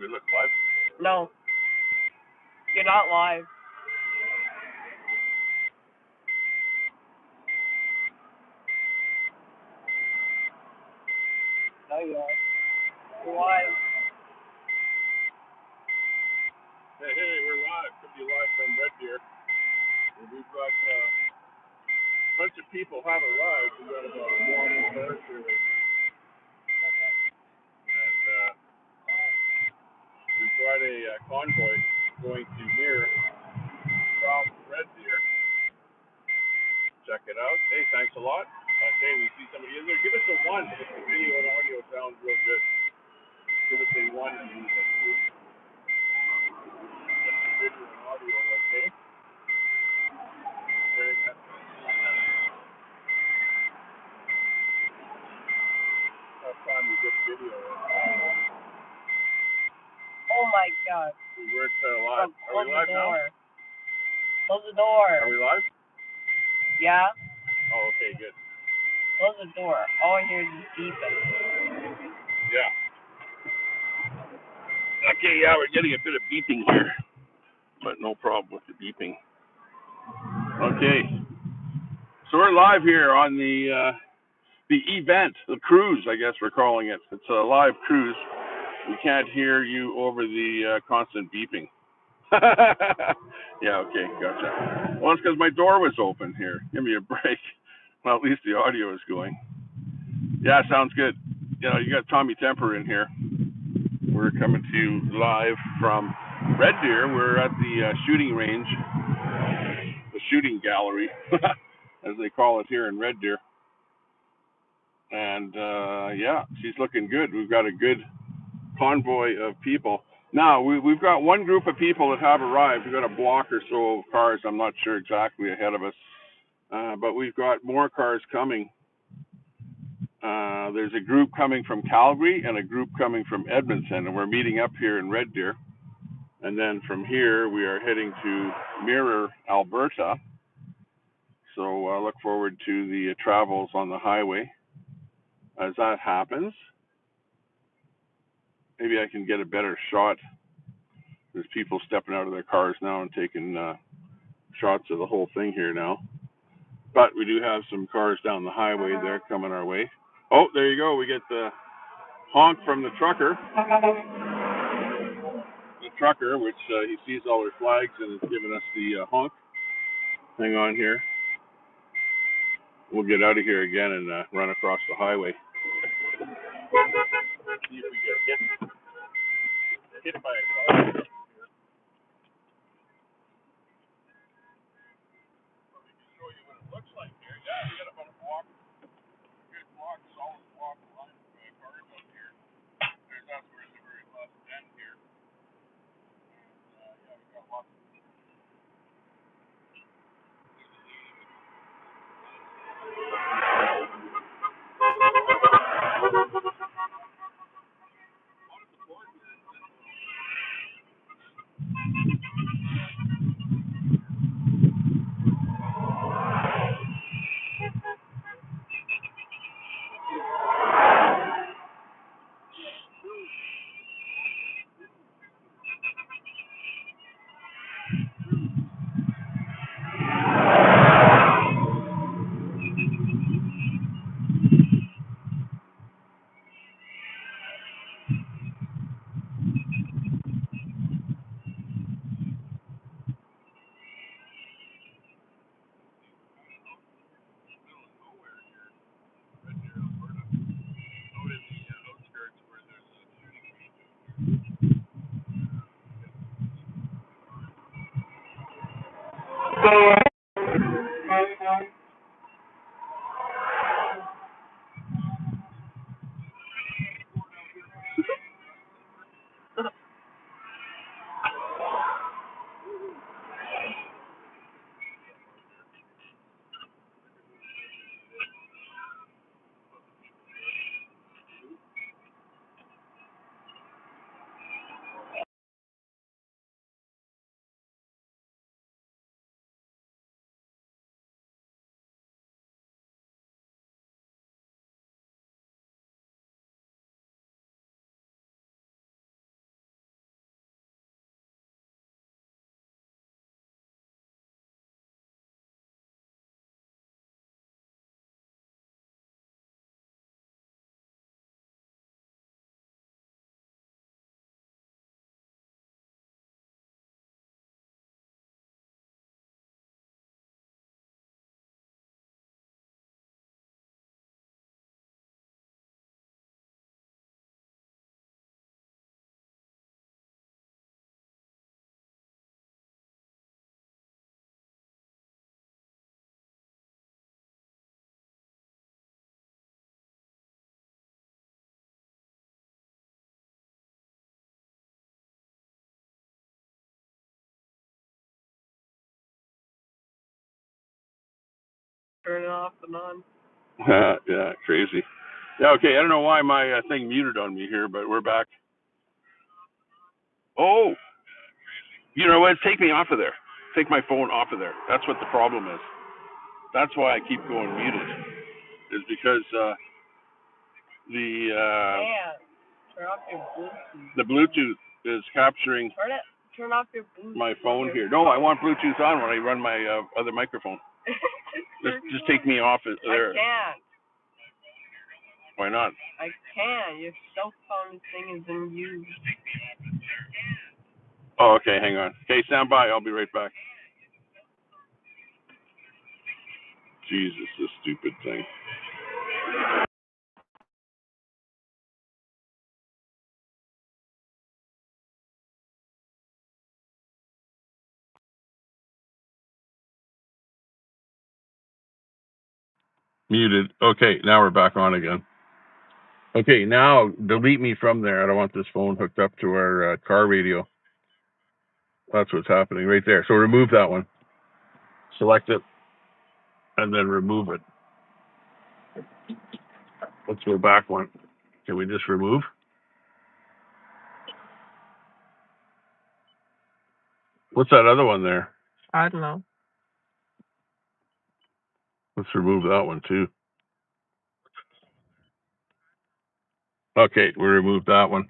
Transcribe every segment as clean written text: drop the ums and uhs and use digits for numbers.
we look live? No. You're not live. No, you are. You're live. Hey, we're live. Could be live from Red Deer. And we've got a bunch of people have arrived. We've got about 400 cars here right now. And we've got a convoy going to Mirror from Red Deer. Check it out. Hey, thanks a lot. Okay, we see somebody in there. Give us a 1 if the video and audio sounds real good. Give us a 1 in the stream. That's the video and audio, okay? Hearing that. Last time we did video. Oh my god. We weren't live. Are we live now? Close the door. Are we live? Yeah? Oh, okay, good. Close the door. All I hear is beeping. Yeah. Okay, yeah, we're getting a bit of beeping here, but no problem with the beeping. Okay, so we're live here on the event, the cruise, I guess we're calling it. It's a live cruise. We can't hear you over the constant beeping. Yeah, okay, gotcha. Well, it's because my door was open here. Give me a break. Well, at least the audio is going. Yeah, sounds good. You know, you got Tommy Temper in here. We're coming to you live from Red Deer. We're at the shooting range, the shooting gallery, as they call it here in Red Deer. And yeah, she's looking good. We've got a good convoy of people. Now, we've got one group of people that have arrived. We've got a block or so of cars, I'm not sure exactly, ahead of us. But we've got more cars coming. There's a group coming from Calgary and a group coming from Edmonton, and we're meeting up here in Red Deer. And then from here, we are heading to Mirror, Alberta. So I look forward to the travels on the highway as that happens. Maybe I can get a better shot. There's people stepping out of their cars now and taking shots of the whole thing here now. But we do have some cars down the highway there coming our way. Oh, there you go. We get the honk from the trucker. The trucker, which he sees all our flags and is giving us the honk. Hang on here. We'll get out of here again and run across the highway. See if we get hit by a car. Show you what it looks like here. Yeah, we got about a block, good block, solid block line of cars out here. There's us. We're in the very last end here. And yeah, we got lots of Turn it off and on. Yeah, crazy. Yeah, okay. I don't know why my thing muted on me here, but we're back. Oh, you know what? Take me off of there. Take my phone off of there. That's what the problem is. That's why I keep going muted. Is because Turn off your Bluetooth. the Bluetooth is capturing Turn off your Bluetooth. my phone here. No, I want Bluetooth on when I run my other microphone. just take me off it there. I can't. Why not? I can't. Your cell phone thing is in use. Oh, okay. Hang on. Okay, stand by. I'll be right back. Jesus, this stupid thing. Muted. Okay, now we're back on again. Okay, now delete me from there. I don't want this phone hooked up to our car radio. That's what's happening right there. So remove that one. Select it, and then remove it. Let's go back one. Can we just remove? What's that other one there? I don't know. Let's remove that one too. Okay, we removed that one.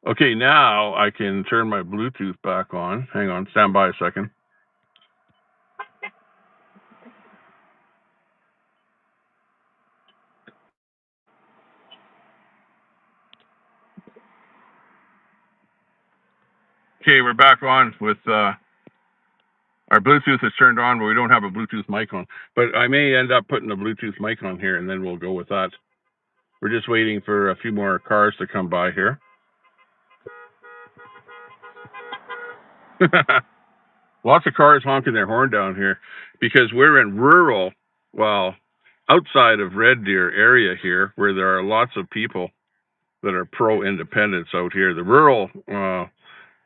Okay, now I can turn my Bluetooth back on. Hang on, stand by a second. Okay, we're back on with our Bluetooth is turned on, but we don't have a Bluetooth mic on. But I may end up putting a Bluetooth mic on here, and then we'll go with that. We're just waiting for a few more cars to come by here. Lots of cars honking their horn down here because we're in rural, well, outside of Red Deer area here, where there are lots of people that are pro-independence out here. The rural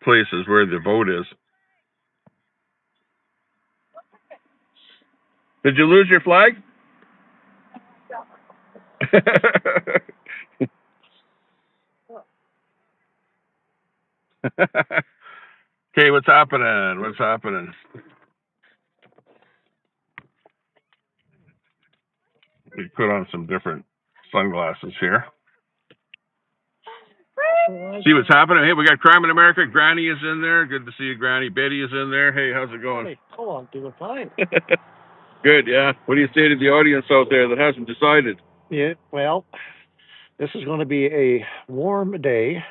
places where the vote is. Did you lose your flag? Okay, what's happening? What's happening? We put on some different sunglasses here. See what's happening? Hey, we got Crime in America. Granny is in there. Good to see you, Granny. Betty is in there. Hey, how's it going? Oh, I'm doing fine. Good, yeah. What do you say to the audience out there that hasn't decided? Yeah, well, this is going to be a warm day,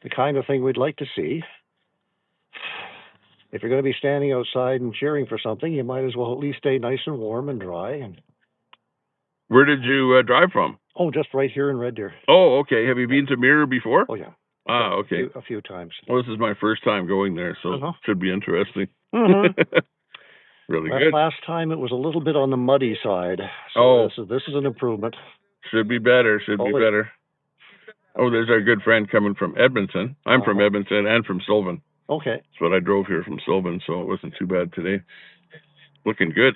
the kind of thing we'd like to see. If you're going to be standing outside and cheering for something, you might as well at least stay nice and warm and dry. And where did you drive from? Oh, just right here in Red Deer. Oh, okay. Have you been to Mirror before? Oh, yeah. Ah, okay. A few times. Well, this is my first time going there, so it should be interesting. Mm-hmm. Really good. Last time it was a little bit on the muddy side. So this is an improvement. Should be better. Should be better. Oh, there's our good friend coming from Edmonton. I'm from Edmonton and from Sylvan. Okay. That's what I drove here from Sylvan, so it wasn't too bad today. Looking good.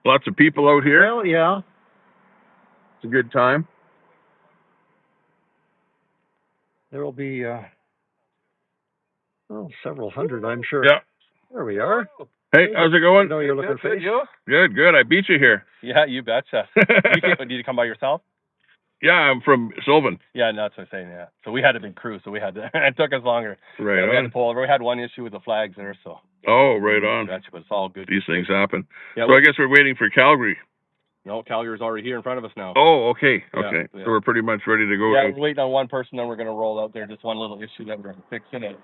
Lots of people out here. Well, yeah. It's a good time. There will be several hundred, I'm sure. Yeah. There we are. Hey, how's it going? No, you're looking face. Good, good. I beat you here. Yeah, you betcha. Did you come by yourself? Yeah, I'm from Sylvan. Yeah, no, that's what I'm saying, yeah. So we had a big crew, so we had to, it took us longer. Right on. We had to pull over. We had one issue with the flags there, so. Oh, right on. Betcha, but it's all good. These things happen. Yeah, so I guess we're waiting for Calgary. No, Calgary's already here in front of us now. Oh, okay, okay. Yeah. So we're pretty much ready to go. Yeah, we're waiting on one person, then we're going to roll out there. Just one little issue that we're fixing it.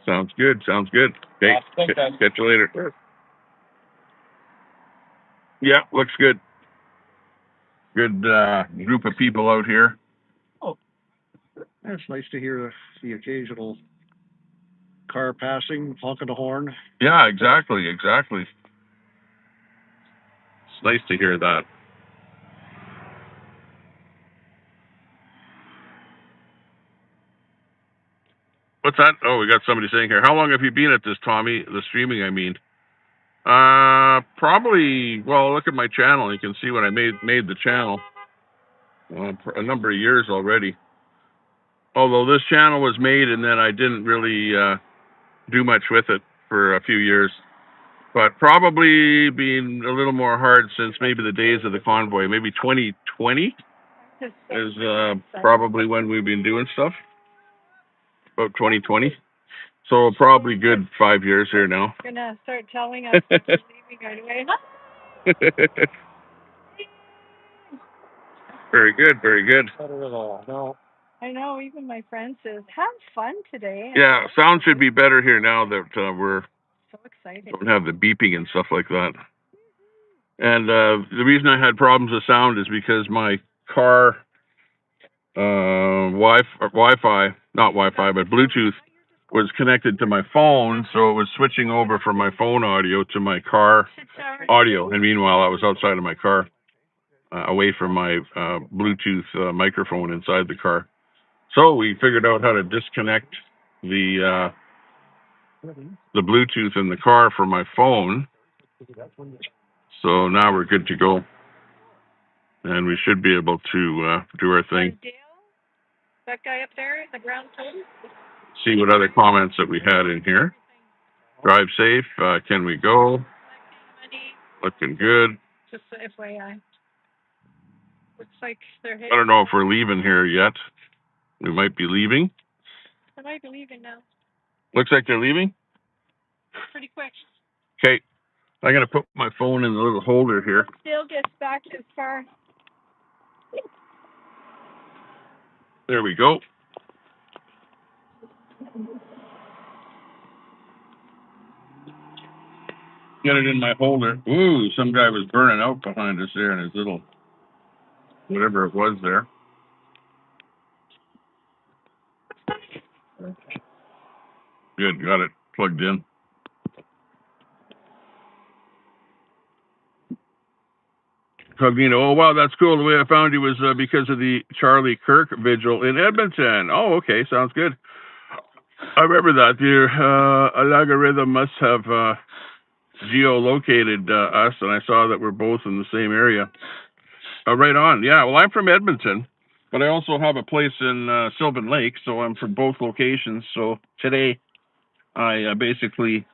Sounds good, sounds good. Okay, catch you later. Sure. Yeah, looks good. Good group of people out here. Oh, it's nice to hear the occasional car passing, honking a horn. Yeah, exactly, exactly. It's nice to hear that. What's that? Oh, we got somebody saying here. How long have you been at this, Tommy? The streaming, I mean. Probably. Well, look at my channel. You can see when I made the channel for a number of years already. Although this channel was made and then I didn't really do much with it for a few years. But probably been a little more hard since maybe the days of the convoy. Maybe 2020 is probably when we've been doing stuff. About 2020. So probably good 5 years here now. Gonna start telling us that we're leaving right away. Very good, very good. No. I know, even my friend says, have fun today. Yeah, sound should be better here now that we're So excited. don't have the beeping and stuff like that. And the reason I had problems with sound is because my car Wi-Fi, not Wi-Fi, but Bluetooth was connected to my phone, so it was switching over from my phone audio to my car audio. And meanwhile, I was outside of my car, away from my Bluetooth microphone inside the car. So we figured out how to disconnect the Bluetooth in the car from my phone. So now we're good to go. And we should be able to do our thing. That guy up there in the ground floor? See what other comments that we had in here. Drive safe. Can we go? Looking good. Just FYI. Looks like they're heading. I don't know if we're leaving here yet. We might be leaving. They might be leaving now. Looks like they're leaving. Pretty quick. Okay. I'm going to put my phone in the little holder here. Still gets back as far. There we go. Get it in my holder. Ooh, some guy was burning out behind us there in his little, whatever it was there. Good, got it plugged in. Cognito, oh wow, that's cool. The way I found you was because of the Charlie Kirk vigil in Edmonton. Oh, okay, sounds good. I remember that. Your algorithm must have geolocated us, and I saw that we're both in the same area. Right on. Yeah, well, I'm from Edmonton, but I also have a place in Sylvan Lake, so I'm from both locations. So today, I basically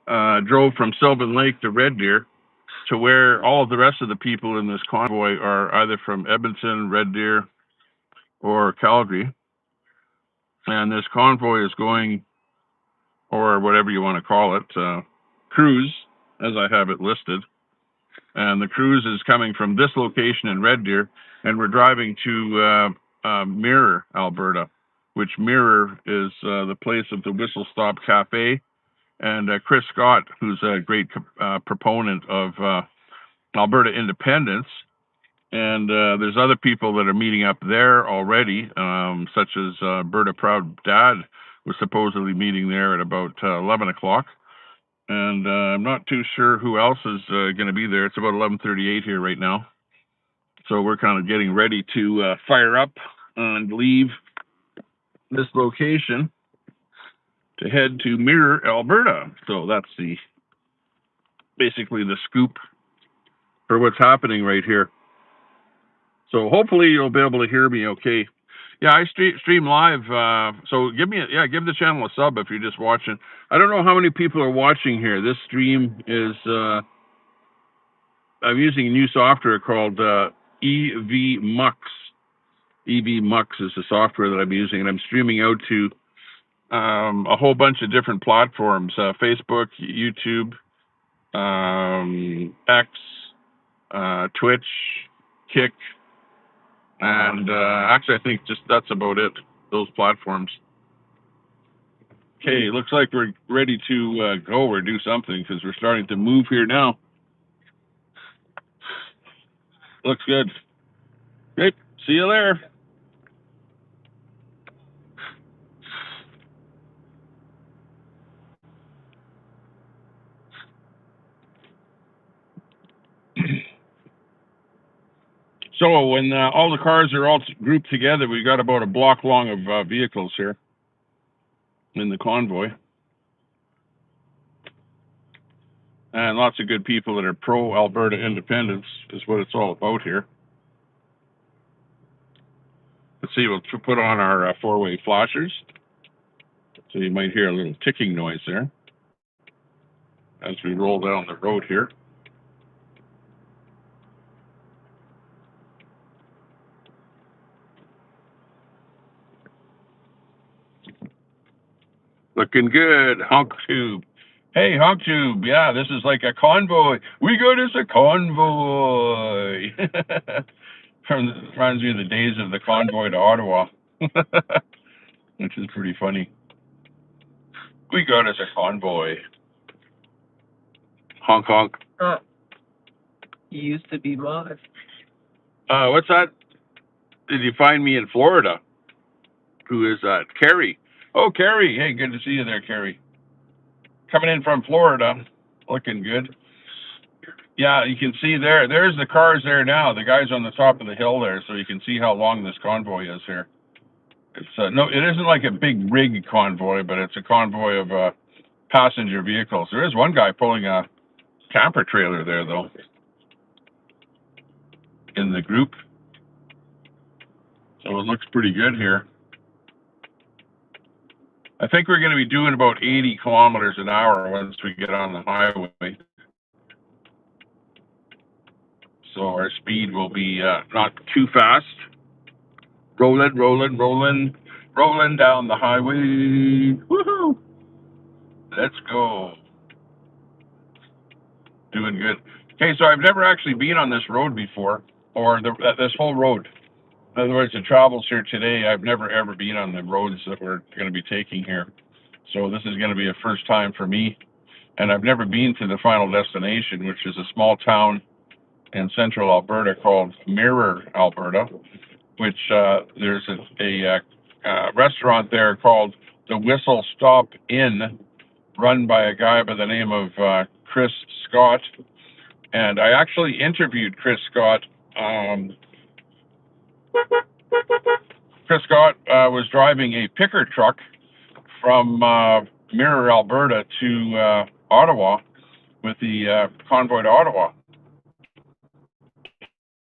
drove from Sylvan Lake to Red Deer, to where all of the rest of the people in this convoy are either from Edmonton, Red Deer, or Calgary. And this convoy is going, or whatever you want to call it, cruise, as I have it listed. And the cruise is coming from this location in Red Deer, and we're driving to Mirror, Alberta, which Mirror is the place of the Whistle Stop Cafe. And Chris Scott, who's a great proponent of Alberta independence, and there's other people that are meeting up there already, such as Alberta Proud Dad was supposedly meeting there at about 11 o'clock. And I'm not too sure who else is going to be there. It's about 11:38 here right now. So we're kind of getting ready to fire up and leave this location to head to Mirror, Alberta. So that's basically the scoop for what's happening right here. So hopefully you'll be able to hear me okay. Yeah, I stream live. So give the channel a sub if you're just watching. I don't know how many people are watching here. This stream is, I'm using a new software called EV Mux. EV Mux is the software that I'm using, and I'm streaming out to a whole bunch of different platforms: Facebook, YouTube, X, Twitch, Kick. And actually, I think just that's about it, those platforms. Okay, looks like we're ready to go or do something because we're starting to move here now. Looks good. Okay, see you there. So when all the cars are all grouped together, we've got about a block long of vehicles here in the convoy. and lots of good people that are pro-Alberta independence is what it's all about here. Let's see, we'll put on our four-way flashers. So you might hear a little ticking noise there as we roll down the road here. Looking good, Honk Tube. Hey, Honk Tube, yeah, this is like a convoy. We got us a convoy. Reminds me of the days of the convoy to Ottawa, which is pretty funny. We got us a convoy. Honk, honk. You used to be mod. What's that? Did you find me in Florida? Who is that? Carrie. Oh, Carrie. Hey, good to see you there, Carrie. Coming in from Florida. Looking good. Yeah, you can see there. There's the cars there now. The guy's on the top of the hill there, so you can see how long this convoy is here. It's no, it isn't like a big rig convoy, but it's a convoy of passenger vehicles. There is one guy pulling a camper trailer there, though, in the group. So it looks pretty good here. I think we're going to be doing about 80 kilometers an hour once we get on the highway. So our speed will be not too fast. Rolling, rolling, rolling, rolling down the highway. Woohoo! Let's go. Doing good. Okay, so I've never actually been on this road before, or this whole road. In other words, the travels here today, I've never ever been on the roads that we're going to be taking here. So this is going to be a first time for me. And I've never been to the final destination, which is a small town in central Alberta called Mirror, Alberta, which there's a restaurant there called the Whistle Stop Inn, run by a guy by the name of Chris Scott. And I actually interviewed Chris Scott. Chris Scott was driving a picker truck from Mirror, Alberta to Ottawa with the convoy to Ottawa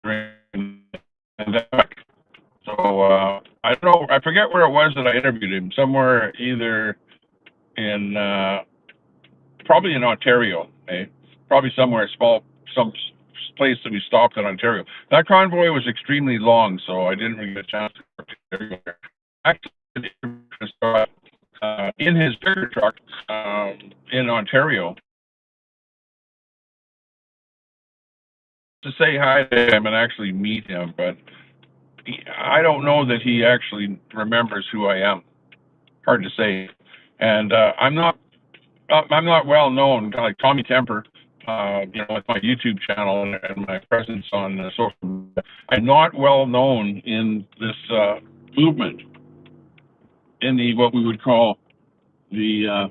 during the pandemic. So I don't know, I forget where it was that I interviewed him. Somewhere either in probably in Ontario, eh? Probably somewhere small, some place that we stopped in Ontario. That convoy was extremely long, so I didn't really get a chance to work everywhere. Actually, in his picker truck in Ontario to say hi to him and actually meet him, but I don't know that he actually remembers who I am. Hard to say. And I'm not well known, kind of like Tommy Temper, with my YouTube channel and my presence on social media. I'm not well known in this movement, in the what we would call the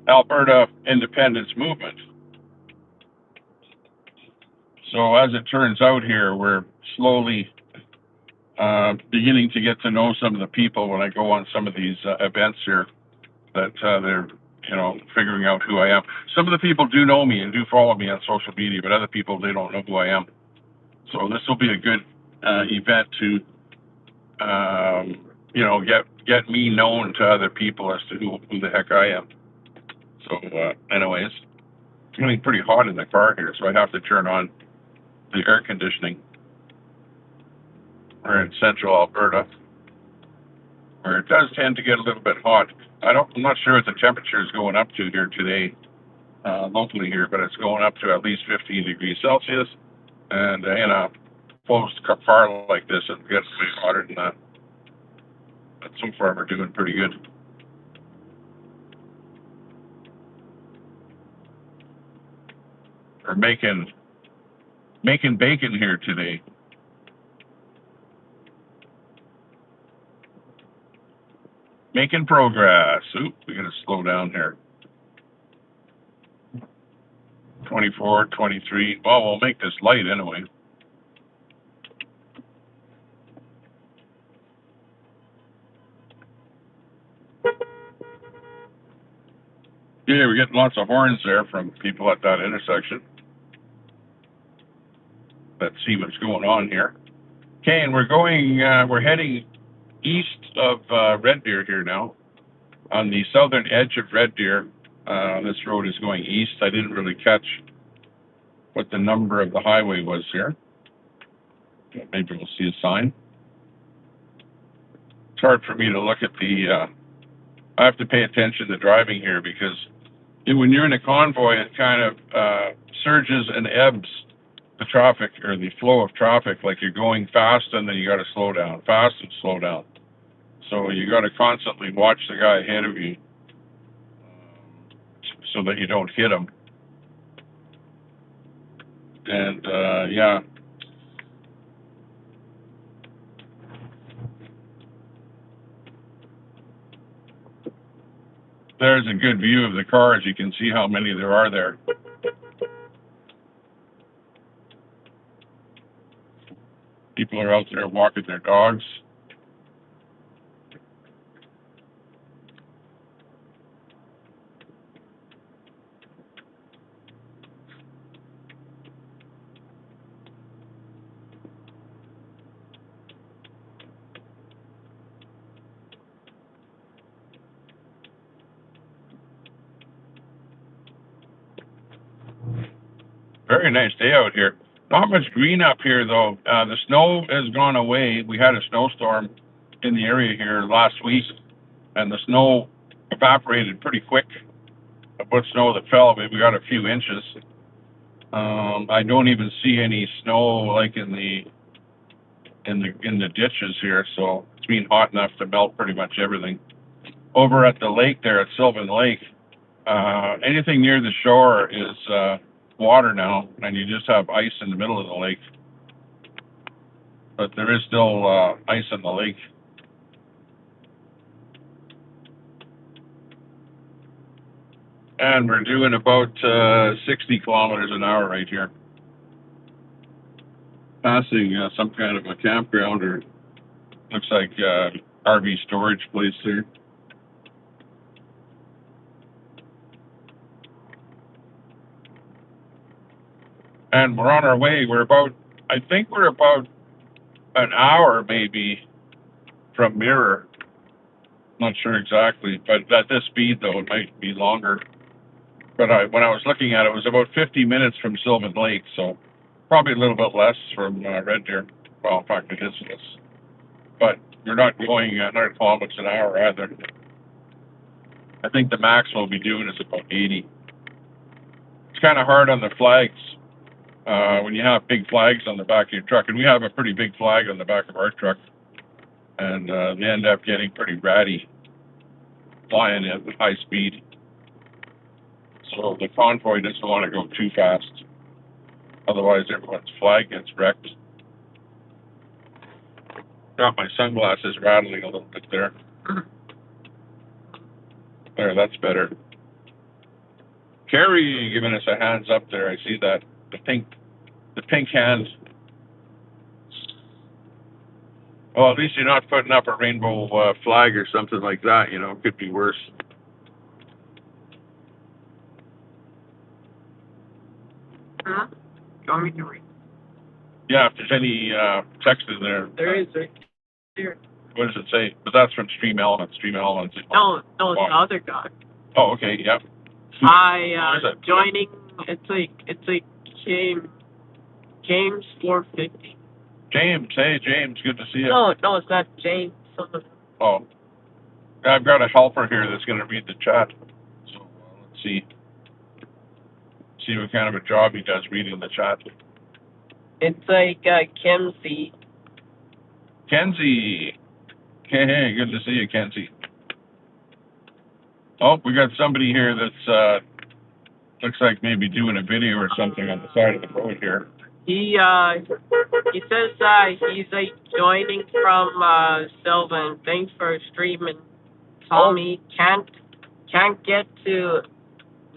Alberta independence movement. So as it turns out here, we're slowly beginning to get to know some of the people when I go on some of these events here, that they're, figuring out who I am. Some of the people do know me and do follow me on social media, but other people, they don't know who I am. So this will be a good event to, get me known to other people as to who the heck I am. So anyways, it's getting pretty hot in the car here, so I have to turn on the air conditioning. We're in central Alberta, where it does tend to get a little bit hot. I'm not sure what the temperature is going up to here today, locally here, but it's going up to at least 15 degrees Celsius. And in a closed car like this, it gets way hotter than that. But so far, we're doing pretty good. We're making bacon here today. Making progress. Oop, we gotta slow down here. 24, 23. Well, we'll make this light anyway. Okay, we're getting lots of horns there from people at that intersection that see what's going on here. Okay, and we're heading east of Red Deer here now. On the southern edge of Red Deer, this road is going east. I didn't really catch what the number of the highway was here. Maybe we'll see a sign. It's hard for me to look at the, I have to pay attention to driving here because when you're in a convoy, it kind of surges and ebbs the traffic or the flow of traffic, like you're going fast and then you got to slow down, fast and slow down. So you got to constantly watch the guy ahead of you so that you don't hit him. And yeah. There's a good view of the cars. You can see how many there are there. People are out there walking their dogs. Very nice day out here. Not much green up here, though. The snow has gone away. We had a snowstorm in the area here last week, and the snow evaporated pretty quick. What snow that fell, we got a few inches. I don't even see any snow like in the ditches here, so it's been hot enough to melt pretty much everything. Over at the lake there at Sylvan Lake, anything near the shore is water now, and you just have ice in the middle of the lake. But there is still ice in the lake. And we're doing about 60 kilometers an hour right here. Passing some kind of a campground, or looks like RV storage place here. And we're on our way. I think we're about an hour maybe from Mirror. Not sure exactly, but at this speed though, it might be longer. But when I was looking at it, it was about 50 minutes from Sylvan Lake, so probably a little bit less from Red Deer. Well, in fact, it is less. But you're not going 100 kilometers an hour either. I think the max we'll be doing is about 80. It's kind of hard on the flags. When you have big flags on the back of your truck, and we have a pretty big flag on the back of our truck, and they end up getting pretty ratty flying at high speed. So the convoy doesn't want to go too fast, otherwise everyone's flag gets wrecked. Got my sunglasses rattling a little bit there. There, that's better. Carrie giving us a hands up there. I see that. The pink hand. Well, at least you're not putting up a rainbow flag or something like that. You know, it could be worse. Huh? You want me to read? Yeah, if there's any text in there. There is right here. What does it say? But that's from Stream Elements. Stream Elements. No, it's the other guy. Oh, okay, yeah. Joining. It's like James 450. James, hey James, good to see you. No, it's not James. Oh, I've got a helper here that's going to read the chat. So let's see what kind of a job he does reading the chat. It's like Kenzie. Kenzie, hey, good to see you, Kenzie. Oh, we got somebody here that's looks like maybe doing a video or something on the side of the road here. He says he's like joining from Sylvan. Thanks for streaming. Tommy can't get to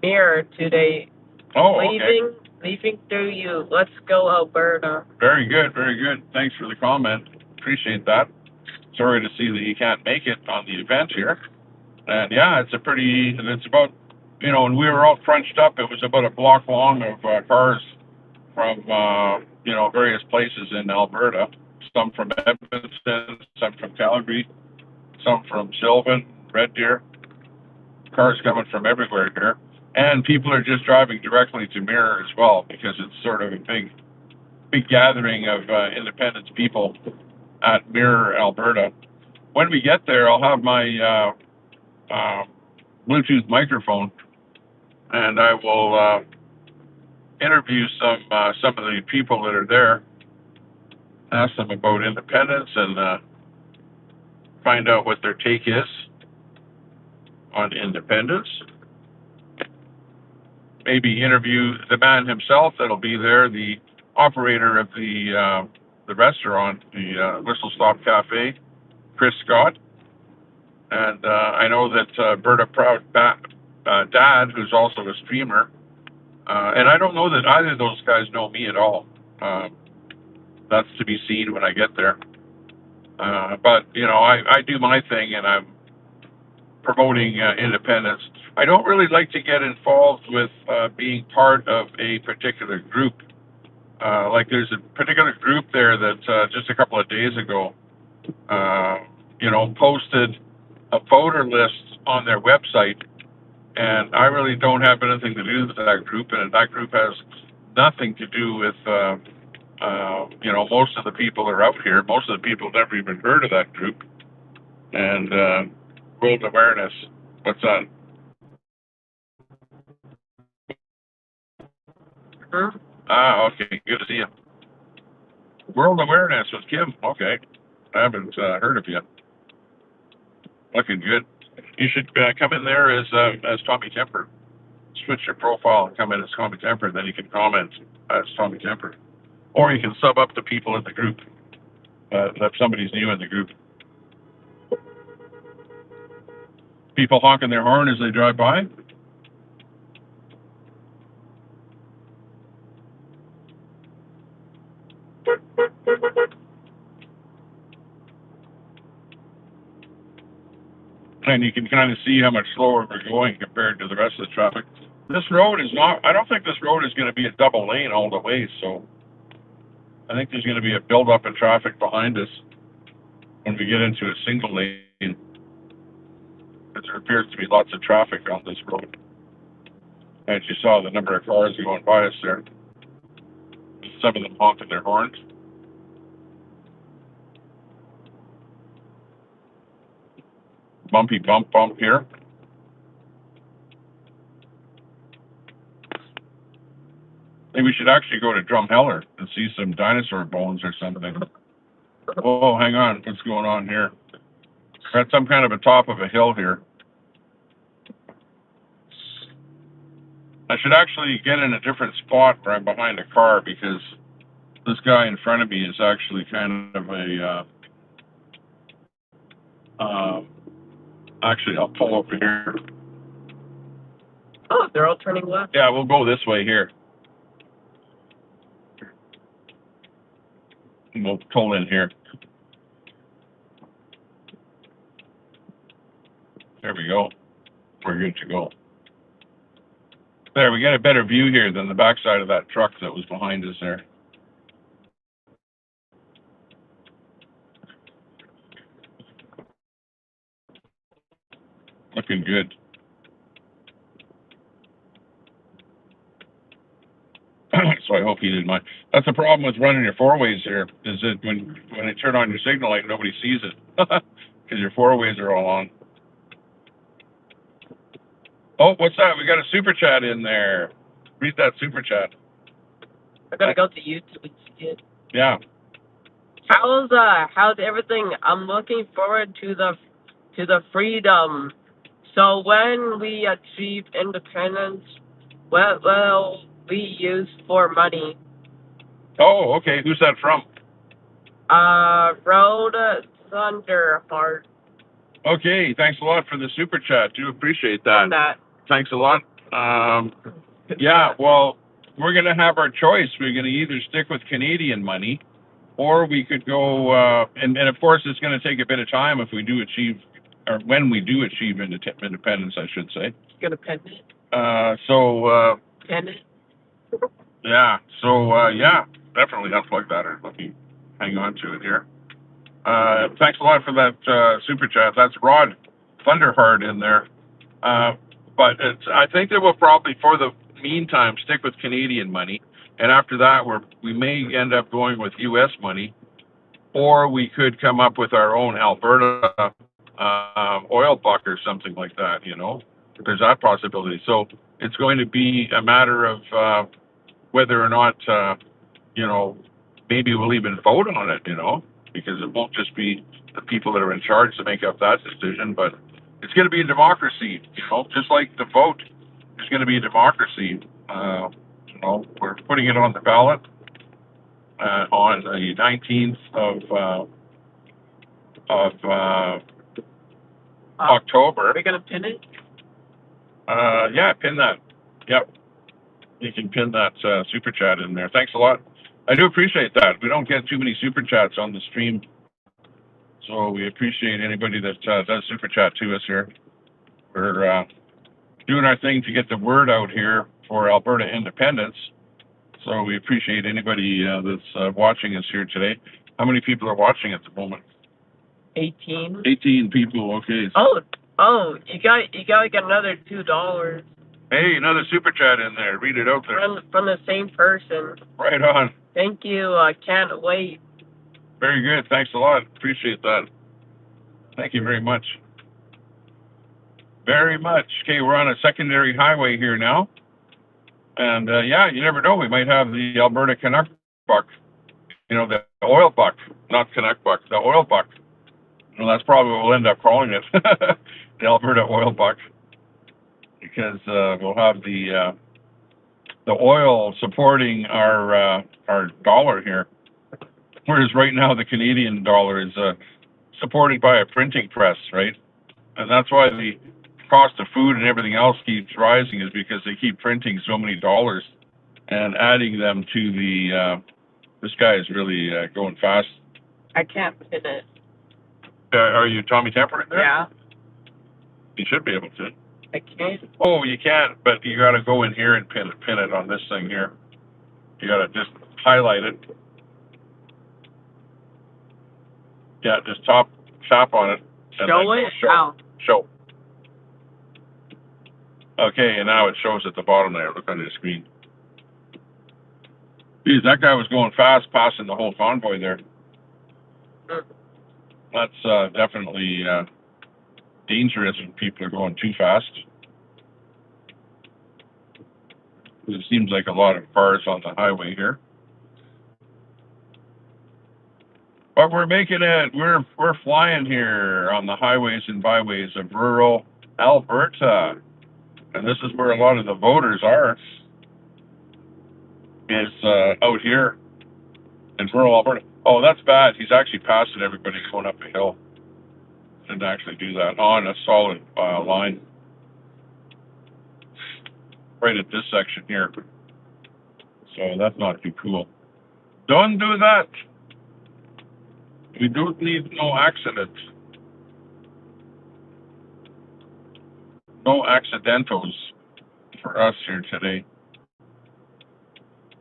Mirror today. Oh, okay. Leaving through you. Let's go, Alberta. Very good, very good. Thanks for the comment. Appreciate that. Sorry to see that you can't make it on the event here. And yeah, it's about you know, when we were all crunched up, it was about a block long of cars from, you know, various places in Alberta. Some from Edmonton, some from Calgary, some from Sylvan, Red Deer. Cars coming from everywhere here. And people are just driving directly to Mirror as well, because it's sort of a big gathering of Independence people at Mirror, Alberta. When we get there, I'll have my Bluetooth microphone, and I will interview some of the people that are there, ask them about independence, and find out what their take is on independence. Maybe interview the man himself that'll be there, the operator of the restaurant, the Whistle Stop Cafe, Chris Scott. And I know that Berta Proud Dad, who's also a streamer, and I don't know that either of those guys know me at all. That's to be seen when I get there. But, you know, I do my thing, and I'm promoting independence. I don't really like to get involved with being part of a particular group. Like there's a particular group there that just a couple of days ago, you know, posted a voter list on their website, and I really don't have anything to do with that group, and that group has nothing to do with, you know, most of the people that are out here. Most of the people never even heard of that group. And world awareness. What's that? Huh? Ah, okay. Good to see you. World awareness with Kim. Okay. I haven't heard of you. Looking good. You should come in there as Tommy Temper. Switch your profile and come in as Tommy Temper, then you can comment as Tommy Temper. Or you can sub up to people in the group if somebody's new in the group. People honking their horn as they drive by. And you can kind of see how much slower we're going compared to the rest of the traffic. This road is not, I don't think this road is going to be a double lane all the way, so I think there's going to be a buildup in traffic behind us when we get into a single lane. There appears to be lots of traffic on this road. As you saw, the number of cars going by us there. Some of them honking their horns. Bumpy bump here. Maybe we should actually go to Drumheller and see some dinosaur bones or something. Oh, hang on. What's going on here? We're at some kind of a top of a hill here. I should actually get in a different spot where I'm behind a car, because this guy in front of me is actually kind of a... actually, I'll pull over here. Oh, they're all turning left. Yeah, we'll go this way here. And we'll pull in here. There we go. We're good to go. There, we got a better view here than the backside of that truck that was behind us there. Looking good. So I hope he didn't mind. That's the problem with running your four-ways here, is that when I turn on your signal light, nobody sees it, because your four-ways are all on. Oh, what's that? We got a super chat in there. Read that super chat. I gotta go to YouTube and see it. Yeah. How's everything? I'm looking forward to the freedom. So when we achieve independence, what will we use for money? Oh, okay. Who's that from? Road Thunderheart. Okay, thanks a lot for the super chat. Do appreciate that. Thanks a lot. Yeah, well, we're going to have our choice. We're going to either stick with Canadian money, or we could go, and of course it's going to take a bit of time if we do achieve, or when we do achieve independence, I should say. Independent. And Yeah. Yeah, definitely unplug that. Or let me hang on to it here. Thanks a lot for that super chat. That's Rod Thunderheart in there. But I think that we'll probably, for the meantime, stick with Canadian money, and after that, we may end up going with U.S. money, or we could come up with our own Alberta oil buck or something like that. You know, there's that possibility. So it's going to be a matter of whether or not maybe we'll even vote on it. Because it won't just be the people that are in charge to make up that decision, but it's going to be a democracy. Just like the vote, there's going to be a democracy. We're putting it on the ballot on the 19th of October. Are we gonna pin it? Yeah, pin that. Yep, you can pin that super chat in there. Thanks a lot. I do appreciate that. We don't get too many super chats on the stream, so we appreciate anybody that does super chat to us here. We're doing our thing to get the word out here for Alberta independence, so we appreciate anybody that's watching us here today. How many people are watching at the moment? 18. 18 people. Okay. Oh, you got like another $2. Hey, another super chat in there. Read it out there. From the same person. Right on. Thank you. Can't wait. Very good. Thanks a lot. Appreciate that. Thank you very much. Very much. Okay, we're on a secondary highway here now. And yeah, you never know. We might have the Alberta Canuck buck. The oil buck, not Canuck buck, the oil buck. Well, that's probably what we'll end up calling it. The Alberta oil buck. Because we'll have the oil supporting our dollar here. Whereas right now the Canadian dollar is supported by a printing press, right? And that's why the cost of food and everything else keeps rising, is because they keep printing so many dollars and adding them to the, this guy is really going fast. I can't pin it. Are you Tommy Temper in there? Yeah. You should be able to. I can't. Oh, you can't, but you got to go in here and pin it on this thing here. You got to just highlight it. Yeah, just tap on it. Show it? Show. Okay, and now it shows at the bottom there. Look on your screen. Geez, that guy was going fast, passing the whole convoy there. That's definitely dangerous when people are going too fast. It seems like a lot of cars on the highway here. But we're making it. We're flying here on the highways and byways of rural Alberta. And this is where a lot of the voters are. Is out here in rural Alberta. Oh, that's bad. He's actually passing everybody going up a hill. Didn't actually do that on a solid line. Right at this section here. So that's not too cool. Don't do that. We don't need no accident. No accidentals for us here today.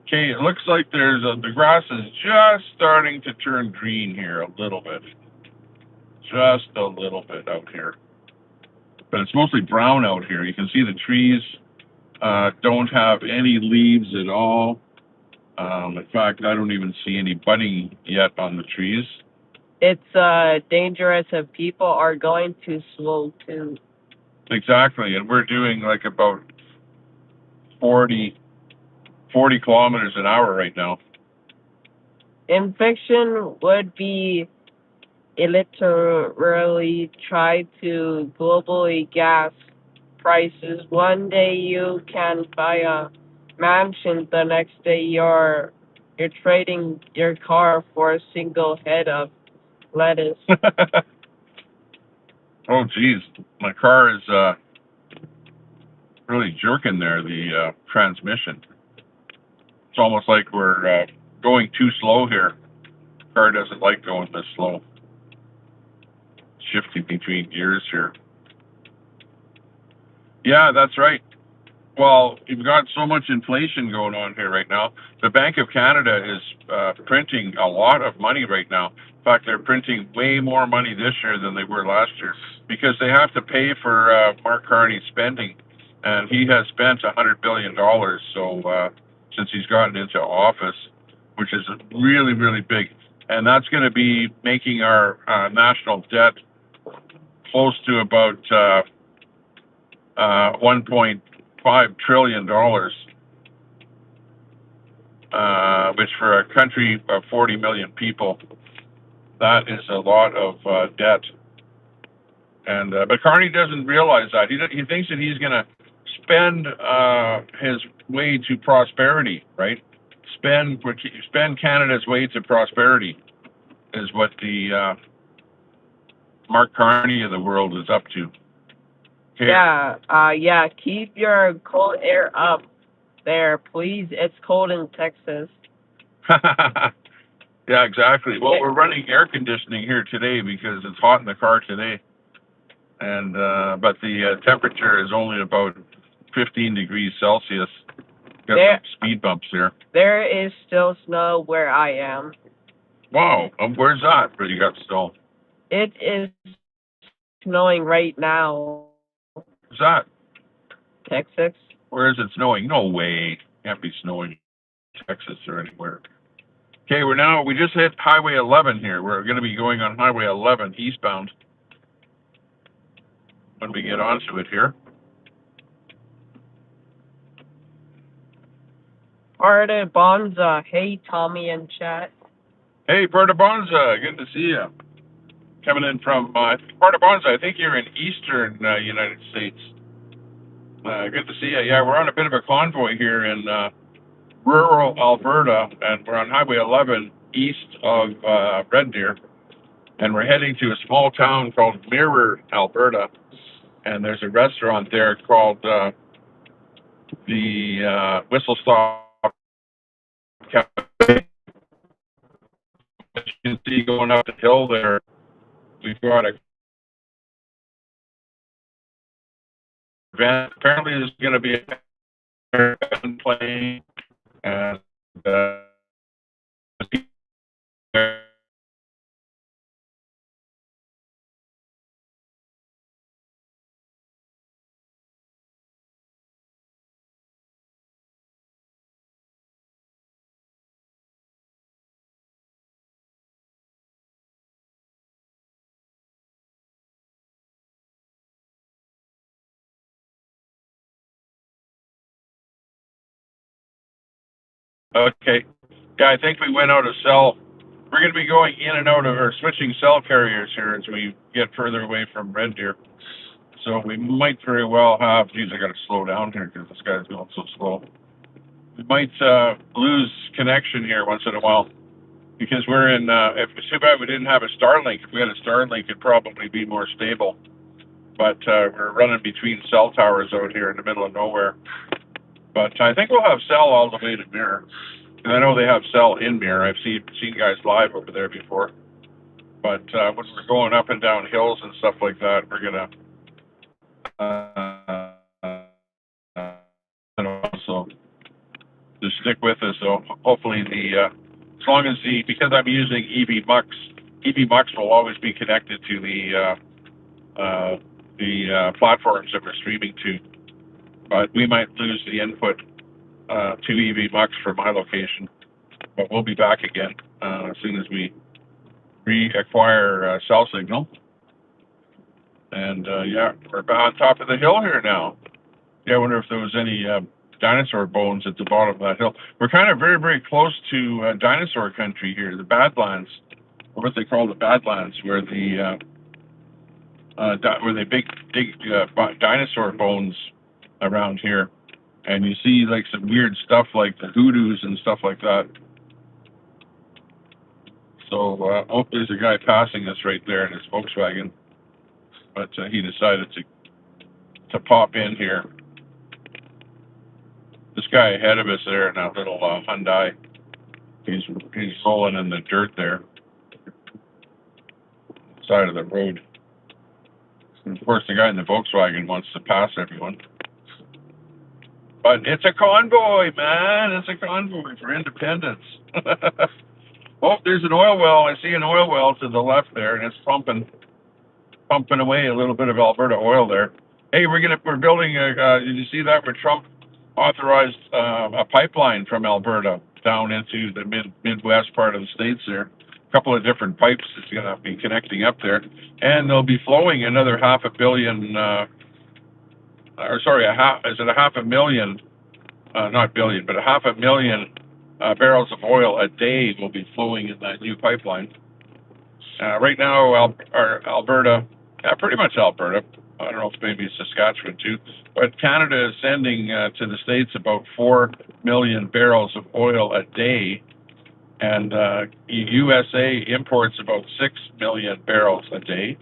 Okay, it looks like the grass is just starting to turn green here a little bit. Just a little bit out here. But it's mostly brown out here. You can see the trees don't have any leaves at all. In fact, I don't even see any budding yet on the trees. It's dangerous if people are going too slow too. Exactly, and we're doing like about 40 kilometers an hour right now. In fiction would be literally try to globally gas prices. One day you can buy a mansion, the next day you're trading your car for a single head of lettuce. Oh geez, my car is really jerking there, the transmission. It's almost like we're going too slow here. The car doesn't like going this slow. Shifting between gears here. Yeah, that's right. Well, you've got so much inflation going on here right now. The Bank of Canada is printing a lot of money right now. In fact, they're printing way more money this year than they were last year because they have to pay for Mark Carney's spending, and he has spent $100 billion. So since he's gotten into office, which is really, really big, and that's going to be making our national debt close to about 1.5 trillion dollars, which for a country of 40 million people, that is a lot of debt. And but Carney doesn't realize that. He thinks that he's going to spend his way to prosperity, right? Spend Canada's way to prosperity is what the Mark Carney of the world is up to. Okay. Yeah, keep your cold air up there, please. It's cold in Texas. Yeah, exactly. Well, we're running air conditioning here today because it's hot in the car today, and but the temperature is only about 15 degrees Celsius. Got some speed bumps here. There is still snow where I am. Wow, where's that? Where you got snow? It is snowing right now. Where's that? Texas. Where is it snowing? No way. Can't be snowing in Texas or anywhere. Okay, we just hit Highway 11 here. We're going to be going on Highway 11 eastbound when we get onto it here. Parta Bonza. Hey, Tommy and chat. Hey, Parta Bonza. Good to see you. Coming in from Parta Bonza. I think you're in eastern United States. Good to see you. Yeah, we're on a bit of a convoy here in rural Alberta, and we're on Highway 11 east of Red Deer, and we're heading to a small town called Mirror, Alberta, and there's a restaurant there called the Whistle Stop Cafe. As you can see going up the hill there, we've got a event. Apparently there's going to be a band playing, and okay. Yeah, I think we went out of cell. We're going to be going in and out of, or switching cell carriers here as we get further away from Red Deer. So we might very well have, geez, I got to slow down here because this guy's going so slow. We might lose connection here once in a while because we're in, it's too bad we didn't have a Starlink. If we had a Starlink, it'd probably be more stable. But we're running between cell towers out here in the middle of nowhere. But I think we'll have cell all the way to Mirror. And I know they have cell in Mirror. I've seen guys live over there before. But when we're going up and down hills and stuff like that, we're gonna so just stick with us. So hopefully as long as because I'm using EV Mux will always be connected to the platforms that we're streaming to. But we might lose the input to EV Mux from my location, but we'll be back again as soon as we reacquire cell signal. And yeah, we're on top of the hill here now. Yeah, I wonder if there was any dinosaur bones at the bottom of that hill. We're kind of very, very close to dinosaur country here, the Badlands, or what they call the Badlands, where the big dinosaur bones around here. And you see like some weird stuff like the hoodoos and stuff like that. So, oh, there's a guy passing us right there in his Volkswagen, but he decided to pop in here. This guy ahead of us there in that little Hyundai, he's rolling in the dirt there, side of the road. And of course, the guy in the Volkswagen wants to pass everyone. But it's a convoy, man. It's a convoy for independence. Oh, there's an oil well. I see an oil well to the left there, and it's pumping away a little bit of Alberta oil there. Hey, we're building did you see that, where Trump authorized a pipeline from Alberta down into the Midwest part of the States there? A couple of different pipes that's going to be connecting up there, and they'll be flowing another half a million, not billion, but a 500,000 barrels of oil a day will be flowing in that new pipeline. Right now, Alberta, pretty much Alberta, I don't know if maybe Saskatchewan too, but Canada is sending to the States about 4 million barrels of oil a day, and USA imports about 6 million barrels a day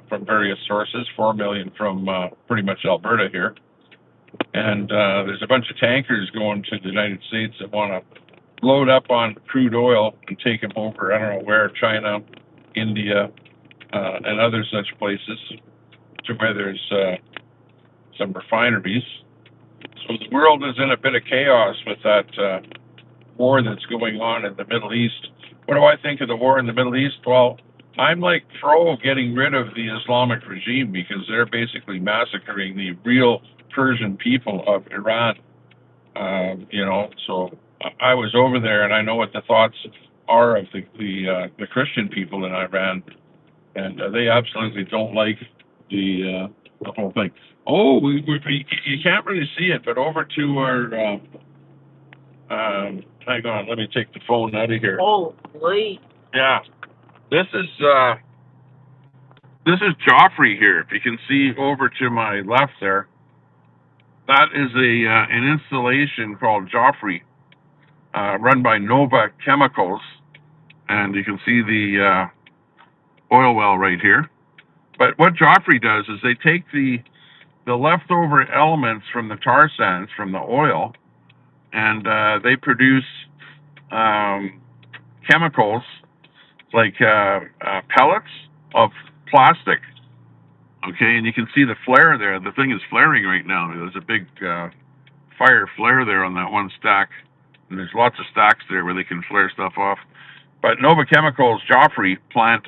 from various sources, 4 million from pretty much Alberta here. And there's a bunch of tankers going to the United States that want to load up on crude oil and take them over, I don't know where, China, India, and other such places, to where there's some refineries. So the world is in a bit of chaos with that war that's going on in the Middle East. What do I think of the war in the Middle East? Well, I'm like pro getting rid of the Islamic regime, because they're basically massacring the real Persian people of Iran. So I was over there, and I know what the thoughts are of the Christian people in Iran, and they absolutely don't like the whole thing. Oh, you can't really see it, but over to our hang on, let me take the phone out of here. Holy. Yeah, this is Joffrey here. If you can see over to my left there, that is an installation called Joffrey, run by Nova Chemicals, and you can see the oil well right here. But what Joffrey does is they take the leftover elements from the tar sands from the oil, and they produce chemicals like pellets of plastic. Okay, and you can see the flare there. The thing is flaring right now. There's a big fire flare there on that one stack, and there's lots of stacks there where they can flare stuff off. But Nova Chemicals Joffrey plant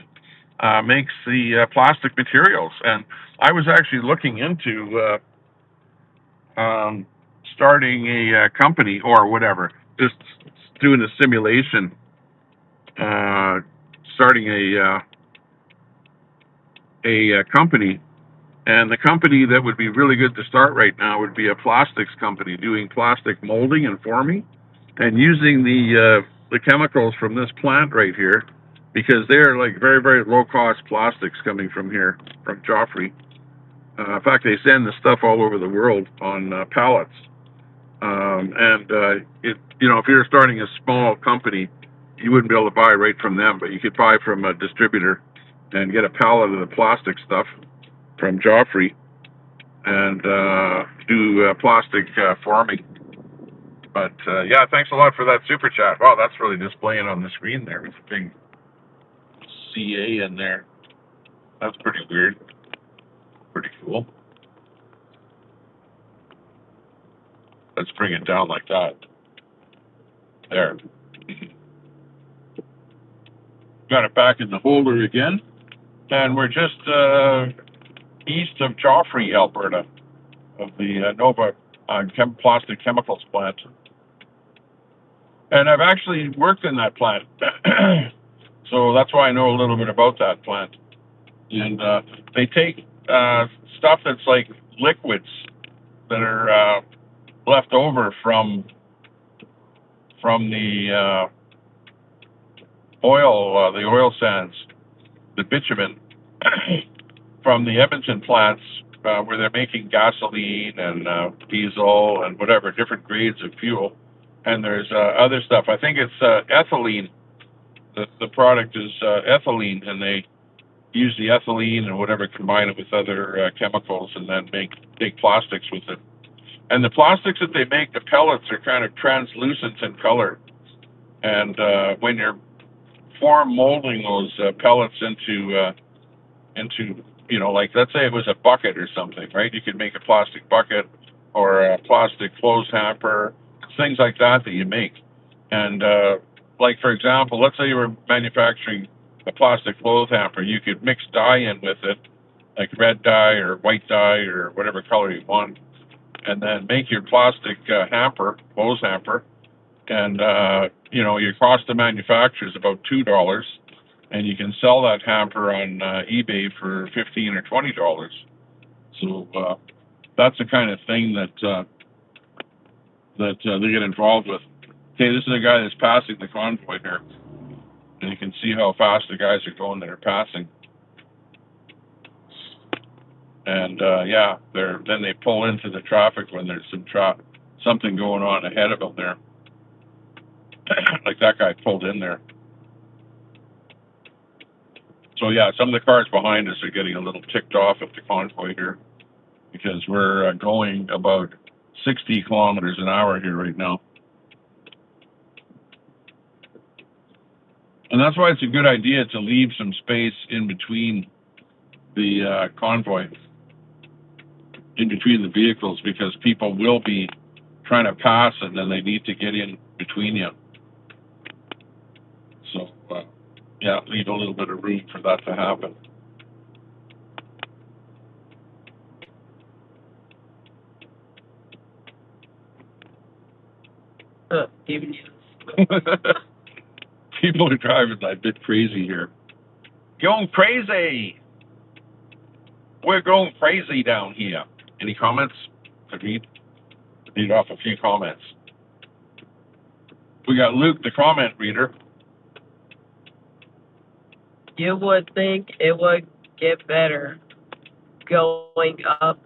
makes the plastic materials, and I was actually looking into starting a company or whatever, just doing a simulation, starting a company. And the company that would be really good to start right now would be a plastics company doing plastic molding and forming, and using the chemicals from this plant right here, because they're like very, very low cost plastics coming from here, from Joffrey. In fact, they send the stuff all over the world on pallets. If you're starting a small company, you wouldn't be able to buy right from them, but you could buy from a distributor and get a pallet of the plastic stuff from Joffrey, and do plastic forming. But yeah, thanks a lot for that super chat. Wow, that's really displaying on the screen there with a big CA in there. That's pretty weird. Pretty cool. Let's bring it down like that. There. Got it back in the holder again. And we're just east of Joffrey, Alberta, of the Nova plastic chemicals plant. And I've actually worked in that plant. So that's why I know a little bit about that plant. And they take stuff that's like liquids that are left over from the oil sands, the bitumen, from the Edmonton plants where they're making gasoline and diesel and whatever, different grades of fuel. And there's other stuff. I think it's ethylene. The product is ethylene, and they use the ethylene and whatever, combine it with other chemicals, and then make plastics with it. And the plastics that they make, the pellets, are kind of translucent in color. And when you're form molding those pellets into like, let's say it was a bucket or something, right? You could make a plastic bucket or a plastic clothes hamper, things like that you make. And like, for example, let's say you were manufacturing a plastic clothes hamper, you could mix dye in with it, like red dye or white dye or whatever color you want, and then make your plastic hamper, clothes hamper. And your cost to manufacture is about $2, and you can sell that hamper on eBay for $15 or $20. So that's the kind of thing that they get involved with. Okay, this is a guy that's passing the convoy here, and you can see how fast the guys are going that are passing. And then they pull into the traffic when there's something going on ahead of them there. Like that guy pulled in there. So yeah, some of the cars behind us are getting a little ticked off at the convoy here because we're going about 60 kilometers an hour here right now. And that's why it's a good idea to leave some space in between the convoy, in between the vehicles, because people will be trying to pass and then they need to get in between you. So, leave a little bit of room for that to happen. People are driving a bit crazy here. Going crazy! We're going crazy down here. Any comments? Read off a few comments. We got Luke, the comment reader. You would think it would get better going up.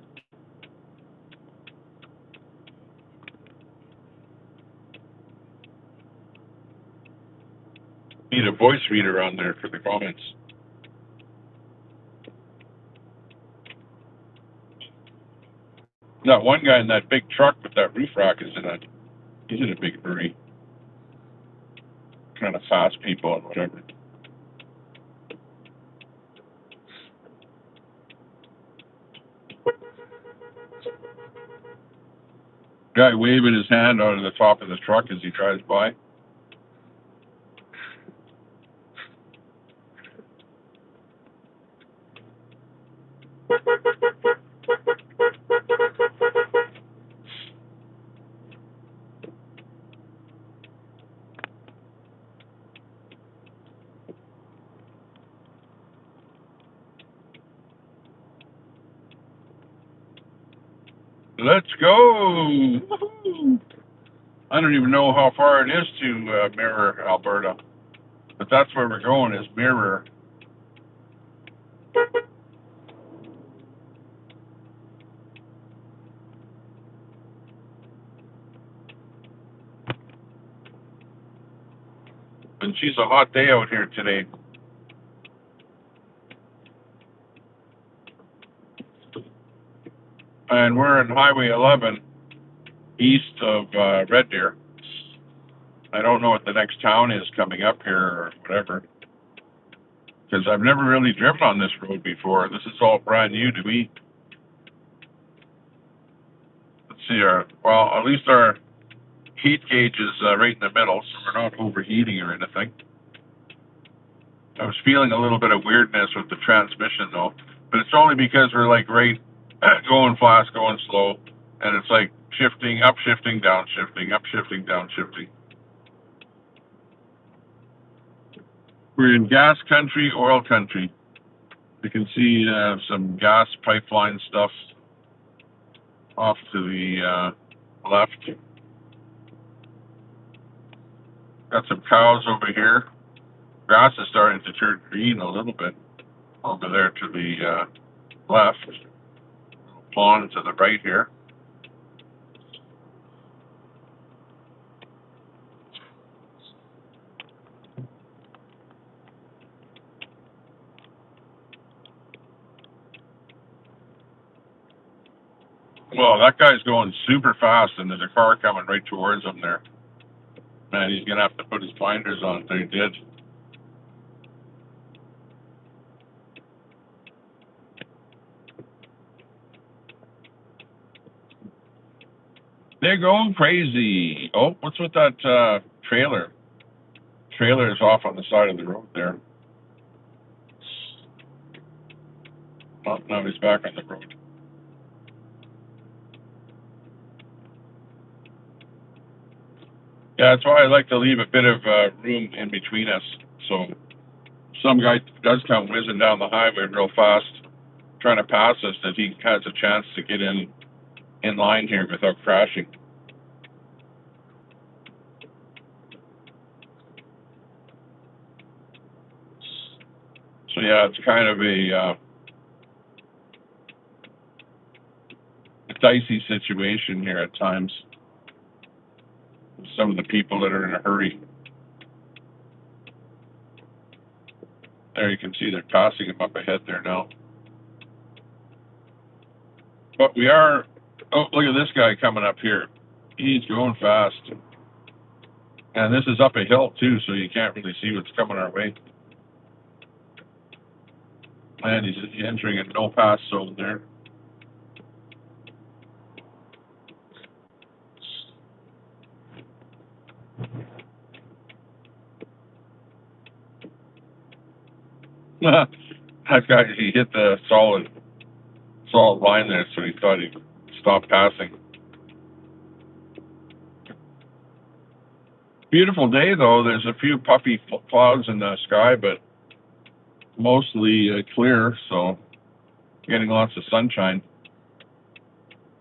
Need a voice reader on there for the comments. That one guy in that big truck with that roof rack he's in a big hurry. Trying to fast people and whatever. Guy waving his hand out of the top of the truck as he drives by. Let's go! Woo-hoo. I don't even know how far it is to Mirror, Alberta, but that's where we're going, is Mirror. And she's a hot day out here today. And we're on Highway 11, east of Red Deer. I don't know what the next town is coming up here or whatever, because I've never really driven on this road before. This is all brand new to me. Let's see, at least our heat gauge is right in the middle, so we're not overheating or anything. I was feeling a little bit of weirdness with the transmission though, but it's only because we're like right going fast, going slow, and it's like shifting, up shifting, down shifting, up shifting, down shifting. We're in gas country, oil country. You can see some gas pipeline stuff off to the left. Got some cows over here. Grass is starting to turn green a little bit over there to the left. Pond to the right here. Well, that guy's going super fast, and there's a car coming right towards him there. Man, he's gonna have to put his blinders on. He did. They're going crazy. Oh, what's with that trailer? Trailer is off on the side of the road there. Oh, now he's back on the road. Yeah, that's why I like to leave a bit of room in between us. So some guy does come whizzing down the highway real fast, trying to pass us, that he has a chance to get in line here without crashing. So yeah, it's kind of a dicey situation here at times. Some of the people that are in a hurry. There you can see they're passing him up ahead there now. But we are, oh, look at this guy coming up here. He's going fast. And this is up a hill too, so you can't really see what's coming our way. And he's entering a no pass zone there. That guy, he hit the solid line there, so he thought he'd stop passing. Beautiful day though. There's a few puffy clouds in the sky, but mostly clear, so getting lots of sunshine.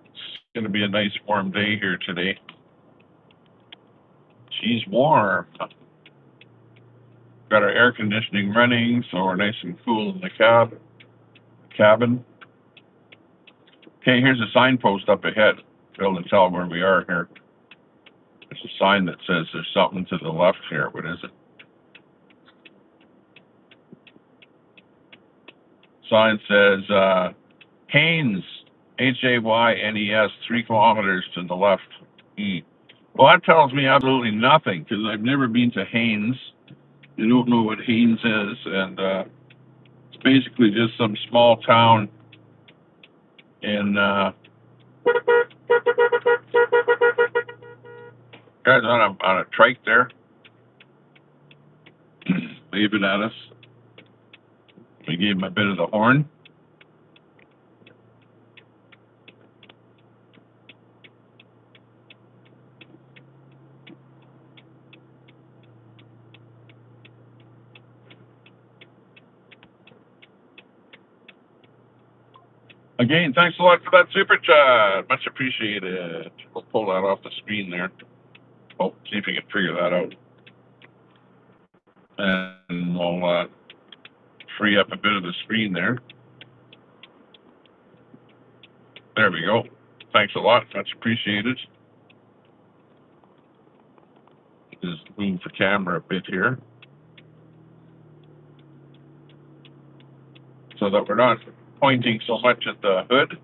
It's going to be a nice warm day here today. She's warm. Got our air conditioning running, so we're nice and cool in the cabin. Okay, here's a signpost up ahead. Fail to tell where we are here. There's a sign that says there's something to the left here. What is it? Sign says Haynes, Haynes, 3 kilometers to the left. Well, that tells me absolutely nothing, because I've never been to Haynes. I don't know what Haynes is, and it's basically just some small town in guys on a trike there, waving at us. We gave him a bit of the horn. Again, thanks a lot for that super chat. Much appreciated. We'll pull that off the screen there. Oh, see if we can figure that out. And we'll free up a bit of the screen there. There we go. Thanks a lot. Much appreciated. Just move the camera a bit here, so that we're not pointing so much at the hood.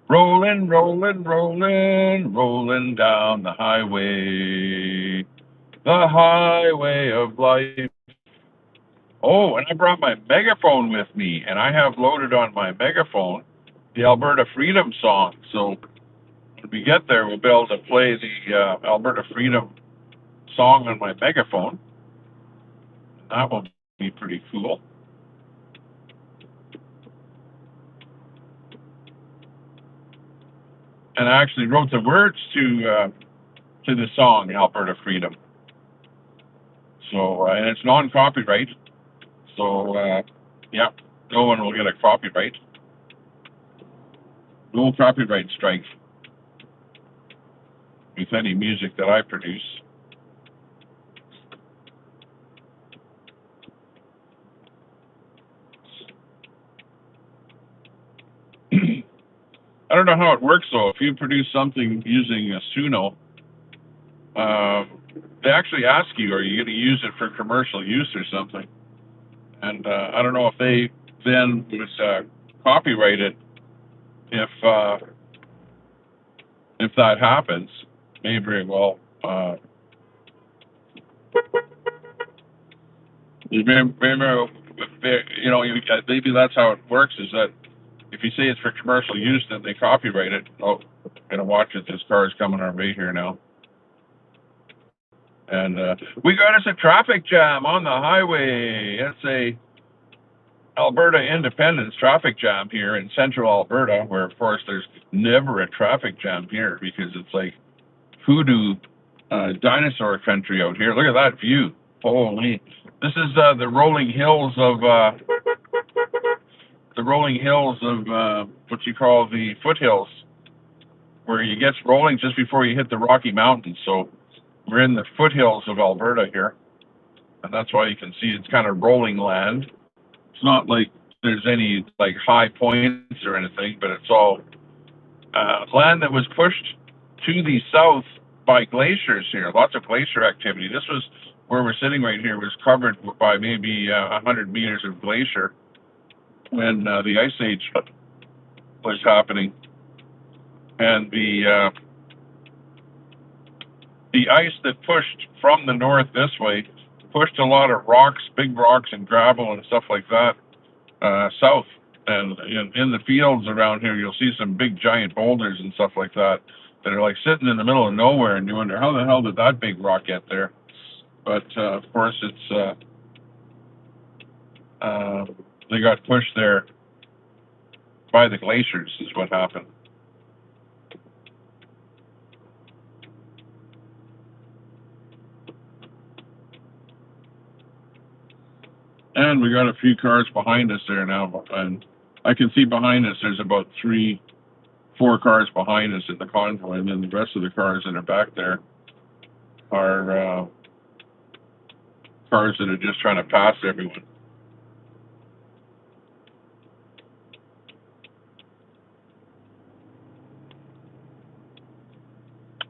Rolling, rolling, rolling, rolling down the highway of life. Oh, and I brought my megaphone with me, and I have loaded on my megaphone the Alberta Freedom song. So when we get there, we'll be able to play the Alberta Freedom song on my megaphone. That will be pretty cool. And I actually wrote the words to the song Alberta Freedom. So and it's non-copyright. So yeah, no one will get a copyright. No copyright strike with any music that I produce. I don't know how it works though. If you produce something using a Suno, they actually ask you, are you going to use it for commercial use or something? And I don't know if they then would copyright it if that happens. May very well. Maybe that's how it works. Is that if you say it's for commercial use, then they copyright it. Oh, gonna watch it. This car is coming our way here now. And we got us a traffic jam on the highway. It's a Alberta Independence traffic jam here in central Alberta, where of course there's never a traffic jam here because it's like hoodoo dinosaur country out here. Look at that view. Holy. This is the rolling hills of what you call the foothills, where you get rolling just before you hit the Rocky Mountains. So we're in the foothills of Alberta here, and that's why you can see it's kind of rolling land. It's not like there's any like high points or anything, but it's all land that was pushed to the south by glaciers here. Lots of glacier activity. This was where we're sitting right here was covered by maybe 100 meters of glacier when the Ice Age was happening, and the ice that pushed from the north this way pushed a lot of rocks, big rocks and gravel and stuff like that south. And in the fields around here, you'll see some big giant boulders and stuff like that that are like sitting in the middle of nowhere, and you wonder how the hell did that big rock get there? But of course, it's they got pushed there by the glaciers is what happened. And we got a few cars behind us there now, and I can see behind us there's about 3-4 cars behind us in the convoy, and then the rest of the cars that are back there are cars that are just trying to pass everyone.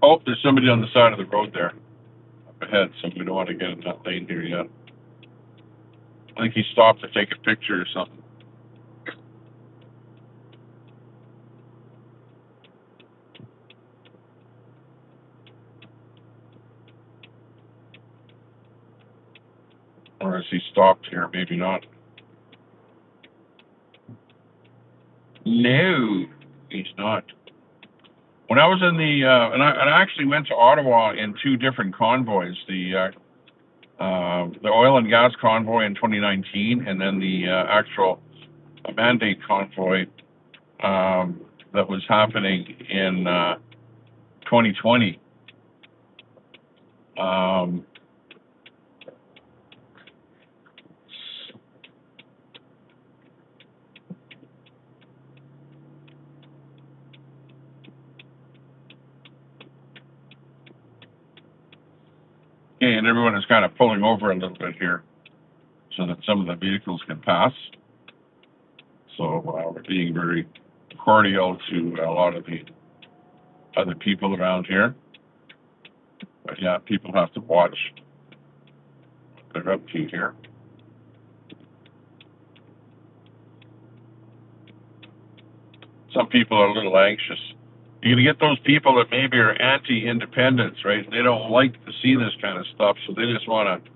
Oh, there's somebody on the side of the road there up ahead, so we don't want to get in that lane here yet. I think he stopped to take a picture or something. Or has he stopped here? Maybe not. No, he's not. When I was in the, and I actually went to Ottawa in 2 different convoys, the oil and gas convoy in 2019, and then the actual mandate convoy that was happening in 2020. And everyone is kind of pulling over a little bit here so that some of the vehicles can pass. So we're being very cordial to a lot of the other people around here. But yeah, people have to watch what they're up to here. Some people are a little anxious. You're going to get those people that maybe are anti-independence, right? They don't like to see this kind of stuff, so they just want to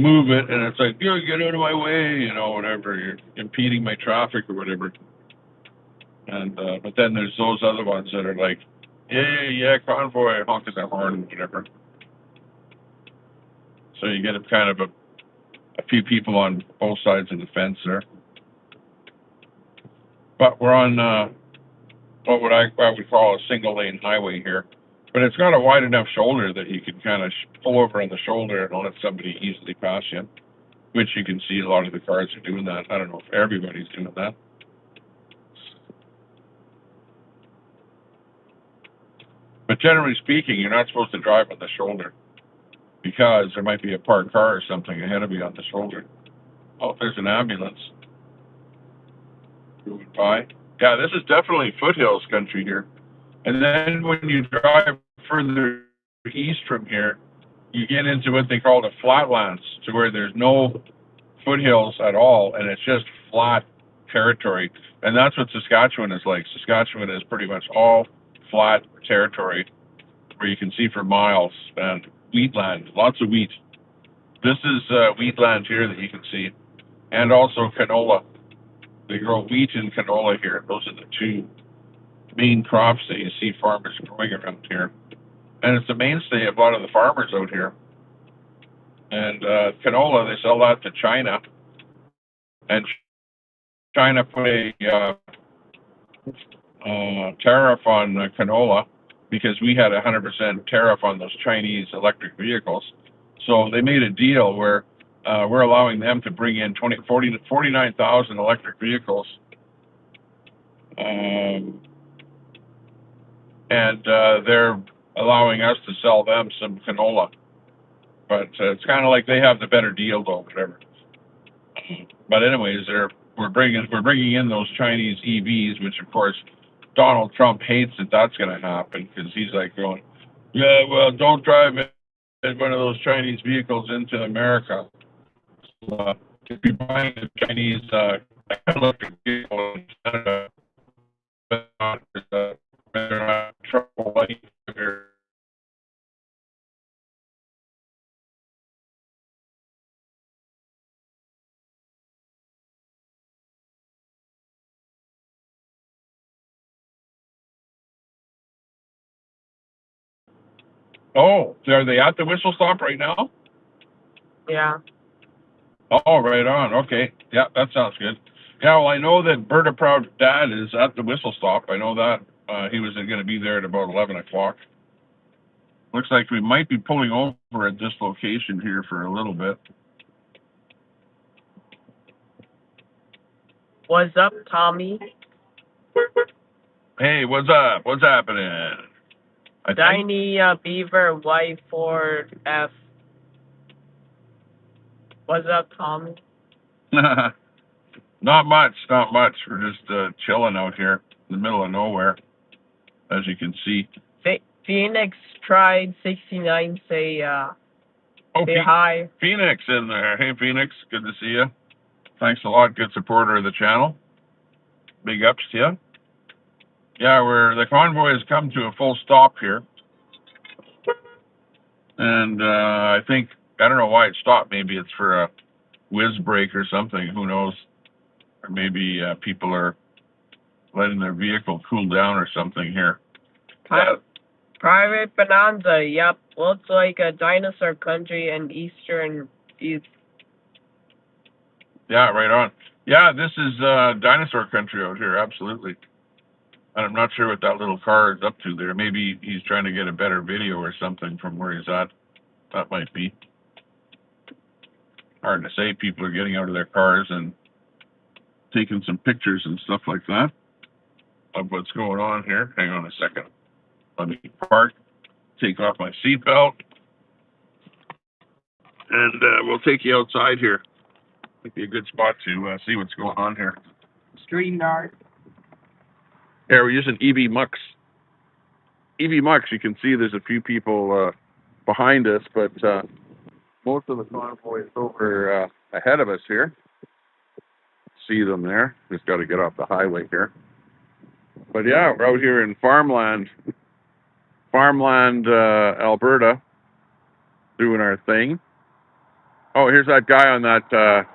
move it, and it's like, you get out of my way, you know, whatever, you're impeding my traffic or whatever. And but then there's those other ones that are like, yeah, convoy, honking their horn, whatever. So you get kind of a few people on both sides of the fence there. But we're on what would call a single lane highway here. But it's got a wide enough shoulder that you can kind of pull over on the shoulder and let somebody easily pass you, which you can see a lot of the cars are doing that. I don't know if everybody's doing that. But generally speaking, you're not supposed to drive on the shoulder because there might be a parked car or something ahead of you on the shoulder. Oh, there's an ambulance moving by. Yeah, this is definitely foothills country here. And then when you drive further east from here, you get into what they call the flatlands, to where there's no foothills at all, and it's just flat territory. And that's what Saskatchewan is like. Saskatchewan is pretty much all flat territory where you can see for miles, and wheatland, lots of wheat. This is wheatland here that you can see, and also canola. They grow wheat and canola here. Those are the two main crops that you see farmers growing around here. And it's the mainstay of a lot of the farmers out here. And canola, they sell that to China. And China put a tariff on canola because we had a 100% tariff on those Chinese electric vehicles. So they made a deal where we're allowing them to bring in 49,000 electric vehicles. And they're allowing us to sell them some canola. But it's kind of like they have the better deal, though, whatever. But anyways, we're bringing in those Chinese EVs, which of course Donald Trump hates that that's going to happen because he's like going, yeah, well, don't drive one of those Chinese vehicles into America. So, if you're buying a Chinese electric vehicle in Canada, they're not trouble light. Oh, are they at the whistle stop right now? Yeah. Oh, right on. Okay. Yeah, that sounds good. Yeah, well, I know that Berta Proud Dad is at the whistle stop. I know that. He was going to be there at about 11 o'clock. Looks like we might be pulling over at this location here for a little bit. What's up, Tommy? Hey, what's up? What's happening? Tiny Beaver Y4F. What's up, Tommy? Not much. We're just chilling out here in the middle of nowhere, as you can see. Phoenix tried 69. Say hi. Phoenix in there. Hey, Phoenix. Good to see you. Thanks a lot. Good supporter of the channel. Big ups to you. Yeah, the convoy has come to a full stop here. And I don't know why it stopped. Maybe it's for a whiz break or something. Who knows? Or maybe people are letting their vehicle cool down or something here. Private Bonanza. Yep. Looks like a dinosaur country in eastern east. Yeah, right on. Yeah, this is dinosaur country out here. Absolutely. And I'm not sure what that little car is up to there. Maybe he's trying to get a better video or something from where he's at. That might be. Hard to say. People are getting out of their cars and taking some pictures and stuff like that of what's going on here. Hang on a second. Let me park, take off my seatbelt, and we'll take you outside here. Might be a good spot to see what's going on here. StreamYard. Here, we're using EV Mux. EV Mux, you can see there's a few people behind us, but most of the convoy is over ahead of us here. See them there. Just got to get off the highway here. But yeah, we're out here in farmland, Alberta, doing our thing. Oh, here's that guy on that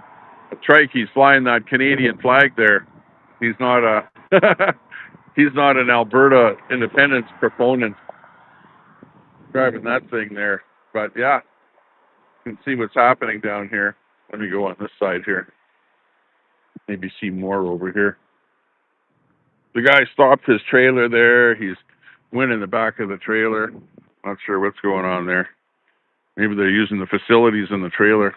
trike. He's flying that Canadian flag there. He's not he's not an Alberta independence proponent driving that thing there. But yeah, you can see what's happening down here. Let me go on this side here. Maybe see more over here. The guy stopped his trailer there. He's went in the back of the trailer. Not sure what's going on there. Maybe they're using the facilities in the trailer.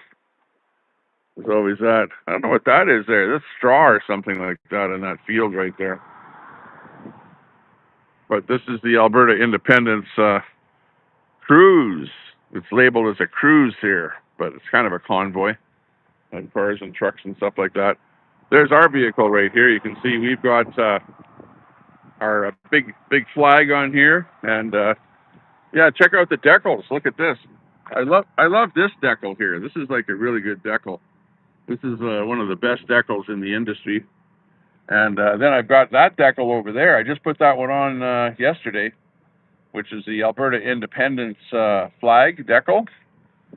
There's always that. I don't know what that is there. That's straw or something like that in that field right there. But this is the Alberta Independence cruise. It's labeled as a cruise here, but it's kind of a convoy. And cars and trucks and stuff like that. There's our vehicle right here. You can see we've got our big flag on here, and yeah, check out the decals. Look at this. I love this decal here. This is like a really good decal. This is one of the best decals in the industry. And then I've got that decal over there. I just put that one on yesterday, which is the Alberta Independence flag decal.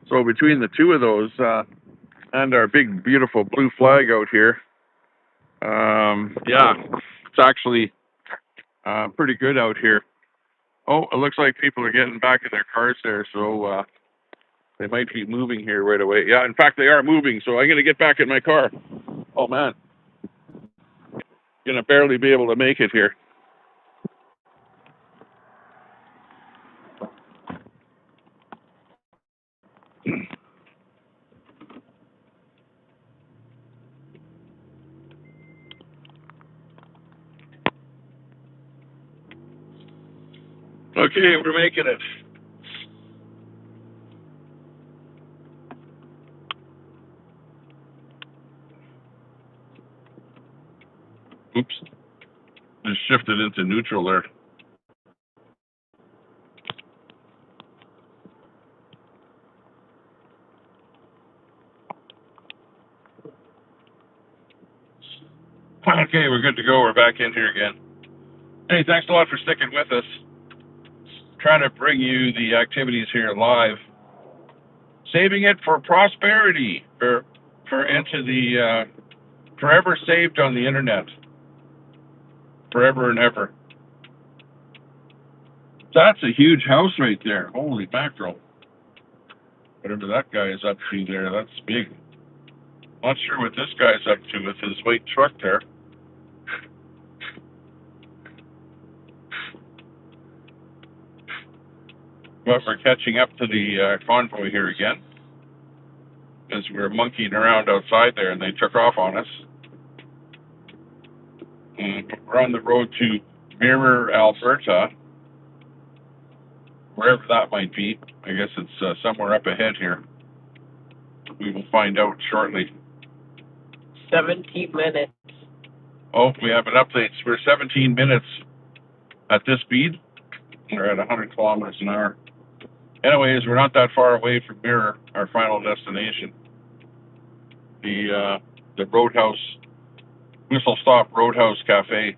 So between the two of those and our big beautiful blue flag out here, Yeah, it's actually pretty good out here. Oh, it looks like people are getting back in their cars there, so they might be moving here right away. Yeah, in fact, they are moving, so I'm going to get back in my car. Oh, man. Going to barely be able to make it here. Okay, we're making it. Oops. Just shifted into neutral there. Okay, we're good to go. We're back in here again. Hey, thanks a lot for sticking with us. Trying to bring you the activities here live. Saving it for prosperity, for into the forever saved on the internet, forever and ever. That's a huge house right there. Holy mackerel! Whatever that guy is up to there, that's big. Not sure what this guy's up to with his white truck there. But we're catching up to the convoy here again, because we were monkeying around outside there and they took off on us. We're on the road to Mirror, Alberta, wherever that might be. I guess it's somewhere up ahead here. We will find out shortly. 17 minutes. Oh, we have an update. We're 17 minutes at this speed. We're at 100 kilometers an hour. Anyways, we're not that far away from Mirror, our final destination. The Roadhouse, Whistle Stop Roadhouse Cafe.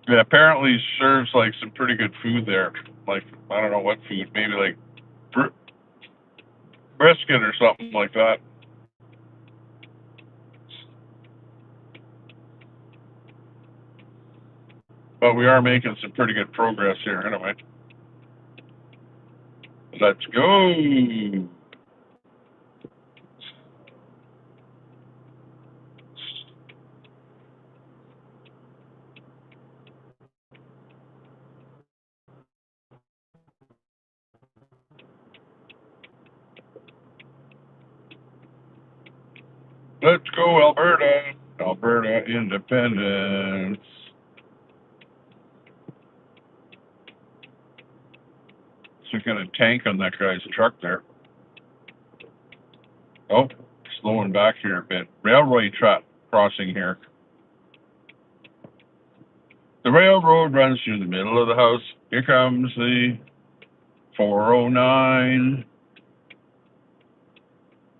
It apparently serves like some pretty good food there. Like, I don't know what food, maybe like brisket or something like that. But we are making some pretty good progress here anyway. Let's go. Let's go, Alberta. Alberta independence. Some kind of tank on that guy's truck there. Oh, slowing back here a bit. Railroad track crossing here. The railroad runs through the middle of the house. Here comes the 409.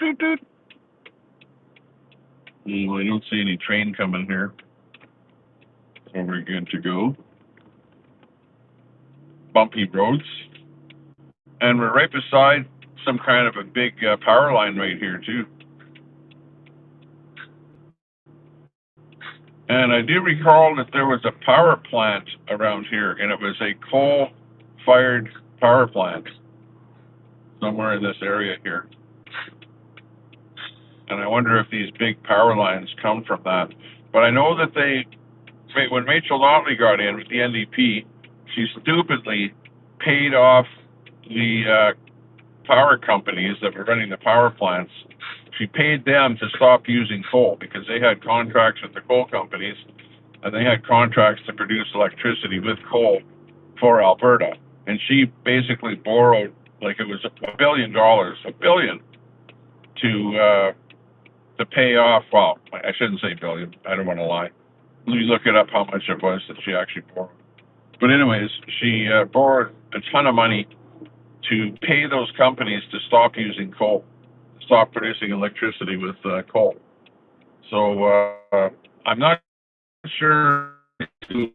Doot, doot. Well, I don't see any train coming here. So we're good to go. Bumpy roads. And we're right beside some kind of a big power line right here, too. And I do recall that there was a power plant around here, and it was a coal-fired power plant somewhere in this area here. And I wonder if these big power lines come from that. But I know that when Rachel Notley got in with the NDP, she stupidly paid off the power companies that were running the power plants. She paid them to stop using coal because they had contracts with the coal companies and they had contracts to produce electricity with coal for Alberta. And she basically borrowed, like it was $1 billion, to pay off, well, I shouldn't say billion, I don't want to lie. Let me look it up how much it was that she actually borrowed. But anyways, she borrowed a ton of money to pay those companies to stop using coal, stop producing electricity with coal. So I'm not sure if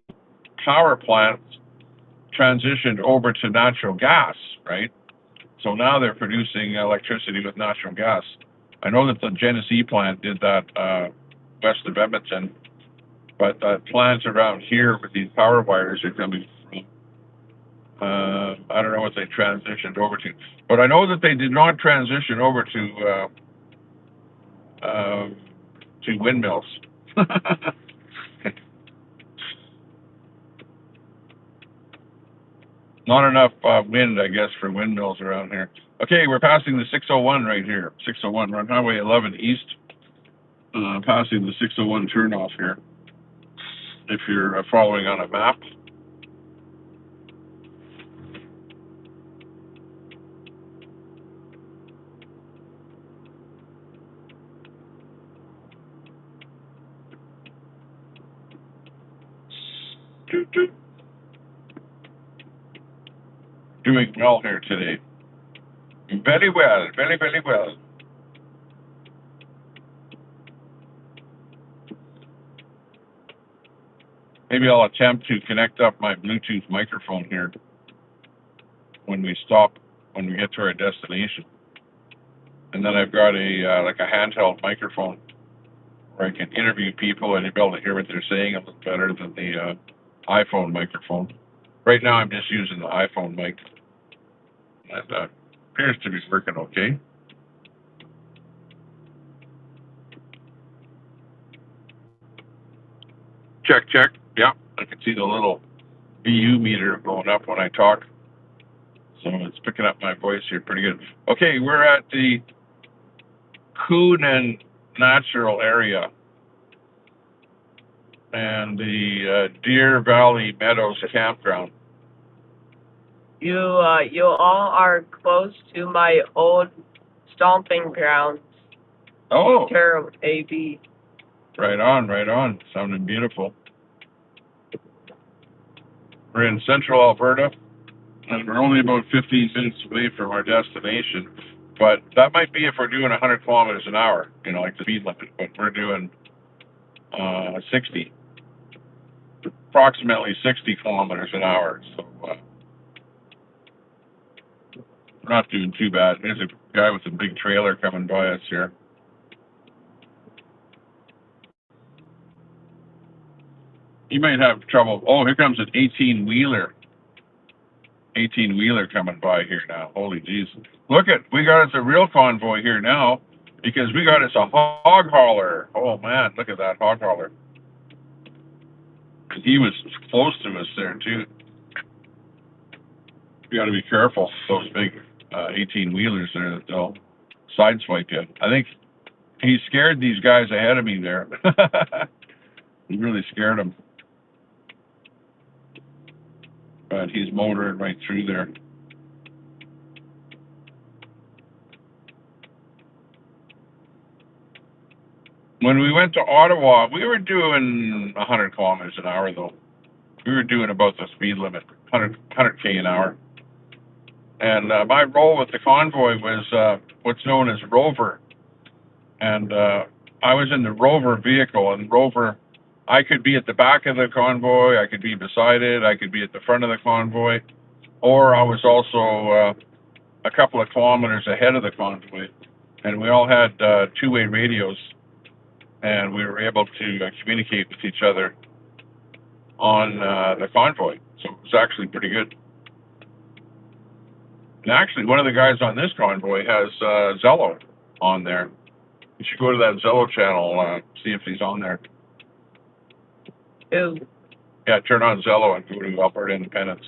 power plants transitioned over to natural gas, right? So now they're producing electricity with natural gas. I know that the Genesee plant did that west of Edmonton. But plants around here with these power wires are coming from, I don't know what they transitioned over to. But I know that they did not transition over to windmills. Not enough wind, I guess, for windmills around here. Okay, we're passing the 601 right here. 601, we're on Highway 11 East. Passing the 601 turnoff here. If you're following on a map. Doing well here today. Very well, very, very well. Maybe I'll attempt to connect up my Bluetooth microphone here when we get to our destination. And then I've got a handheld microphone where I can interview people and you'll be able to hear what they're saying a little better than the iPhone microphone. Right now I'm just using the iPhone mic. And appears to be working okay. Check, check. Yeah, I can see the little VU meter going up when I talk. So it's picking up my voice here pretty good. Okay, we're at the Coon Natural Area and the Deer Valley Meadows Campground. You all are close to my old stomping grounds. Oh, Terrible, AB. right on, right on. Sounding beautiful. We're in central Alberta, and we're only about 15 minutes away from our destination. But that might be if we're doing 100 kilometers an hour, like the speed limit. But we're doing approximately 60 kilometers an hour. So we're not doing too bad. There's a guy with a big trailer coming by us here. You might have trouble. Oh, here comes an 18-wheeler. 18-wheeler coming by here now. Holy jeez. Look we got us a real convoy here now because we got us a hog hauler. Oh man, look at that hog hauler. He was close to us there too. You got to be careful. Those big 18-wheelers there that they'll sideswipe you. I think he scared these guys ahead of me there. He really scared them. But he's motoring right through there. When we went to Ottawa, we were doing 100 kilometers an hour, though. We were doing about the speed limit, 100K an hour. And my role with the convoy was what's known as Rover. And I was in the Rover vehicle, and Rover, I could be at the back of the convoy, I could be beside it, I could be at the front of the convoy, or I was also a couple of kilometers ahead of the convoy. And we all had two-way radios, and we were able to communicate with each other on the convoy. So it was actually pretty good. And actually, one of the guys on this convoy has Zello on there. You should go to that Zello channel, see if he's on there. Ew. Yeah, turn on Zello and go to Alberta Independence.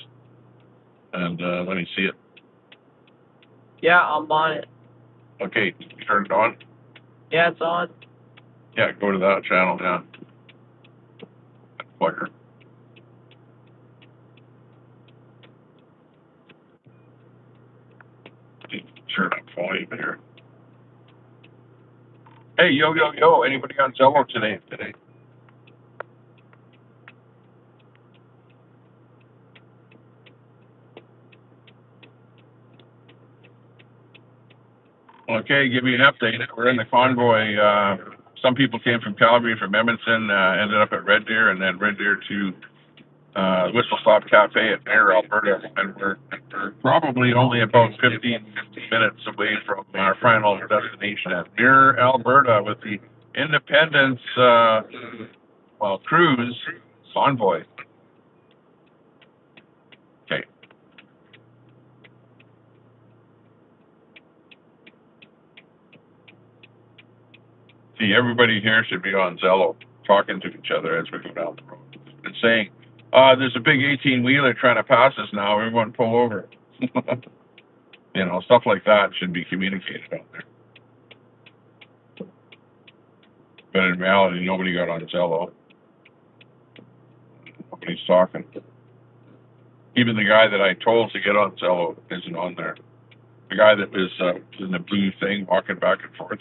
And let me see it. Yeah, I'm on it. Okay, you turned it on? Yeah, it's on. Yeah, go to that channel, yeah. Clicker. Turn up volume here. Hey, yo, anybody on Zello today? Okay, give me an update. We're in the convoy. Some people came from Calgary, from Edmonton, ended up at Red Deer, and then Red Deer to Whistle Stop Cafe at Mayor, Alberta. And we're probably only about 15 minutes away from our final destination at Mayor, Alberta, with the Independence, cruise, convoy. Okay. See, everybody here should be on Zello, talking to each other as we go down the road. And saying, there's a big 18-wheeler trying to pass us now, everyone pull over. You know, stuff like that should be communicated out there. But in reality, nobody got on Zello. Nobody's talking. Even the guy that I told to get on Zello isn't on there. The guy that was in the blue thing walking back and forth.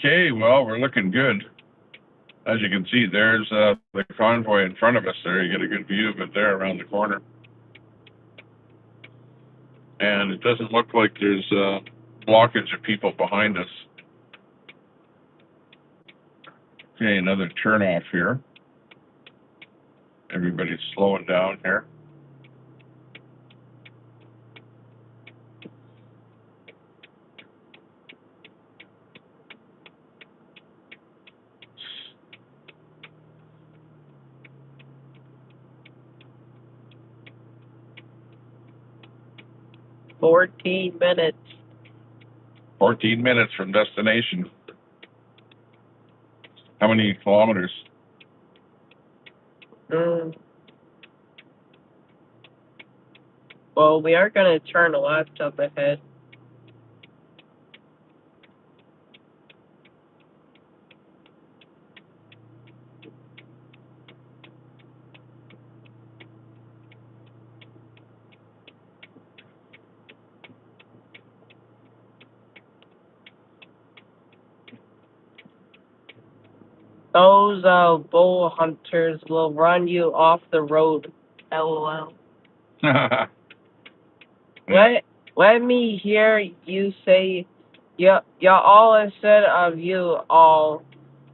Okay, well, we're looking good. As you can see, there's the convoy in front of us there. You get a good view of it there around the corner. And it doesn't look like there's a blockage of people behind us. Okay, another turn off here. Everybody's slowing down here. $14 minutes. 14 minutes from destination. How many kilometers? Well, we are going to turn left up ahead. Those bull hunters will run you off the road. LOL. Let me hear you say, y'all all instead of you all.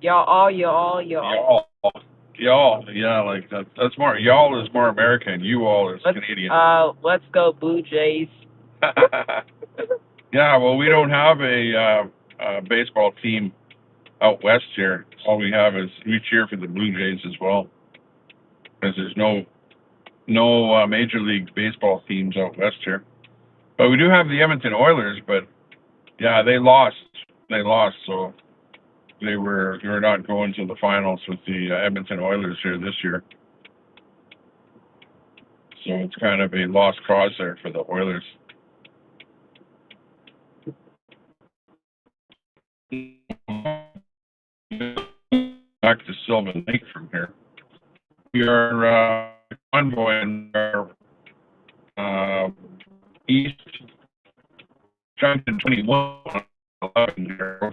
Y'all. Y'all, yeah, like that's more. Y'all is more American. You all is Canadian. Let's go Blue Jays. Yeah, well, we don't have a baseball team out west here. All we have is we cheer for the Blue Jays as well, because there's no Major League Baseball teams out west here. But we do have the Edmonton Oilers, but yeah, they lost. So we're not going to the finals with the Edmonton Oilers here this year. So it's kind of a lost cause there for the Oilers. Back to Sylvan Lake from here. We are convoying our east junction 21 11 there,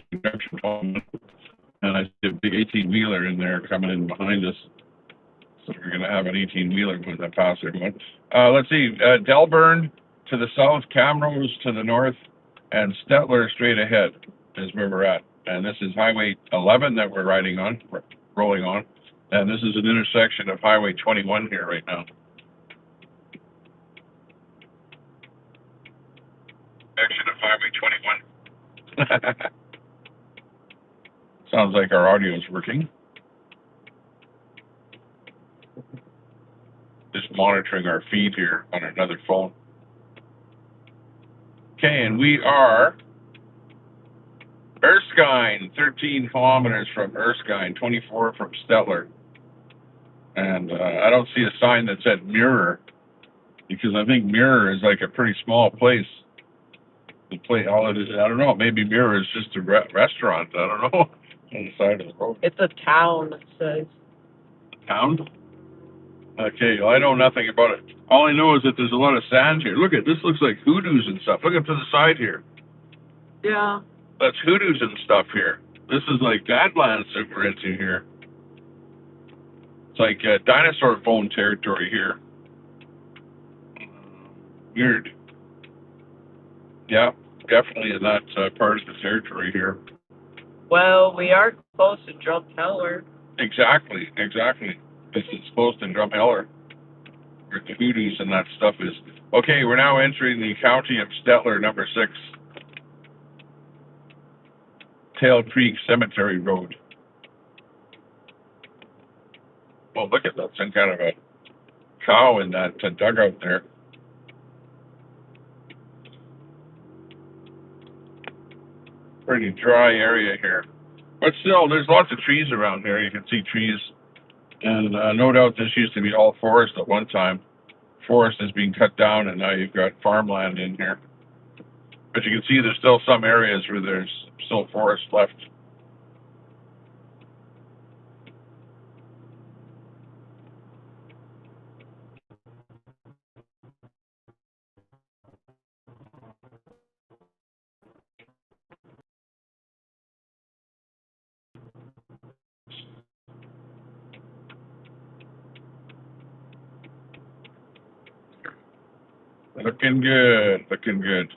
and I see a big 18-wheeler in there coming in behind us. So we're going to have an 18-wheeler when I pass everyone. Let's see, Delburn to the south, Camrose to the north, and Stettler straight ahead is where we're at. And this is Highway 11 that we're rolling on. And this is an intersection of Highway 21 here right now. Section of Highway 21. Sounds like our audio is working. Just monitoring our feed here on another phone. Okay, and we are Erskine, 13 kilometers from Erskine, 24 from Stettler. And I don't see a sign that said Mirror, because I think Mirror is like a pretty small place. I don't know, maybe Mirror is just a restaurant, I don't know, on the side of the road. It's a town, it says. Town? Okay, well, I know nothing about it. All I know is that there's a lot of sand here. Look at this, looks like hoodoos and stuff. Look up to the side here. Yeah. That's hoodoos and stuff here. This is like Badlands that we're into here. It's like dinosaur phone territory here. Weird. Yeah, definitely in that part of the territory here. Well, we are close to Drumheller. Exactly. This is close to Drumheller, where the hoodoos and that stuff is. Okay, we're now entering the county of Stettler, number 6. Tail Creek Cemetery Road. Oh, look at that. Some kind of a cow in that dugout there. Pretty dry area here. But still, there's lots of trees around here. You can see trees. And no doubt this used to be all forest at one time. Forest is being cut down, and now you've got farmland in here. But you can see there's still some areas where there's still forest left. Looking good.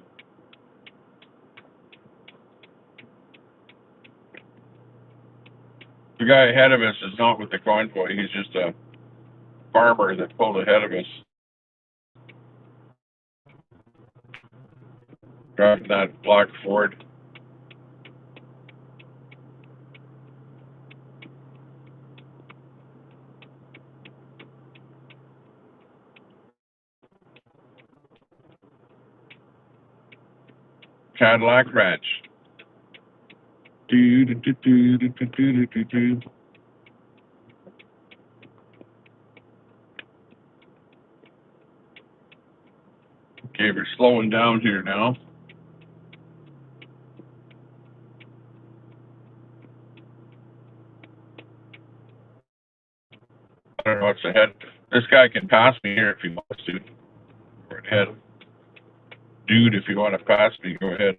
The guy ahead of us is not with the convoy. He's just a farmer that pulled ahead of us. Driving that black Ford. Cadillac Ranch. Okay, we're slowing down here now. I don't know what's ahead. This guy can pass me here if he wants to. Go ahead. Dude, if you want to pass me, go ahead.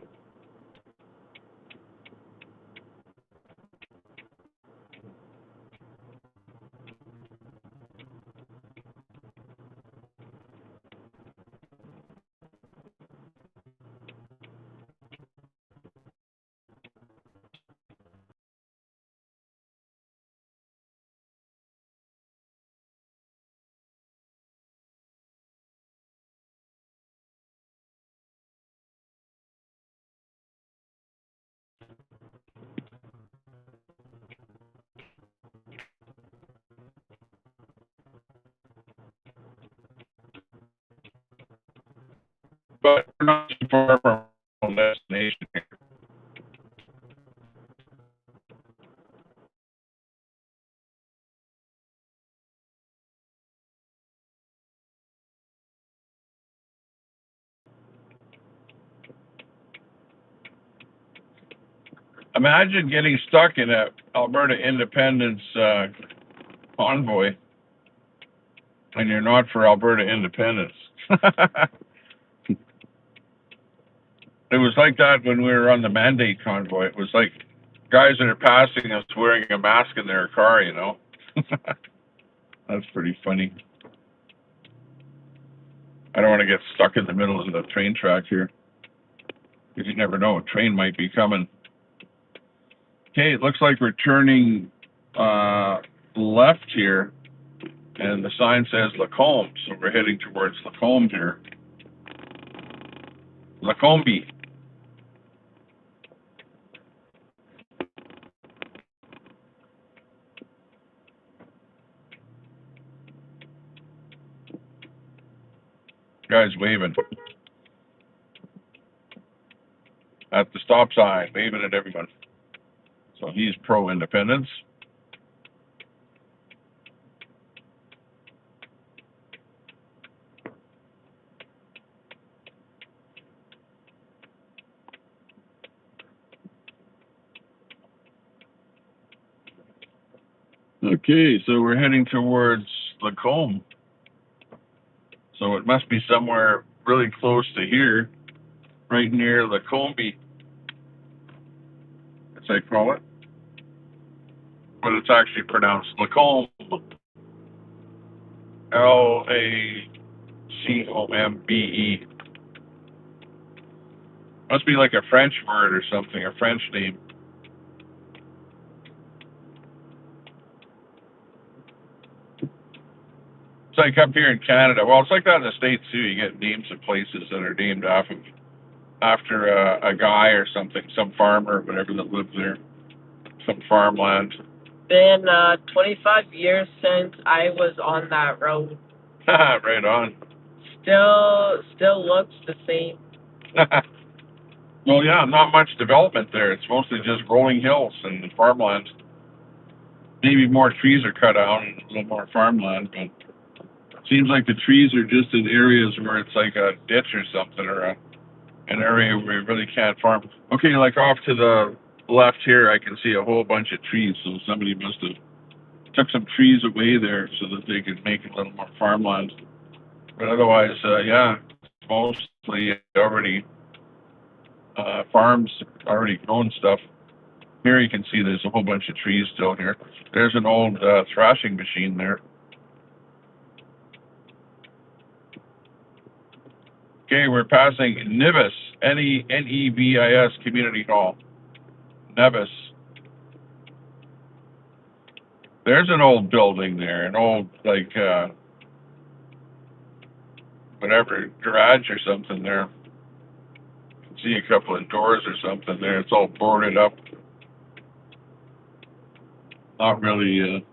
But we're not too far from our destination here. Imagine getting stuck in a Alberta independence convoy, and you're not for Alberta independence. It was like that when we were on the mandate convoy. It was like guys that are passing us wearing a mask in their car, you know. That's pretty funny. I don't want to get stuck in the middle of the train track here, because you never know, a train might be coming. Okay, it looks like we're turning left here, and the sign says Lacombe, so we're heading towards Lacombe here. Lacombe. Guy's waving at the stop sign, waving at everyone. So he's pro-independence. Okay, so we're heading towards Lacombe. So it must be somewhere really close to here, right near Lacombe, as I call it. but it's actually pronounced Lacombe. Lacombe. Must be like a French word or something, a French name. It's like up here in Canada. Well, it's like that in the States too. You get names of places that are named after a guy or something, some farmer or whatever that lived there, some farmland. Been 25 years since I was on that road. Right on. Still looks the same. Well, yeah, not much development there. It's mostly just rolling hills and farmland. Maybe more trees are cut out and a little more farmland, but it seems like the trees are just in areas where it's like a ditch or something, or an area where you really can't farm. Okay, like off to the left here, I can see a whole bunch of trees, so somebody must have took some trees away there so that they could make a little more farmland. But otherwise, yeah, it's mostly already farms, already grown stuff. Here you can see there's a whole bunch of trees still here. There's an old thrashing machine there. Okay, we're passing Nevis, Nevis Community Hall. Nevis. There's an old building there, an old, like, whatever, garage or something there. You can see a couple of doors or something there. It's all boarded up. Not really,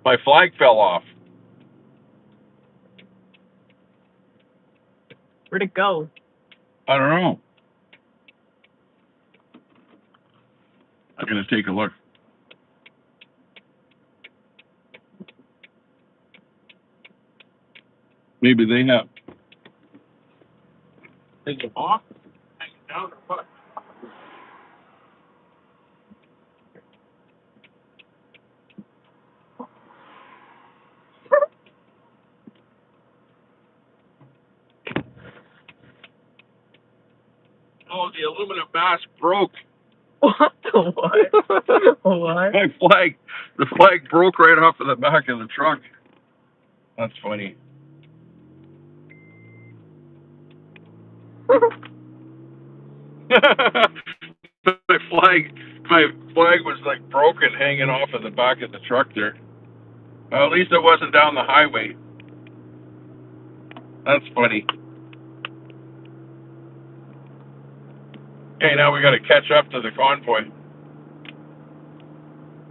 my flag fell off. Where'd it go? I don't know. I'm going to take a look. Maybe they have. Is it off? Hanging down or what? Oh, the aluminum mast broke. What the what? What? The flag broke right off of the back of the truck. That's funny. my flag was like broken, hanging off of the back of the truck there. At least it wasn't down the highway. That's funny. Okay, now we got to catch up to the convoy.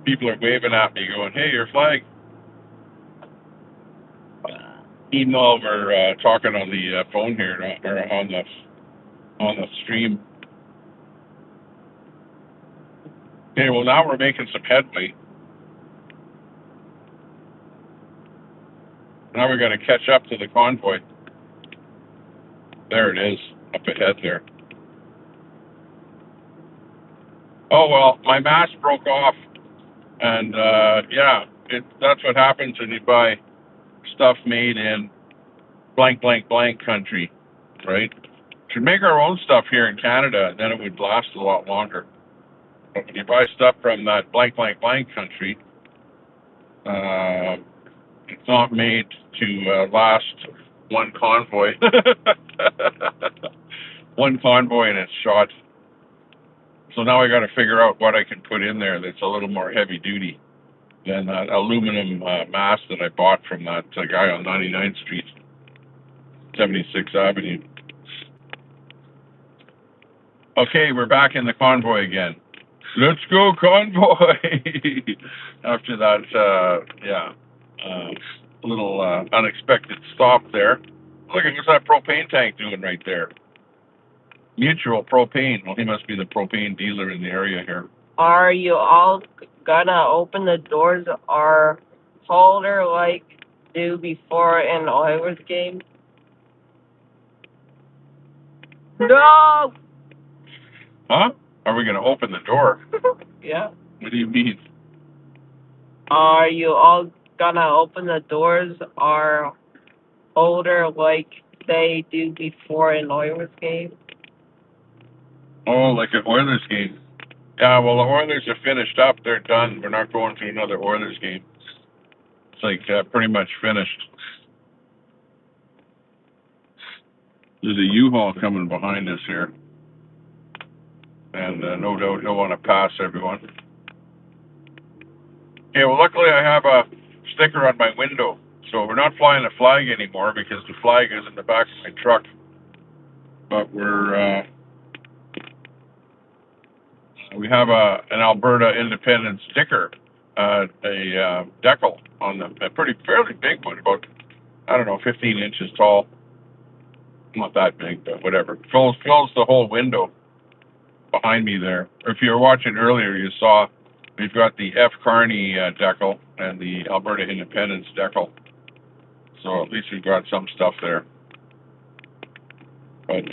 People are waving at me, going, "Hey, your flag." Meanwhile, we're talking on the phone here, or on the stream. Okay, well now we're making some headway. Now we're going to catch up to the convoy. There it is, up ahead there. Oh well, my mast broke off, and yeah, that's what happens when you buy stuff made in blank blank blank country, right? We should make our own stuff here in Canada, then it would last a lot longer. But when you buy stuff from that blank blank blank country, it's not made to last one convoy. One convoy and it's shot. So now I got to figure out what I can put in there that's a little more heavy duty than that aluminum mast that I bought from that guy on 99th Street, 76th Avenue. Okay, we're back in the convoy again. Let's go, convoy! After that, little unexpected stop there. Look, what's that propane tank doing right there? Mutual Propane. Well, he must be the propane dealer in the area here. Are you all gonna open the doors or hold her like do before an Oilers game? No! Huh? Are we gonna open the door? Yeah. What do you mean? Are you all gonna open the doors or hold her like they do before an Oilers game? Oh, like an Oilers game. Yeah, well, the Oilers are finished up. They're done. We're not going to another Oilers game. It's like pretty much finished. There's a U-Haul coming behind us here. And no doubt he'll want to pass everyone. Okay, well, luckily I have a sticker on my window. So we're not flying the flag anymore because the flag is in the back of my truck. But we have an Alberta independent sticker, a decal on them, a fairly big one, about, I don't know, 15 inches tall. Not that big, but whatever. Fills the whole window behind me there. If you were watching earlier, you saw we've got the F. Kearney decal and the Alberta Independence decal. So at least we've got some stuff there. But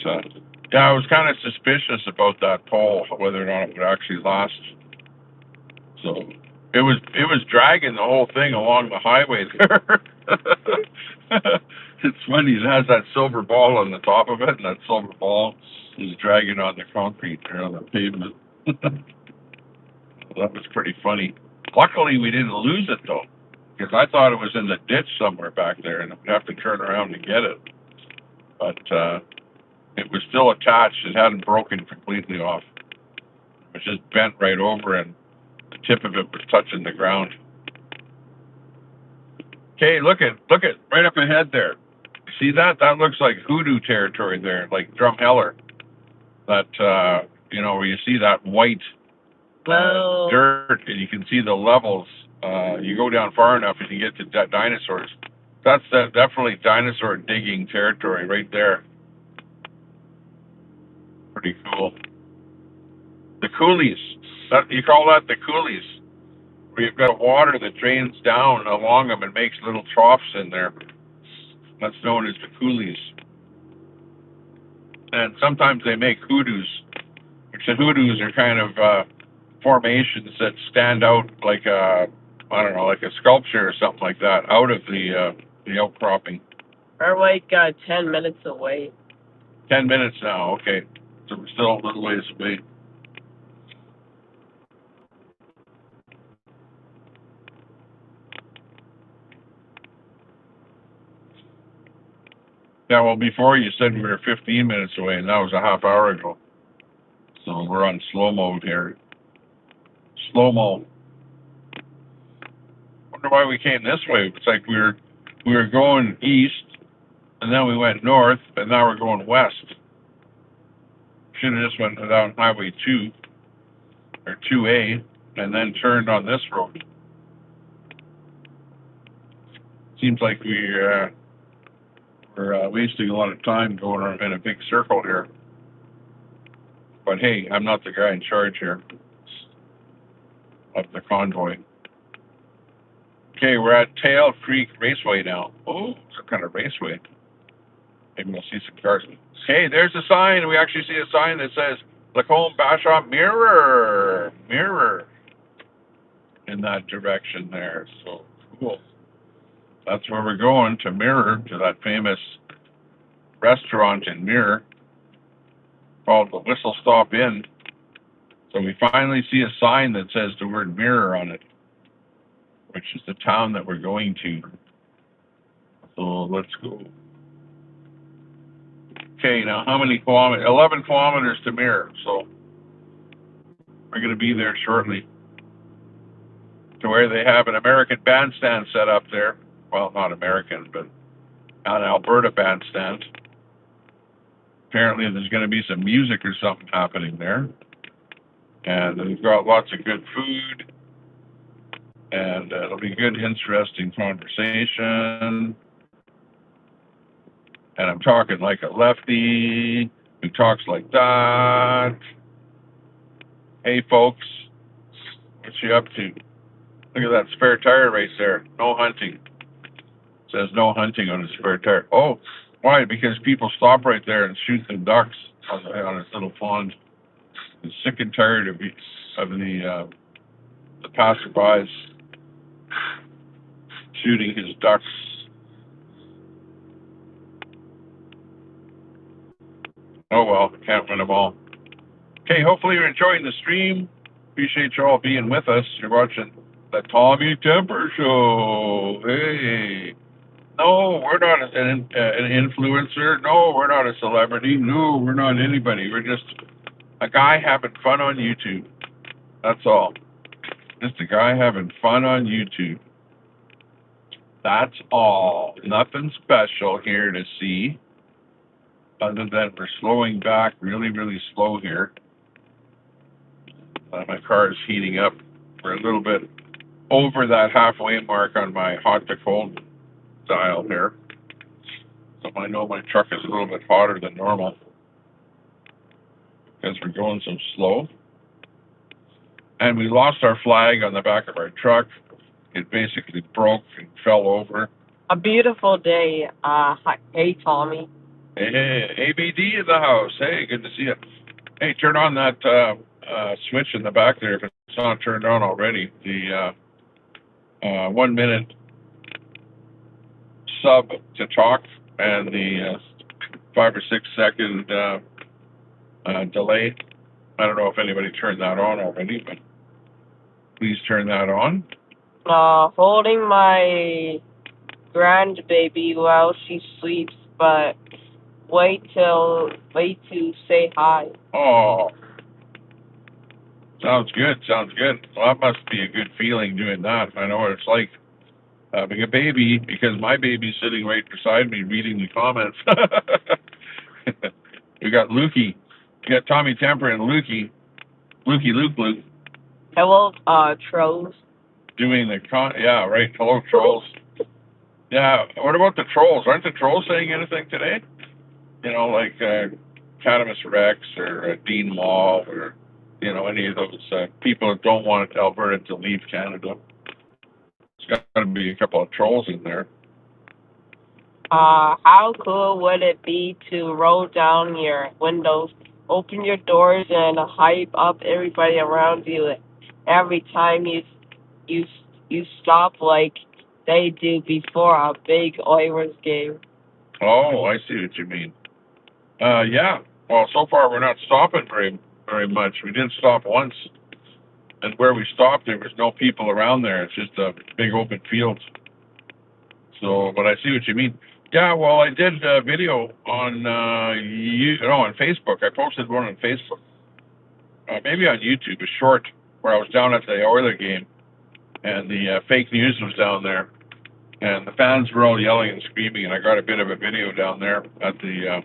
yeah, I was kind of suspicious about that pole, whether or not it would actually last. So it was dragging the whole thing along the highway there. It's funny, it has that silver ball on the top of it, and that silver ball is dragging on the concrete there on the pavement. That was pretty funny. Luckily, we didn't lose it though, because I thought it was in the ditch somewhere back there, and we'd have to turn around to get it. But it was still attached. It hadn't broken completely off. It was just bent right over, and the tip of it was touching the ground. Okay, look at right up ahead there. See that? That looks like hoodoo territory there, like Drumheller. That where you see that white dirt, and you can see the levels. You go down far enough, and you get to dinosaurs. That's definitely dinosaur digging territory right there. Pretty cool. The coulees. You call that the coulees, where you've got water that drains down along them and makes little troughs in there. That's known as the coulees. And sometimes they make hoodoos, which the hoodoos are kind of formations that stand out like like a sculpture or something like that, out of the outcropping. Our wait got 10 minutes away. 10 minutes now, okay. So we're still a little ways away. Yeah, well, before you said we were 15 minutes away, and that was a half hour ago. So we're on slow mode here. Slow mo. Wonder why we came this way. It's like we were going east, and then we went north, and now we're going west. Should have just went down Highway 2 or 2A, and then turned on this road. Seems like we're wasting a lot of time going around in a big circle here. But hey, I'm not the guy in charge here of the convoy. Okay, we're at Tail Creek Raceway now. Oh, some kind of raceway. Maybe we'll see some cars. Hey, there's a sign. We actually see a sign that says Lacombe Bashaw Mirror in that direction there. So cool. That's where we're going, to Mirror, to that famous restaurant in Mirror called the Whistle Stop Inn. So we finally see a sign that says the word Mirror on it, which is the town that we're going to. So let's go. Okay, now how many kilometers? 11 kilometers to Mirror. So we're going to be there shortly, to where they have an American bandstand set up there. Well, not American, but an Alberta bandstand. Apparently there's going to be some music or something happening there. And we've got lots of good food. And it'll be good, interesting conversation. And I'm talking like a lefty who talks like that. Hey, folks, what you up to? Look at that spare tire race there. No hunting. It says no hunting on the spare tire. Oh, why? Because people stop right there and shoot the ducks on this little pond. I'm sick and tired of the passerbys shooting his ducks. Oh well, can't win them all. Okay, hopefully you're enjoying the stream. Appreciate you all being with us. You're watching the Tommy Temper Show. Hey. No, we're not an influencer. No, we're not a celebrity. No, we're not anybody. We're just a guy having fun on YouTube. That's all. Just a guy having fun on YouTube. That's all. Nothing special here to see, other than we're slowing back really, really slow here. My car is heating up. We're a little bit over that halfway mark on my hot to cold dial here. So I know my truck is a little bit hotter than normal because we're going so slow. And we lost our flag on the back of our truck. It basically broke and fell over. A beautiful day. Hey, Tommy. Hey, ABD in the house. Hey, good to see you. Hey, turn on that switch in the back there if it's not turned on already. The 1 minute sub to talk and the 5 or 6 second delay. I don't know if anybody turned that on already, but please turn that on. Holding my grandbaby while she sleeps, but wait to say hi. Oh, sounds good. Sounds good. Well, that must be a good feeling doing that. I know what it's like having a baby, because my baby's sitting right beside me reading the comments. We got Lukey. We got Tommy Temper and Lukey. Luke. Hello, trolls. Doing the yeah, right. Hello, trolls. Yeah, what about the trolls? Aren't the trolls saying anything today? You know, like Cadamus Rex or Dean Law or, you know, any of those people that don't want Alberta to leave Canada. There's got to be a couple of trolls in there. How cool would it be to roll down your windows, open your doors, and hype up everybody around you every time you stop like they do before a big Oilers game? Oh, I see what you mean. Yeah. Well, so far we're not stopping very much. We did stop once, and where we stopped, there was no people around there. It's just a big open field. So, but I see what you mean. Yeah, well, I did a video on on Facebook. I posted one on Facebook, maybe on YouTube, a short where I was down at the Oiler game, and the fake news was down there, and the fans were all yelling and screaming, and I got a bit of a video down there at the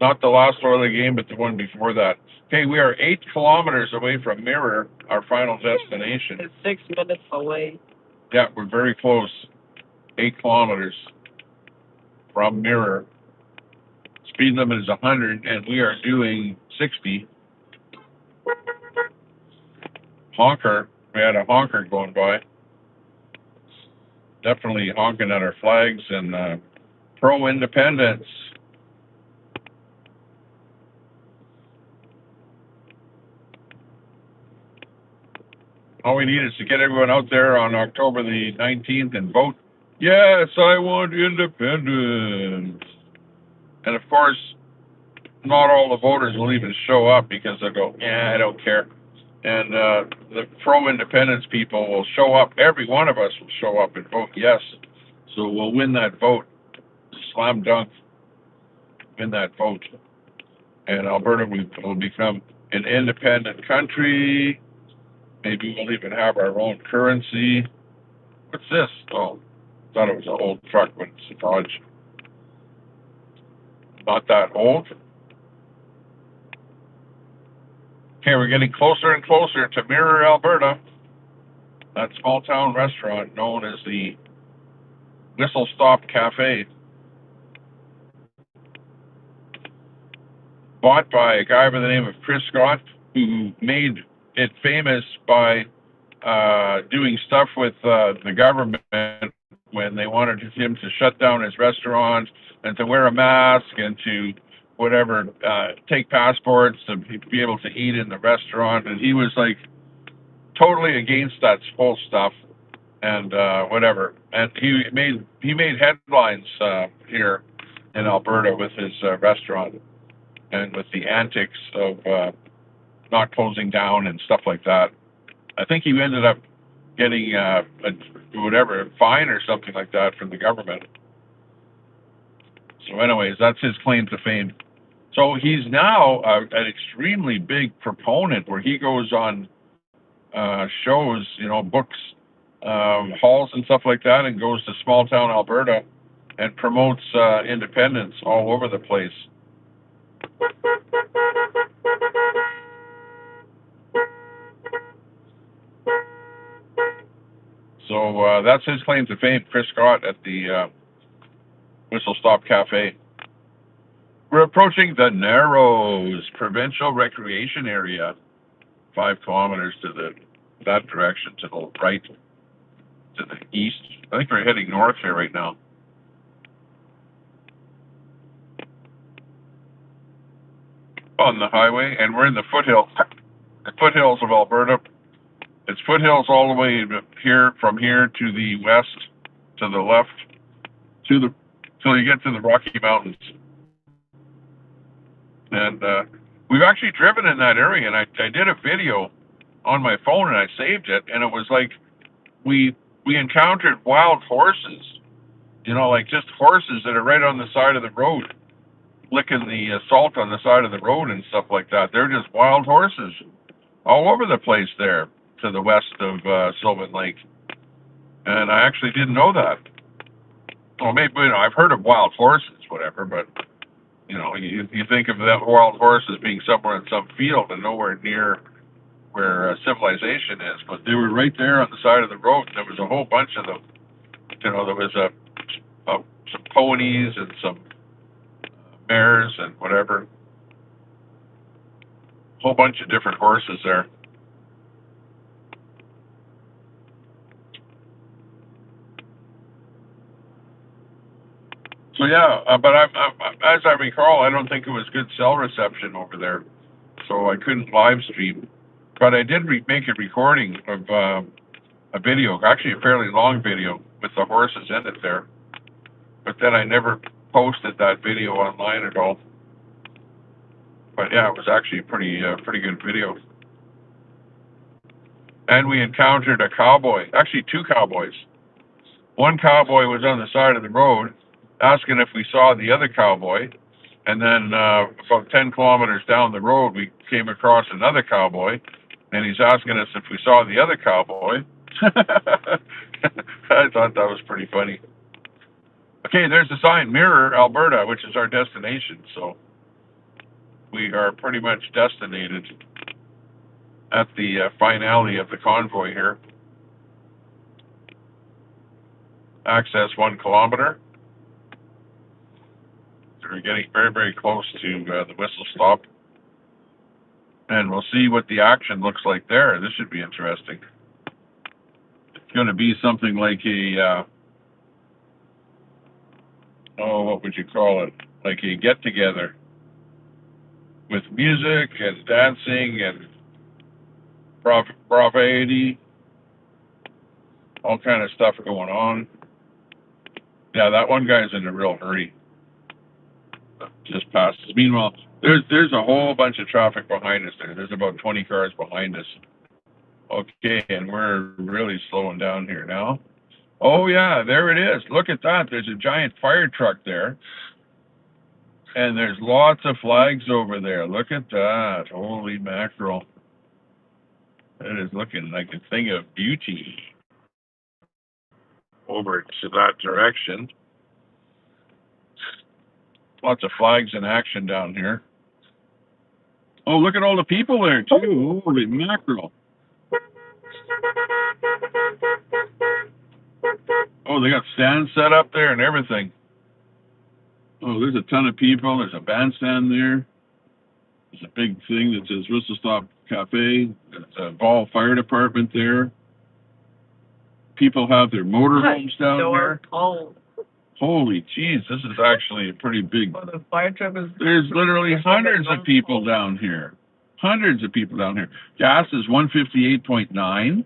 not the last Oiler game, but the one before that. Okay, we are 8 kilometers away from Mirror, our final destination. It's 6 minutes away. Yeah, we're very close. 8 kilometers from Mirror. Speed limit is 100, and we are doing 60. Honker. We had a honker going by. Definitely honking at our flags and pro-independence. All we need is to get everyone out there on October the 19th and vote. Yes, I want independence. And of course, not all the voters will even show up because they'll go, yeah, I don't care. And the pro-independence people will show up. Every one of us will show up and vote yes. So we'll win that vote. Slam dunk. Win that vote. And Alberta will become an independent country. Maybe we'll even have our own currency. What's this? Oh, I thought it was an old truck, but it's a Dodge. Not that old. Okay, we're getting closer and closer to Mirror, Alberta. That small town restaurant known as the Whistle Stop Cafe. Bought by a guy by the name of Chris Scott, who made it famous by doing stuff with the government when they wanted him to shut down his restaurant and to wear a mask and to whatever, take passports to be able to eat in the restaurant. And he was like totally against that whole stuff and whatever. And he made headlines here in Alberta with his restaurant and with the antics of not closing down and stuff like that. I think he ended up getting a fine or something like that from the government. So anyways, that's his claim to fame. So he's now an extremely big proponent where he goes on shows, books, halls and stuff like that, and goes to small town Alberta and promotes independence all over the place. So that's his claim to fame, Chris Scott at the Whistle Stop Cafe. We're approaching the Narrows Provincial Recreation Area, 5 kilometers to that direction, to the right, to the east. I think we're heading north here right now. On the highway, and we're in the foothills of Alberta. It's foothills all the way here, from here to the west, to the left, till you get to the Rocky Mountains. And we've actually driven in that area, and I did a video on my phone, and I saved it, and it was like we encountered wild horses, like just horses that are right on the side of the road, licking the salt on the side of the road and stuff like that. They're just wild horses all over the place there to the west of Sylvan Lake. And I actually didn't know that. Well, maybe, I've heard of wild horses, whatever, but, you think of that wild horse as being somewhere in some field and nowhere near where civilization is. But they were right there on the side of the road. There was a whole bunch of them. There was some ponies and some mares and whatever. A whole bunch of different horses there. So yeah, but as I recall, I don't think it was good cell reception over there, so I couldn't live stream. But I did make a recording of a video, actually a fairly long video with the horses in it there. But then I never posted that video online at all. But yeah, it was actually a pretty good video. And we encountered a cowboy, actually 2 cowboys. One cowboy was on the side of the road, asking if we saw the other cowboy, and then about 10 kilometers down the road, we came across another cowboy, and he's asking us if we saw the other cowboy. I thought that was pretty funny. Okay, there's the sign, Mirror, Alberta, which is our destination, so we are pretty much destinated at the finale of the convoy here. Access 1 kilometer. We're getting very, very close to the whistle stop. And we'll see what the action looks like there. This should be interesting. It's going to be something like a, what would you call it? Like a get-together with music and dancing and bravado, all kind of stuff going on. Yeah, that one guy's in a real hurry. Just passes. Meanwhile, there's a whole bunch of traffic behind us there. There's about 20 cars behind us. Okay, and we're really slowing down here now. Oh yeah, there it is. Look at that. There's a giant fire truck there. And there's lots of flags over there. Look at that. Holy mackerel. That is looking like a thing of beauty. Over to that direction. Lots of flags in action down here. Oh, look at all the people there, too. Holy mackerel. Oh, they got stands set up there and everything. Oh, there's a ton of people. There's a bandstand there. There's a big thing that says Whistle Stop Cafe. There's a Ball Fire Department there. People have their motorhomes down there. Cold. Holy jeez, this is actually a pretty big... Well, the fire truck is... There's literally hundreds of people down here. Hundreds of people down here. Gas is 158.9,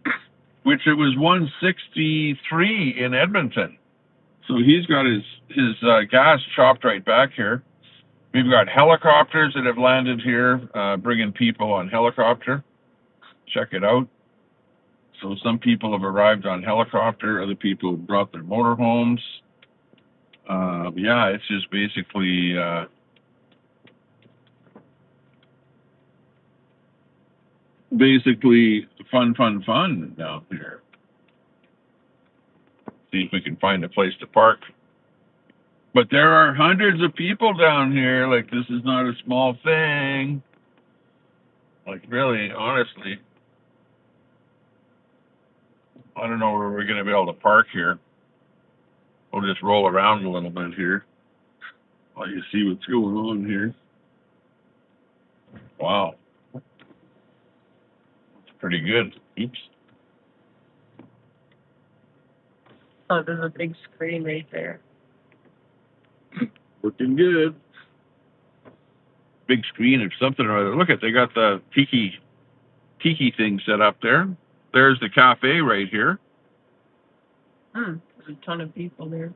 which it was 163 in Edmonton. So he's got his gas chopped right back here. We've got helicopters that have landed here, bringing people on helicopter. Check it out. So some people have arrived on helicopter, other people brought their motorhomes. Yeah, it's just basically fun down here. See if we can find a place to park. But there are hundreds of people down here. Like, this is not a small thing. Like, really, honestly, I don't know where we're going to be able to park here. We'll just roll around a little bit here while you see what's going on here. Wow. It's pretty good. Oops. Oh, there's a big screen right there. Looking good. Big screen or something or other. Look at, they got the tiki thing set up there. There's the cafe right here. There's a ton of people there.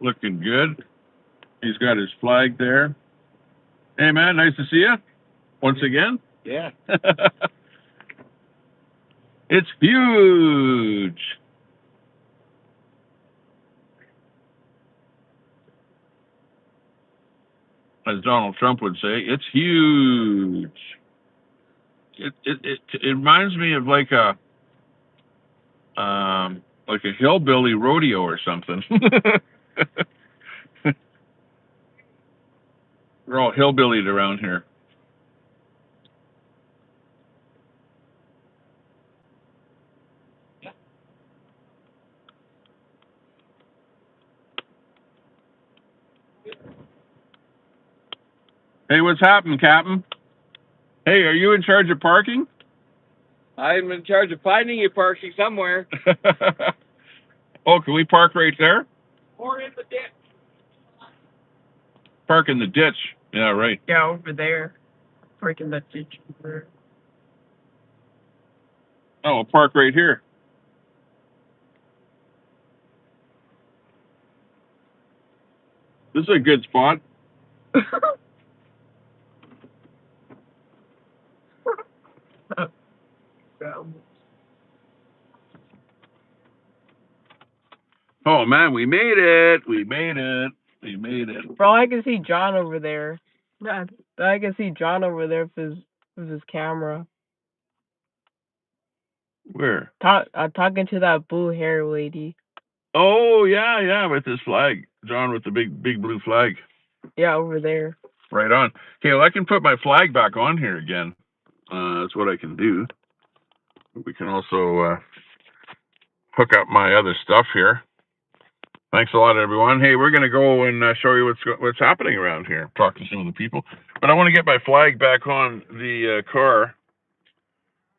Looking good. He's got his flag there. Hey man, nice to see you. Once again. Yeah. It's huge. As Donald Trump would say, it's huge. It reminds me of like a hillbilly rodeo or something. We're all hillbillied around here. Hey, what's happening, Captain? Hey, are you in charge of parking? I'm in charge of finding you parking somewhere. Oh, can we park right there? Or in the ditch. Park in the ditch. Yeah, right. Yeah, over there. Parking that ditch over. Oh, we'll park right here. This is a good spot. Oh man, we made it! We made it! We made it! Bro, I can see John over there. Yeah, I can see John over there with his camera. Where? Talking to that blue hair lady. Oh yeah, with his flag, John with the big blue flag. Yeah, over there. Right on. Okay, well I can put my flag back on here again. That's what I can do. We can also hook up my other stuff here. Thanks a lot, everyone. Hey, we're going to go and show you what's happening around here. Talk to some of the people. But I want to get my flag back on the car.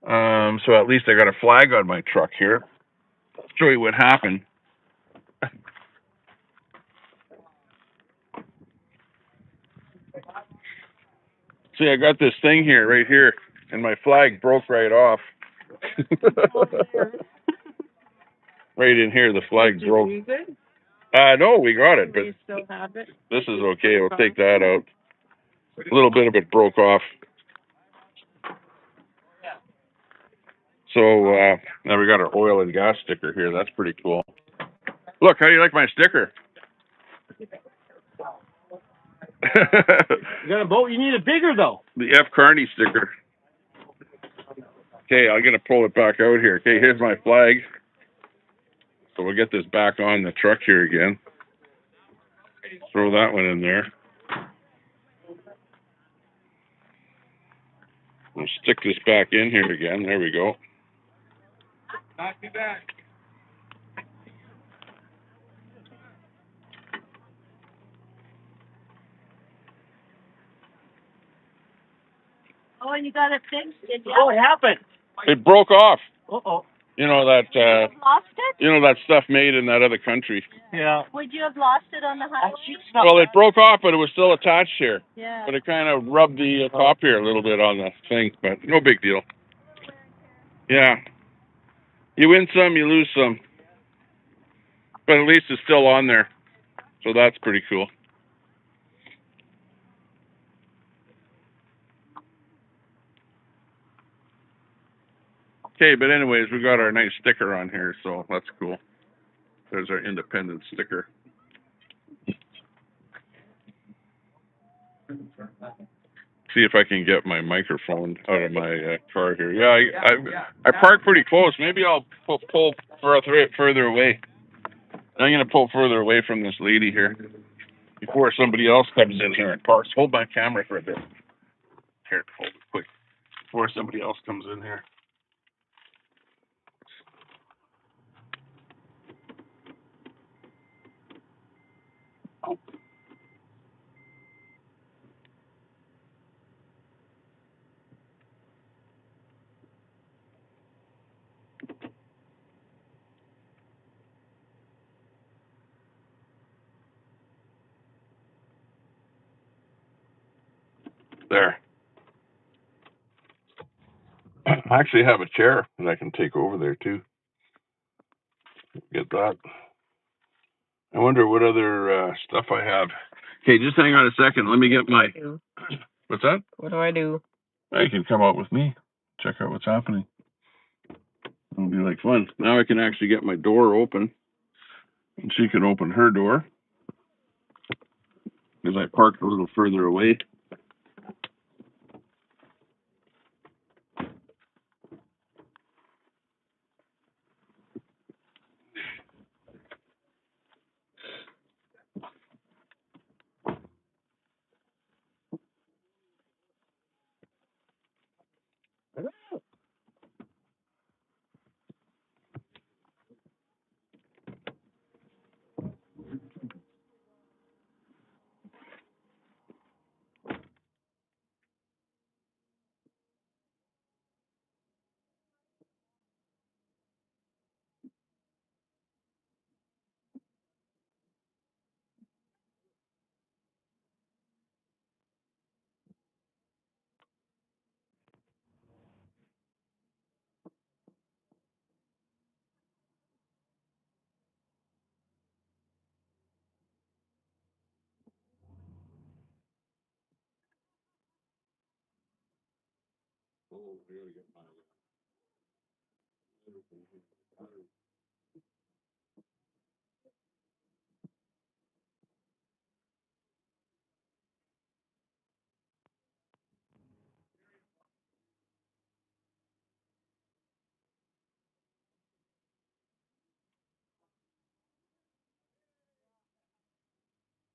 So at least I got a flag on my truck here. I'll show you what happened. See, I got this thing here, right here, and my flag broke right off. Right in here, the flag broke. Did you use it? No, we got it, but you still have it? this is okay. We'll take that out. A little bit of it broke off. So now we got our oil and gas sticker here. That's pretty cool. Look, how do you like my sticker? You got a boat? You need it bigger, though. The F. Carney sticker. Okay, I'm going to pull it back out here. Okay, here's my flag. So we'll get this back on the truck here again. Throw that one in there. We'll stick this back in here again. There we go. Knock me back. Oh, and you got it fixed, did you? Oh, it happened. It broke off. Uh-oh. You know that Lost it? you know that stuff made in that other country. Yeah. Would you have lost it on the highway? Well, it broke off, but it was still attached here. Yeah. But it kind of rubbed the top here a little bit on the thing, but no big deal. Yeah. You win some, you lose some. But at least it's still on there. So that's pretty cool. Okay, but anyways, we got our nice sticker on here, so that's cool. There's our independent sticker. See if I can get my microphone out of my car here. Yeah, I park pretty close. Maybe I'll pull further away. I'm gonna pull further away from this lady here before somebody else comes in here and parks. Hold my camera for a bit. Here, hold it quick before somebody else comes in here. There. I actually have a chair that I can take over there too. Get that. I wonder what other stuff I have. Okay, just hang on a second. Let me get my. What's that? What do I do? You can come out with me. Check out what's happening. It'll be like fun. Now I can actually get my door open, and she can open her door because I parked a little further away.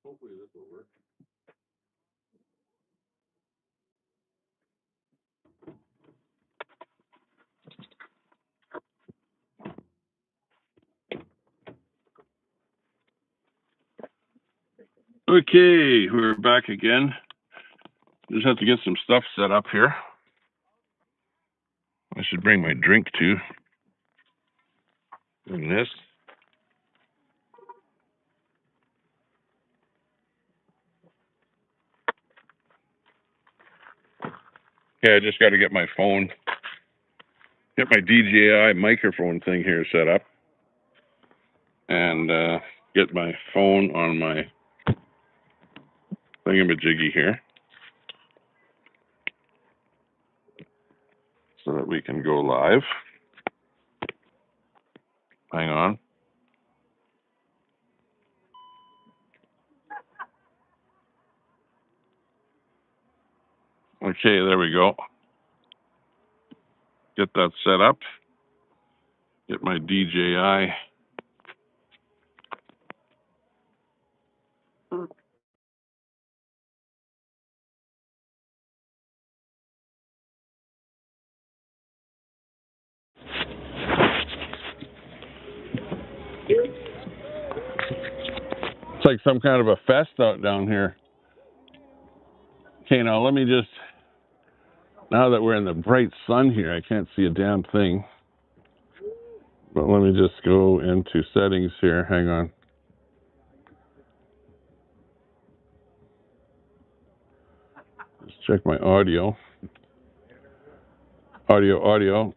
Hopefully this will work. Okay, we're back again. Just have to get some stuff set up here. I should bring my drink too. And this. Okay, I just got to get my phone, get my DJI microphone thing here set up, and get my phone on my thingamajiggy here so that we can go live. Hang on. Okay, there we go. Get that set up. Get my DJI. It's like some kind of a fest out down here. Okay, now let me just, now that we're in the bright sun here, I can't see a damn thing. But let me just go into settings here. Hang on. Let's check my audio. Audio.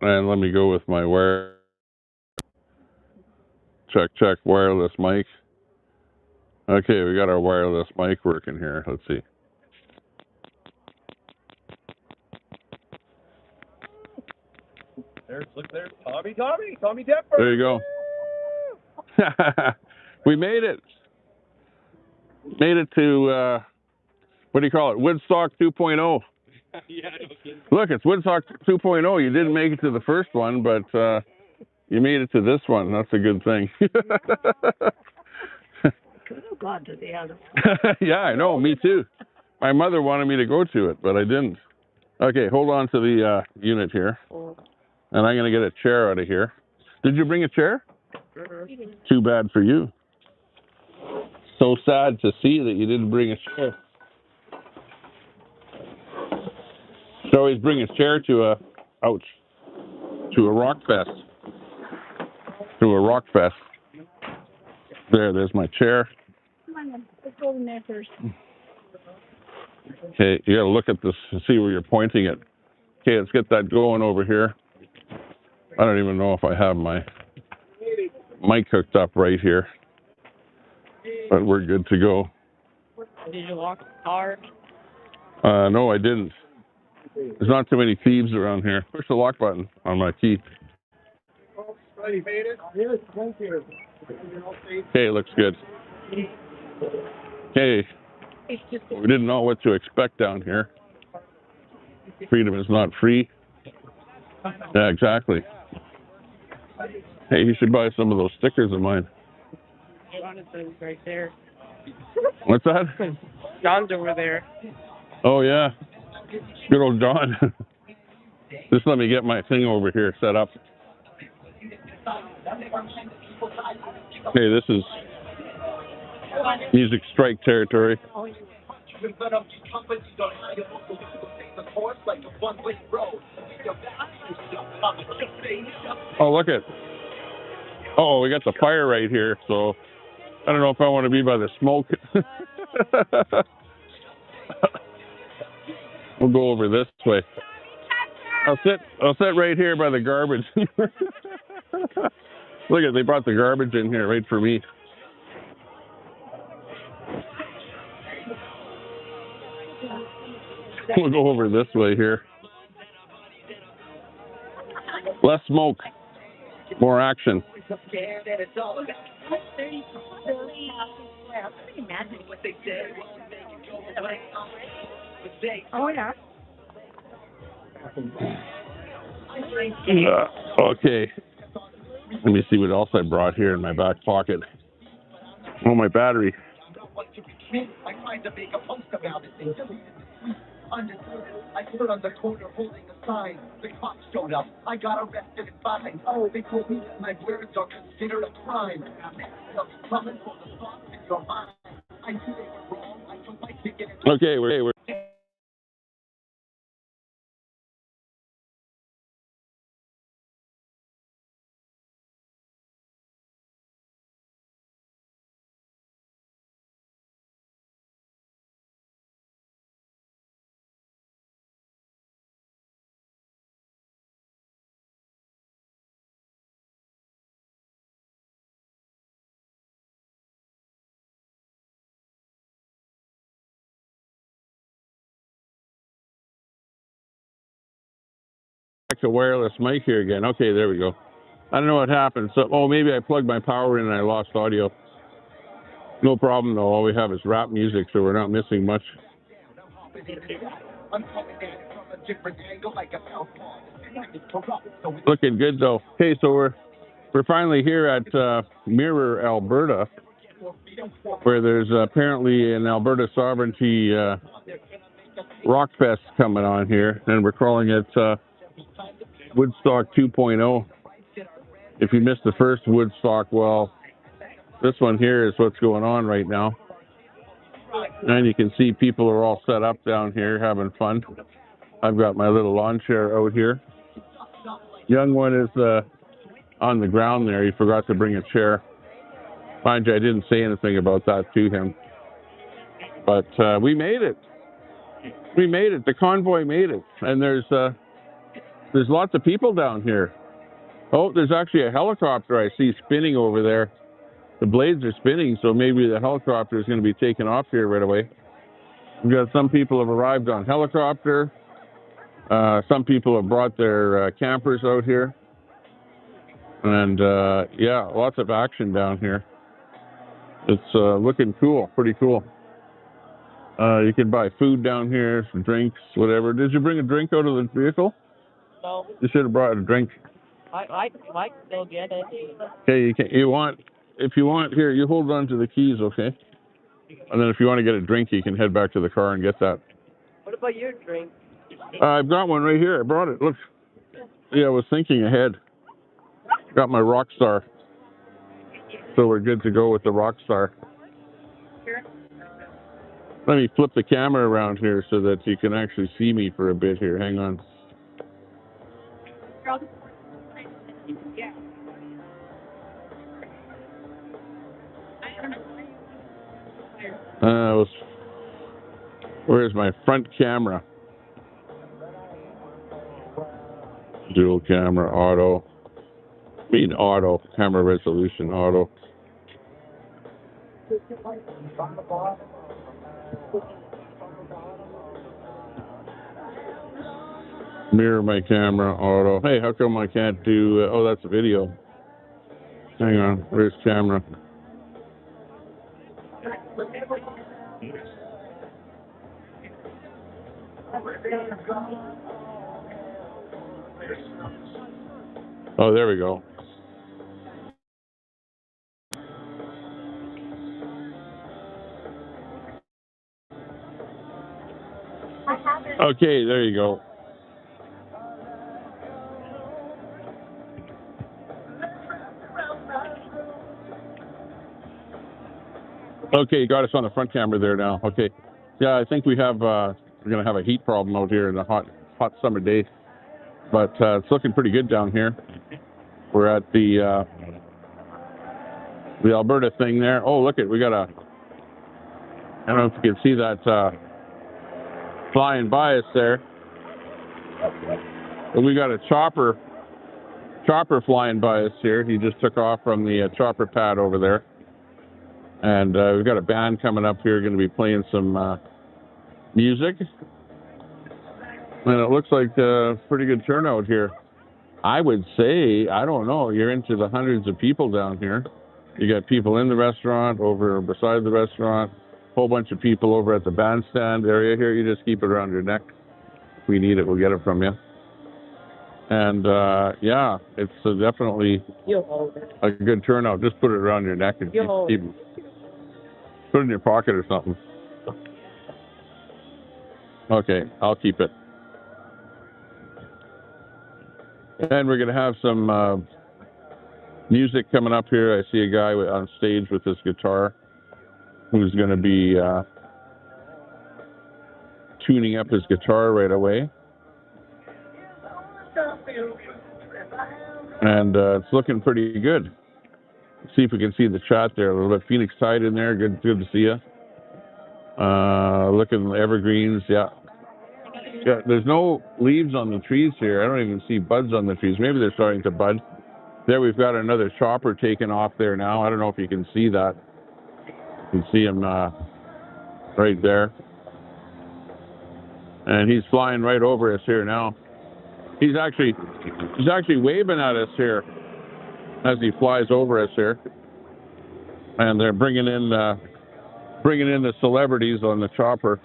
And let me go with my check wireless mic. Okay, we got our wireless mic working here. Let's see. Look there. Tommy Depper. There you go. We made it. Made it to, what do you call it? Woodstock 2.0. Yeah, no kidding. Look, it's Woodstock 2.0. You didn't make it to the first one, but you made it to this one. That's a good thing. Could have gone to the other Yeah, I know. Me too. My mother wanted me to go to it, but I didn't. Okay, hold on to the unit here. And I'm going to get a chair out of here. Did you bring a chair? Too bad for you. So sad to see that you didn't bring a chair. So always bring a chair to a rock fest. To a rock fest. There's my chair. Come on, let's go in there first. Okay, you got to look at this and see where you're pointing it. Okay, let's get that going over here. I don't even know if I have my mic hooked up right here, but we're good to go. Did you lock the car? No, I didn't. There's not too many thieves around here. Push the lock button on my key. Okay, looks good. Okay, we didn't know what to expect down here. Freedom is not free. Yeah, exactly. Hey, you should buy some of those stickers of mine. Jonathan's right there. What's that? John's over there. Oh, yeah. Good old John. Just let me get my thing over here set up. Hey, this is Music Strike territory. Oh, look at. Oh, we got the fire right here, so I don't know if I want to be by the smoke. We'll go over this way. I'll sit right here by the garbage. Look at, they brought the garbage in here right for me. We'll go over this way here. Less smoke, more action. Oh, yeah. Okay. Let me see what else I brought here in my back pocket. Oh, my battery. I stood on the corner holding a sign. The cops showed up. I got arrested and fined. Oh, they told me that my words are considered a crime. Coming for the thoughts in your mind. I knew they were wrong. I took my ticket. Okay, we're. Back to wireless mic here again. Okay, there we go. I don't know what happened. So, maybe I plugged my power in and I lost audio. No problem though. All we have is rap music, so we're not missing much. Looking good though. Okay, so we're finally here at Mirror, Alberta, where there's apparently an Alberta Sovereignty rock fest coming on here, and we're calling it Woodstock 2.0. If you missed the first Woodstock, well, this one here is what's going on right now. And you can see people are all set up down here having fun. I've got my little lawn chair out here. Young one is on the ground there. He forgot to bring a chair. Mind you, I didn't say anything about that to him. But we made it. We made it. The convoy made it. And there's lots of people down here. Oh, there's actually a helicopter I see spinning over there. The blades are spinning, so maybe the helicopter is going to be taken off here right away. We've got some people have arrived on helicopter. Some people have brought their campers out here. And, yeah, lots of action down here. It's looking cool, pretty cool. You can buy food down here, some drinks, whatever. Did you bring a drink out of the vehicle? No, You should have brought a drink. I still get it. Okay, if you want, here, you hold on to the keys, okay? And then if you want to get a drink, you can head back to the car and get that. What about your drink? I've got one right here. I brought it. Look. Yeah, I was thinking ahead. Got my Rockstar. So we're good to go with the Rockstar. Let me flip the camera around here so that you can actually see me for a bit here. Hang on. Where's my front camera? Dual camera, auto. Auto. Camera resolution, auto. Mirror my camera, auto. Hey, how come I can't do... oh, that's a video. Hang on. Where's camera? Oh, there we go. Okay, there you go. Okay, you got us on the front camera there now. Okay. Yeah, I think we have, we're going to have a heat problem out here in the hot summer day. But it's looking pretty good down here. We're at the Alberta thing there. Oh, look we got I don't know if you can see that flying by us there. But we got a chopper flying by us here. He just took off from the chopper pad over there. And we've got a band coming up here, going to be playing some music. And it looks like a pretty good turnout here. I would say, I don't know, you're into the hundreds of people down here. You got people in the restaurant, over beside the restaurant, a whole bunch of people over at the bandstand area here. You just keep it around your neck. If we need it, we'll get it from you. And, yeah, it's definitely a good turnout. Just put it around your neck and keep it. Put it in your pocket or something. Okay, I'll keep it. And we're going to have some music coming up here. I see a guy on stage with his guitar who's going to be tuning up his guitar right away. And it's looking pretty good. Let's see if we can see the chat there a little bit. Phoenix Tide in there. Good to see you. Looking at the evergreens. Yeah, there's no leaves on the trees here. I don't even see buds on the trees. Maybe they're starting to bud. There we've got another chopper taking off there now. I don't know if you can see that. You can see him right there. And he's flying right over us here now. He's actually waving at us here as he flies over us here. And they're bringing in the celebrities on the chopper.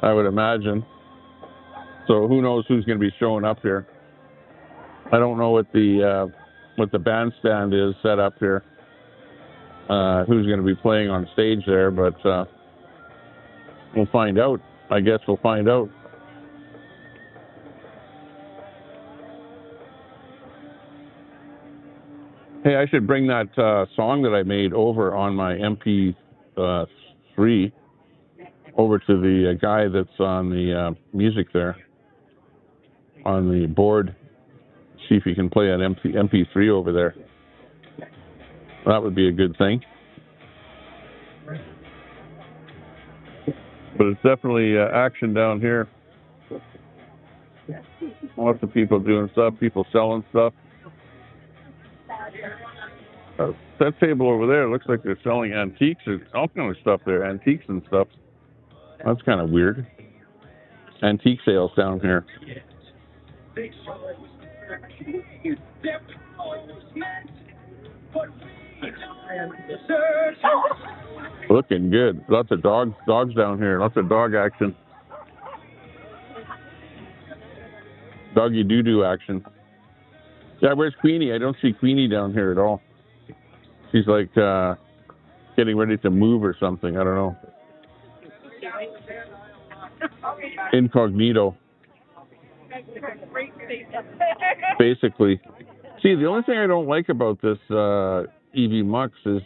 I would imagine. So who knows who's going to be showing up here? I don't know what the bandstand is set up here. Who's going to be playing on stage there? But we'll find out. I guess we'll find out. Hey, I should bring that song that I made over on my MP3 over to the guy that's on the music there on the board. See if he can play an MP3 over there. That would be a good thing. But it's definitely action down here. Lots of people doing stuff, people selling stuff. That table over there looks like they're selling antiques or all kind of stuff there, antiques and stuff. That's kind of weird. Antique sales down here. Looking good. Lots of dogs down here. Lots of dog action. Doggy doo-doo action. Yeah, where's Queenie? I don't see Queenie down here at all. She's like getting ready to move or something. I don't know. Incognito. Basically. See, the only thing I don't like about this EV Mux is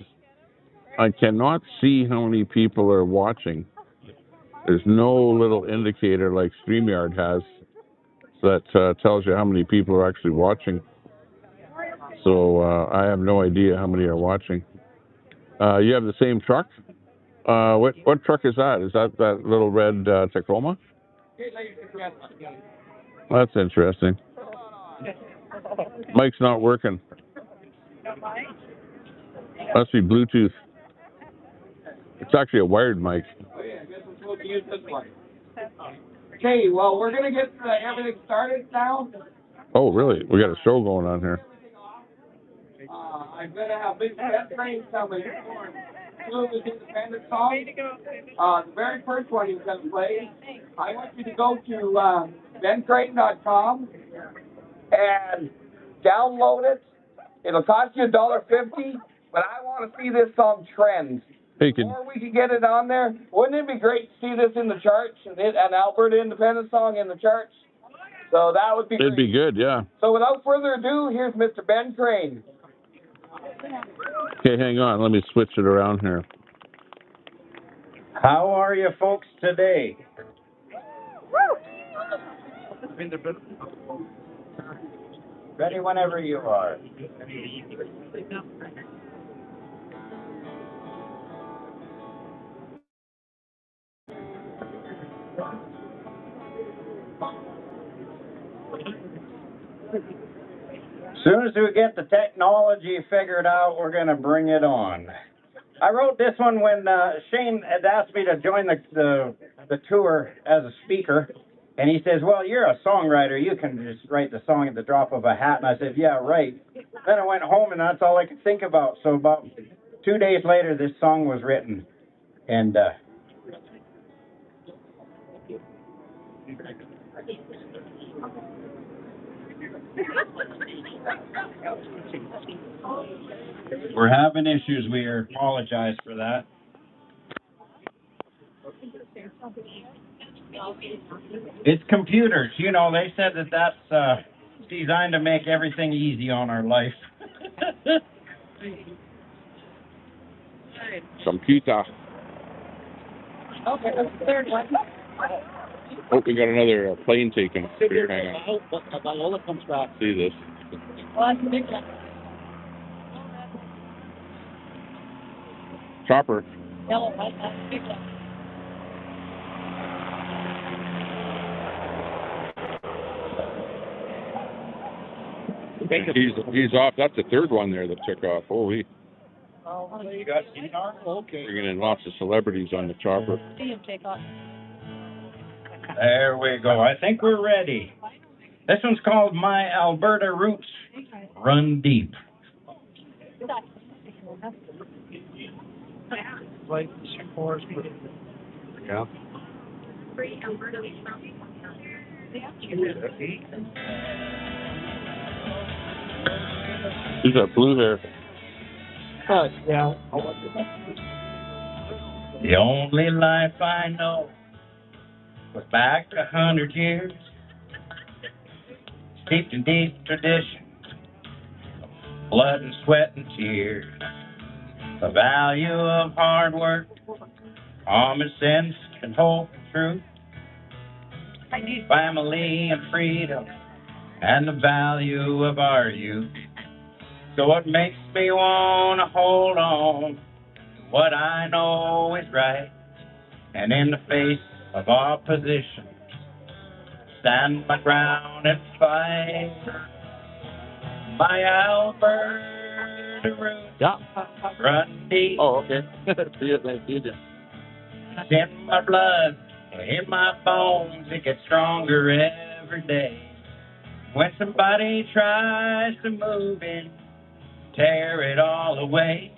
I cannot see how many people are watching. There's no little indicator like StreamYard has that tells you how many people are actually watching. So I have no idea how many are watching. You have the same truck? What truck is that? Is that little red Tacoma? That's interesting. Mic's not working. Must be Bluetooth. It's actually a wired mic. Okay, well, we're going to get everything started now. Oh, really? We got a show going on here. I'm going to have Big Pet Train coming. Two of his independent songs. The very first one he's going to play, I want you to go to bencrane.com and download it. It'll cost you $1.50, but I want to see this song trend. Before we can get it on there, wouldn't it be great to see this in the charts, an Alberta independent song in the charts? So that would be great. It'd be good, yeah. So without further ado, here's Mr. Ben Crane. Okay, hang on. Let me switch it around here. How are you folks today? Ready whenever you are. As soon as we get the technology figured out, we're going to bring it on. I wrote this one when Shane had asked me to join the tour as a speaker. And he says, well, you're a songwriter. You can just write the song at the drop of a hat. And I said, yeah, right. Then I went home, and that's all I could think about. So about 2 days later, this song was written. And we're having issues. We apologize for that. It's computers. You know, they said that's designed to make everything easy on our life. Computer. Okay, that's the third one. Oh, we got another plane taking us here. Hang on. See this. Well, that's the big one. Chopper. Yellow, that's the big one. He's off. That's the third one there that took off. Holy. Oh, You got guitar? Okay. Bringing in lots of celebrities on the chopper. see him take off. There we go. I think we're ready. This one's called My Alberta Roots Run Deep. Yeah. Who's that blue hair? Yeah. The only life I know was back 100 years, steeped in deep tradition, blood and sweat and tears. The value of hard work, common sense and hope and truth, family and freedom, and the value of our youth. So it makes me want to hold on to what I know is right, and in the face of opposition, stand my ground and fight. My Alberta Alberta roots. Yeah. Run deep. Oh, okay. See you then. It's in my blood, in my bones. It gets stronger every day. When somebody tries to move in, tear it all away,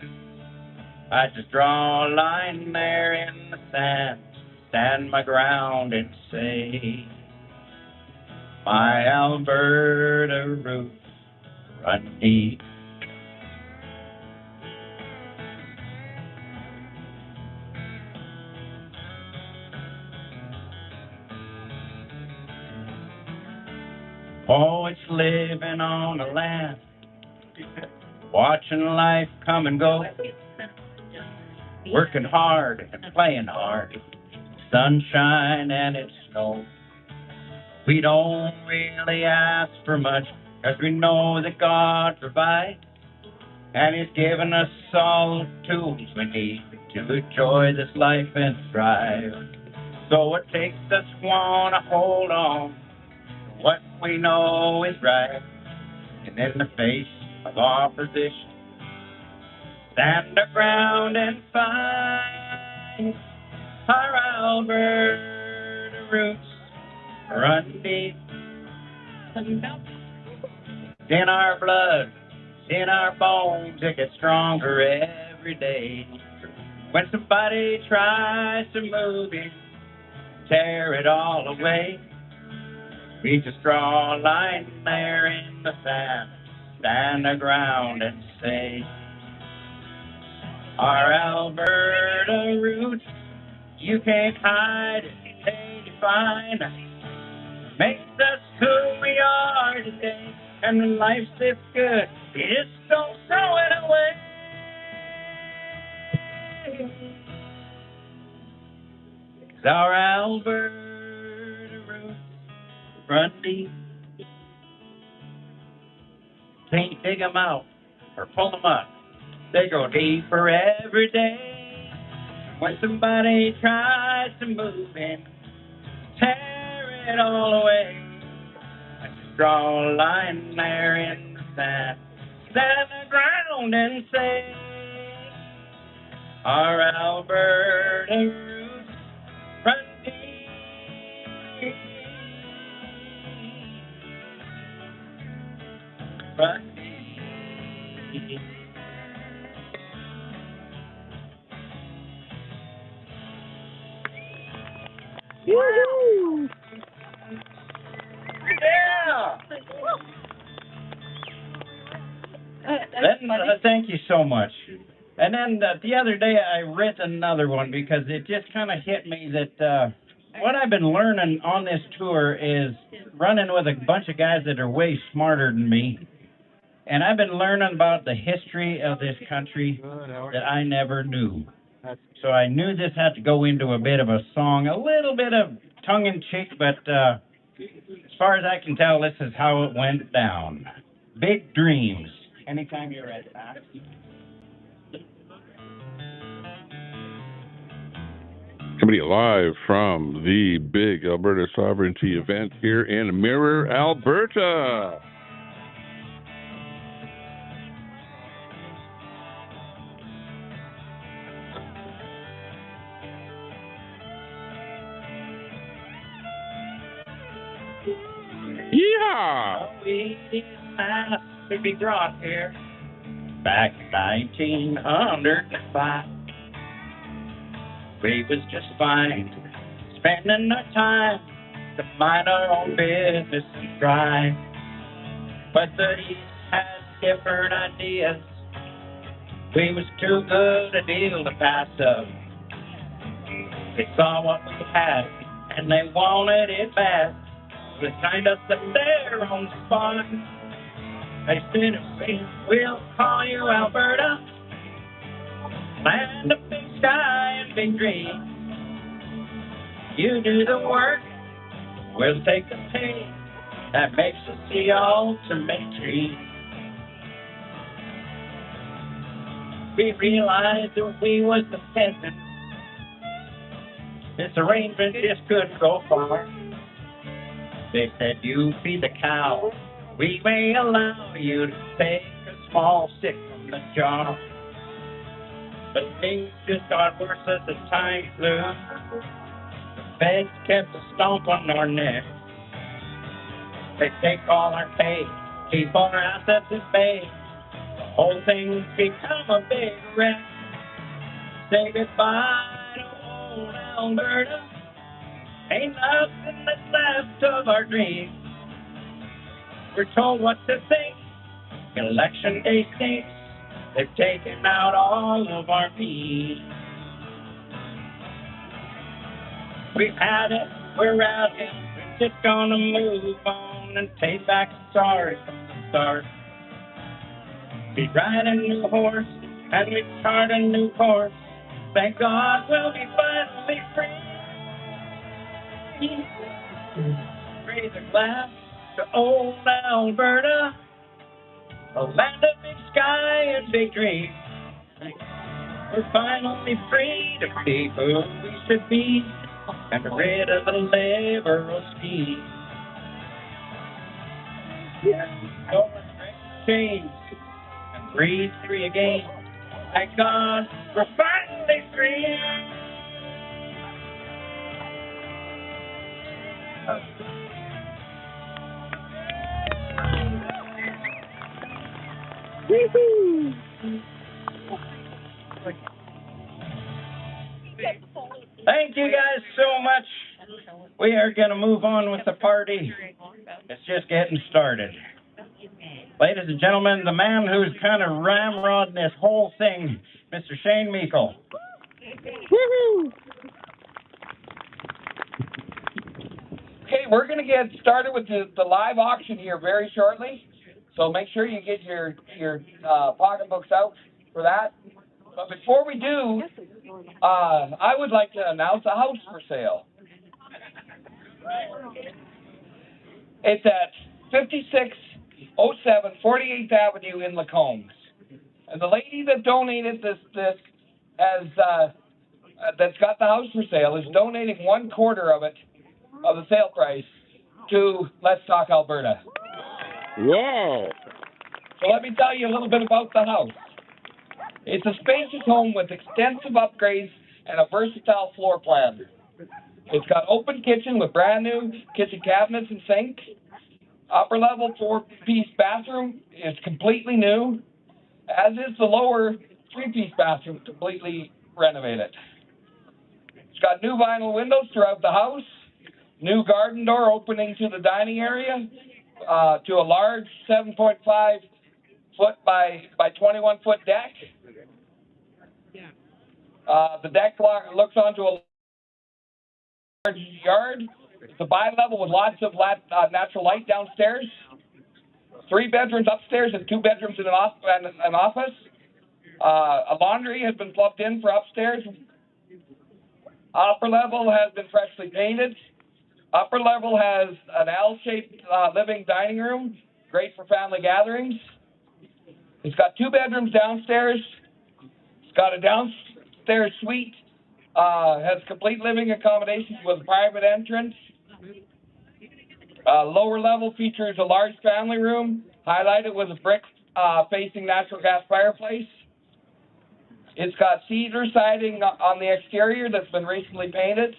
I just draw a line there in the sand, stand my ground and say, my Alberta roots run deep. Oh, it's living on the land, watching life come and go, working hard and playing hard, sunshine and it's snow. We don't really ask for much, 'cause we know that God provides, and He's given us all the tools we need to enjoy this life and thrive. So it takes us one to hold on to what we know is right, and in the face of opposition, stand our ground and fight. Our Alberta roots run deep. In our blood, in our bones, it gets stronger every day. When somebody tries to move it, tear it all away, we just draw a line there in the sand, stand the ground and say, our Alberta roots, you can't hide it, they define us, makes us who we are today. And when life's this good, you just don't throw it away. 'Cause our Alberta roots run deep. Can't dig them out or pull them up. They go deeper every day. When somebody tries to move in, tear it all away, I just draw a line there in the sand, stand the ground and say, our Alberta roots run deep. Run deep. Woo! Yeah. Thank you so much. And then the other day I read another one because it just kind of hit me that what I've been learning on this tour is running with a bunch of guys that are way smarter than me. And I've been learning about the history of this country that I never knew. So I knew this had to go into a bit of a song, a little bit of tongue-in-cheek, but as far as I can tell, this is how it went down. Big dreams. Anytime you're ready. Coming live from the big Alberta Sovereignty event here in Mirror, Alberta. Yeah. We asked to be brought here back in 1905. We was just fine, spending our time to mind our own business and try. But the East had different ideas. We was too good a deal to pass up. They saw what we had, and they wanted it bad. They signed us up there on the spot. They said, we'll call you Alberta, land of big sky and big dreams. You do the work, we'll take the pay. That makes us the ultimate dream. We realized that we was the peasant. This arrangement just couldn't go far. They said, you feed the cow, we may allow you to take us small, sick from the jaw. But things just got worse as the time flew. The feds kept stomping our necks. They take all our pay, keep our assets at bay. The whole thing's become a big wreck. Say goodbye to old Alberta. Ain't nothing that's left of our dreams. We're told what to think. Election day stinks. They've taken out all of our peace. We've had it, we're out it. We're just gonna move on and take back the stars from the start. We ride a new horse and we chart a new course. Thank God we'll be finally free. Raise a glass to old Alberta, a land of big sky and big dreams. We're finally free to be who we should be and rid of the liberal scheme. So let's break the chains and breathe free again. Thank God we're finally free. Woohoo! Thank you guys so much. We are going to move on with the party. It's just getting started. Ladies and gentlemen, the man who's kind of ramrodding this whole thing, Mr. Shane Meikle. Woohoo! Okay, we're going to get started with the live auction here very shortly. So make sure you get your pocketbooks out for that. But before we do, I would like to announce a house for sale. It's at 5607 48th Avenue in Lacombe. And the lady that donated this as that's got the house for sale is donating 1/4 of it, of the sale price, to Let's Talk Alberta. Yeah. So let me tell you a little bit about the house. It's a spacious home with extensive upgrades and a versatile floor plan. It's got open kitchen with brand new kitchen cabinets and sink. Upper level 4-piece bathroom is completely new, as is the lower 3-piece bathroom completely renovated. It's got new vinyl windows throughout the house, new garden door opening to the dining area, to a large 7.5 foot by 21 foot deck. The deck looks onto a large yard. It's a bi-level with lots of natural light downstairs. 3 bedrooms upstairs and 2 bedrooms in an office. A laundry has been plugged in for upstairs. Upper level has been freshly painted. Upper level has an L-shaped living dining room, great for family gatherings. It's got 2 bedrooms downstairs. It's got a downstairs suite. Has complete living accommodations with a private entrance. Lower level features a large family room, highlighted with a brick facing natural gas fireplace. It's got cedar siding on the exterior that's been recently painted.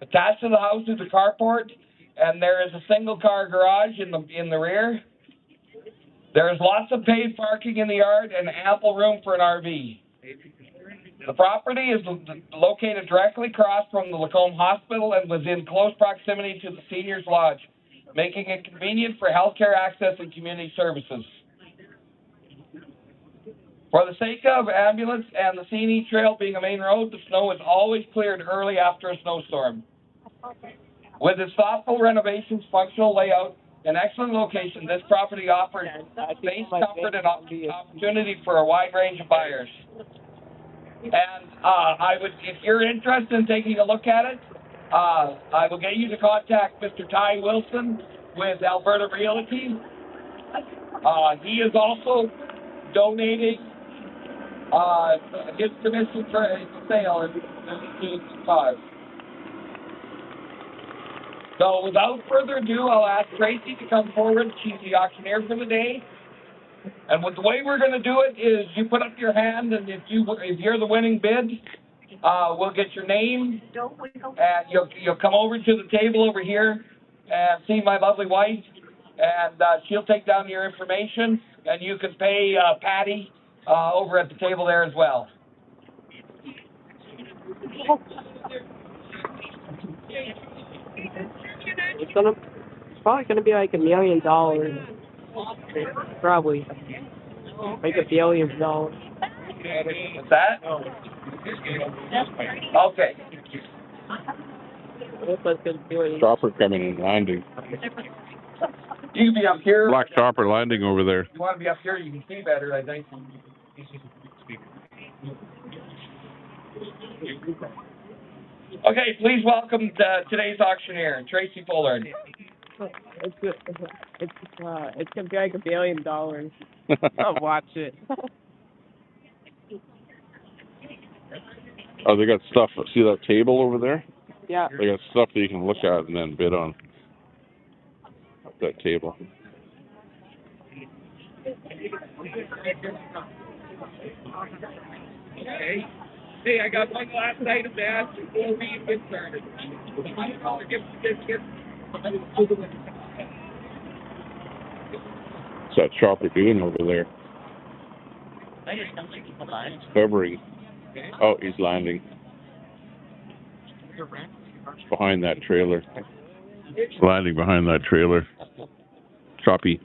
Attached to the house is a carport, and there is a single car garage in the rear. There is lots of paved parking in the yard and ample room for an RV. The property is located directly across from the Lacombe Hospital and within close proximity to the Seniors Lodge, making it convenient for healthcare access and community services. For the sake of ambulance and the CNE Trail being a main road, the snow is always cleared early after a snowstorm. With its thoughtful renovations, functional layout, and excellent location, this property offers space, comfort, and opportunity for a wide range of buyers. And if you're interested in taking a look at it, I will get you to contact Mr. Ty Wilson with Alberta Realty. He is also donating his commission for a sale in the cause. So without further ado, I'll ask Tracy to come forward. She's the auctioneer for the day. And the way we're going to do it is you put up your hand, and if you're the winning bid, we'll get your name, and you'll come over to the table over here and see my lovely wife, and she'll take down your information, and you can pay Patty over at the table there as well. It's probably gonna be like $1 million. Probably. Like $1 billion. What's that? Okay. Chopper coming in, landing. You can be up here. Black chopper landing over there. If you want to be up here, you can see better, I think. Okay, please welcome today's auctioneer, Tracy Pollard. It's gonna be like $1 billion. I'll watch it. Oh, they got stuff. See that table over there? Yeah. They got stuff that you can look at and then bid on. That table. Okay. Hey, I got one last item to ask before we get started. What's that chopper doing over there? Hovering. Oh, he's landing. Behind that trailer. Landing behind that trailer. Choppy.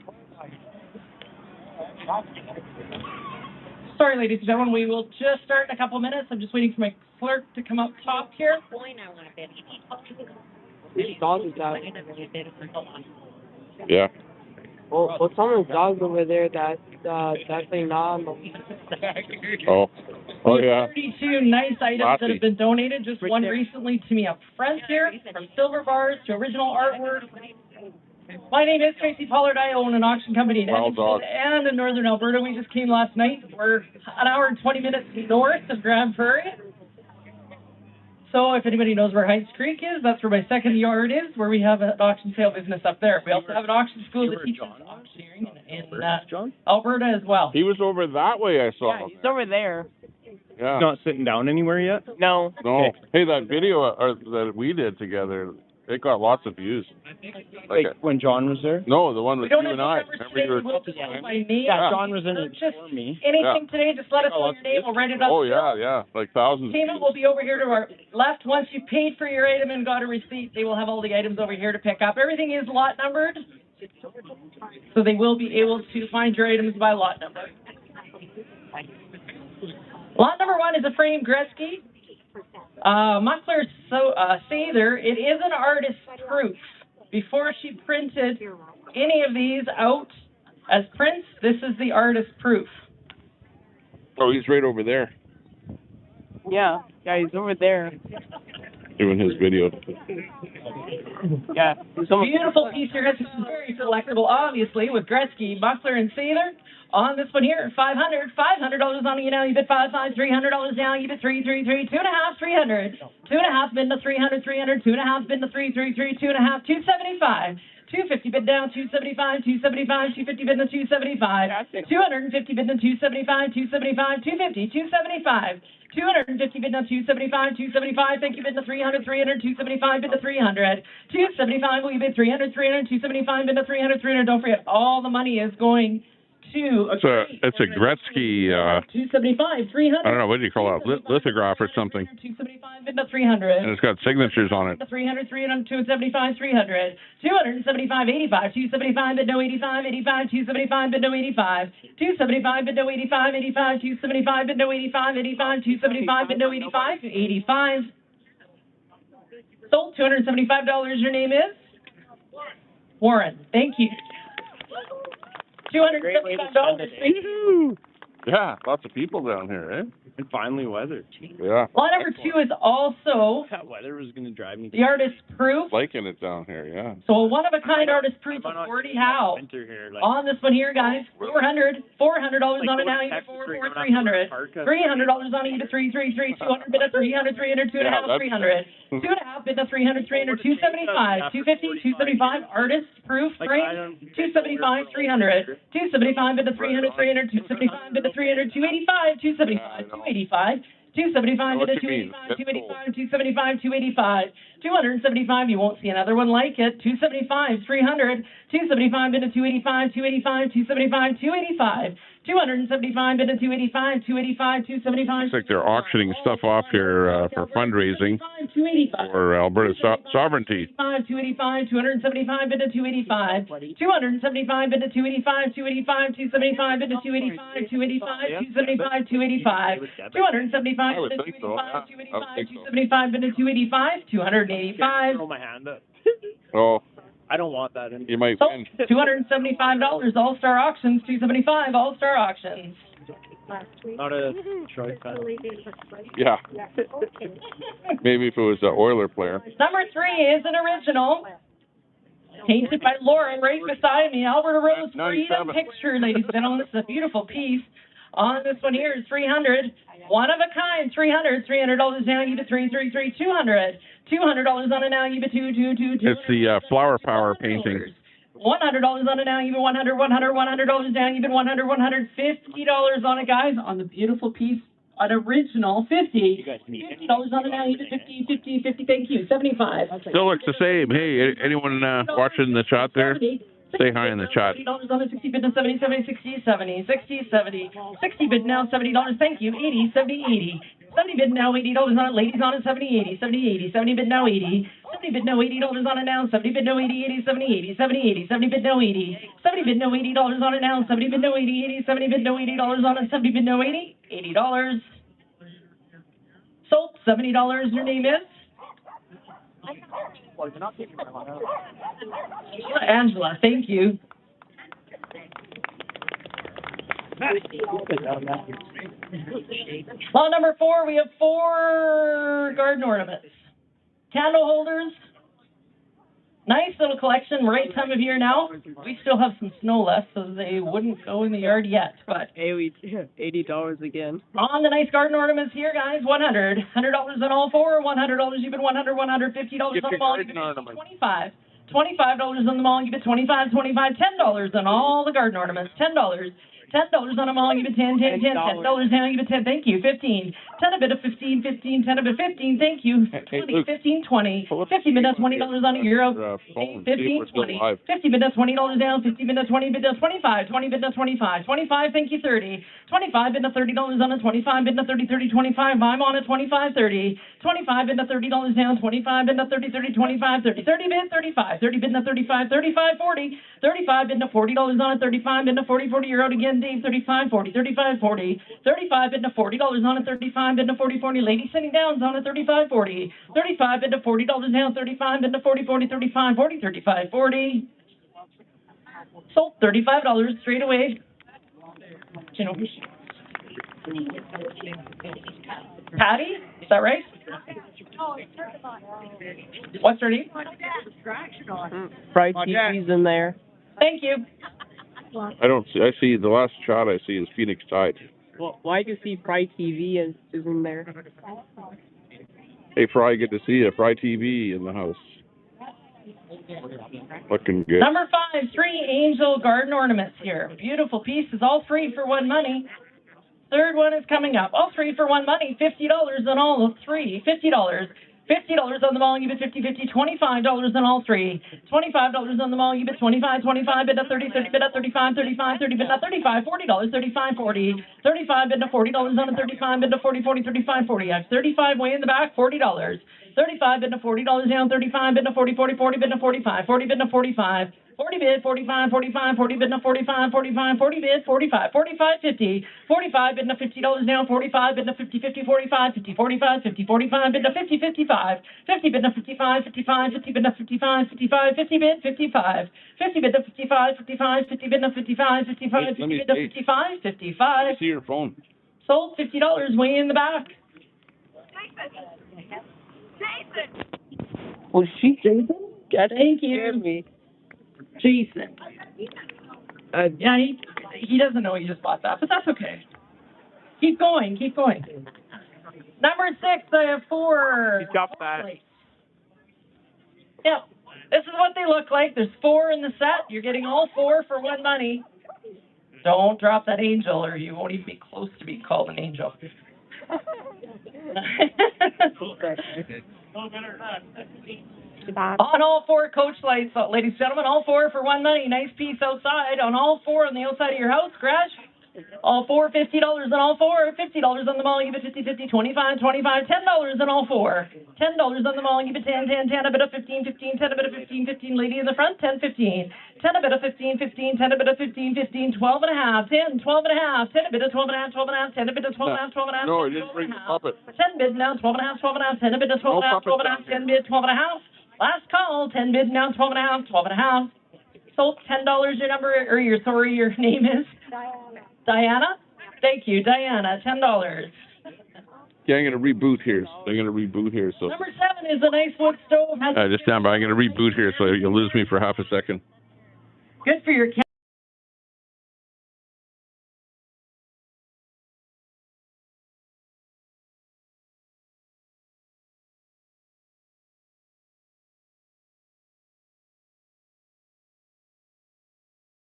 Sorry, ladies and gentlemen, we will just start in a couple of minutes. I'm just waiting for my clerk to come up top here. Whose dog is that? Yeah. Well, someone's dog's over there that's definitely not on the Oh. Oh, yeah. 32 nice items that have been donated. Just one recently to me up front here, from silver bars to original artwork. My name is Tracy Pollard. I own an auction company in Edmonton and in northern Alberta. We just came last night. We're an hour and 20 minutes north of Grand Prairie. So if anybody knows where Heights Creek is, that's where my second yard is, where we have an auction sale business up there. We also have an auction school that teaches auctioneering in Alberta as well. He was over that way, I saw him. he's over there. Yeah. Not sitting down anywhere yet? No. No. Hey, that video that we did together, it got lots of views. Like when John was there? No, the one with you and I. Remember you were My name. Yeah, John was in it Just for me. anything today, just let us know your name. We'll write it up. Oh, yeah, yeah. Like thousands. Payment will be over here to our left. Once you paid for your item and got a receipt, they will have all the items over here to pick up. Everything is lot numbered, so they will be able to find your items by lot number. Lot number 1 is a frame Gretzky. Muckler Sather. It is an artist's proof. Before she printed any of these out as prints, this is the artist's proof. Oh, he's right over there Yeah, he's over there. doing his video. Yeah. Beautiful piece here. This is very selectable, obviously, with Gretzky, Muckler, and Sather. On this one here, $500 on you now. You bid $5, $300 now. You bid $3, $2.5, $300, $2.5 bid to $300, $2.5 bid to $3, $2.5, $275. $250 bid down, $275, $275, $250 bid to $275, $250 bid to $275, $275, $250, $275. $250 bid to $275, $275. Thank you bid to $300, $275 bid to $300, $275. Will you bid $300, $275 bid to $300. Don't forget, all the money is going to it's a Gretzky. 275, 300. I don't know, what do you call it? Lithograph or something. 275 bid to 300. And it's got signatures on it. 300, 275, 300, 275, 85, 275 bid no 85, 85, 275 bid no 85, 275 bid no 85, 85, 275 bid no 85, 85, 275 bid no 85, 85. Sold $275. Your name is Warren. Thank you. $275. Yeah, lots of people down here, eh? And finally weather. Yeah. Lot number 2 is also That weather was going to drive me. the artist proof. Liking it down here, yeah. So a one-of-a-kind artist proof of Gordie Howe. Winter here, like, On this one here, guys, $400 on it now, you get 400, $300 on it, you get 333, 200, bid at 300, 300, 2.5, 300, 2.5, bid at 300, 300, 275, 250, 275, artist proof frame, 275, 300, 275, bid at 300, 300, 275, bid at 300, 285, 275, 285. 275 into 285, 285, 275, 285, 275. You won't see another one like it. 275, 300, 275 into 285, 285, 275, 285, 275 into 285, 285, 275. Looks like they're auctioning stuff off here for fundraising for Alberta sovereignty. 285, 275 into 285, 275 into 285, 285, 275 into 285, 285, 275, 285, 275 into 285, 285, 275 into 285, 285. throw my hand up. Oh, I don't want that in. you might So, win. $275, All-Star Auctions, 275, All-Star Auctions. Not a choice. Yeah. Maybe if it was an Oiler player. Number 3 is an original. Painted by Laura right beside me. Alberta Rose Freedom 97. Picture, ladies and gentlemen. This is a beautiful piece. On this one here is 300. One of a kind, $300. $300 now, you get 333, 200. $200 on it now, you get 222. It's the Flower Power painting. $100 on it now, you get $100. $100 down, you get $100. $150 on it, guys, on the beautiful piece. An original, $50. $50 on it now, you get 50, 50, 50. Thank you. 75. Still looks the same. Hey, anyone watching the chat there? Say hi in the chat. $60 on it, 60 bid now, 70, 70, 60, 70, 60, 70, 60 bid now, $70. Thank you. 80, 70, 80. 70 bid now, $80 on it. Ladies on it, 70, 80, 70, 80. 70 bid now, 80. 70 bid now, $80 on it now. 70 bid now, 80, 80, 70, 80, 70, 80. 70 bid now, 80. 70 bid now, $80 on it now. 70 bid now, 80, 80. 70 bid now, $80 on it. 70 bid now, 80. $80. Sold, $70. Your name is? Angela, thank you. Lot number 4, we have 4 garden ornaments. Candle holders. Nice little collection, right time of year now. We still have some snow left, so they wouldn't go in the yard yet. But $80 again. on the nice garden ornaments here, guys, $100. $100 on all 4, $100 even $100, $150 on them all, you bid $25. $25 on them all, you bid $25, $25, $10 on all the garden ornaments, $10. $10 on them all, you bid 10, 10, 10, $10 down, you bid 10, thank you, 15, 10 a bit of 15, 15, 10 a bit 15, thank you, 20, 15, 20, 50 bid that's $20 on a euro, 15, 20, 50 bid that's $20 down, 50 bid that's 20 bid that's 25, 20 bid that's 25, 25, thank you, 30, 25 bid that's $30 on a 25 bid that's 30, 30, 25, I'm on a 25, 30, 25 bid that's $30 down, 25 bid that's 30, 30, 25, 30, 30 bid 35, 30 bid that's 35, 35, 40, 35 bid that's $40 on a 35 bid that's 40, 40 euro again. Dave, 35, 40, 35, 40, 35 into $40 on it, 35 into 40, 40, lady sitting down on it, 35, 40, 35 into $40 down, 35 into 40, 40, 35, 40, 35, 40. Sold $35 straight away. Patty, is that right? What's her name? Bright TV's in there. Thank you. I don't see. I see the last shot I see is Phoenix Tide. Well, why do you see Bright TV is in there? Hey, Fry, good to see you. Fry TV in the house. Looking good. Number 5, 3 angel garden ornaments here. Beautiful pieces, all 3 for one money. Third one is coming up. All 3 for one money. $50 on all of 3. $50. $50 on the mall, you bid 50, 50, $25 on all 3. $25 on the mall, you bid 25, 25, bid at 30, 30, bid at 35, 35, 30, bid at 35, $40, 35, 40, 35, bid at $40 on a 35, bid at 40, 40, 35, 40. I have 35 way in the back, $40. 35 bid at $40 down, 35 bid at 40, 40, 40 bid at 45, 40 bid at 45, 40 bid, 45, 45, 40 bid, no 45, 45, 40 bid, 45, 45, 50, 45 bid, no $50 now, 45 bid, no 50, 50, 45, 50, 45, 50, 45 bid, no 50, 55, 50 bid, no 55, 55, 50 bid, no 55, 55, 50 bid, 55, 50 bid, no 55, 55, 50 bid, no 55, 55, 50 bid, no 55, 55. See your phone. Sold $50 way in the back. Was she? Jason? Thank you. Me. Jason. Yeah, he doesn't know he just bought that, but that's okay. Keep going, keep going. Number 6, I have 4. He dropped that. Yeah, this is what they look like. There's 4 in the set. You're getting all 4 for one money. Don't drop that angel, or you won't even be close to being called an angel. On all 4 coach lights, ladies and gentlemen, all 4 for one money. Nice piece outside. On all 4 on the outside of your house, crash. All 4, $50 on all 4. $50 on the mall, give it 50, 50, 25, 25, $10 on all 4. $10 on the mall, give it 10, 10, 10, a bit of 15, 15, 10, a bit of 15, 15. Lady in the front, 10, 15. 10, a bit of 15, 15, 10, a bit of 15, 15, 12 and a half, 10, 12 and a half, 10, a bit of 12 and a half, 12 and a half, 10, a bit of 12 and a half, 12 and a half. No, I didn't bring the puppet. 10 bid now, 12 and a half, 12 and a half, 10, a bit of 12 and a half, 12 and a half, 10 bid, 12 and a half. Last call, 10 bid now, 12 and a half, 12 and a half. Sold $10, your number, or your name is? Diana? Thank you, Diana, $10. Yeah, I'm going to reboot here. So. Number 7 is a nice wood stove. Just stand by. I'm going to reboot here, so you'll lose me for half a second. Good for your cat.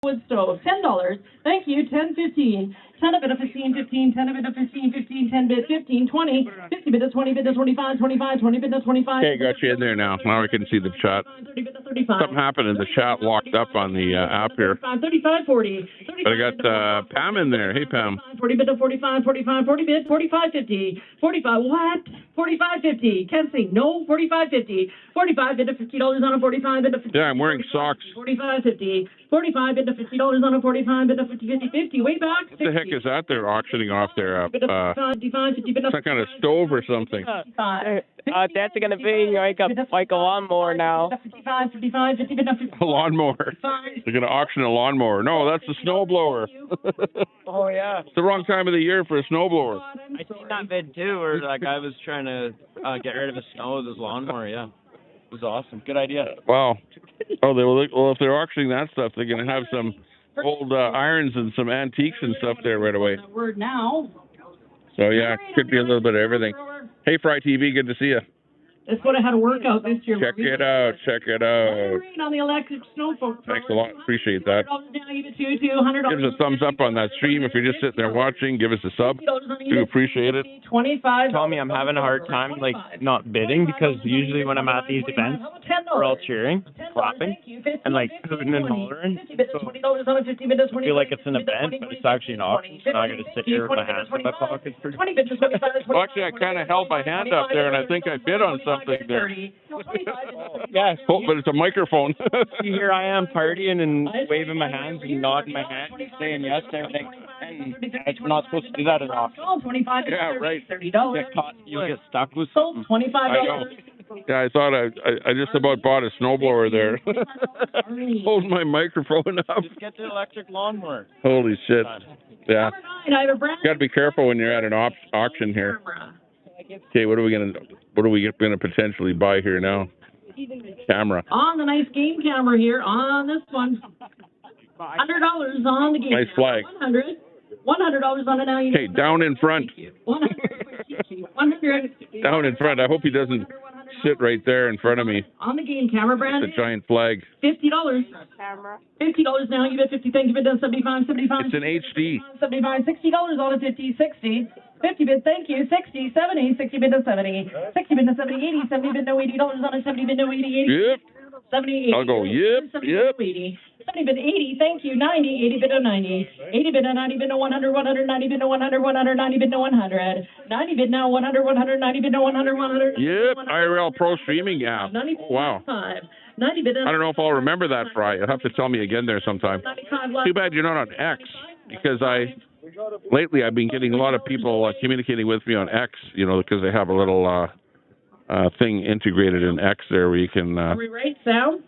Wood stove, $10. Thank you, 10, 15. 10 a bit of 15, 15, 10 a bit of 15, 15, 10 bid, 15, 20, 50 bid of 20 bid of 25, 25, 20 bid of 25. Okay, got you in there now. Now I can see the chat. 30 bid of 35. Something happened and the chat locked up on the app here. 35, 40. But I got Pam in there. Hey, Pam. 40 bid of 45, 45, 40 bid, 45, 50. 45, what? 45, 50. Can't see. No, 45, 50. 45 bid of $50 on a 45 bid of 50. Yeah, I'm wearing socks. 45, 50. 45 bid of $50 on a 45 bid of 50, 50, 50. Way back. What the heck is that they're auctioning off there? 55, 50 bid of Some kind of stove or something. That's going to be like a lawnmower now. 55, 55, 50 bid of 50. A lawnmower. They're going to auction a lawnmower. No, that's a snowblower. Oh, yeah. It's the wrong time of the year for a snowblower. I seen that vid too, where that guy was trying to get rid of the snow with his lawnmower. Yeah, it was awesome. Good idea. Wow. Oh, well, if they're auctioning that stuff, they're going to have some old irons and some antiques and stuff there right away. Word now. So, yeah, could be a little bit of everything. Hey, Fry TV, good to see you. This would have had a workout this year. Check it out. On the electric snow phone. Thanks a lot. Appreciate that. Give us a thumbs up on that stream. If you're just sitting there watching, give us a sub. Do appreciate it. 25. Tommy, I'm having a hard time not bidding because usually when I'm at these events, we're all cheering, clapping, and hooting and hollering. So I feel like it's an event, but it's actually an auction. So I got to sit here with my hands in my pockets. Well, actually, I kind of held my hand up there, and I think I bid on something there. Yeah, oh, but it's a microphone. See, here I am partying and waving my hands and nodding my head and saying yes to everything. And we're not supposed to do that as often. Yeah, right. Get caught, you'll get stuck with something. $25. I know. Yeah, I thought I just about bought a snowblower there. Hold my microphone up. Just get the electric lawnmower. Holy shit. Yeah. Got to be careful when you're at an auction here. Okay, what are we gonna potentially buy here now? Camera. On the nice game camera here on this one. $100 on the game. Nice flag. $100 on it now. Okay, down in front. 100. Down in front. I hope he doesn't sit right there in front of me. On the game camera, Brandon. It's a giant flag. $50. $50 now. You bet 50. Thank you. Bid done 75. 75. It's an HD. 75. $60 on a 50. 60. 50 bid, thank you. 60, 70, 60 bid to 70. 60 bid to 70, 80, 70 bid no $80 on a 70 bid no 80, 80. Yep. 70, 80. I'll go, yep, 70 yep. 80. 70 bid 80, thank you. 90, 80 bid to 90. 80 bid to 90 bid to 100, 100, 90 bid to 100, 100, 90 bid to 100. 90 bid now 100, 100, 90 bid to 100, 100. Yep, IRL Pro Streaming app. Oh, wow. 90 bid. I don't know if I'll remember that, Fry. You'll have to tell me again there sometime. Too bad you're not on X, because lately I've been getting a lot of people communicating with me on X, you know, because they have a little thing integrated in X there where you can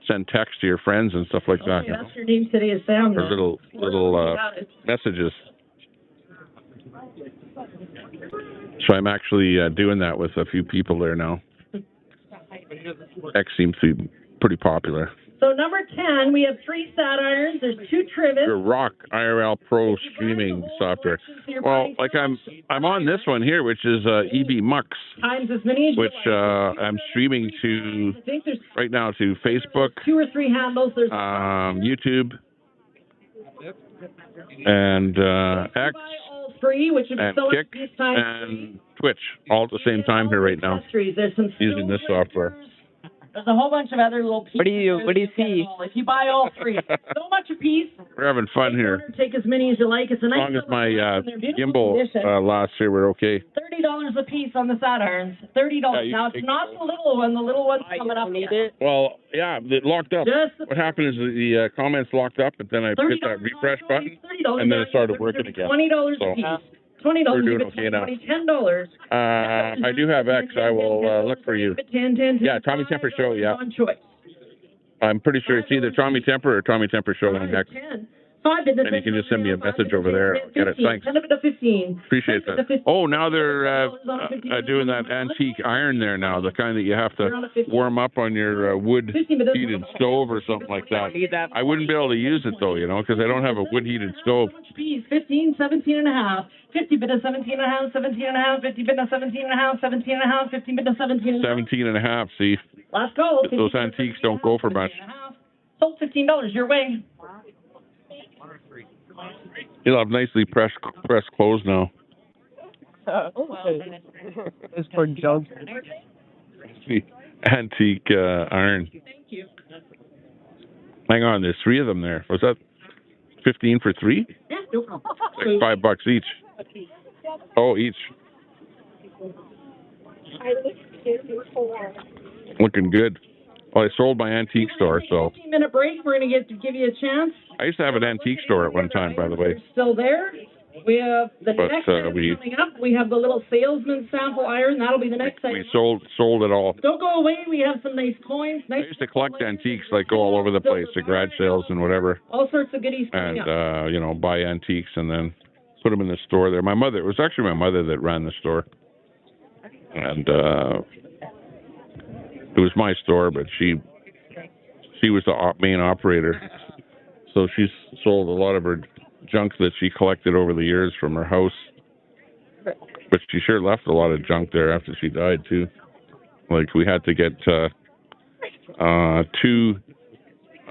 send text to your friends and stuff like that. That's your name today is Sound. Or little messages. So I'm actually doing that with a few people there now. X seems to be pretty popular. So number 10, we have 3 sat irons. There's 2 trivets. Your Rock IRL Pro streaming software. Well, like I'm on this one here, which is EB Mux, which I'm streaming to right now to Facebook, 2 or 3 handles. There's YouTube, and X, free, which is and so Kick, and Twitch, all at the same time here right now, using this software. There's a whole bunch of other little pieces. What do you see? If you buy all 3, so much a piece. We're having fun here. Take as many as you like. It's a nice. As long as my gimbal lasts here, we're okay. $30 a piece on the sat irons. $30. Now it's not the little one. The little one's coming up. Need it? Well, yeah, it locked up. What happened is the comments locked up, but then I hit that refresh button, and then it started working again. $20 a piece. $20. We're doing okay now. $10. I do have X. I will look for you. 10. Yeah, Tommy Temper Show. Yeah. I'm pretty sure it's either Tommy Temper or Tommy Temper Show on X. And you can just send me a message over there. I'll get it. Thanks. Appreciate that. Oh, now they're doing that antique iron there now, the kind that you have to warm up on your wood-heated stove or something like that. I wouldn't be able to use it, though, you know, because I don't have a wood-heated stove. 15, 17 and a half. 50 bid of 17 and a half, 17 and a half, 50 bid of 17 and a half, 17 and a half, 15 bid of 17 and a half. 17 and a half, see. Last go. Those antiques don't go for much. Sold $15 your way. You'll have nicely pressed clothes now. It's for junk. The antique iron. Thank you. Hang on, there's 3 of them there. Was that 15 for 3? Yeah, no problem. Like $5 each. Oh, each. Looking good. Well, I sold my antique store, so. 15-minute break. We're going to give you a chance. I used to have an antique store at one time, by the way. Still there. We have the next item coming up. We have the little salesman sample iron. That'll be the next item. We sold it all. Don't go away. We have some nice coins. I used to collect antiques, like go all over the place, to garage sales and whatever. All sorts of goodies coming up. And, you know, buy antiques and then put them in the store there. It was actually my mother that ran the store. And it was my store, but she was the main operator. So she sold a lot of her junk that she collected over the years from her house. But she sure left a lot of junk there after she died, too. Like, we had to get 2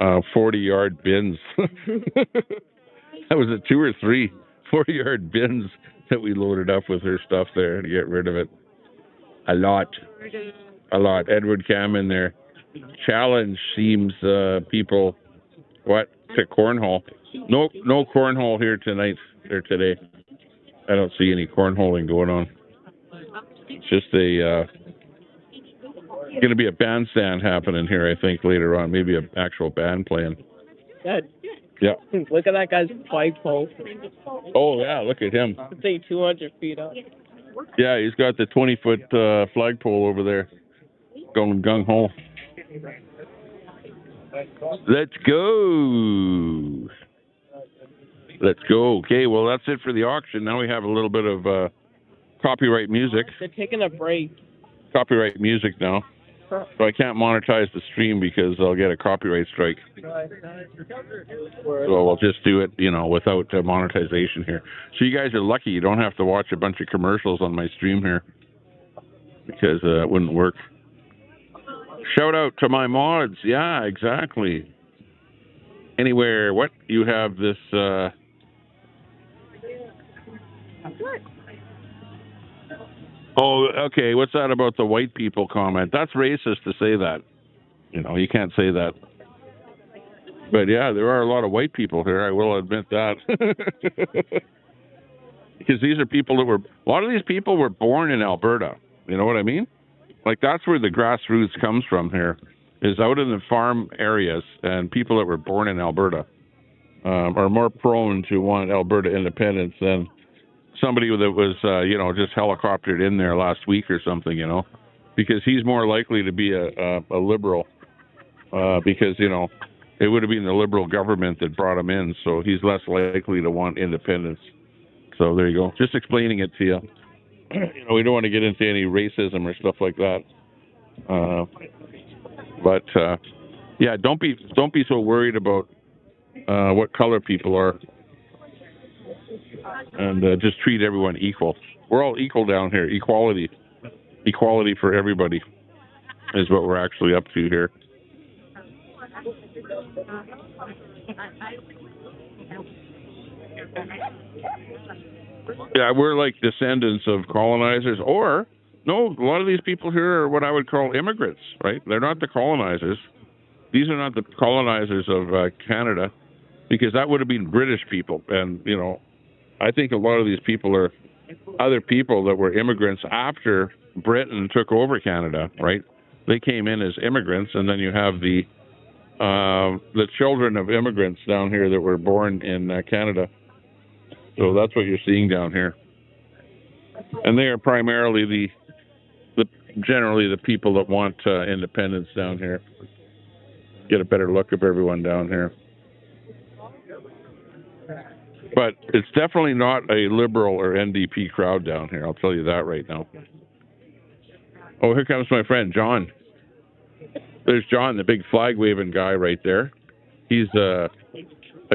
40-yard bins. That was 2 or 3 40-yard bins that we loaded up with her stuff there to get rid of it. A lot. Edward Cam in there. Challenge seems people to cornhole. No cornhole here tonight or today. I don't see any cornholing going on. It's just going to be a bandstand happening here, I think, later on. Maybe an actual band playing. Good. Yeah. Look at that guy's flagpole. Oh, yeah, look at him. It's 200 feet up. Yeah, he's got the 20-foot flagpole over there. Going gung-ho. Let's go. Okay, well, that's it for the auction. Now we have a little bit of copyright music. They're taking a break. Copyright music now. So I can't monetize the stream because I'll get a copyright strike. So we'll just do it, without monetization here. So you guys are lucky you don't have to watch a bunch of commercials on my stream here because it wouldn't work. Shout out to my mods. Yeah, exactly. Anywhere, you have this... Oh, okay. What's that about the white people comment? That's racist to say that. You can't say that. But yeah, there are a lot of white people here. I will admit that. Because these are people a lot of these people were born in Alberta. You know what I mean? Like, that's where the grassroots comes from here. is out in the farm areas, and people that were born in Alberta are more prone to want Alberta independence than somebody that was, just helicoptered in there last week or something, because he's more likely to be a liberal, because, it would have been the liberal government that brought him in, so he's less likely to want independence. So there you go. Just explaining it to you. We don't want to get into any racism or stuff like that. But don't be so worried about what color people are, and just treat everyone equal. We're all equal down here. Equality for everybody is what we're actually up to here. Yeah, we're like descendants of colonizers, or no, a lot of these people here are what I would call immigrants, right? They're not the colonizers. These are not the colonizers of Canada, because that would have been British people. And, I think a lot of these people are other people that were immigrants after Britain took over Canada, right? They came in as immigrants, and then you have the children of immigrants down here that were born in Canada. So that's what you're seeing down here. And they are primarily generally the people that want independence down here. Get a better look of everyone down here. But it's definitely not a Liberal or NDP crowd down here, I'll tell you that right now. Oh, here comes my friend, John. There's John, the big flag-waving guy right there. He's a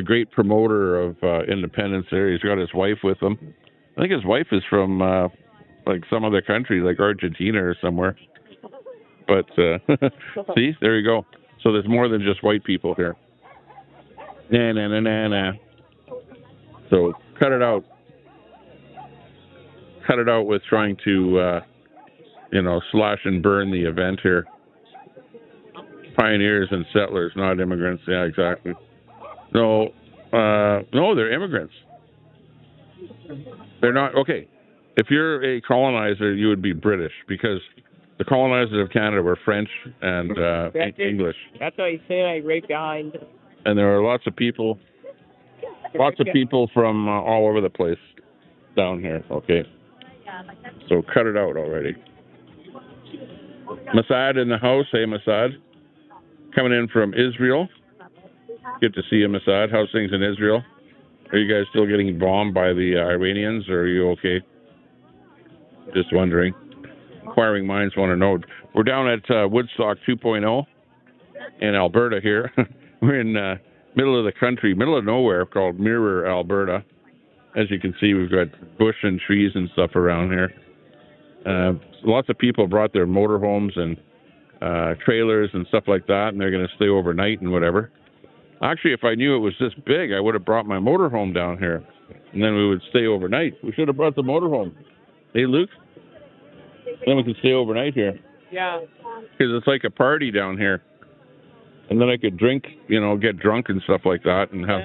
great promoter of independence there. He's got his wife with him. I think his wife is from some other country, like Argentina or somewhere. But see, there you go. So there's more than just white people here. Nah. So cut it out. Cut it out with trying to, slash and burn the event here. Pioneers and settlers, not immigrants. Yeah, exactly. No, they're immigrants. They're not. Okay, if you're a colonizer, you would be British, because the colonizers of Canada were French and English. That's what I say. I right behind. And there are lots of people from all over the place down here. Okay, so cut it out already. Masad in the house. Hey, Masad, coming in from Israel. Good to see you, Masad. How's things in Israel? Are you guys still getting bombed by the Iranians, or are you okay? Just wondering. Inquiring minds want to know. We're down at Woodstock 2.0 in Alberta here. We're in middle of the country, middle of nowhere, called Mirror, Alberta. As you can see, we've got bush and trees and stuff around here. Lots of people brought their motorhomes and trailers and stuff like that, and they're going to stay overnight and whatever. Actually, if I knew it was this big, I would have brought my motorhome down here, and then we would stay overnight. We should have brought the motorhome. Hey, Luke? Then we could stay overnight here. Yeah. Because it's like a party down here. And then I could drink, get drunk and stuff like that and have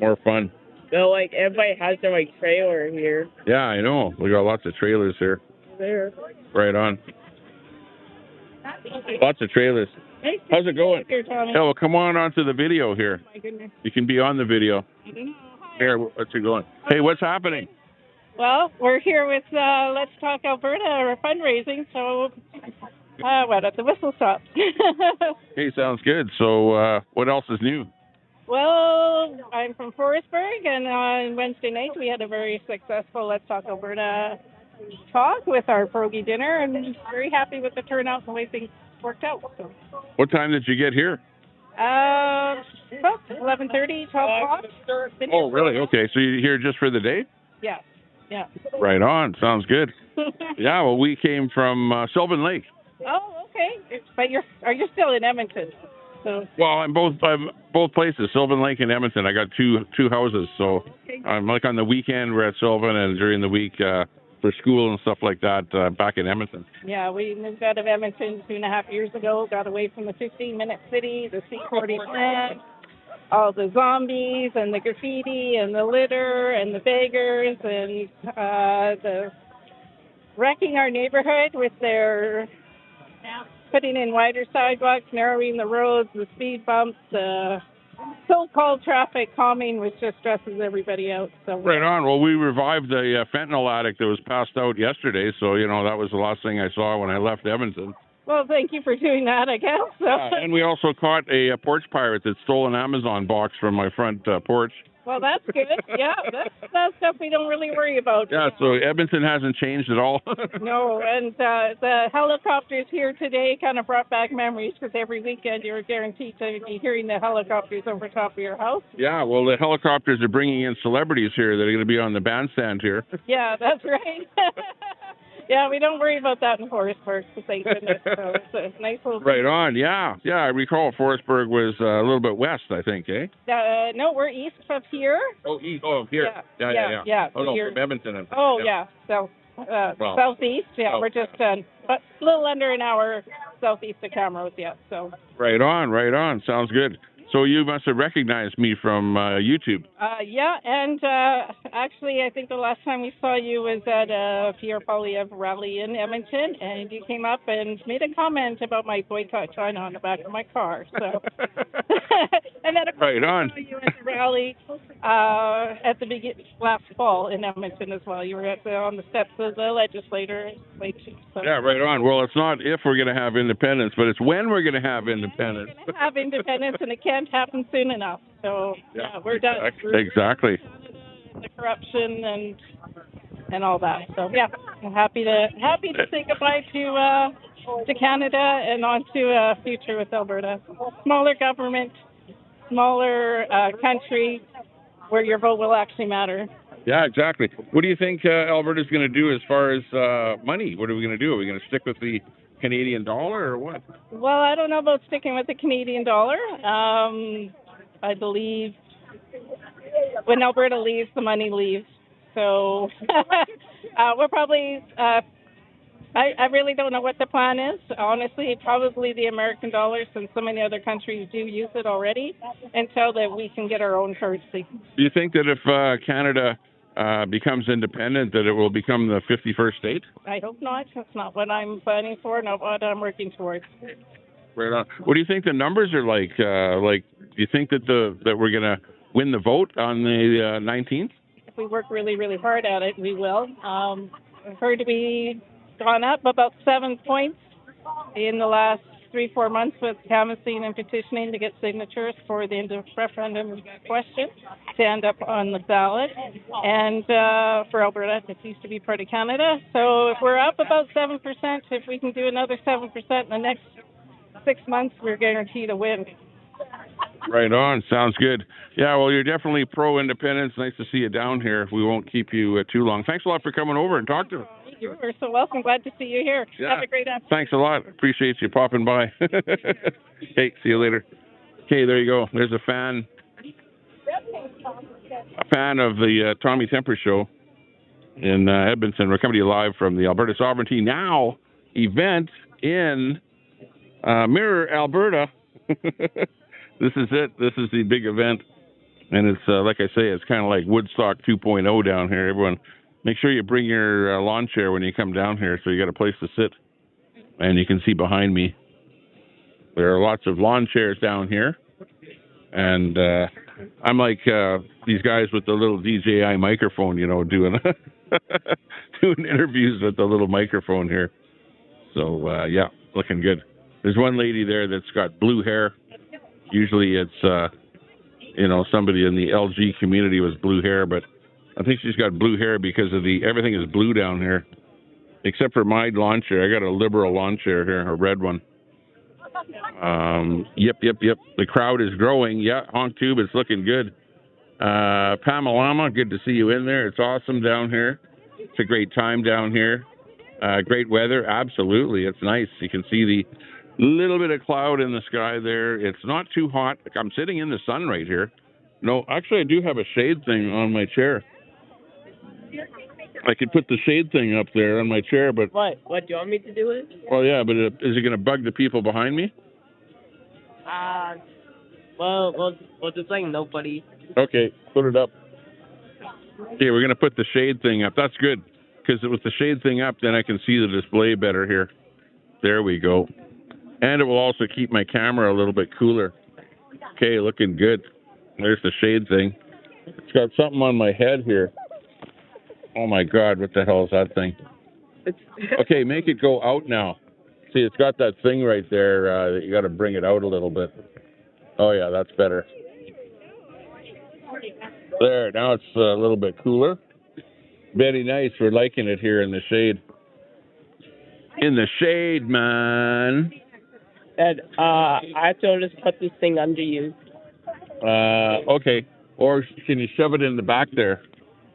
more fun. No, everybody has their, trailer here. Yeah, I know. We got lots of trailers here. There. Right on. Lots of trailers. How's it going? Oh, well, come on onto the video here. Oh, my goodness. You can be on the video. Here, what's it going? Hey, what's happening? Well, we're here with Let's Talk Alberta fundraising, so at the Whistle Stop. Hey, sounds good. So what else is new? Well, I'm from Forestburg, and on Wednesday night we had a very successful Let's Talk Alberta talk with our pierogi dinner, and very happy with the turnout and the way things worked out. So. What time did you get here? About 11:30, 12 o'clock. Oh, really? Okay, so you're here just for the day? Yeah. Right on. Sounds good. Yeah, well, we came from Sylvan Lake. Oh, okay. But are you still in Edmonton? So. Well, I'm both places, Sylvan Lake and Edmonton. I got two houses, so I'm on the weekend we're at Sylvan, and during the week for school and stuff like that back in Edmonton. Yeah, we moved out of Edmonton 2.5 years ago. Got away from the 15-minute city, the C40 plant, all the zombies and the graffiti and the litter and the beggars and the wrecking our neighborhood with their putting in wider sidewalks, narrowing the roads, the speed bumps, the so-called traffic calming, which just stresses everybody out. So Right on. Well, we revived the fentanyl addict that was passed out yesterday, so that was the last thing I saw when I left Edmonton. Well, thank you for doing that, I guess. So. And we also caught a porch pirate that stole an Amazon box from my front porch. Well, that's good. Yeah, that's stuff we don't really worry about. Yeah, so Edmonton hasn't changed at all. No, and the helicopters here today kind of brought back memories, because every weekend you're guaranteed to be hearing the helicopters over top of your house. Yeah, well, the helicopters are bringing in celebrities here that are going to be on the bandstand here. Yeah, that's right. Yeah, we don't worry about that in Forestburg, thank goodness. So it's a nice little... Right on, yeah. Yeah, I recall Forestburg was a little bit west, I think, eh? No, we're east of here. Oh, east. Oh, here. Yeah. Oh, no, here. from Edmonton. Oh, yeah. So, southeast, oh, we're just a little under an hour southeast of Camrose, yeah. So. Right on. Sounds good. So you must have recognized me from YouTube. Yeah, and actually, I think the last time we saw you was at a Pierre Poilievre rally in Edmonton, and you came up and made a comment about my boycott China on the back of my car. So, and then of course, right on. I saw you at the rally at the last fall in Edmonton as well. You were on the steps of the legislature. So. Yeah, right on. Well, it's not if we're going to have independence, but it's when we're going to have independence. We're going to have independence, and it can't happen soon enough. So yeah, we're done. Exactly. The corruption and all that. So yeah, I'm happy to say goodbye to Canada and on to a future with Alberta. Smaller government, smaller country, where your vote will actually matter. Yeah, exactly. What do you think Alberta's going to do as far as money? What are we going to do? Are we going to stick with the Canadian dollar or what? Well, I don't know about sticking with the Canadian dollar. I believe when Alberta leaves, the money leaves. So we're probably, I really don't know what the plan is. Honestly, probably the American dollar, since so many other countries do use it already, until that we can get our own currency. Do you think that if Canada becomes independent, that it will become the 51st state? I hope not. That's not what I'm planning for, not what I'm working towards. Right on. What do you think the numbers are like? Do you think that that we're going to win the vote on the 19th? If we work really, really hard at it, we will. I've heard we gone up about 7 points in the last 3-4 months with canvassing and petitioning to get signatures for the referendum question to end up on the ballot. And for Alberta, it used to be part of Canada. So if we're up about 7%, if we can do another 7% in the next 6 months, we're guaranteed a win. Right on. Sounds good. Yeah, well, you're definitely pro-independence. Nice to see you down here. We won't keep you too long. Thanks a lot for coming over and talking to us. You are so welcome. Glad to see you here. Yeah. Have a great afternoon. Thanks a lot. Appreciate you popping by. Hey, see you later. Okay, there you go. There's a fan of the Tommy Temper Show in Edmonton. We're coming to you live from the Alberta Sovereignty Now event in Mirror, Alberta. This is it. This is the big event. And it's, like I say, it's kind of like Woodstock 2.0 down here. Everyone, make sure you bring your lawn chair when you come down here so you got a place to sit. And you can see behind me, there are lots of lawn chairs down here. And I'm like these guys with the little DJI microphone, doing doing interviews with the little microphone here. So, yeah, looking good. There's one lady there that's got blue hair. Usually it's, somebody in the LG community with blue hair, but I think she's got blue hair because of everything is blue down here, except for my lawn chair. I got a liberal lawn chair here, a red one. Yep. The crowd is growing. Yeah, Honk Tube, it's looking good. Pamalama, good to see you in there. It's awesome down here. It's a great time down here. Great weather, absolutely. It's nice. You can see the little bit of cloud in the sky there. It's not too hot. I'm sitting in the sun right here. No, actually, I do have a shade thing on my chair. I could put the shade thing up there on my chair, but... What? Do you want me to do it? Well, yeah, but is it going to bug the people behind me? Well, just like nobody. Okay, put it up. Okay, we're going to put the shade thing up. That's good, because with the shade thing up, then I can see the display better here. There we go. And it will also keep my camera a little bit cooler. Okay, looking good. There's the shade thing. It's got something on my head here. Oh my God, what the hell is that thing? Okay, make it go out now. See, it's got that thing right there that you got to bring it out a little bit. Oh yeah, that's better. There, now it's a little bit cooler. Very nice. We're liking it here in the shade. In the shade, man. That I have to just put this thing under you. Okay. Or can you shove it in the back there?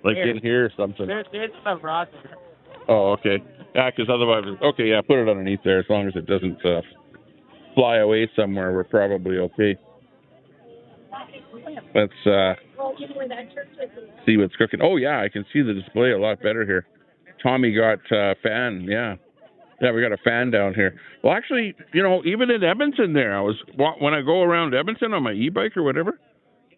Like Here. in here or something? There's some rod there. Oh, okay. Yeah, because otherwise... Okay, yeah, put it underneath there. As long as it doesn't fly away somewhere, we're probably okay. Let's see what's cooking. Oh, yeah, I can see the display a lot better here. Tommy got fan, yeah. Yeah, we got a fan down here. Well, actually, you know, even in Edmonton there, when I go around Edmonton on my e-bike or whatever,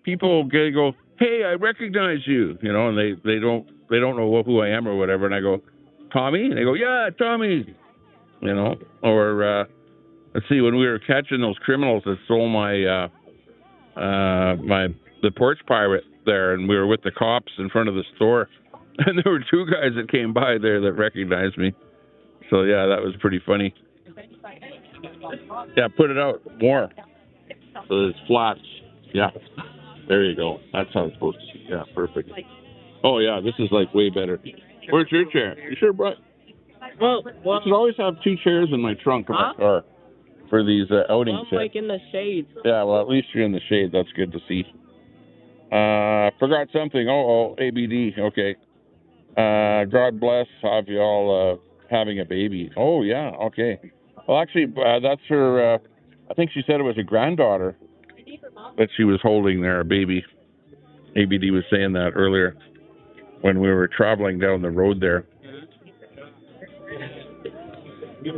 people go, "Hey, I recognize you," you know, and they don't know who I am or whatever, and I go, "Tommy?" And they go, "Yeah, Tommy," you know. Or let's see, when we were catching those criminals that stole my the porch pirate there, and we were with the cops in front of the store, and there were two guys that came by there that recognized me. So yeah, that was pretty funny. Yeah, put it out more. So it's flat. Yeah. There you go. That's how it's supposed to be. Yeah, perfect. Oh yeah, this is like way better. Where's your chair? You sure, bro? Well, I should always have two chairs in my trunk of my car for these outings. I'm like in the shade. Yeah, well, at least you're in the shade. That's good to see. Forgot something. ABD. Okay. God bless. Have you all having a baby? Oh yeah. Okay. Well, actually, that's her. I think she said it was a granddaughter that she was holding there, a baby. ABD was saying that earlier when we were traveling down the road there.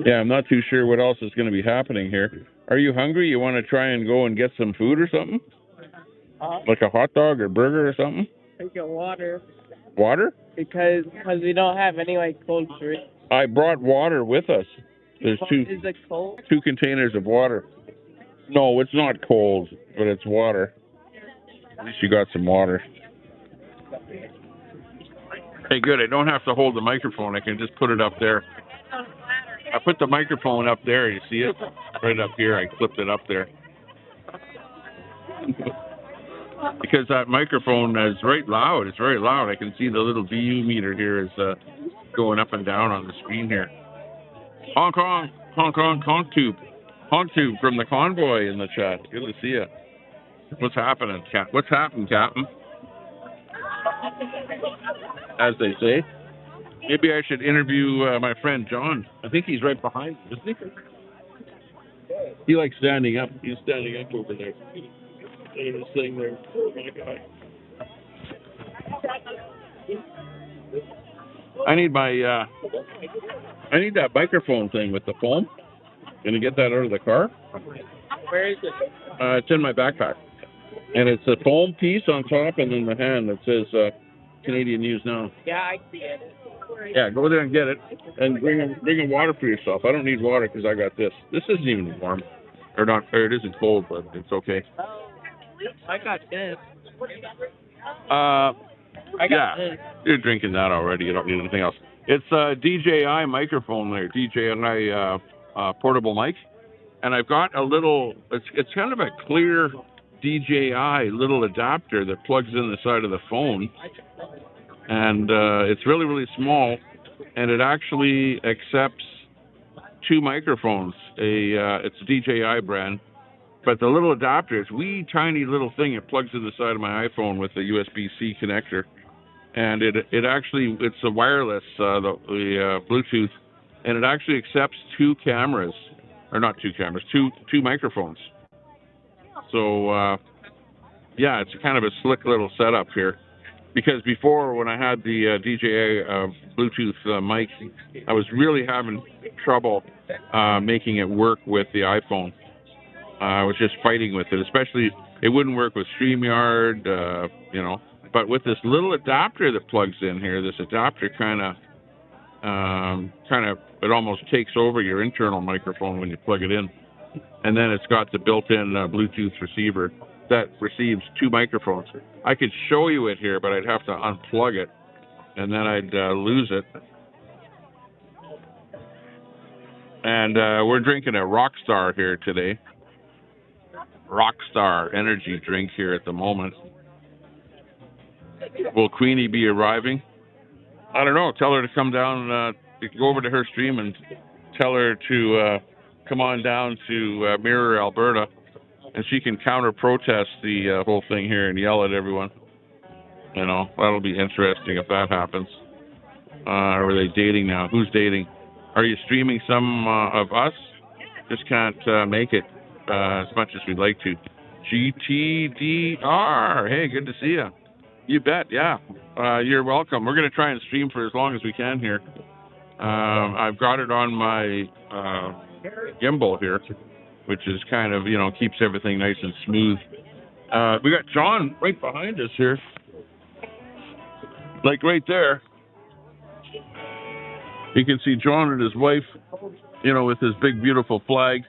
Yeah, I'm not too sure what else is going to be happening here. Are you hungry? You want to try and go and get some food or something? Like a hot dog or burger or something? Take your water. Water? Because we don't have any like cold drinks. I brought water with us. There's two. Is it cold? 2 containers of water. No, it's not cold, but it's water. At least you got some water. Hey, good. I don't have to hold the microphone. I can just put it up there. I put the microphone up there. You see it? Right up here. I clipped it up there. Because that microphone is right loud. It's very loud. I can see the little DU meter here is going up and down on the screen here. Hong Kong, honk tube. Honk tube from the convoy in the chat. Good to see you. What's happening, Cap? What's happening, Captain? As they say. Maybe I should interview my friend John. I think he's right behind me, isn't he? He likes standing up. He's standing up over there. He's sitting there. Oh my God. I need that microphone thing with the foam. Gonna get that out of the car. Where is it? It's in my backpack. And it's a foam piece on top and then the hand that says Canadian News Now. Yeah, I see it. Yeah, go there and get it. And bring a water for yourself. I don't need water because I got this. This isn't even warm. Or it isn't cold, but it's okay. I got this. I got this. You're drinking that already. You don't need anything else. It's a DJI microphone there. DJI portable mic. And I've got a little, it's kind of a clear DJI little adapter that plugs in the side of the phone. And it's really, really small. And it actually accepts 2 microphones. It's a DJI brand. But the little adapter, it's a wee tiny little thing. It plugs in the side of my iPhone with a USB-C connector. And it's a wireless, the Bluetooth. And it actually accepts 2 cameras. Or not 2 cameras, two microphones. So, yeah, it's kind of a slick little setup here. Because before, when I had the DJI Bluetooth mic, I was really having trouble making it work with the iPhone. I was just fighting with it, especially it wouldn't work with StreamYard, you know. But with this little adapter that plugs in here, this adapter kind of, it almost takes over your internal microphone when you plug it in. and then it's got the built-in Bluetooth receiver that receives 2 microphones. I could show you it here, but I'd have to unplug it, and then I'd lose it. And we're drinking a Rockstar here today. Rockstar energy drink here at the moment. Will Queenie be arriving? I don't know. Tell her to come down, go over to her stream and tell her to come on down to Mirror, Alberta, and she can counter-protest the whole thing here and yell at everyone. You know, that'll be interesting if that happens. Are they dating now? Who's dating? Are you streaming some of us? Just can't make it as much as we'd like to. GTDR. Hey, good to see you. You bet, yeah. You're welcome. We're going to try and stream for as long as we can here. I've got it on my gimbal here, which is kind of, keeps everything nice and smooth. We got John right behind us here. Like right there. You can see John and his wife, with his big, beautiful flag.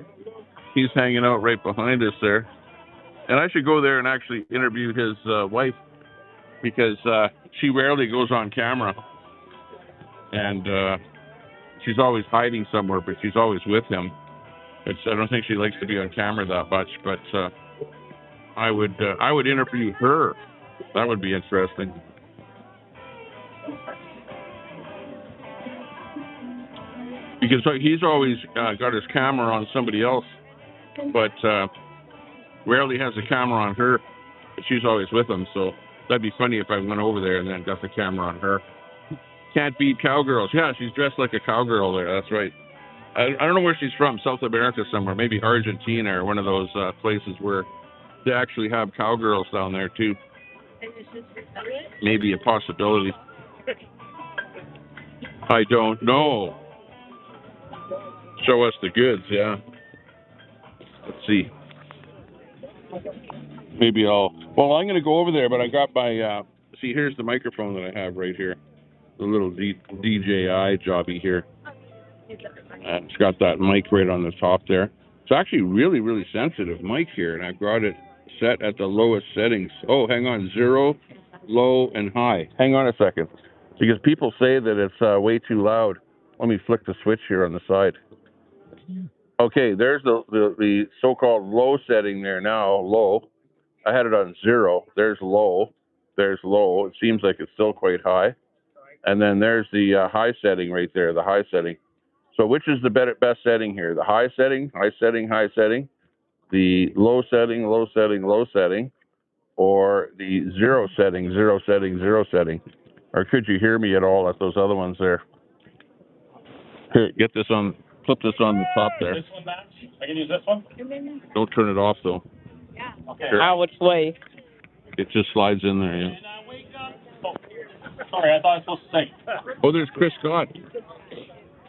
He's hanging out right behind us there. And I should go there and actually interview his wife, because she rarely goes on camera. And she's always hiding somewhere, but she's always with him. I don't think she likes to be on camera that much, but I would interview her. That would be interesting. Because he's always got his camera on somebody else, but rarely has a camera on her. But she's always with him, so that'd be funny if I went over there and then got the camera on her. Can't beat cowgirls. Yeah, she's dressed like a cowgirl there. That's right. I don't know where she's from. South America somewhere. Maybe Argentina or one of those places where they actually have cowgirls down there too. Maybe a possibility. I don't know. Show us the goods, yeah. Let's see. Maybe I'm going to go over there, but I got my, see, here's the microphone that I have right here. The little DJI jobby here. And it's got that mic right on the top there. It's actually really, really sensitive mic here, and I've got it set at the lowest settings. Oh, hang on, 0, low, and high. Hang on a second, because people say that it's way too loud. Let me flick the switch here on the side. Okay, there's the so-called low setting there now, low. I had it on 0. There's low. There's low. It seems like it's still quite high. And then there's the high setting right there, the high setting. So which is the best setting here? The high setting, high setting, high setting, the low setting, low setting, low setting, or the 0 setting, 0 setting, 0 setting? Or could you hear me at all at those other ones there? Here, flip this on the top there. This one, Matt? I can use this one? Don't turn it off though. Yeah. Okay. Which way? It just slides in there, yeah. And wake up. Oh, sorry, I thought I was supposed to sing. Oh, there's Chris Scott.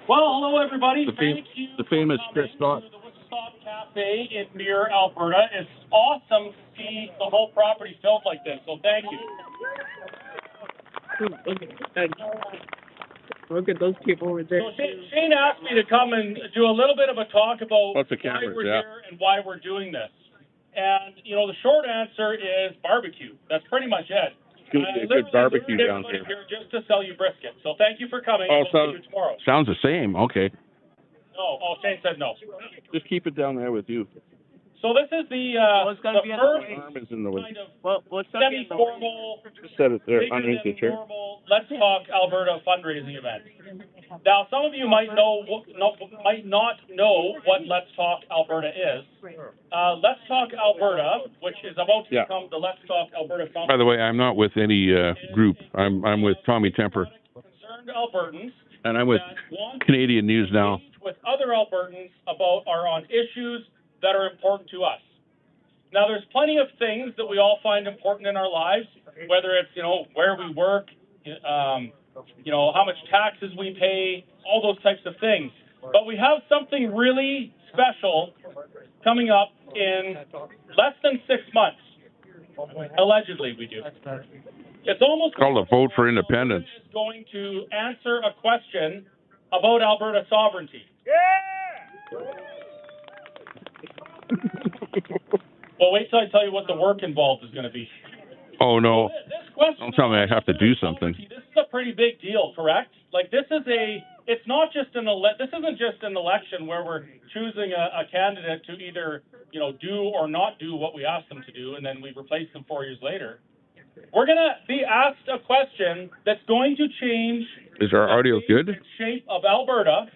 Well, hello everybody. The famous Chris Scott. To the Woodstock Cafe in Mirror, Alberta. It's awesome to see the whole property filled like this, so thank you. Look at those people over there. So Shane asked me to come and do a little bit of a talk about why we're here and why we're doing this. And, the short answer is barbecue. That's pretty much it. It's going to be a good barbecue down here. Just to sell you brisket. So thank you for coming. Oh, we'll see you tomorrow. Sounds the same. Okay. No. Oh, Shane said no. Just keep it down there with you. So this is the first kind of semi-formal, set it there underneath the chair. Let's Talk Alberta fundraising event. Now, some of you might not know what Let's Talk Alberta is. Let's Talk Alberta, which is about to become the Let's Talk Alberta Foundation. By the way, I'm not with any group. I'm with Tommy Temper. Concerned Albertans. And I'm with Canadian News Now. With other Albertans on issues that are important to us. Now, there's plenty of things that we all find important in our lives, whether it's, where we work, how much taxes we pay, all those types of things. But we have something really special coming up in less than 6 months. Allegedly, we do. It's almost called a vote for independence. Is going to answer a question about Alberta sovereignty. Yeah! Well, wait till I tell you what the work involved is going to be. Oh, no. This question. Don't tell me I have to do something. This is a pretty big deal, correct? Like, this is it's not just this isn't just an election where we're choosing a candidate to either, do or not do what we ask them to do, and then we replace them 4 years later. We're going to be asked a question that's going to change Is our audio good? the shape of Alberta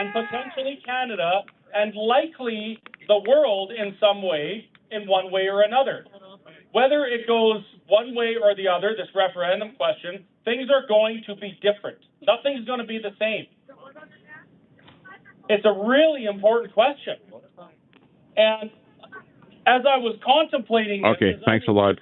and potentially Canada and likely the world in some way, in one way or another. Whether it goes one way or the other, this referendum question, things are going to be different. Nothing's going to be the same. It's a really important question. And as I was contemplating Okay, thanks a lot,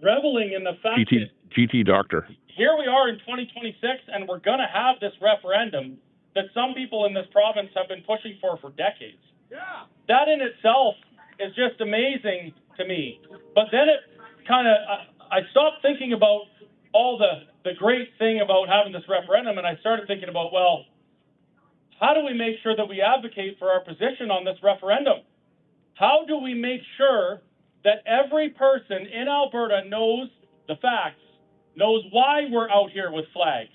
reveling in the fact that GT Doctor. here we are in 2026, and we're going to have this referendum that some people in this province have been pushing for decades. Yeah. That in itself is just amazing to me. But then it kind of, I stopped thinking about all the great thing about having this referendum, and I started thinking about, well, how do we make sure that we advocate for our position on this referendum? How do we make sure that every person in Alberta knows the facts, knows why we're out here with flags?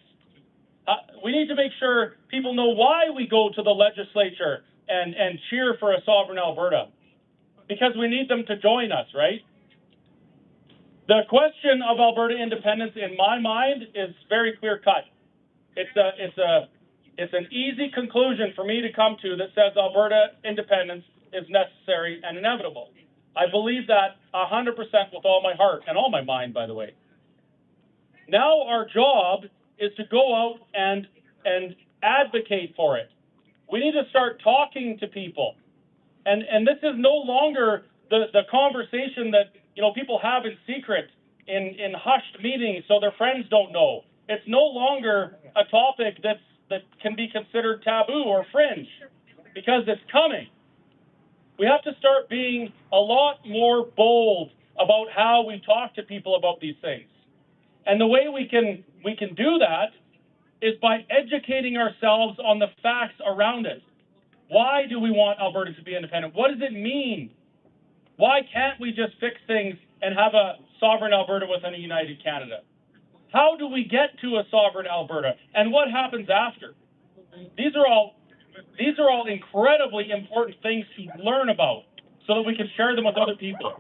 We need to make sure people know why we go to the legislature and cheer for a sovereign Alberta, because we need them to join us, right? The question of Alberta independence, in my mind, is very clear-cut. It's an easy conclusion for me to come to that says Alberta independence is necessary and inevitable. I believe that 100% with all my heart and all my mind, by the way. Now our job is to go out and advocate for it. We need to start talking to people. And this is no longer the conversation that people have in secret in hushed meetings so their friends don't know. It's no longer a topic that can be considered taboo or fringe, because it's coming. We have to start being a lot more bold about how we talk to people about these things. And the way we can do that is by educating ourselves on the facts around it. Why do we want Alberta to be independent? What does it mean? Why can't we just fix things and have a sovereign Alberta within a united Canada? How do we get to a sovereign Alberta? And what happens after? These are all incredibly important things to learn about so that we can share them with other people.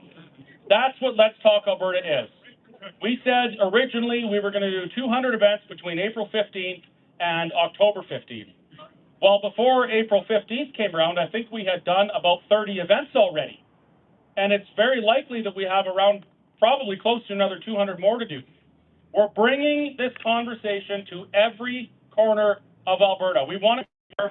That's what Let's Talk Alberta is. We said originally we were going to do 200 events between April 15th and October 15th. Well, before April 15th came around, I think we had done about 30 events already. And it's very likely that we have around probably close to another 200 more to do. We're bringing this conversation to every corner of Alberta. We want to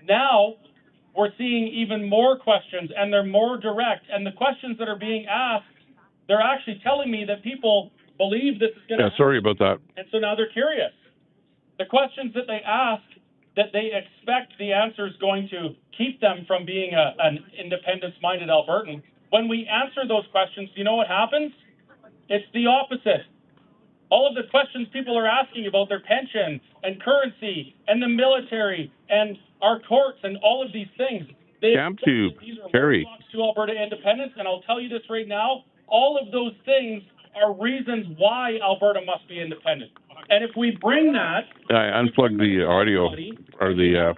now we're seeing even more questions, and they're more direct. And the questions that are being asked, they're actually telling me that people believe this is going to happen. Sorry about that. And so now they're curious. The questions that they ask, that they expect the answer is going to keep them from being an independence-minded Albertan, when we answer those questions, do you know what happens? It's the opposite. All of the questions people are asking about their pension and currency and the military and our courts and all of these things, these are roadblocks to Alberta independence. And I'll tell you this right now, all of those things are reasons why Alberta must be independent. And if we bring that... I unplugged the audio or the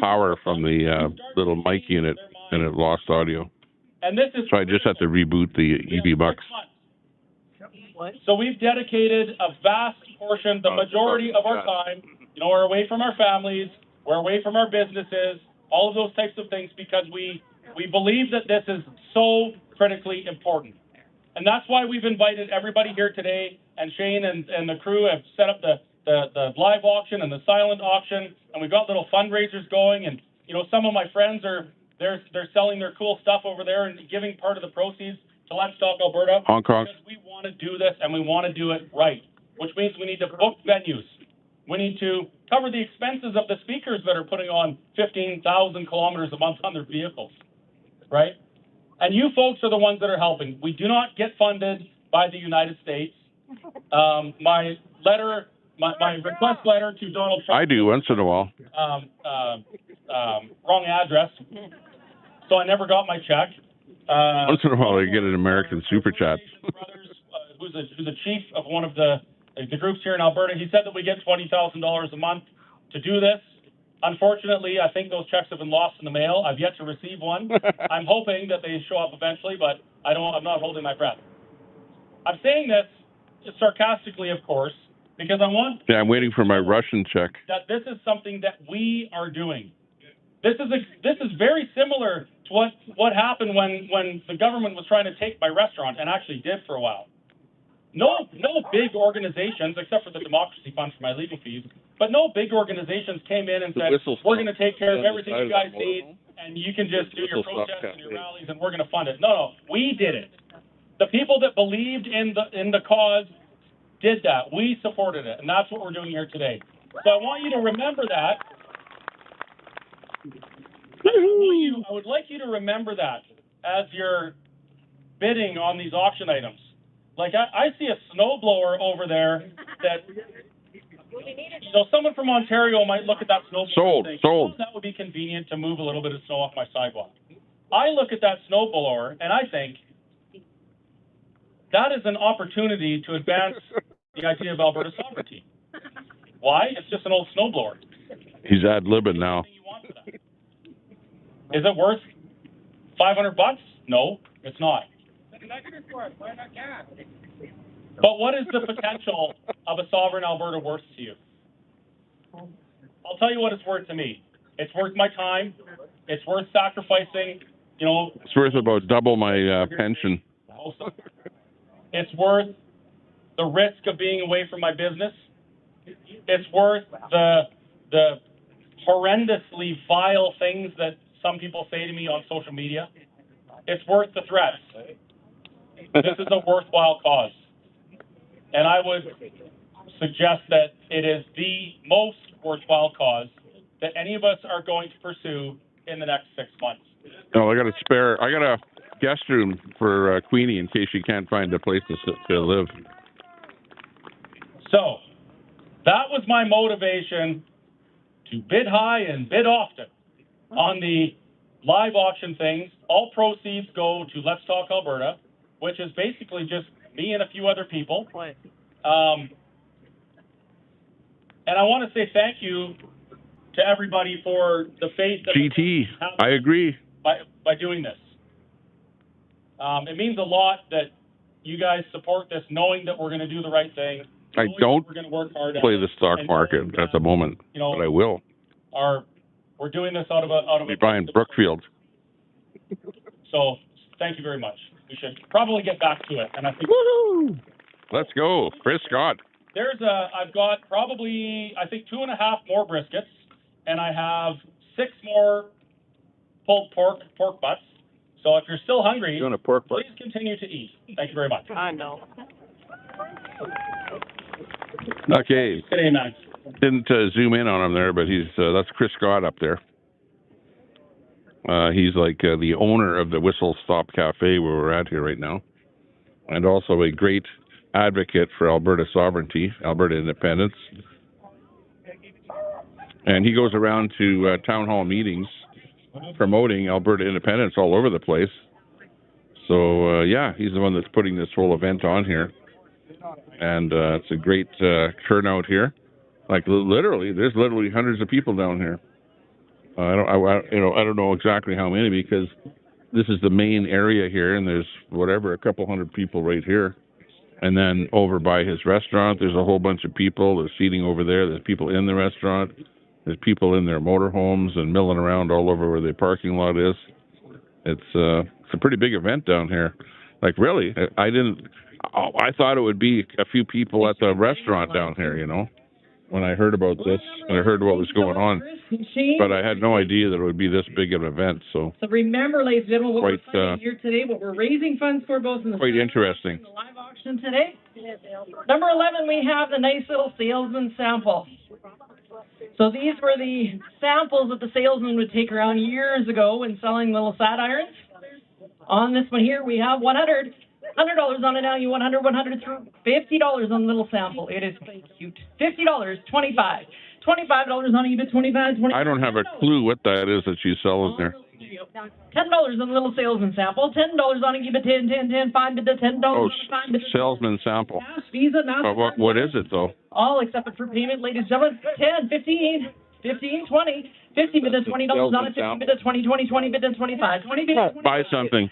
power from the little mic unit, and it lost audio. And this is so I just have to reboot the EV Bucks. So we've dedicated a vast portion, the majority of our time, we're away from our families, we're away from our businesses, all of those types of things, because we believe that this is so critically important. And that's why we've invited everybody here today, and Shane and the crew have set up the the live auction and the silent auction, and we've got little fundraisers going, and some of my friends they're selling their cool stuff over there and giving part of the proceeds to Let's Talk Alberta. Hong Kong. Because we want to do this and we want to do it right, which means we need to book venues. We need to cover the expenses of the speakers that are putting on 15,000 kilometers a month on their vehicles, right? And you folks are the ones that are helping. We do not get funded by the United States. My request letter to Donald Trump. I do once in a while. Wrong address. So I never got my check. Once in a while, I get an American super chat. Brothers, who's a chief of one of the groups here in Alberta, he said that we get $20,000 a month to do this. Unfortunately, I think those checks have been lost in the mail. I've yet to receive one. I'm hoping that they show up eventually, but I'm not holding my breath. I'm saying this sarcastically, of course, because I want. Yeah, I'm waiting for my Russian check. That this is something that we are doing. This is very similar to what happened when the government was trying to take my restaurant, and actually did for a while. No big organizations, except for the Democracy Fund for my legal fees, but no big organizations came in and said, we're going to take care of everything you guys need, and you can just do your protests and your rallies, and we're going to fund it. No, we did it. The people that believed in the cause did that. We supported it, and that's what we're doing here today. So I want you to remember that. I would like you to remember that as you're bidding on these auction items. Like, I see a snowblower over there that, someone from Ontario might look at that snowblower and think, sold. That would be convenient to move a little bit of snow off my sidewalk. I look at that snowblower and I think, that is an opportunity to advance the idea of Alberta sovereignty. Why? It's just an old snowblower. He's ad-libbing now. Is it worth $500? No, it's not. But what is the potential of a sovereign Alberta worth to you? I'll tell you what it's worth to me. It's worth my time. It's worth sacrificing, It's worth about double my pension. It's worth the risk of being away from my business. It's worth the horrendously vile things that some people say to me on social media. It's worth the threats. This is a worthwhile cause. And I would suggest that it is the most worthwhile cause that any of us are going to pursue in the next 6 months. No, I got a guest room for Queenie in case she can't find a place to live. So, that was my motivation to bid high and bid often on the live auction things. All proceeds go to Let's Talk Alberta, which is basically just me and a few other people. And I want to say thank you to everybody for the faith that GT, I agree. By doing this. It means a lot that you guys support this, knowing that we're going to do the right thing. I don't we're going to work hard play the stock market at the moment, but I will. We're doing this out of a buying Brookfield. So thank you very much. We should probably get back to it. And I think woohoo! Let's go, Chris Scott. I've got probably, I think, 2.5 more briskets, and I have 6 more pulled pork butts. So if you're still hungry, please continue to eat. Thank you very much. I know. Okay. Good day, Max. Didn't zoom in on him there, but that's Chris Scott up there. He's like the owner of the Whistle Stop Cafe where we're at here right now, and also a great advocate for Alberta sovereignty, Alberta independence. And he goes around to town hall meetings promoting Alberta independence all over the place. So, he's the one that's putting this whole event on here. And it's a great turnout here. Like, there's literally hundreds of people down here. I don't know exactly how many, because this is the main area here, and there's a couple hundred people right here. And then over by his restaurant, there's a whole bunch of people. There's seating over there. There's people in the restaurant. There's people in their motorhomes and milling around all over where the parking lot is. It's a pretty big event down here. Like, really, I thought it would be a few people at the restaurant down here, when I heard about this and I heard what was going on, but I had no idea that it would be this big an event. So remember, ladies and gentlemen, what quite, we're funding here today, what we're raising funds for, both in the quite interesting. the live auction today. Number 11, we have the nice little salesman sample. So these were the samples that the salesman would take around years ago when selling little sat irons. On this one here, we have $100 on it now. You $100 through $50 on the little sample. It is cute. $50, $25 on eBay, $25. I don't have a clue what that is that she's selling there. $10 on the little salesman sample. $10 on eBay, 10, 5 bid to $10. Oh, salesman sample. Visa, But what is it though? All accepted for payment, ladies and gentlemen. 10, 15, 20, 50 bid to $20 on it, 50 bid to 20, 20 bid to 25, 20 bid to 25. Buy something.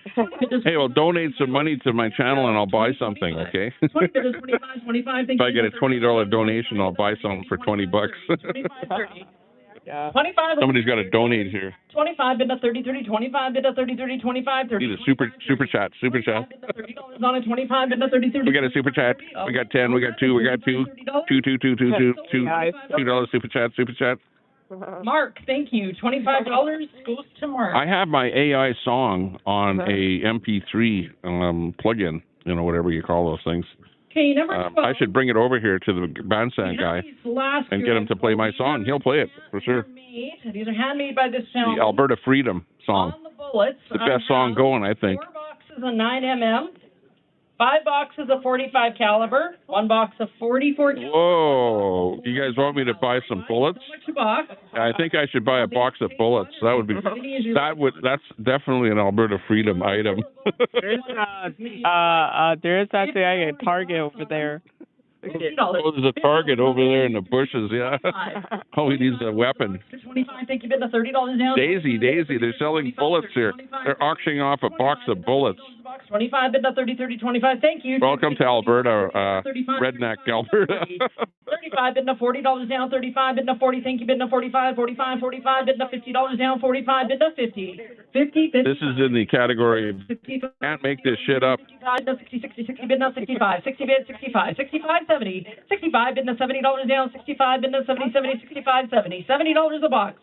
Hey, well, donate some money to my channel and I'll buy something, okay? 20 bid to 25. If I get a $20 donation, I'll buy something for $20. 25, 30. Yeah. 25. Somebody's got to donate here. 25 bid to 30, 25 bid to 30, 25, 30. Need a super chat. $30 on it, 25 bid to 30. We got a super chat. We got 10. We got 2. We got 2. $2 super chat. Mark, thank you. $25 goes to Mark. I have my AI song on a MP3 plug-in, whatever you call those things. Okay, number 12. I should bring it over here to the bandstand guy and get him to play my song. He'll play it for sure. These are handmade by this channel. The Alberta Freedom song. On the bullets. The best song going, I think. 4 boxes of 9mm. 5 boxes of 45 caliber, 1 box of 44 caliber. Whoa! You guys want me to buy some bullets? I think I should buy a box of bullets. That would be. That's definitely an Alberta Freedom item. There's actually a Target over there. Oh, there's a Target over there in the bushes. Yeah. Oh, he needs a weapon. Thank you, bid the $30 down. Daisy, they're selling bullets here. They're auctioning off a box of bullets. 25 bid the 30, 25. Thank you. Welcome to Alberta, redneck Alberta. 35 bid the $40 down. 35 bid the 40. Thank you, bid the 45. 45 bid the $50 down. 45 bid the 50. 50 bid. This is in the category of can't make this shit up. 60 bid the 65. 60 bid 65. 65 70. 65 bid the $70 down. 65 bid the 70. 65 70. $70 a box.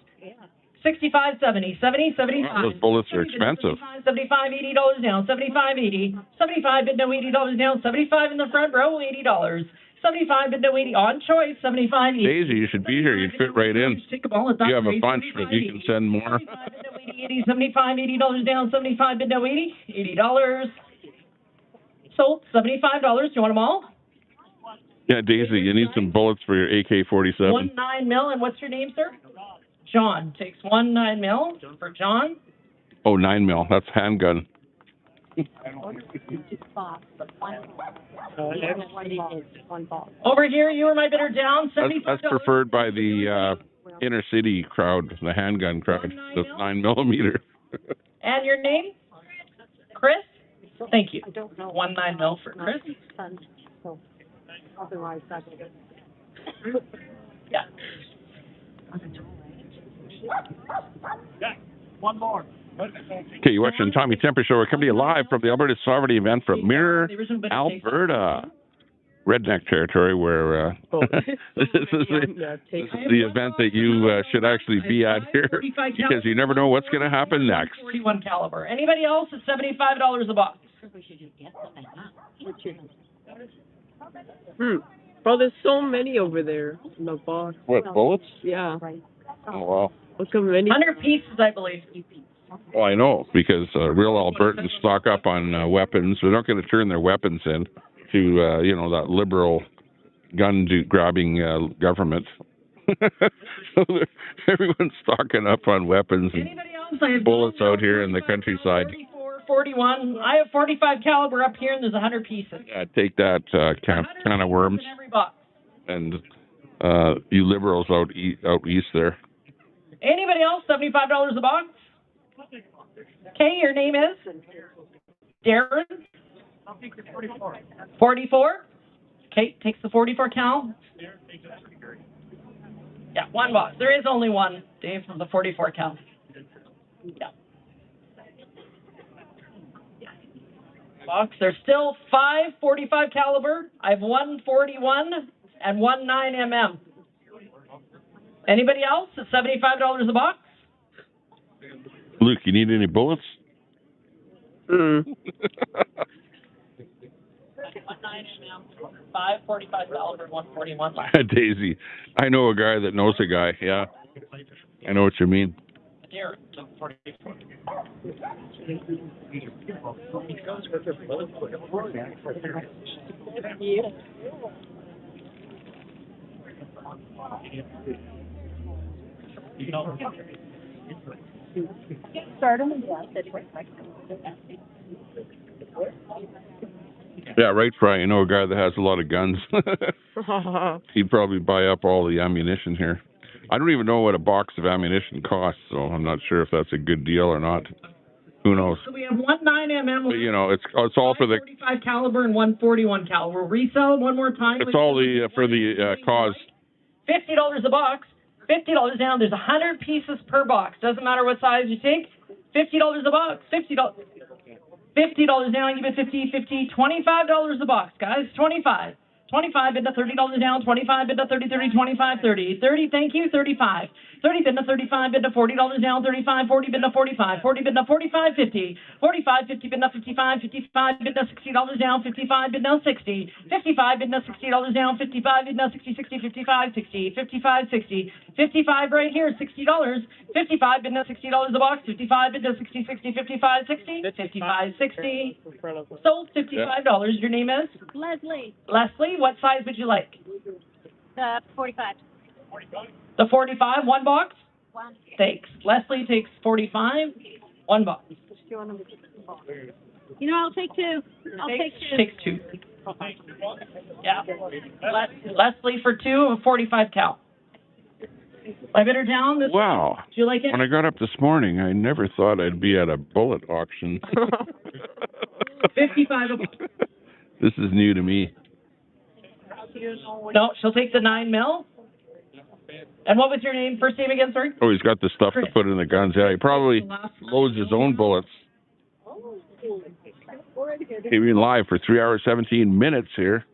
65 70. 70 75. Wow, those bullets are expensive. 75 $80 down. 75 80. 75 bid no $80 down. 75 in the front row. $80. 75 bid no 80 on choice. 75 80. Daisy, you should be here. You'd fit right in. You have a bunch, but you can send more. 75 $80 down. 75 bid no 80. $80. Sold. $75. Do you want them all? Yeah, Daisy, you need some bullets for your AK-47. 1 9mm, and what's your name, sir? John. Takes 1 9mm for John. Oh, 9mm. That's handgun. Over here, you were my bidder down. That's preferred by the inner city crowd, the handgun crowd, the 9mm. And your name? Chris? Thank you. 1 9mm for Chris. Yeah. One more. Okay, you're watching Tommy Temper Show. We're coming to you live from the Alberta Sovereignty event from Mirror, Alberta. Redneck territory where this is the event that you should actually be at here because you never know what's going to happen next. 41 caliber. Anybody else at $75 a box? Bro, there's so many over there in the box. What, bullets? Yeah. Oh, wow. Look how many. 100 pieces, I believe. Well, I know, because real Albertans stock up on weapons. They're not going to turn their weapons in to, that liberal gun-grabbing government. So everyone's stocking up on weapons and bullets out here in the countryside. 41. I have 45 caliber up here, and there's 100 pieces. Yeah, take that, can of worms. And you liberals out east there. Anybody else? $75 a box? Okay, your name is? Darren? 44. Okay, takes the 44 cal. Yeah, 1 box. There is only one, Dave, from the 44 cal. Yeah. Box. There's still 5 45 caliber. I have 1 41 and 1 9mm. Anybody else at $75 a box? Luke, you need any bullets? .45 caliber, 141. Daisy, I know a guy that knows a guy. Yeah, I know what you mean. Yeah, right, Fry. I know a guy that has a lot of guns. He'd probably buy up all the ammunition here. I don't even know what a box of ammunition costs, so I'm not sure if that's a good deal or not. Who knows? So we have 1.9mm. But, you know, it's all for the 45 caliber and 141 caliber. Resell one more time. It's all the for the cause. $50 a box. $50 down. There's 100 pieces per box. Doesn't matter what size you take. $50 a box. $50 down. You get 50, 25 $25 a box, guys. 25. 25 bid to $30 down. 25 bid to 30, 25, 30. 30, thank you. 35. 30 bid to 35 bid to $40 down. 35, 40 bid to 45. 40 bid to 45, 50. 45, 50 bid to 55. 55 bid to $60 down. 55 bid to 60. 55 bid to $60 down. 55 bid to 60, 60, 55, 60. 55, 60. 55 right here, $60. 55 bid to $60 a box. 55 bid to 60, 60, 55, 60. 55, 60. Sold $55. Your name is? Leslie. Leslie, what size would you like? 45. The 45, one box? One. Thanks. Leslie takes 45, one box. You know, I'll take two. Takes two. Yeah. Leslie for two of 45 cal. I bid her down this Wow. week. Do you like it? When I got up this morning, I never thought I'd be at a bullet auction. 55 a box. This is new to me. No, she'll take the 9mm. And what was your name? First name again, sorry? Oh, he's got the stuff Chris. to put in the guns. Yeah, he probably loads his own bullets. He's been live for 3 hours, 17 minutes here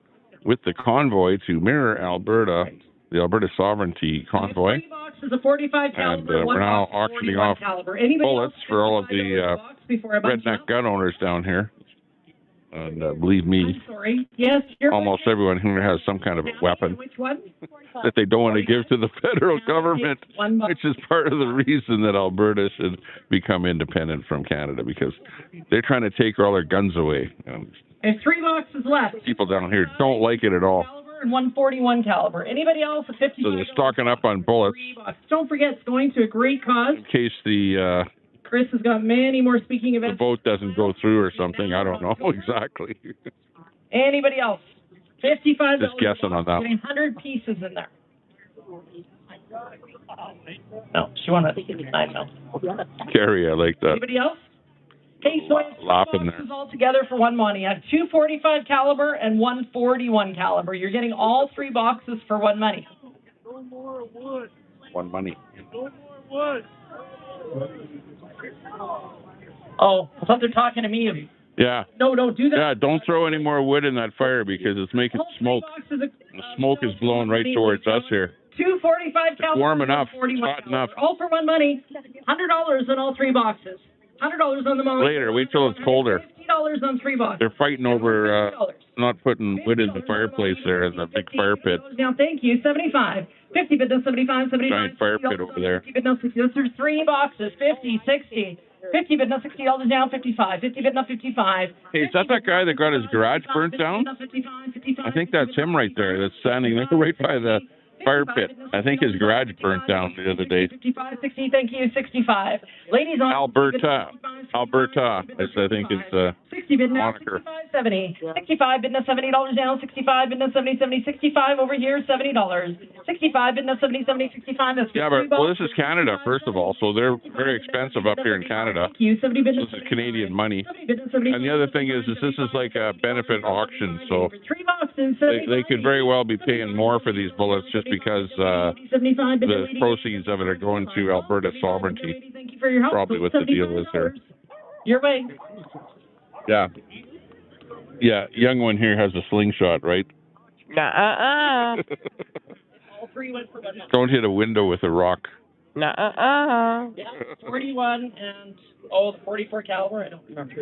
with the convoy to Mirror, Alberta, the Alberta Sovereignty Convoy. 3 boxes of 45 caliber, And we're now auctioning off bullets for all of the redneck gun owners down here. And believe me, I'm sorry. Yes, you're almost everyone here has some kind of a weapon Which one? that they don't want to give to the federal government, which is part of the reason that Alberta should become independent from Canada, because they're trying to take all their guns away. There's 3 boxes left. People down here don't like it at all. Caliber and 141 caliber. Anybody else at 50? So they're stocking up on bullets Don't forget, it's going to a great cause. in case the Chris has got many more speaking events. vote doesn't go through or something. I don't know exactly. Anybody else? $55. Just guessing on that. Getting 100 pieces in there. No, she wanted 9mm. Carrie, I like that. Anybody else? Okay, so it's 2 Laughing boxes all together for one money. I have 2 45 caliber and 141 caliber. You're getting all 3 boxes for one money. No more wood. One money. No more wood. Oh, I thought they're talking to me. Yeah. No, don't do that. Yeah, don't throw any more wood in that fire because it's making smoke. The smoke is blowing right towards us here. 2 45 caliber. Warm enough. 41 Hot enough. All for one money. $100 on all 3 boxes. $100 on the money. Later, wait till it's colder. $50 on 3 boxes. They're fighting over not putting wood in the fireplace there in the big fire pit. Now, thank you. 75. 50 bid to 75, 75. Giant fire pit over there. 50 bid to 60. There's 3 boxes. 50, 60. 50 bid to $60 down. 55. 50 bid to 55. Hey, is that guy that got his garage burnt down? I think that's him right there. That's standing there right by the fire pit. I think his garage burnt down the other day. 55, 60, thank you, 65. Ladies on Alberta. Alberta, I think is 60 bid now, moniker. 65, 70. 65 bid now, $70 down. 65 bid now, 70, 70. 65 over here, $70. 65 bid now, 70, 70, 65. That's yeah, but well, this is Canada, first of all, so they're very expensive up here in Canada. This is Canadian money. And the other thing is this is like a benefit auction, so they could very well be paying more for these bullets just because the proceeds of it are going to Alberta sovereignty. Probably what the deal is here. Your way. Yeah. Yeah, young one here has a slingshot, right? 3 went for 1. Don't hit a window with a rock. Nuh-uh. Yeah, 41 and, the 44 caliber, I don't remember.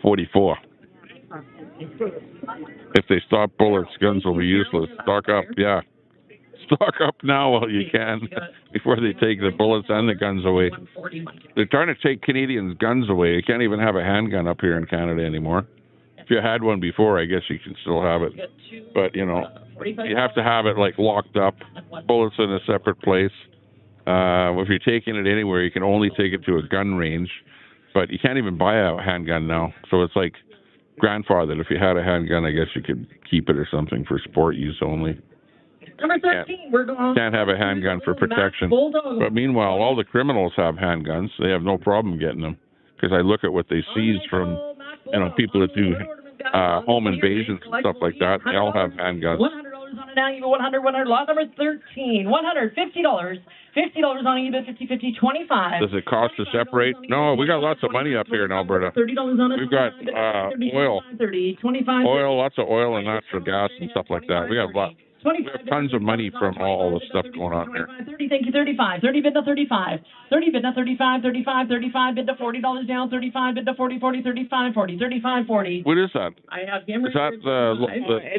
44. If they stop bullets, guns will be useless. Stock up, yeah. Stock up now while you can, before they take the bullets and the guns away. They're trying to take Canadians' guns away. You can't even have a handgun up here in Canada anymore. If you had one before, I guess you can still have it. But, you have to have it, like, locked up, bullets in a separate place. If you're taking it anywhere, you can only take it to a gun range. But you can't even buy a handgun now. So it's like grandfathered. If you had a handgun, I guess you could keep it or something for sport use only. Number 13, we're going. Can't have a handgun for protection. But meanwhile, all the criminals have handguns. They have no problem getting them. Because I look at what they seize from, people that do home invasions and stuff like that. They all have handguns. $100 on it now, even 100, lot number 13, $150. $50 on eBay, 50, 50, 25. Does it cost to separate? No, we got lots of money up here in Alberta. $30 on it. We've got oil. 30, 25. Oil, lots of oil and natural gas and stuff like that. We have tons of money from all the stuff going on here. 30, thank you, 35. 30 bid to 35. 30 bid to 35, 35, 35 bid to $40 down, 35 bid to 40, 40, 35, 40, 35, 40. What is that? I have gamers. Is that It's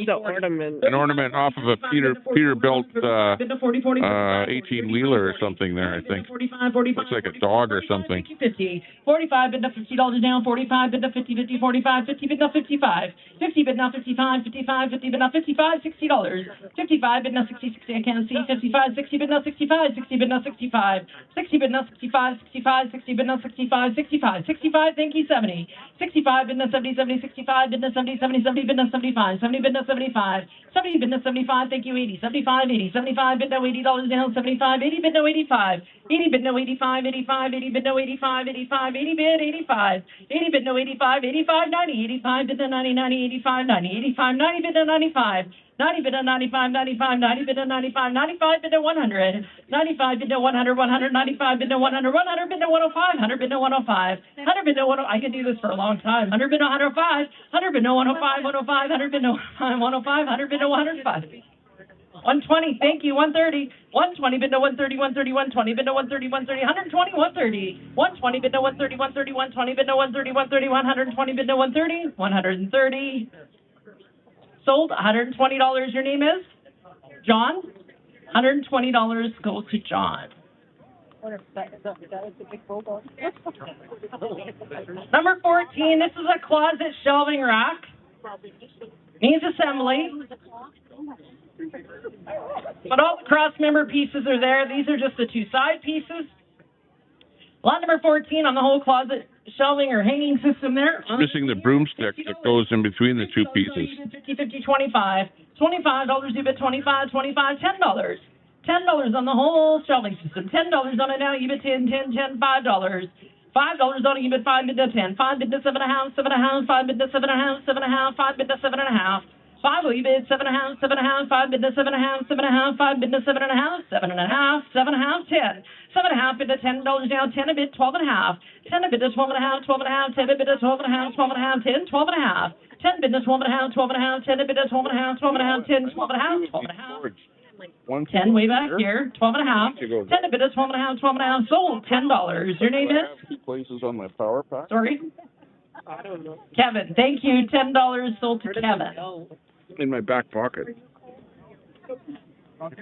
an ornament. an ornament off of a Peterbilt 18-wheeler or something there, I think. 45, 45. Looks like a dog or something. 50. 45 bid to $50 down, 45 bid to 50, 50, 45, 50 bid to 55. 50 bid now 55, 55, 50 bid now 55, $60. 55 bid now 60, 60, I can't see. 55, 60 bid now 65, 60 bid now 65. 60 bid now 65, 65, 60 bid now 65, 65. 65, thank you, 70. 65 bid now 70, 70, 65 bid now 70, 70, 70 bid now 75. 70 bid now 75. 70 bid now 75, thank you, 80. 75, 80. 75 bid now $80 down, 75. 80 bid now 85. 80 bid now 85, 85, 80 bid now 85, 85, 80 bid 85. 80 bid now 85, 85, 90, 85 bid now 90, 90, 85, 90, 85, 90 bid now 95. 90 bid to 95, 95, 90 bid to 95, 95 bid to 100, 95 bid to 100, 100, 95 bid to 100, 100 bid to 105, 100 bid to 105, 100 bid to 105, I can do this for a long time, 100 bid to 105, 100 bid to 105, 105, 100 bid to 105, 100 bid to 105. 120, thank you, 130, 120 bid to 130, 130, 120 bid to 130, 130, 120, 130, 120 bid to 130, 130, 120 bid to 130, 130, 120 bid to 130, 130. Sold, $120. Your name is? John? $120 goes to John. Number 14, this is a closet shelving rack. Needs assembly. But all the cross member pieces are there. These are just the two side pieces. Lot number 14 on the whole closet shelving or hanging system there. Missing the broomstick that goes in between the two pieces. 50, 50, 25. $25, you bid 25, 25, $10. $10 on the whole shelving system. $10 on it now, you bid 10, 10, 10, $5. $5 on it, you bid 5 bid to 10. 5 bid to 7.5, 7.5, 5 bid to 7.5, 7.5, 5 bid to 7.5. 5, you bid 7.5, 7.5, 5 bid to 7.5, 7.5, 5 bid to 7.5, 7.5, 7.5, 10. 7.5 bid to $10 down, 10 a bid, 12.5. 10 a bid to 12.5, 12.5, 10 a bid to 12.5, 12.5, 10, 12.5. 10 bid to 12.5, 12.5, 10 a bid to 12.5, 12.5, 10, 12.5, 12.5. 10 way back here, 12.5. 10 a bid to 12.5, 12.5, sold, $10. Your name is? Places on my power pack. Sorry? I don't know. Kevin, thank you, $10 sold to Kevin. In my back pocket. Lot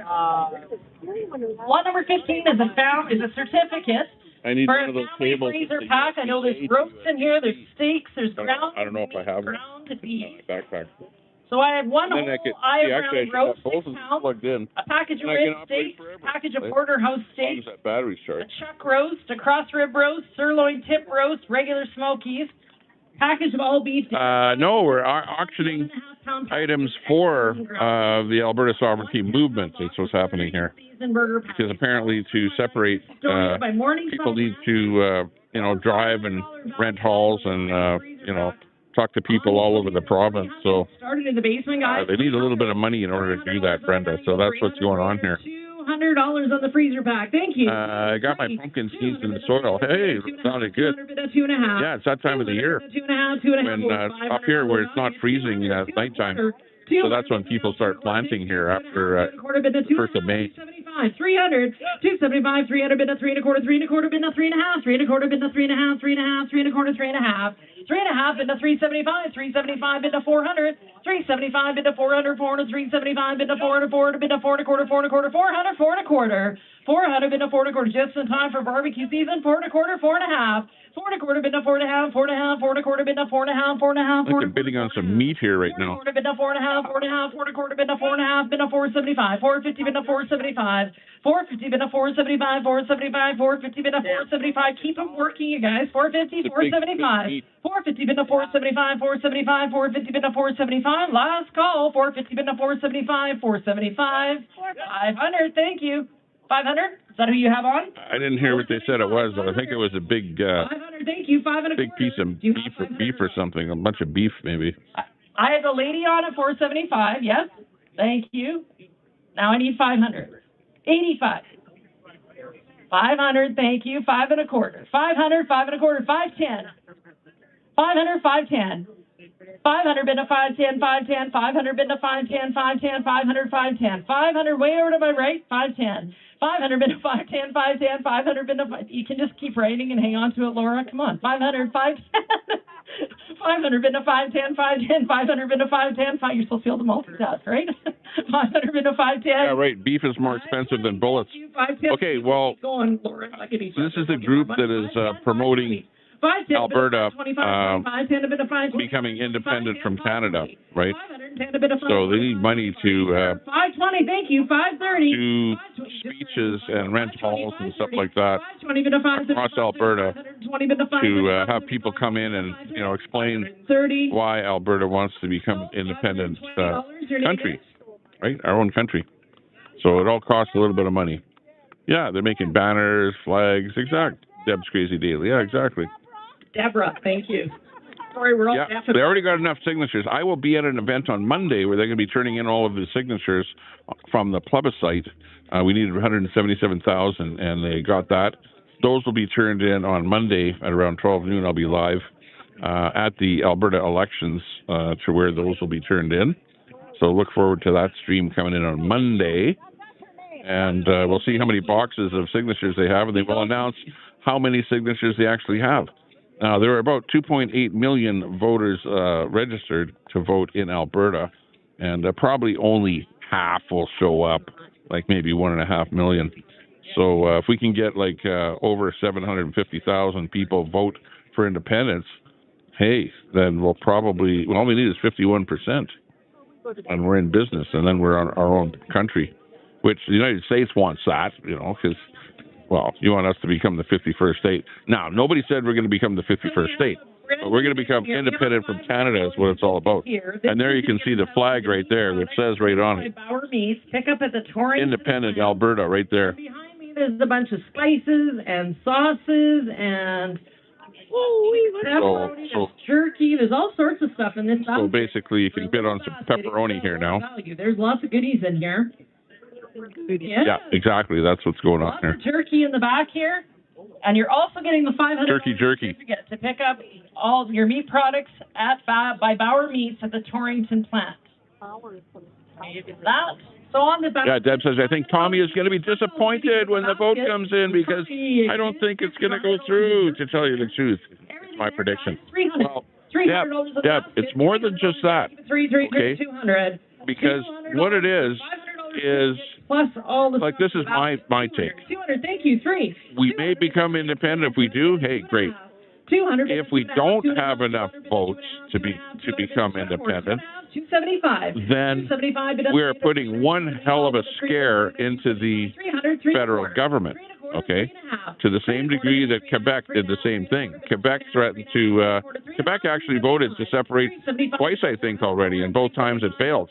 number 15 is a certificate. I need for one of those a family tables. freezer pack. I know there's roasts in here, there's steaks, there's ground. I don't know if I have one ground beef. in my backpack. So I have one whole eye actually, round roast, both 6 of them pounds, plugged in. a package of And I rib can operate steaks, forever. package of porterhouse As long as steaks, that battery's a charged. chuck roast, a cross rib roast, sirloin tip roast, regular smokies, package of all beef. No, we're auctioning items for the Alberta Sovereignty Movement. That's what's happening here. Because apparently to separate, people need to, drive and rent halls and, talk to people all over the province. So Started in the basement, guys. they need a little bit of money in order to do that, Brenda. So that's what's going on here. $200 on the freezer pack. Thank you. I got my pumpkin seeds in the soil. Hey, sounded good. Yeah, it's that time of the year. When up here where it's not freezing at nighttime. So that's when people start planting here after 1st of May. 275, 300, 275, 300, bid a 3 1/4, 3 1/4, bid a 3 1/2, 3 1/4, bid a 3 1/2, 3 1/2, 3 1/4, 3 1/2, 3 1/2, bid a 375, 375, bid a 400, 375, bid a 400, 400, 375, bid a 400, 400, bid a 4 1/4, 4 1/4, 400, 4 1/4, 400, bid a 4 1/4, just in time for barbecue season, 4 1/4, 4 1/2, 4 1/4, bid a 4 1/2, 4 1/2, 4 1/4, bid a 4 1/2, 4 1/2, 4 I'm bidding on some meat here right now. 4 1/4, bid a 4 1/2, 4 1/2, 4 1/4, bid a 4 1/2, bid a 475, 450, bid a 475, 450, bid a 475, 475, 450, bid a 475. Keep them working, you guys. 450, 475, 450, bid a 475, 475, 450, bid a 475. Last call, 450, bid a 475, 475, 500. Thank you. 500. Is that who you have on? I didn't hear what they said it was, but I think it was a big, 500. Thank you. 500. big piece of beef or something. A bunch of beef, maybe. I have the lady on at 475. Yes. Thank you. Now I need 500. 85. 500. Thank you. 5 1/4. 500. 5 1/4. 510. 500. 510. 500 bid a 510. 510. 500 bid a 510. 510. 500. 510. 500. Way over to my right. 510. 500 bid a 510. 510. 500 bid a 5. You can just keep writing and hang on to it, Laura. Come on. 500. 510. 500 bid a 510. 510. 500 bid a 510. You're supposed to be able to multitask, right? 500 bid a 510. Yeah, right. Beef is more expensive than bullets. Okay, well, this is the group that is promoting Alberta becoming independent from Canada, right? So they need money to 520. Thank you. 530. do speeches and rent halls and stuff like that across Alberta to have people come in and explain why Alberta wants to become an independent country, right? Our own country. So it all costs a little bit of money. Yeah, they're making banners, flags, exact. Deb's Crazy Daily. Yeah, exactly. Deborah, thank you. Sorry, we're all they already got enough signatures. I will be at an event on Monday where they're going to be turning in all of the signatures from the plebiscite. We needed 177,000, and they got that. Those will be turned in on Monday at around 12 noon. I'll be live at the Alberta elections to where those will be turned in. So look forward to that stream coming in on Monday. And we'll see how many boxes of signatures they have, and they will announce how many signatures they actually have. Now, there are about 2.8 million voters registered to vote in Alberta, and probably only half will show up, like maybe 1.5 million. So if we can get like over 750,000 people vote for independence, hey, then we'll probably, all we need is 51%, and we're in business, and then we're on our own country, which the United States wants that, because, well, you want us to become the 51st state. Now, nobody said we're going to become the 51st state, but we're going to become independent from Canada is what it's all about. And there you can see the flag right there, which says right on it, pick up at the Torrington Independent Alberta, right there. Behind me, there's a bunch of spices and sauces and pepperoni, there's turkey, there's all sorts of stuff in this stuff. So basically, you can bid on some pepperoni here now. There's lots of goodies in here. Yeah, exactly. That's what's going on here. Turkey in the back here, and you're also getting the 500 turkey jerky to pick up all of your meat products at by Bauer Meats at the Torrington plant. That. So on the back. Yeah, Deb says, I think Tommy is going to be disappointed when the vote comes in because I don't think it's going to go through, to tell you the truth. It's my prediction. Well, Deb, it's more than just that. Okay? Because what it is plus all the like this is my take. 200, thank you. 3. We may become independent. If we do, hey, great. 200. If we don't have enough votes to become independent, 275. Then we're putting one hell of a scare into the federal government. Okay, to the same degree that Quebec did the same thing. Quebec threatened to. Quebec actually voted to separate twice, I think, already, and both times it failed.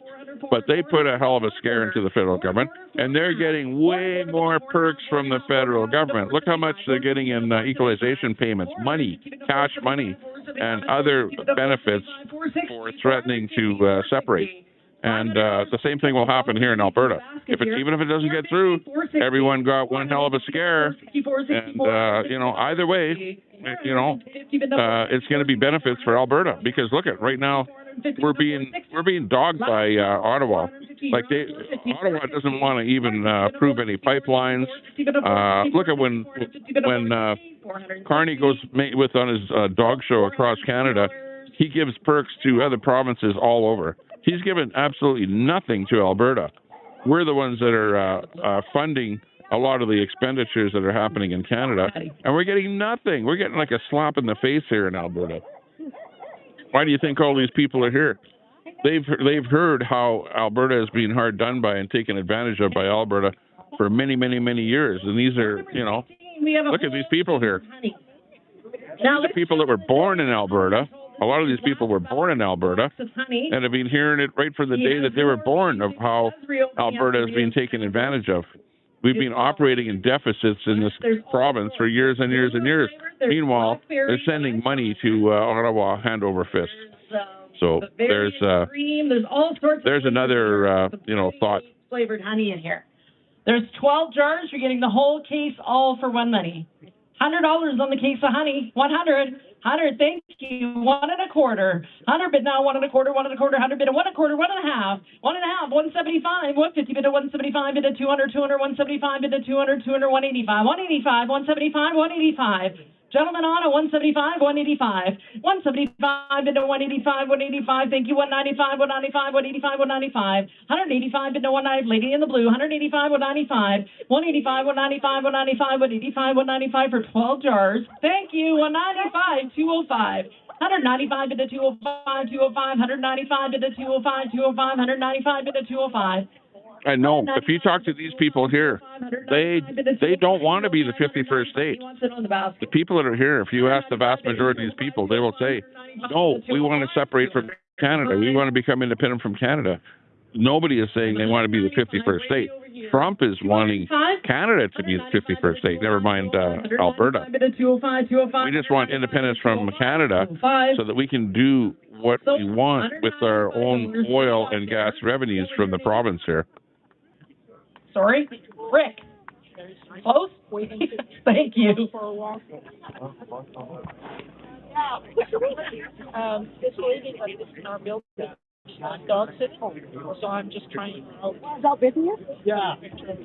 But they put a hell of a scare into the federal government, and they're getting way more perks from the federal government. Look how much they're getting in equalization payments, money, cash money, and other benefits for threatening to separate. And the same thing will happen here in Alberta. Even if it doesn't get through, everyone got one hell of a scare. And, either way, it's going to be benefits for Alberta. Because look at right now, we're being dogged by Ottawa. Like Ottawa doesn't want to even approve any pipelines. Look at when Carney goes with on his dog show across Canada, he gives perks to other provinces all over. He's given absolutely nothing to Alberta. We're the ones that are funding a lot of the expenditures that are happening in Canada, and we're getting nothing. We're getting like a slap in the face here in Alberta. Why do you think all these people are here? They've heard how Alberta is being hard done by and taken advantage of by Alberta for many, many, many years. And these are, look at these people here. These are people that were born in Alberta. A lot of these people were born in Alberta and have been hearing it right from the day that they were born of how Alberta is being taken advantage of. We've been operating in deficits in this province for years and years and years. Meanwhile, they're sending money to Ottawa hand over fist. So there's another thought. Flavored honey in here. There's 12 jars. You're getting the whole case all for one money. $100 on the case of honey. 100. Thank you. 1 1/4. 100 bid now. 1 1/4. 1 1/4. 100 bid 1 1/4. 1 1/2. 1 1/2. 175. 150 bid 175 bid 200. 200. 175 bid 200. 200. 185. 185. 175. 185. Gentlemen on a 175, 185. 175 bid 185, 185. Thank you. 195, 195, 185, 195. 185 bid 195. Lady in the blue. 185, 195. 185, 195, 195, 185, 195 for 12 jars. Thank you. 195, 205. 195 bid 205, 205. 195 bid 205, 205. 195 bid 205. I know. If you talk to these people here, they don't want to be the 51st state. The people that are here, if you ask the vast majority of these people, they will say, no, we want to separate from Canada. We want to become independent from Canada. Nobody is saying they want to be the 51st state. Trump is wanting Canada to be the 51st state, never mind Alberta. We just want independence from Canada so that we can do what we want with our own oil and gas revenues from the province here. Sorry, Rick. Close? Thank you. This lady lives in our building. Dog's at home, so I'm just trying out. Is that with you? Yeah.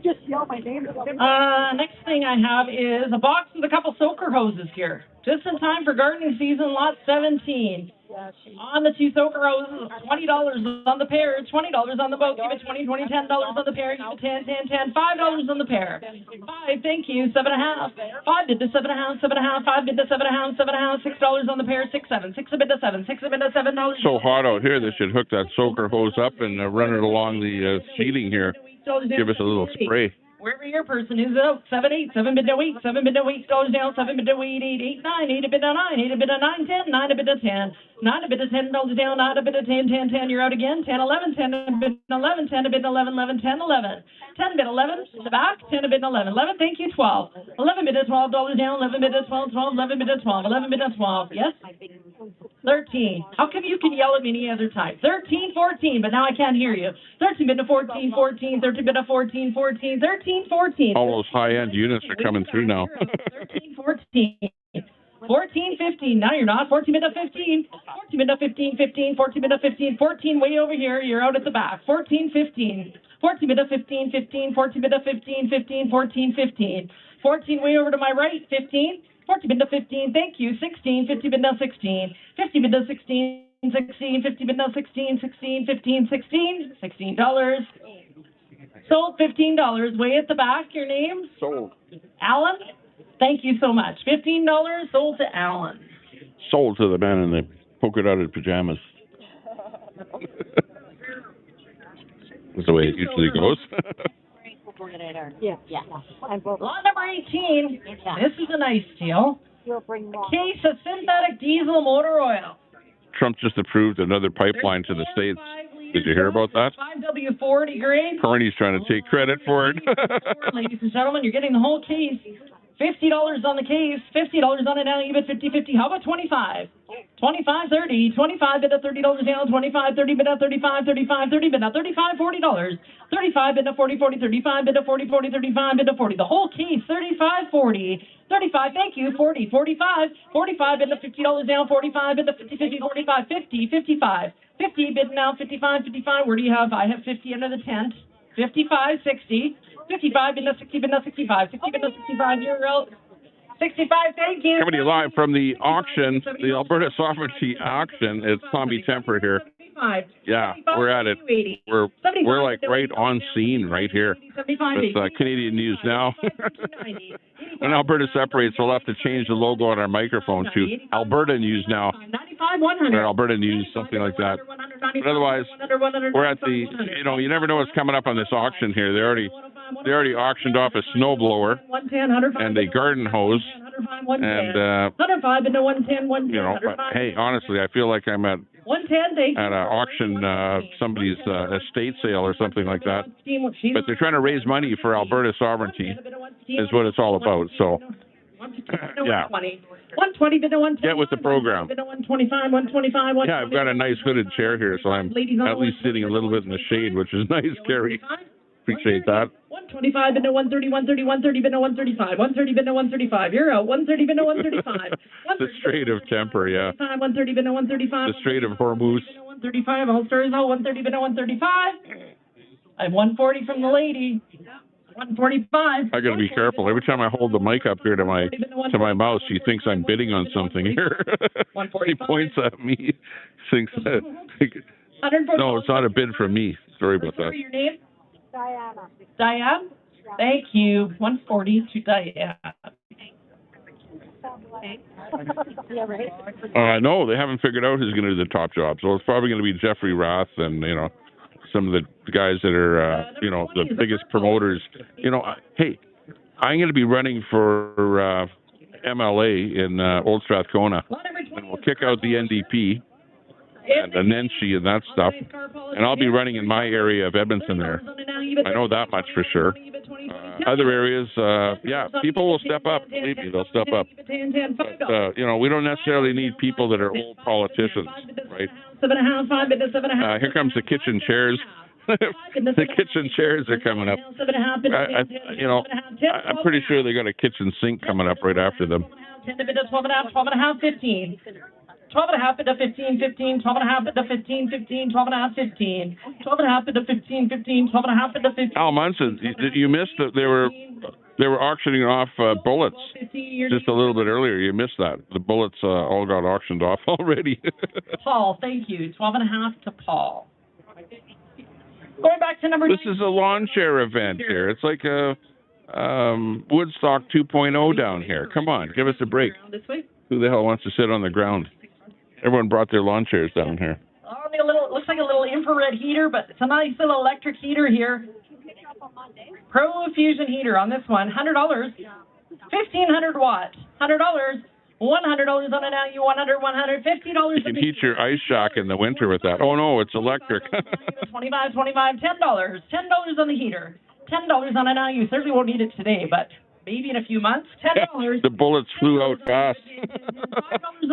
Just yell my name. Next thing I have is a box with a couple soaker hoses here. Just in time for gardening season, lot 17. On the 2 soaker hoses, $20 on the pair, $20 on the boat, give it 20, 20, $10 on the pair, give it 10, 10, 10, $5 on the pair. 5, thank you, 7.5. 5 bid to 7.5, 7.5, 5 bid to 7.5, 7.5, $6 on the pair, 6, 7, 6 bid to 7, 6 bid to $7. So hot out here, they should hook that soaker hose up and run it along the seating here. Give us a little spray. Wherever your person is out, 7, 8, 7 bid to 8, 7 bid to 8, $8 down, 7 bid to 8, 8, 8, 9, 8 a bid to 9, 8 a bid to 9, 10, 9 a bid to 10, 9 a bid to $10 down, 9 a bid to 10, 10, 10, you're out again, 10, 11, 10 a bid to 11, 10 a bid to 11, 11, 10, 11, 10 bid 11, in the back, 10 a bid 11, 11, thank you, 12, 11 bid to $12 down, 11 bid to 12, 12, 11 bid to 12, 11 bid to 12, yes? 13. How come you can yell at me any other time? 13, 14, but now I can't hear you. 13 bid to 14, 14, 13 bid to 14, 14, 13, 14. All those high-end units are coming through now. 13, 14. 14, 15. Now you're not. 14 bid to 15. 14 bid to 15, 15. 14 bid to 15. 14 way over here. You're out at the back. 14, 15. 14 bid to 15, 15. 14 bid to 15, 15. 14, 15. 14 way over to my right. 15. 14 bid to 15, thank you, 16, 50 bid now 16, 50 bid now 16, 16, 50 bid now 16, 16, 15, 16, $16. Sold $15, way at the back, your name? Sold. Alan? Thank you so much. $15 sold to Alan. Sold to the man in the polka dotted pajamas. That's the way it usually goes. Yeah. Lot number 18. This is a nice deal. Case of synthetic diesel motor oil. Trump just approved another pipeline to the States. Did you hear about that? 5W40 grade. Carney's trying to take credit for it. Ladies and gentlemen, you're getting the whole case. $50 on the case. $50 on it now. You bet 50-50. How about 25? 25, 30, 25 bid at $30 down, 25, 30 bid at 35, 35, 30 bid at 35, $40, 35 bid at 40, 40, 35 bid at 40, 40, 35 bid at 40. The whole case, 35, 40, 35, thank you, 40, 45, 45 bid at $50 down, 45 bid at 50, 50, 45, 50, 55, 50 bid now, 55, 55. Where do you have? I have 50 under the tent. 55, 60, 55 bid at 60 bid at 65, 60 bid at 65. You're out. 65, thank you. Coming to you live from the auction, the Alberta Sovereignty auction. It's Tommy Temper here. Yeah, we're at it. We're like right on scene right here with Canadian News Now. When Alberta separates, we'll have to change the logo on our microphone to Alberta News Now or Alberta News, something like that. But otherwise, we're at the, you never know what's coming up on this auction here. They already auctioned off a snowblower and a garden hose. And, but hey, honestly, I feel like I'm at an auction, somebody's estate sale or something like that. But they're trying to raise money for Alberta sovereignty is what it's all about. So, yeah. 120, bid 120. Get with the program. Bid 125, 125, 125. Yeah, I've got a nice hooded chair here, so I'm at least sitting a little bit in the shade, which is nice, Gary. Appreciate that. 125, bid 130, 130, 130, bid 135, 130, bid 135. You're out. 130, bid 135. The Strait of Temper, yeah. 130, bid 135. The Strait of Hormuz. 135, all stars out. 130, bid 135. I have 140 from the lady. 145. I got to be careful. Every time I hold the mic up here to my mouth, she thinks I'm bidding on something here. She points at me, thinks that. No, it's not a bid from me. Sorry about that. Your name? Diane? Thank you. 140 to Diane. No, they haven't figured out who's going to do the top job. So it's probably going to be Jeffrey Rath and, some of the guys that are, the biggest promoters. Hey, I'm going to be running for MLA in Old Strathcona. And we'll kick out the NDP and the Nenshi and that stuff. And I'll be running in my area of Edmonton there. I know that much for sure. Other areas, people will step up. Believe me, they'll step up. But, we don't necessarily need people that are old politicians, right? Here comes the kitchen chairs. The kitchen chairs are coming up. I'm pretty sure they got a kitchen sink coming up right after them. 12.5, 15. 12.5 bid to 15, 15, 12.5 bid to 15, 15, 12.5, 15, 12.5 bid to 15, 15, 12.5 bid to 15. Al Munson, you missed that they were auctioning off bullets just a little bit earlier. You missed that. The bullets all got auctioned off already. Paul, thank you. 12.5 to Paul. Going back to number. This is a lawn chair event here. It's like a Woodstock 2.0 down here. Come on, give us a break. Who the hell wants to sit on the ground? Everyone brought their lawn chairs down here. Oh, it looks like a little infrared heater, but it's a nice little electric heater here. Pro Fusion heater on this one, $100, 1,500 watt, $100, $100 on an LU, $100, $150. You can heat your ice shack in the winter with that. Oh no, it's electric. 25, $10, $10 on the heater, $10 on an LU. Certainly won't need it today, but maybe in a few months. $10. The bullets flew out fast.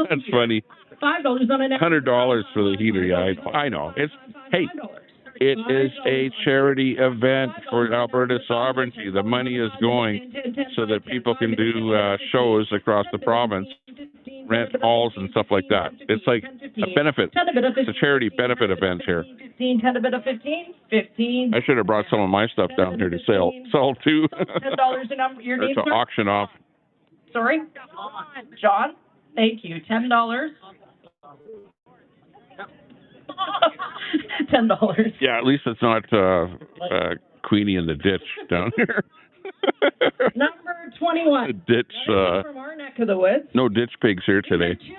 That's funny. $5 on an $100 for the heater. Yeah, I know. It is a charity event for Alberta sovereignty. The money is going so that people can do shows across the province, rent halls and stuff like that. It's like a benefit. It's a charity benefit event here. 10 to bid of 15, 15. I should have brought some of my stuff down here to sell too. $10 your name, to auction off. Sorry? John? Thank you. $10. $10. Yeah, at least it's not Queenie in the ditch down here. Number 21. The ditch. From our neck of the woods. No ditch pigs here today. Two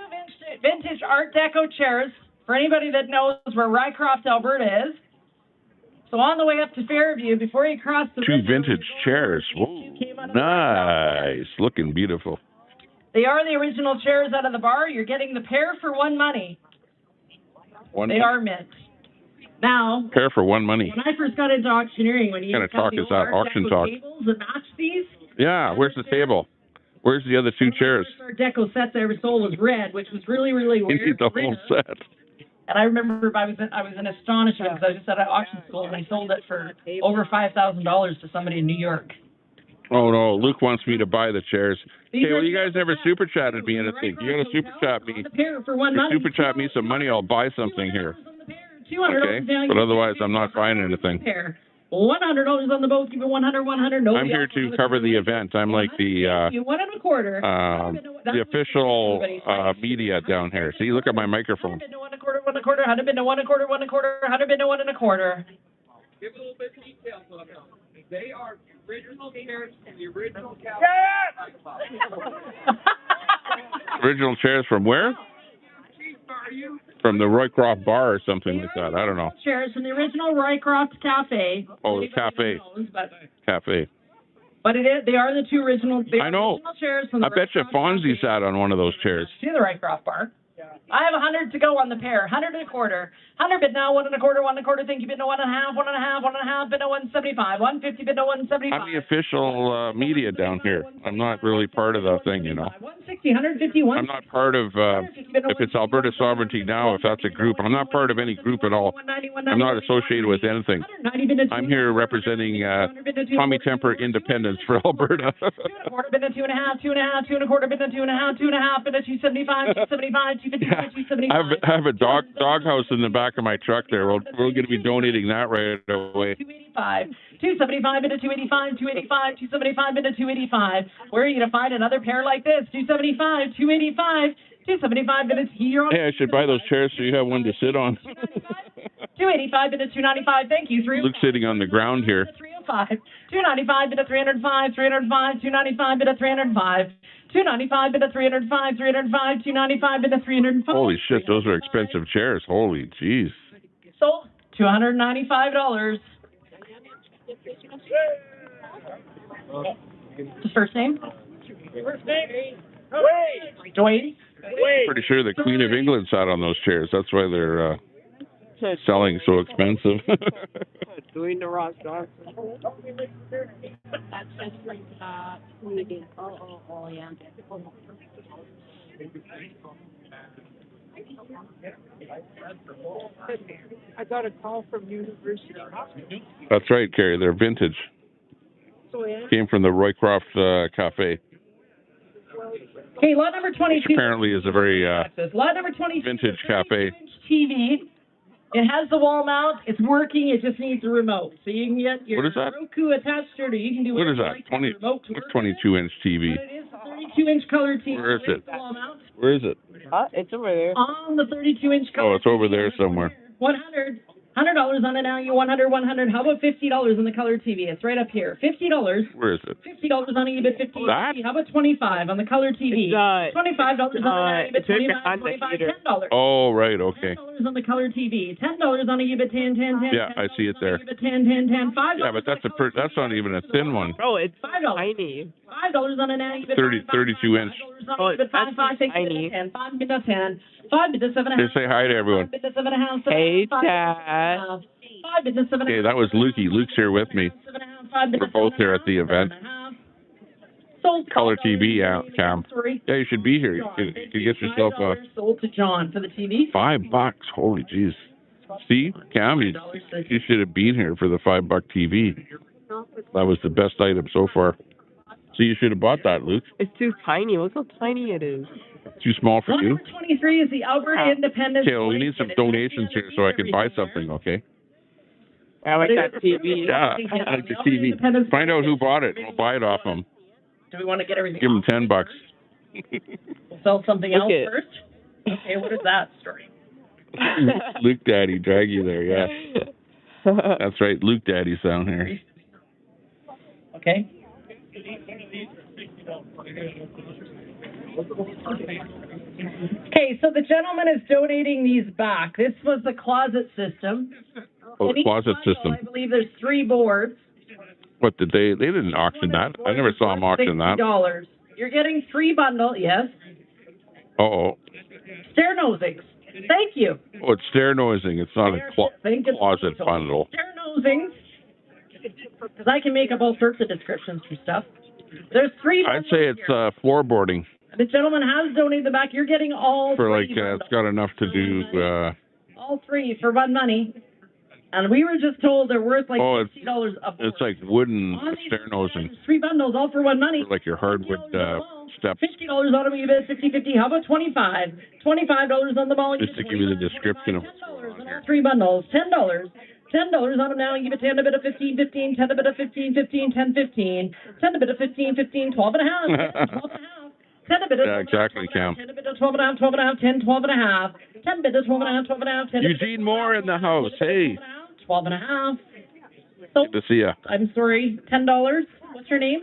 vintage Art Deco chairs. For anybody that knows where Rycroft, Alberta is. So on the way up to Fairview, before you cross the two vintage chairs. Whoa, nice. Looking beautiful. They are the original chairs out of the bar. You're getting the pair for one money. They are mint. Now, pair for one money. When I first got into auctioneering, when you kind of talk is that auction talk? Tables and match these. Yeah, where's the table? Where's the other two chairs? Our deco sets I ever sold was red, which was really, really weird. You need the whole set. And I remember I was in astonishment because I was just at an auction school and I sold it for over $5,000 to somebody in New York. Oh no, Luke wants me to buy the chairs. Okay, well you guys never super chatted me anything. You gotta super chat me. Super chat me some money, I'll buy something here. Okay, but otherwise I'm not buying anything. $100 on the boat, give it 100, 100. I'm here to cover the event. I'm like the official media down here. See, look at my microphone. 1 1/4, 100 bid to 1 1/4, 1 1/4, 100 bid to 1 1/4. Give a little bit of details on them. They are the original chairs from the original cab. Original chairs from where? From the Roycroft Bar or something like that. I don't know. Chairs from the original Roycroft Cafe. Oh, the cafe. Cafe. But they are the two original. I know. Original chairs from the I bet you Fonzie sat on one of those chairs. See the Roycroft Bar. I have 100 to go on the pair. 100 1/4. 100 bid now, 1 1/4, 1 1/4. Thank you, bid no 1 1/2, 1 1/2, 1 1/2, bid no 175. 150 bid no 175. I'm the official media down here. I'm not really part of the thing, you know. 160, 150, I'm not part of, if it's Alberta Sovereignty Now, if that's a group, I'm not part of any group at all. I'm not associated with anything. I'm here representing Tommy Temper Independence for Alberta. 2 1/4 bid no 2 1/2, 2 1/2, 2 1/4 bid no 2 1/2, 2 1/2 bid no 275, 275, 250. I have a dog house in the back of my truck there. We're going to be donating that right away. 285, 275 into 285, 285, 275 into 285. Where are you going to find another pair like this? 275, 285, 275 into here. Hey, I should buy those chairs so you have one to sit on. 285 into 295. Thank you. Luke's sitting on the ground here. 305, 295 into 305, 305, 295 into 305. 295 into 305, 305, 295 into 305. Holy shit, those are expensive chairs. Holy jeez. Sold $295. The first name? First name? Dwayne. Pretty sure the Queen of England sat on those chairs. That's why they're selling so expensive. Doing the rock dog. Yeah. I got a call from University Hospital. That's right, Carrie. They're vintage. Came from the Roycroft Cafe. Okay, lot number 22. Which apparently is a very lot number 22, vintage cafe. TV. It has the wall mount. It's working. It just needs a remote. So you can get your Roku attached to it, or you can do what is that? Like 22-inch TV. But it is a 32-inch color TV. Where is it? Where is it? It's over there. On the 32-inch color. Oh, it's over there somewhere. $100 on it now. You 100. How about $50 on the color TV? It's right up here. $50. Where is it? $50 on eBay. $50. That? How about $25 on the color TV? $25 on eBay. $25. $10. Oh, right. Okay. $10 on the color TV. $10 on eBay. 10. Yeah, I see it there. 10. $5. Yeah, but that's not even a thin one. Bro, it's $5. tiny. $5 on an eBay. 32-inch. Oh, that's tiny. 5 bid to 10. 5 bid to 7.5. Say hi to everyone. 5 bid to 7.5. Hey, Dad. 5 bid to 7.5. Okay, that was Lukey. Luke's here with me. We're both here at the event. Color TV, Cam. Yeah, you should be here. You could get yourself a. Sold to John for the TV. $5. Holy jeez. See, Cam, you should have been here for the $5 TV. That was the best item so far. So you should have bought that, Luke. It's too tiny. Look how tiny it is. Too small for you? Number 23 is the Alberta Independence. Okay, well, we need some donations here so I can buy something, okay? I like that TV. Yeah, I like the TV. Find out who bought it. We'll buy it off them. Do we want to get everything? Give them $10. We'll sell something else first? Okay, what is that story? Luke Daddy, drag you there, yeah. That's right, Luke Daddy's down here. Okay. Okay, so the gentleman is donating these back. This was the closet system. Oh, the closet system. I believe there's 3 boards. What did they didn't auction that. I never saw them auction that. $60. You're getting 3 bundle, yes. Uh-oh. Stair nosings. Thank you. Oh, it's stair nosing. It's not a closet bundle. Stair nosings. Because I can make up all sorts of descriptions for stuff. There's 3 I'd bundles say it's here. floorboarding The gentleman has donated the back. You're getting all for 3 like it's got enough to do. all 3 for one money. And we were just told they're worth like $60 a board. It's like wooden sternos and 3 bundles, all for one money. for like your hardwood steps. $50 on them, you bet 50/50. How about $25? $25 on the ball. Just to give you the description of what's going on here. 3 bundles, $10. $10 on them now. You bet 10 a bit of 15, 15, 10 a bit of 15, 15, 10, 15, 10 a bit of 15, 15, 12 and a half, 12 and a half. 10 a bit of yeah, exactly, Cam. 10 a bit of 12 and a half, 12 and a half, 10, 12 and a half. 10 bit of 12 and a half, 12 and a half, 10. Eugene Moore in the house. Hey. 12 and a half. So, good to see ya. I'm sorry, $10. What's your name?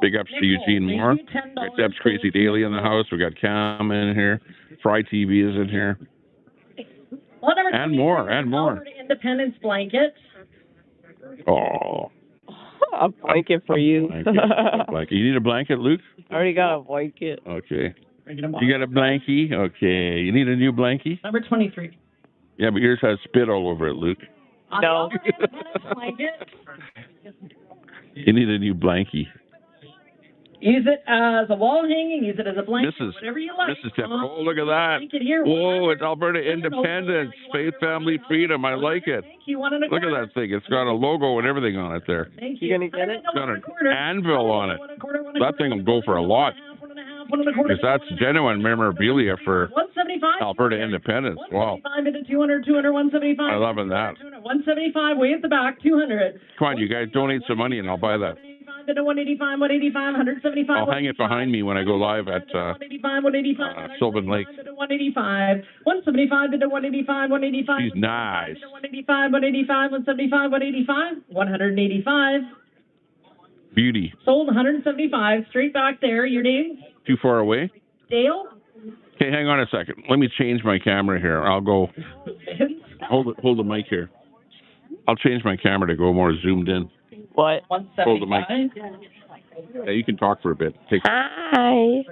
Big ups to Eugene Moore. Got Deb's Crazy Daily in the house. We got Cam in here. Fry TV is in here. Well, and more, and more. Independence blanket. Oh. A blanket for you. A blanket. You need a blanket, Luke? I already got a blanket. Okay. You got a blankie? Okay. You need a new blankie? Number 23. Yeah, but yours has spit all over it, Luke. No. You need a new blankie. Use it as a wall hanging, use it as a blanket, whatever you like. Mrs. Tim. Oh, look at that. Whoa, it's Alberta Independence, Faith, Family, Freedom. I like it. Look at that thing. It's got a logo and everything on it there. Thank you. You gonna get it? It's got an anvil on it. That thing will go for a lot. Because that's genuine memorabilia for Alberta Independence. Wow. 175 into 200, 200, 175. I'm loving that. 175, way at the back, 200. Come on, you guys donate some money and I'll buy that. 185, 185, 175. I'll hang it behind me when I go live at Sylvan Lake. 185, 175 into 185, 185. She's nice. 185, 185, 175, 185, 185. Beauty. Sold 175. Straight back there. Your name? Too far away? Dale? Okay, hang on a second. Let me change my camera here. I'll go. Hold the mic here. I'll change my camera to go more zoomed in. What? Hold the mic. Yeah, you can talk for a bit. Hi.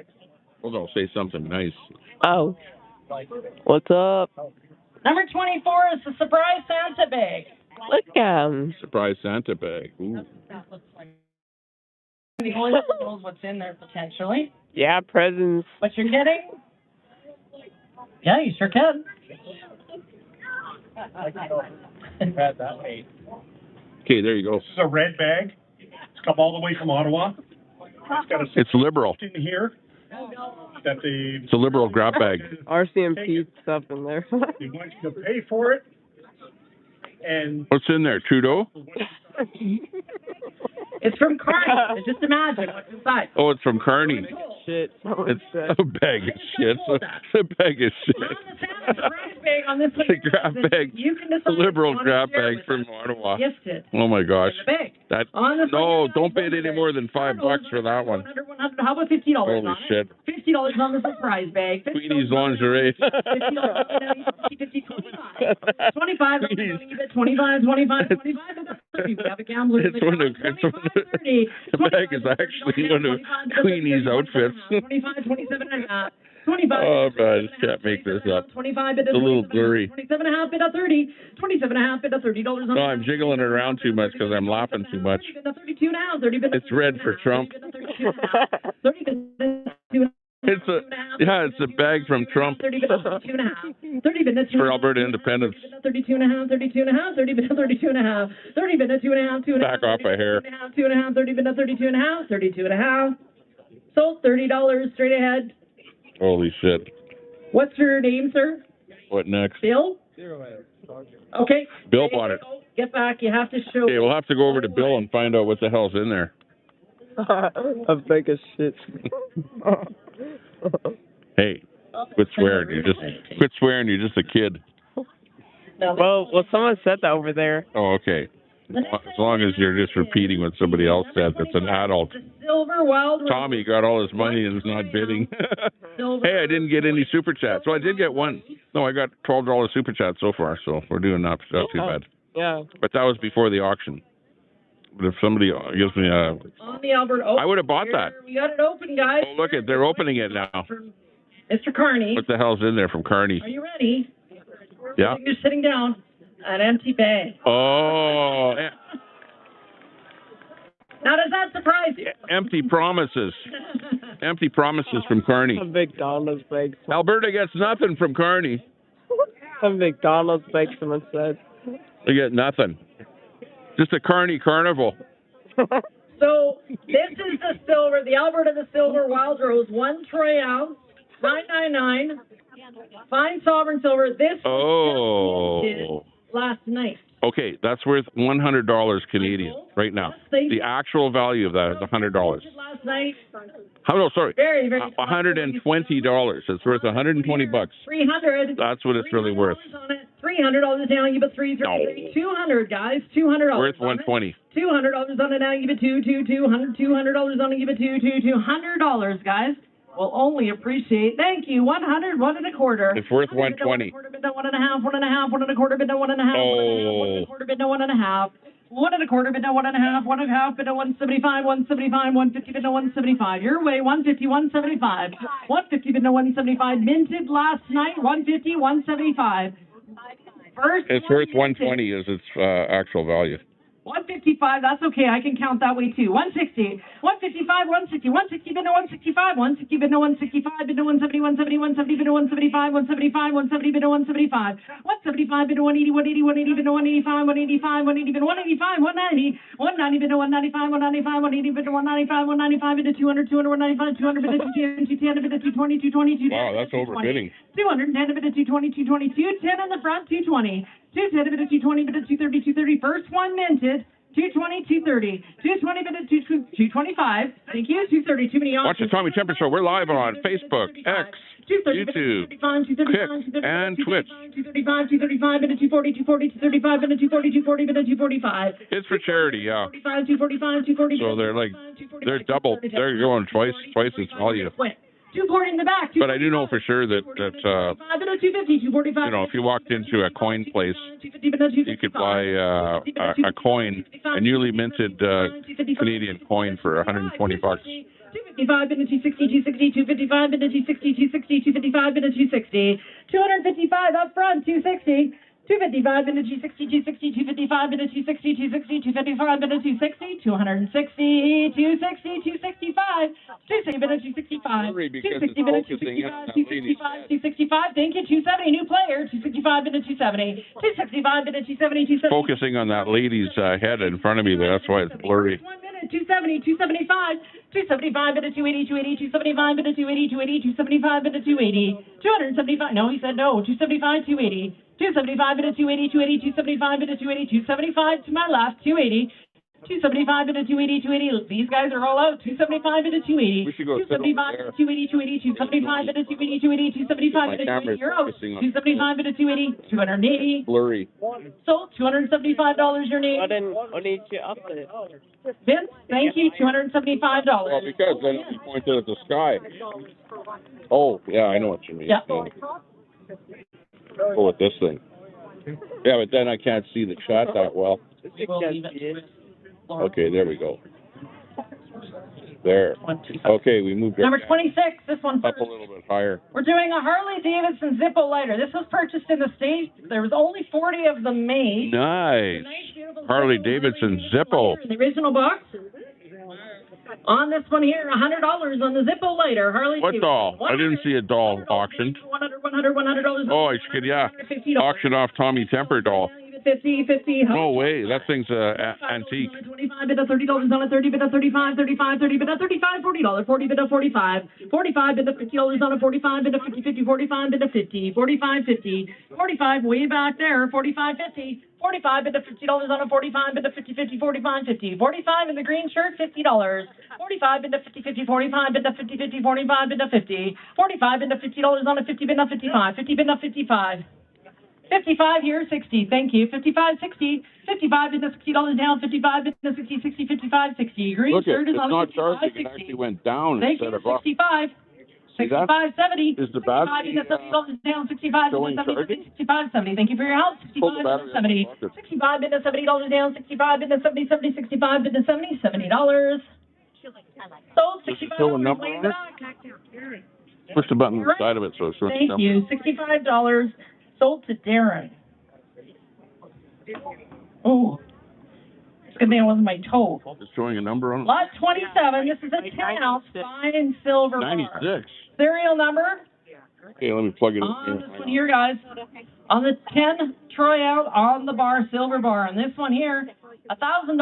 Hold on, say something nice. Oh. What's up? Number 24 is the surprise Santa bag. Look at him. Surprise Santa bag. Ooh. The only one that knows what's in there potentially. Yeah, presents. What you're getting? Yeah, you sure can. Okay, there you go. This is a red bag. It's come all the way from Ottawa. It's liberal. In here. That it's a liberal grab bag. RCMP stuff in there. They want you to pay for it. And what's in there? Trudeau? It's from Carney. Just imagine what's inside. Oh, it's from Carney. Shit. It's a bag of shit. It's a bag of shit. It's a grab bag. A liberal grab bag from Ottawa. Gifted. Oh my gosh. That no, don't pay any more than $5 for that one. 100, 100. How about $50? Holy shit. $50 on the surprise bag. Queenie's lingerie. $50, 50, 25. 25. 25, 25, 25. We have a gambler. It's one of the bag is actually one of Queenie's outfits. 25, 27 and a half. 25. Oh, God, I just can't make this up. 25 it's a little blurry. 27 and a half bit of 30. 27 and a half bit of $30. No, I'm jiggling it around too much because I'm laughing too much. 32 now. 30 bit. It's red for Trump. 30 bit. It's a bag from Trump. 30 bit. 32 and a half. 30 bit. For Alberta Independence. 32 and a half. 32 and a half. 30 bit. 32 and a half. 30 bit. 2 and a half. 2 and a half. Back off my hair. 2 and a half. 30 bit. 32 and a half. 32 and a half. Sold $30 straight ahead. Holy shit. What's your name, sir? What next? Bill? Okay. Bill bought it. Get back. You have to show. Okay, we'll have to go over to Bill and find out what the hell's in there. A bag of shit. Hey, quit swearing. Quit swearing. You're just a kid. Well, someone said that over there. Oh, okay. As long as you're just repeating what somebody else said that's an adult. Silver Wild. Tommy got all his money and is not bidding. Hey, I didn't get any super chats. Well, I did get one. No, I got $12 super chat so far, so we're doing not too bad. Yeah. But that was before the auction. But if somebody gives me a... On the Alberta Open. I would have bought that. We got it open, guys. Oh, look, they're opening it now. Mr. Carney. What the hell's in there from Carney? Are you ready? Yeah. You're sitting down. An empty bag. Oh. Now, does that surprise you? Empty promises. Empty promises from Kearney. A McDonald's makes Alberta gets nothing from Kearney. a McDonald's makes them said. They get nothing. Just a Kearney carnival. So this is the silver, the Alberta the Silver Wild Rose, 1 troy ounce, $9.99. Fine sovereign silver. This was just last night. Okay, that's worth $100 Canadian right now. The actual value of that is $100. Last night. Oh no, sorry. Very, very. $120. It's worth $120. 300. That's what it's really worth. $300 now. You bet 200, guys. $200. Worth $120. $200 on it now. You bet $200 on it. You bet $200, guys. We'll only appreciate. Thank you. 100, 1 1/4. It's worth $120. 1 1/4, 1 1/2, 1 1/2, 1 1/4, 1 1/2, 1 1/4, 1 1/2. 1 1/4, 1 1/2, 1 1/2, 175, 175, 150, 175. Your way, 150, 175. 150, 175. Minted last night, 150, 175. First. It's worth $120 is its actual value. 155, that's okay. I can count that way too. 160, 155, 160, 160, bid no 165, 160, bid no 165, bid no 170, 170, 170, bid no 175, 175, 170, bid no 175, 175, bid no 180, 180, 180, bid no 185, 185, 180, bid no 185, 190, 190, bid no 195, 195, 180, bid no 195, 195, bid no 200, 200, 195, 200, bid no 210, bid no 220, 220, 220. Wow, that's overbidding. 210, bid no 220, 220, 210 in the front, 220. 210, bid of 220, bid of 230, 230. First one minted. 220, 230. 220, bid of 225. Thank you. 230. Too many Watch the Tommy Temper Show. We're live on Facebook, X, YouTube, Kick, and Twitch. 235, 235, bid of 240, 240, 235, bid of 240, 240, bid of 245. It's for charity, yeah. 245, 240. So they're double. They're going twice its value. 240 in the back. But I do know for sure that if you walked into a coin place, you could buy a coin, a newly minted Canadian coin for $120. 255, bid of 260, 260, 255, bid of 260, 260, 255, bid of 260. 255 up front, 260. 255, bid of 260, 260, 255, bid of 260, 260, 255, bid of 260, 260, 260, 265, 260, bid of 265, 260, bid of 265, 265, 265, thank you, 270, new player, 265, bid of 270, 265, bid of 270, 270. Focusing on that lady's head in front of me there, that's why it's blurry. 1 minute, 270, 275, 275, bid of 280, 280, 275, bid of 280, 280, 275, bid of 280, 275, no, he said no, 275, 280. 275 bid of 280, 280, 275 bid of 280, 275 to my left, 280, 275 bid of 280, 280. These guys are all out. 275 bid of 280. We should go 275 280, 280, 275 bid of 280, 280, 275 bid of 280. You're out. 275 bid of 280, 280. Blurry. So $275 your name. What need you up there? Vince, thank you. $275. Well, because then you pointed at the sky. Oh, yeah, I know what you mean. Yeah. Go with this thing. Yeah, but then I can't see the shot that well. Okay, there we go. There. Okay, we moved Number 26, this one up first. a little bit higher. We're doing a Harley Davidson Zippo lighter. This was purchased in the States. There was only 40 of them made. Nice. Harley Davidson Zippo. The original box. On this one here, $100 on the Zippo lighter. Harley What Davidson. doll? I didn't see a doll auctioned. $100. Oh, I should, yeah. Auction off Tommy Temper doll. 50. No way, that thing's antique. 25 bid of $30 on a 30 bid of 35, 35, 30 bid of 35, $40, 40 bid of 45, 45 bid of $50 on a 45 bid of 50, 50, 45 bid of 50, 45, 50, 45 way back there, 45, 50, 45 bid of $50 on a 45 bid of 50, 50, 45, 50, 45 in the green shirt, $50, 45 bid of 50, 50, 45 bid of 50, 50, 45 bid of 50, 45 bid of $50 on a 50 bid of 55, 50 bid of 55. 55 here, 60. Thank you. 55, 60. 55 bid of $60 down. 55 bid of 60, 60, 55, 60. Green Look, shirt is it's on not 55, charging. 60. It actually went down Thank instead you. of up. 65. 65, 70. Is the battery 65 bid of $70 down. 65 bid showing of 70. charging? 65, 70. Thank you for your help. 65 bid of 70. 65 bid of $70 down. 65 bid of 70, 70, 65 bid of 70, $70. Sold $65. Still a number on it? Push the button on the side of it so it's showing Thank you. $65 sold to Darren. Oh, Good thing it wasn't my toe. Just showing a number on it. Lot 27, this is a 10-ounce fine silver bar. 96. Serial number Okay, let me plug it on in this one here, guys. On the 10 tryout on the bar, silver bar. And this one here, $1,000,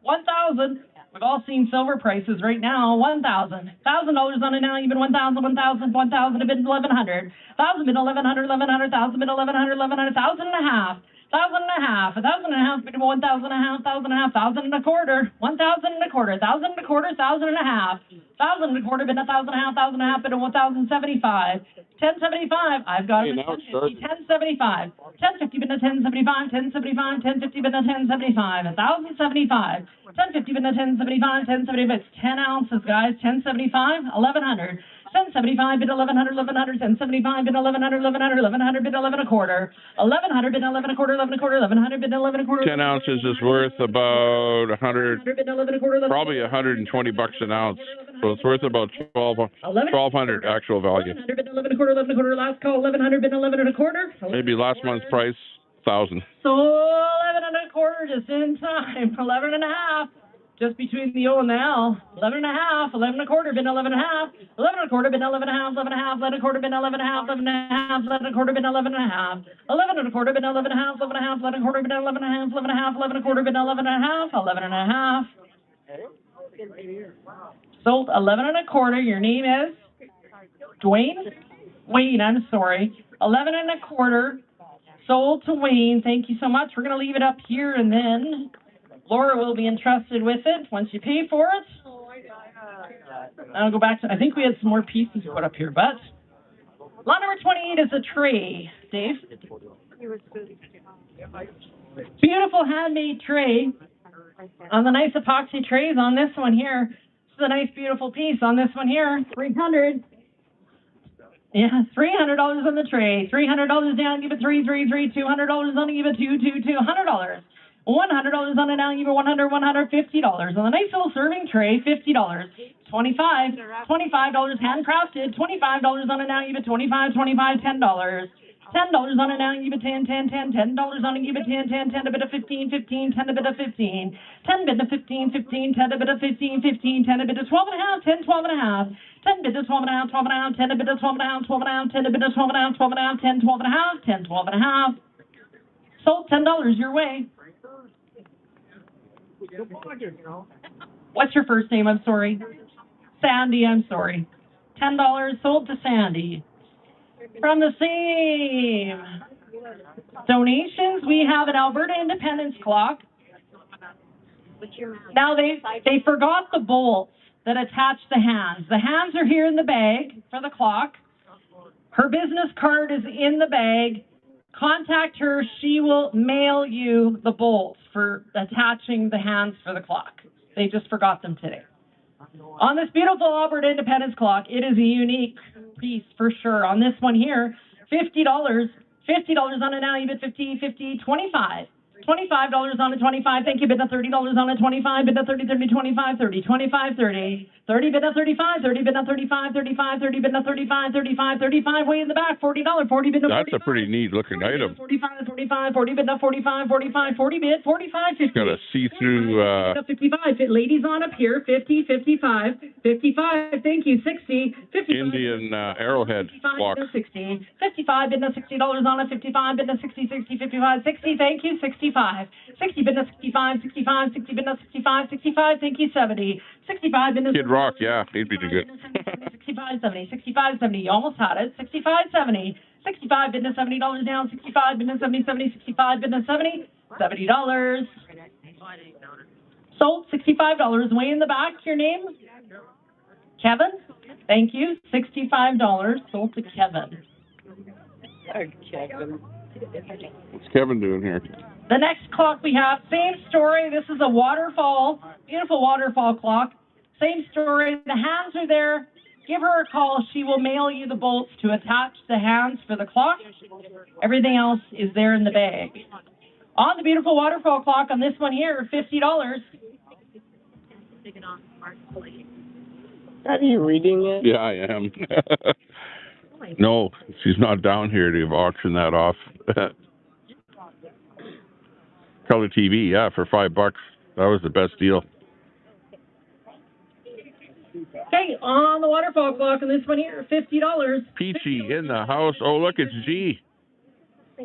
1,000. We've all seen silver prices right now, $1,000. $1,000 on it now, even 1,000, 1,000, 1,000, a bid 1,100. 1,000 bid 1,100, 1,100, 1,000 bid 1,100, 1,100, 1,000 and a half. 1,000 and a half, 1,000 and a half, bid 1,000 and a half, 1,000 and a half, 1,000 and a quarter, 1,000 and a quarter, 1,000 and a quarter, 1,000 and a half, 1,000 and a quarter, bid 1,000 and a half, 1,000 and a half, bid 1,075, 1075. I've got it. 1075, 1050, bid 1075, 1075, 1050, bid 1075, 1,075, 1050, bid 1075, 1075. It's 10 ounces, guys. 1075, 1,100. 1075 bid 1,100, 1,100, 1075 bid 1,100, 1,100, 1,100 bid 11 a quarter, 1,100 bid 11 a quarter, 11 a quarter, 1,100 bid 11 a quarter. 10 ounces is worth about 100, probably 120 bucks an ounce. So it's worth about 1,200 actual value. 1,100 bid 11 a quarter, 11 a quarter. Last call 1,100 bid 11 and a quarter. Maybe last month's price 1,000. So 11 and a quarter, just in time. 11 and a half. Just between the O and the L, 11 and a half, 11 and a quarter, been 11 and a half, 11 and a quarter, been 11 and a half, 11 and a half, 11 and a quarter, been 11 and a half, 11 and a half, 11 and a quarter, been 11 and a half, 11 and a quarter, been 11 and a half, 11 and a half, 11 and a quarter, been 11 and a half, 11 and a half, 11 and a quarter, been 11 and a half, 11 and a half. Sold 11 and a quarter. Your name is Dwayne? Wayne, I'm sorry. 11 and a quarter. Sold to Wayne. Thank you so much. We're going to leave it up here, and then Laura will be entrusted with it once you pay for it. I'll go back to, I think we had some more pieces put up here, but lot number 28 is a tray, Dave. Beautiful handmade tray on the nice epoxy trays on this one here. This is a nice, beautiful piece on this one here. 300. Yeah, $300 on the tray. $300 down, give it $3, $200 on it, give it $200. $100 on it now, you were $150. On the nice little serving tray, $50. $25 handcrafted. $25 on it now, you were $25, $10. $10 on it now, you were $10. $10 on it, you were $10, a bit of 15, 10 a bit of 15. 10 bit of 15, 10 a bit of 15, 10 a bit of 12 and a half, 10, 12 and a half. 10 bit of 12 and a half, 12 and a half, 10 a bit of 12 and a half, 12 and a half, 10 a bit of 12 and a half, 12 and a half, 10, 12 and a half, 10, 12 and a half. Sold $10 your way. What's your first name? I'm sorry. Sandy, I'm sorry. $10 sold to Sandy. From the same donations, we have an Alberta Independence clock. Now, they forgot the bolts that attach the hands. The hands are here in the bag for the clock. Her business card is in the bag. Contact her. She will mail you the bolts for attaching the hands for the clock. They just forgot them today. On this beautiful Alberta Independence clock, it is a unique piece for sure. On this one here, $50. $50 on it now, you bid 50, 50, 25. $25 on it, 25. Thank you, bid the $30 on it, 25. Bid the 30, 30, 25, 30, 25, 30. 30, bid the 35, 30, bid the 35, 35, 30, bid the 35, 35, 35, way in the back, $40, 40, bid the 45. That's a pretty neat looking item. 45, 45, 40, bid the 45, 45, 40 bid, 45, 50. It's got a see-through, 55, ladies on up here, 50, 55, 55, thank you, 60, 55. Indian arrowhead clock. 60, 55, bid the $60 on it, 55, bid the 60, 60, 55, 60, thank you, 65, 60, bid the 65, 65, 60, bid the 65, 65, thank you, 70, 65, bid the Kid Rock, yeah, he'd be good. 65, 70, 65, 70, you almost had it, 65, 70, 65, bid the $70 down, 65, bid the 70, 70, 65, bid the 70, $70. Sold, $65, way in the back, your name? Kevin? Thank you, $65, sold to Kevin. Kevin. What's Kevin doing here? The next clock we have, same story. This is a waterfall, beautiful waterfall clock. Same story. The hands are there. Give her a call. She will mail you the bolts to attach the hands for the clock. Everything else is there in the bag. On the beautiful waterfall clock on this one here, $50. Are you reading it? Yeah, I am. No, she's not down here to auction that off. Color TV, yeah, for $5. That was the best deal. Okay, on the waterfall clock, and this one here, $50. Peachy in the house. Oh, look, it's G.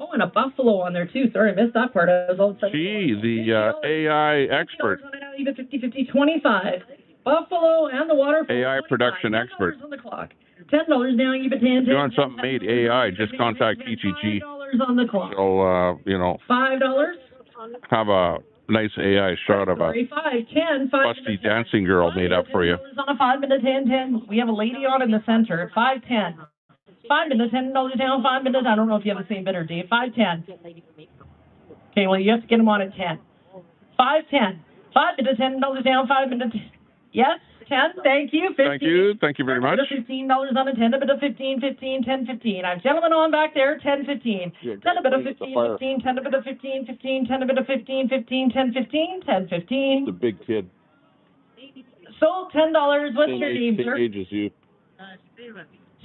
Oh, and a buffalo on there, too. Sorry, I missed that part. I was all excited. G, the AI expert. Even 50, 25. Buffalo and the waterfall. AI production expert. On the clock. $10 now, even 10. If you want something made AI, just contact Peachy G. $5 on the clock. So, $5. have a nice AI shot of a 5, 10, 5. busty dancing girl made up for you. On a 5 minute 10, 10. We have a lady on in the center. 5, 10. 5 minutes, $10 down, 5 minutes. I don't know if you have the same bidder, Dave. 5, 10. Okay, well, you have to get them on at 10. 5, 10. 5 minutes, $10 down, 5 minutes. Yes, 10. Thank you. 15. Thank you very much. $15 on a 10, a bit of 15, 15, 10, 15. I have gentlemen on back there, 10, 15. 10, a bit of 15, 15, 10, a bit of 15, 15, 10, a bit of 15, 15, 10, 15, 10, 15. The big kid. Sold $10. What's your name, sir? Same age as you.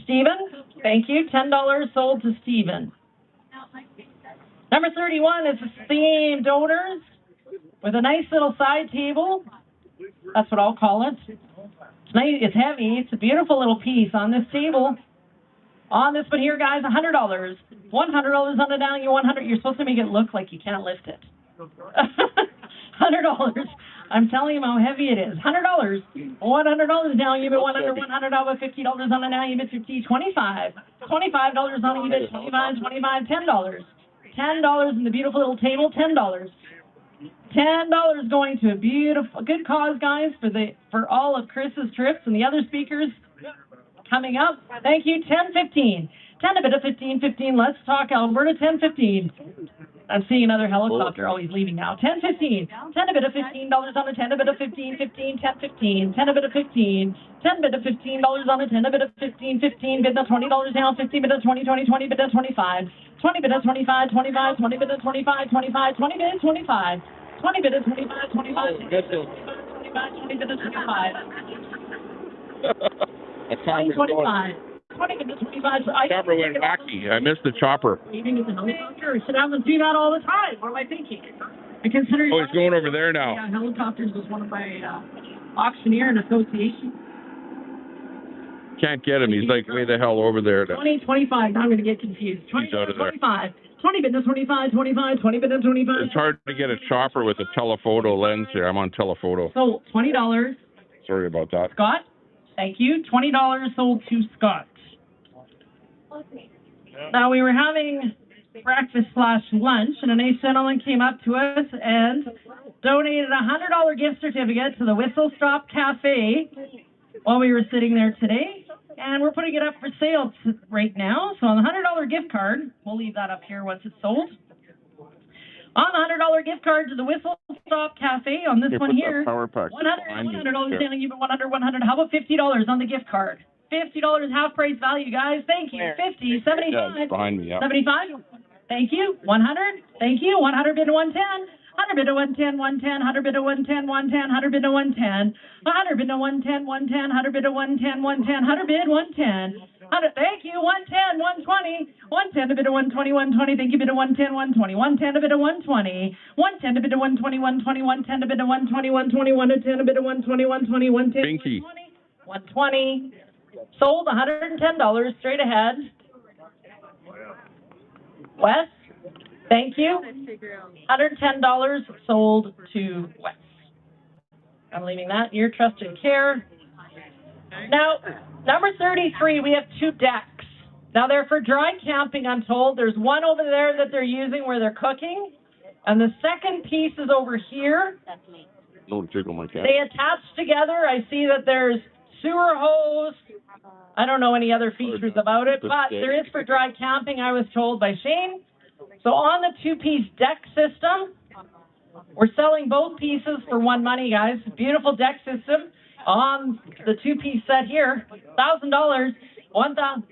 Stephen, thank you. $10 sold to Stephen. Number 31 is themed owners with a nice little side table. That's what I'll call it. It's nice. It's heavy. It's a beautiful little piece on this table. On this one here, guys, $100. $100 on the down. You 100. You're supposed to make it look like you can't lift it. $100. I'm telling you how heavy it is. $100. $100 down. You bid 100. $100 over $50 on the now. You bid 50. 25. $25 on it. You bid 25. 25. $10. $10 in the beautiful little table. $10. $10 going to a beautiful, good cause, guys, for all of Chris's trips and the other speakers coming up. Thank you. 10-15. 10 a bit of 15-15. Let's talk Alberta. 10-15. I'm seeing another helicopter. Oh, he's leaving now. 10-15. 10 a bit of $15 on a 10 a bit of 15, 15, 10-15. 10 a bit of 15. 10 bit of $15 on a 10 a bit of 15, 15. Bid of $20 down. 50 bid of 20, 20, 20 bid of 25. 20 bid of 25, 25, 20 bid of 25, 25, 20 bid of 25. 20 bid of 25, 25, 20 bid of 25. That's how we're 25. 20 bid of 25. Chopper went wacky. I missed the chopper. Leaving with the helicopter. I should have them do that all the time. What am I thinking? I consider. Oh, he's going over there now. Yeah, helicopters was one of my auctioneer and association. Can't get him. He's like way the hell over there. 20, 25. Now I'm going to get confused. 20, he's out of 25. 20 bid of 25, 25, 20 bid of 25. It's hard to get a chopper with a telephoto lens here. I'm on telephoto. So $20. Sorry about that. Scott, thank you. $20 sold to Scott. Now we were having breakfast/lunch, and a nice gentleman came up to us and donated a $100 gift certificate to the Whistle Stop Cafe while we were sitting there today. And we're putting it up for sale right now. So on the $100 gift card, we'll leave that up here once it's sold. On the $100 gift card to the Whistle Stop Cafe on this one here, $100 down, you 100. How about $50 on the gift card? $50 half price value, guys. Thank you. 50, 75. Yeah, behind me, yeah. 75. Thank you. 100. Thank you. 100 bid to 110. 100 bid to 110, 110, 100 bid to 110, 110, 100 bid to 110, 100 bid to 110, 110, 100 bid to 110, 110, 100 bid 110, 100. Thank you. 110, 120, 110 to bid to 120, 120. Thank you. Bid to 110, 120, 110 to bid to 120, 110 to bid to 120, 120, 110 to bid to 120, 120, 110 to bid to 120, 120, 110, 120. Sold $110 straight ahead. Wes, thank you. $110 sold to Wes. I'm leaving that in your trust and care. Now, number 33, we have 2 decks. Now, they're for dry camping, I'm told. There's one over there that they're using where they're cooking. And the second piece is over here. Don't jiggle my cat. They attach together. I see that there's sewer hose. I don't know any other features about it, but there is for dry camping, I was told by Shane. So on the 2-piece deck system, we're selling both pieces for one money, guys. Beautiful deck system on the 2-piece set here. $1,000, $1,000.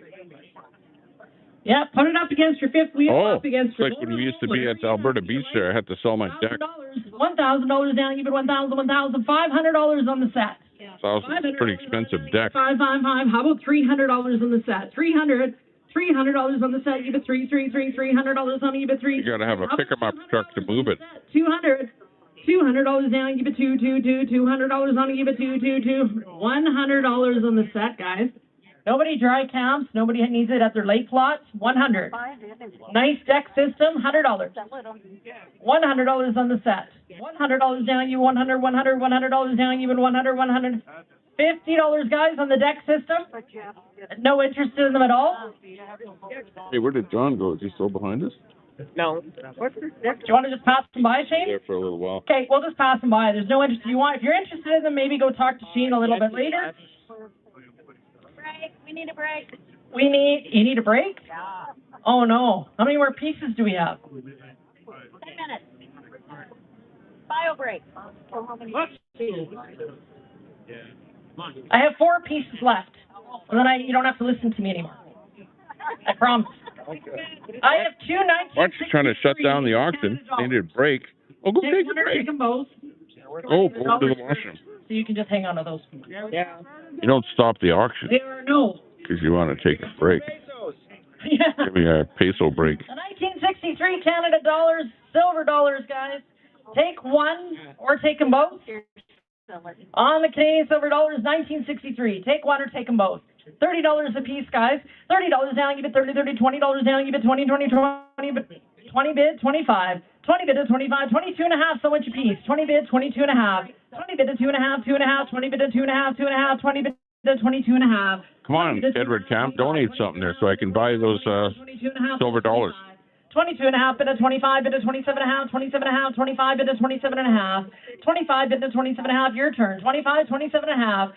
Yeah, put it up against your fifth wheel. Oh, up against it's like when we used to be at Alberta Beach there. I had to sell my deck. $1,000 down, even $1,000, $500 on the set. $1,000, pretty expensive deck. 555. How about $300 on the set? $300 on the set. You bet $300 on it. You bet $3. You got to have a pick 'em up truck to move it. 200 $100 down, you bid two, $200 on it, you bid two, $100 on the set, guys. Nobody dry camps, nobody needs it at their lake plots, 100. Nice deck system, $100. $100 on the set. $100 down, you $100 down, you bid 100. $50, guys, on the deck system. No interest in them at all. Hey, where did John go? Is he still behind us? No. Do you want to just pass them by, Shane? There for a little while. Okay, we'll just pass them by. There's no interest. If you're interested in them, maybe go talk to Shane a little bit later. Break. We need a break. You need a break? Yeah. Oh no. How many more pieces do we have? 10 minutes. Bio break. Let's see. I have 4 pieces left. And then you don't have to listen to me anymore. I promise. I have 2 19. Why aren't you trying to shut down the auction? They need a break. Oh, go take a break. Take them both. Oh, go to the washroom. So you can just hang on to those. Yeah. You don't stop the auction There are no. because you want to take a break. Yeah. Give me a peso break. The 1963 Canada dollars, silver dollars, guys. Take one or take them both. On the Canadian silver dollars, 1963. Take one or take them both. $30 a piece, guys. $30 down, you bid 30, $20 down, you bid 20, 20 bid, 25. 20 bid to 25, 22 and a half, so much a piece. 20 bid, 22 and a half. 20 bid to 2 and a half, 2 and a half. 20 bid to 2 and a half, 2 and a half. 20 bid to 22 and a half. Come on, Edward Camp, donate something there so I can buy those silver dollars. 22 and a half, bid to 25, bid to 27 and a half, 27 and a half, 25 bid to 27 and a half. 25 bid to 27 and a half, your turn. 25, 27 and a half.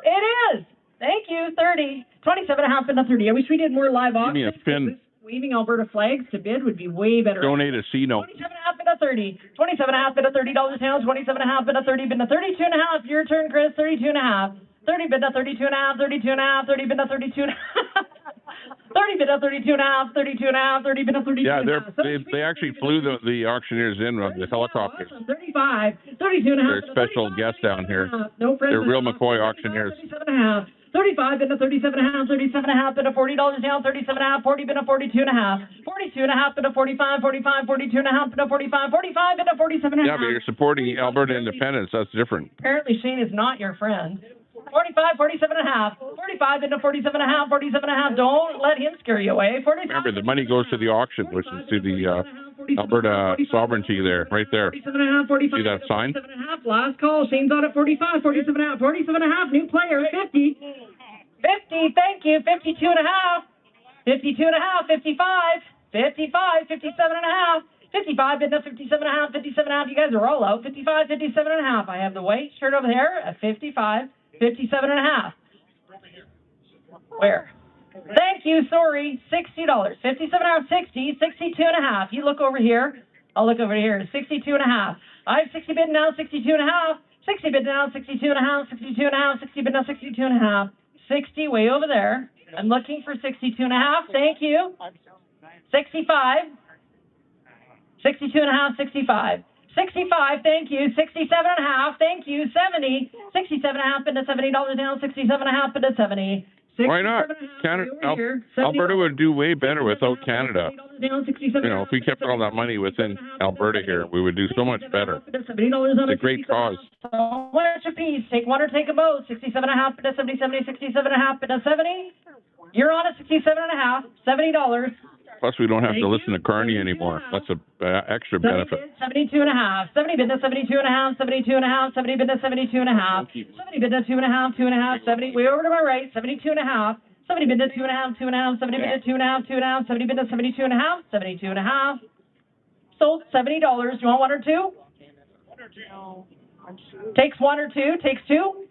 It is! Thank you, 30. 27 and a half bid to 30. I wish we did more live auctions. Give me a pin. Waving Alberta flags to bid would be way better. Donate a C-note. 27 and a half bid to 30. 27 and a half bid to $30 down. 27 and a half bid to 30. Bid to 32 and a half. Your turn, Chris. 32 and a half. 30 bid to 32 and a half. 32 and a half. 30 bid to 32 and a half. 30 bid to 32 and a half. 32 and a half. 30 bid to 32 Yeah, and a half. they actually flew the auctioneers in on the helicopters. 35. 32 and a half. They're special guests down here. No They're real McCoy auctioneers. 37 and a half. 35 bid to 37 and a half, 37 and a half bid to $40 down, 37 and a half, 40 bid to 42 and a half, 42 and a half bid to 45, 45, 42 and a half bid to 45, 45 bid to 47 and a half. Yeah, but you're supporting Alberta independence. That's different. Apparently Shane is not your friend. 45, 47 and a half, 45 bid to 47 and a half, 47 and a half. Don't let him scare you away. 45. Remember, the money goes to the auction, which is to the Alberta sovereignty there, right there. 47 and a half, 45, see that sign? 47 and a half. Last call. Shane's on at 45, 47 and a half, 47 and a half. New player, 50. 50, thank you. 52 and a half. 52 and a half, 55. 55, 57 and a half. 55, bid to 57 and a half, 57 and a half. You guys are all out. 55, 57 and a half. I have the white shirt over there at 55, 57 and a half. Where? Thank you, sorry. $60. 57 and a half, 60, 62 and a half. You look over here. I'll look over here. 62 and a half. I have 60 bid now, 62 and a half. 60 bid now, 62 and a half, 62 and a half, 60 bid now, 62 and a half. 60 way over there. I'm looking for 62 and a half. Thank you. 65. 62 and a half, 65. 65, thank you. 67 and a half, thank you. 70. 67 and a half, bid to $70 down. 67 and a half, bid to 70. Why not? Canada, Alberta would do way better without Canada. You know, if we kept all that money within Alberta here, we would do so much better. It's a great cause. So much a piece. Take one or take a both. 67 and a half, bid to 70, 70, 67 and a half, bid to 70. You're on at 67 and a half, $70. Plus, we don't have to listen to Carney anymore. That's a extra benefit. 72 and a half. 70 bid to 72 and a half. 72 and a half. 70 bid to 72 and a half. 70 bid to 2 and a half. 2 and a half. 70. Way over to my right. 72 and a half. 70 bid to 2 and a half. 2 and a half. 70 bid to 2 and a half. 2 and a half. 70 bid to 72 and a half. 72 and a half. Sold $70. You want one or two? Takes one or two. Takes two.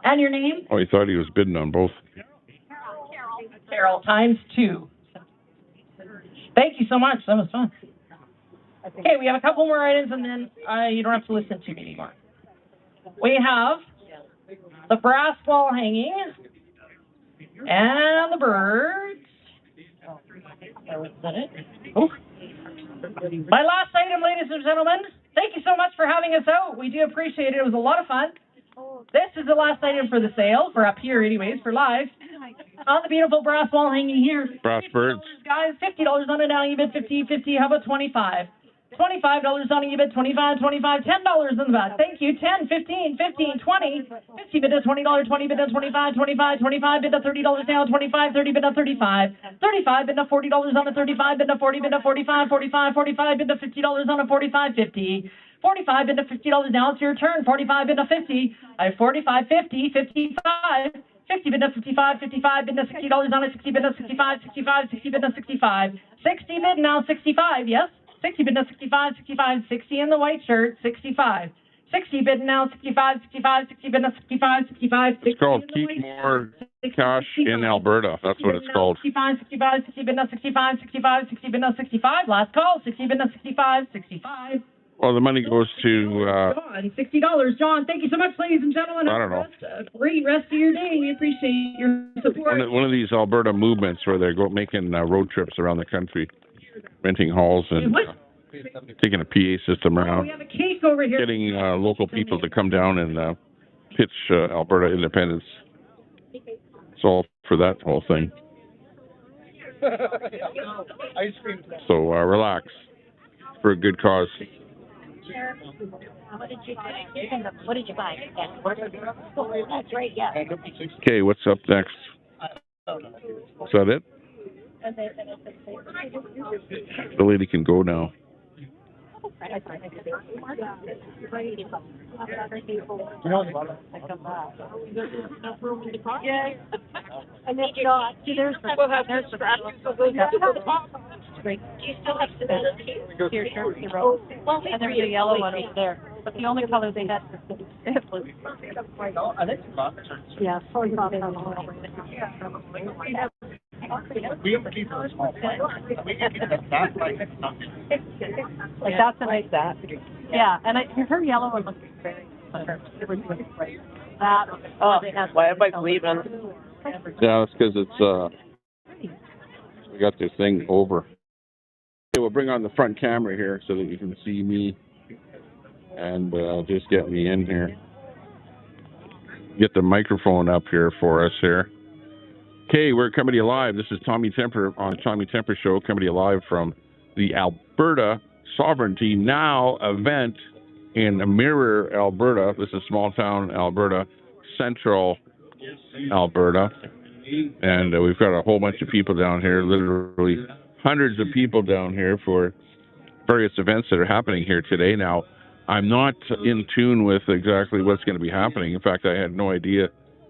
And your name? Oh, he thought he was bidding on both. Carol times 2. Thank you so much. That was fun. Okay, we have a couple more items, and then you don't have to listen to me anymore. We have the brass wall hanging and the birds. Is that it? Oh. My last item, ladies and gentlemen. Thank you so much for having us out. We do appreciate it. It was a lot of fun. This is the last item for the sale, for up here anyways, for live. On the beautiful brass wall hanging here. Brass birds. Guys, $50 on it now. You bid 50, 50. How about 25? $25 on EBIT, $25, $10 in the back. Thank you. 10, 15, 15, 20, 50 bid to $20, 20 bid to $25, 25, 25 bid to $30 now, 25, 30 bid to $35, 35 bid to $40 on a 35 bid to 40 bid to 45, 45, 45 bid to $50 on a 45, 50. 45 bid to $50 now. It's your turn. 45 bid to 50. I have 45, 50, 55. 50 bid to 55, 55 bid to $60 on it, 60 bid to 65, 65, 60 bid to 65. 60 bid now, 65, yes. 60 bid now 65, 65, 60 in the white shirt, 65. 60 bid now 65, 65, 60 bid now 65, 65, 60. It's called Keep More Cash in Alberta. That's what it's called. 65, 65, 60 bid now 65, 65, 60 bid now 65. Last call, 60 bid now 65, 65. Well, the money goes to... John, $60. John, thank you so much, ladies and gentlemen. I don't know. Great rest of your day. We appreciate your support. One of these Alberta movements where they're making road trips around the country, renting halls and taking a PA system around, we have a case over here. getting local people to come down and pitch Alberta independence. It's all for that whole thing. Ice cream. So relax for a good cause. What did you buy? What did you buy? That's right, yeah. Okay, what's up next? Is that it? The lady can go now. Yeah. And if not, there's straps. Do you still have stability? Your shirt, your robe. Well, and there's a yellow one over there. But the only color they had was blue. Yeah, sorry about that. Like that's a nice that. Yeah, and her yellow one looks very that. Oh, why am I leaving? Yeah, that's because it's we got this thing over. Okay, we'll bring on the front camera here so that you can see me and just get me in here. Get the microphone up here for us here. Okay, we're coming to you live. This is Tommy Temper on Tommy Temper Show, coming to you live from the Alberta Sovereignty Now event in Mirror, Alberta. This is small town Alberta, central Alberta. And we've got a whole bunch of people down here, literally hundreds of people down here for various events that are happening here today. Now, I'm not in tune with exactly what's going to be happening. In fact, I had no idea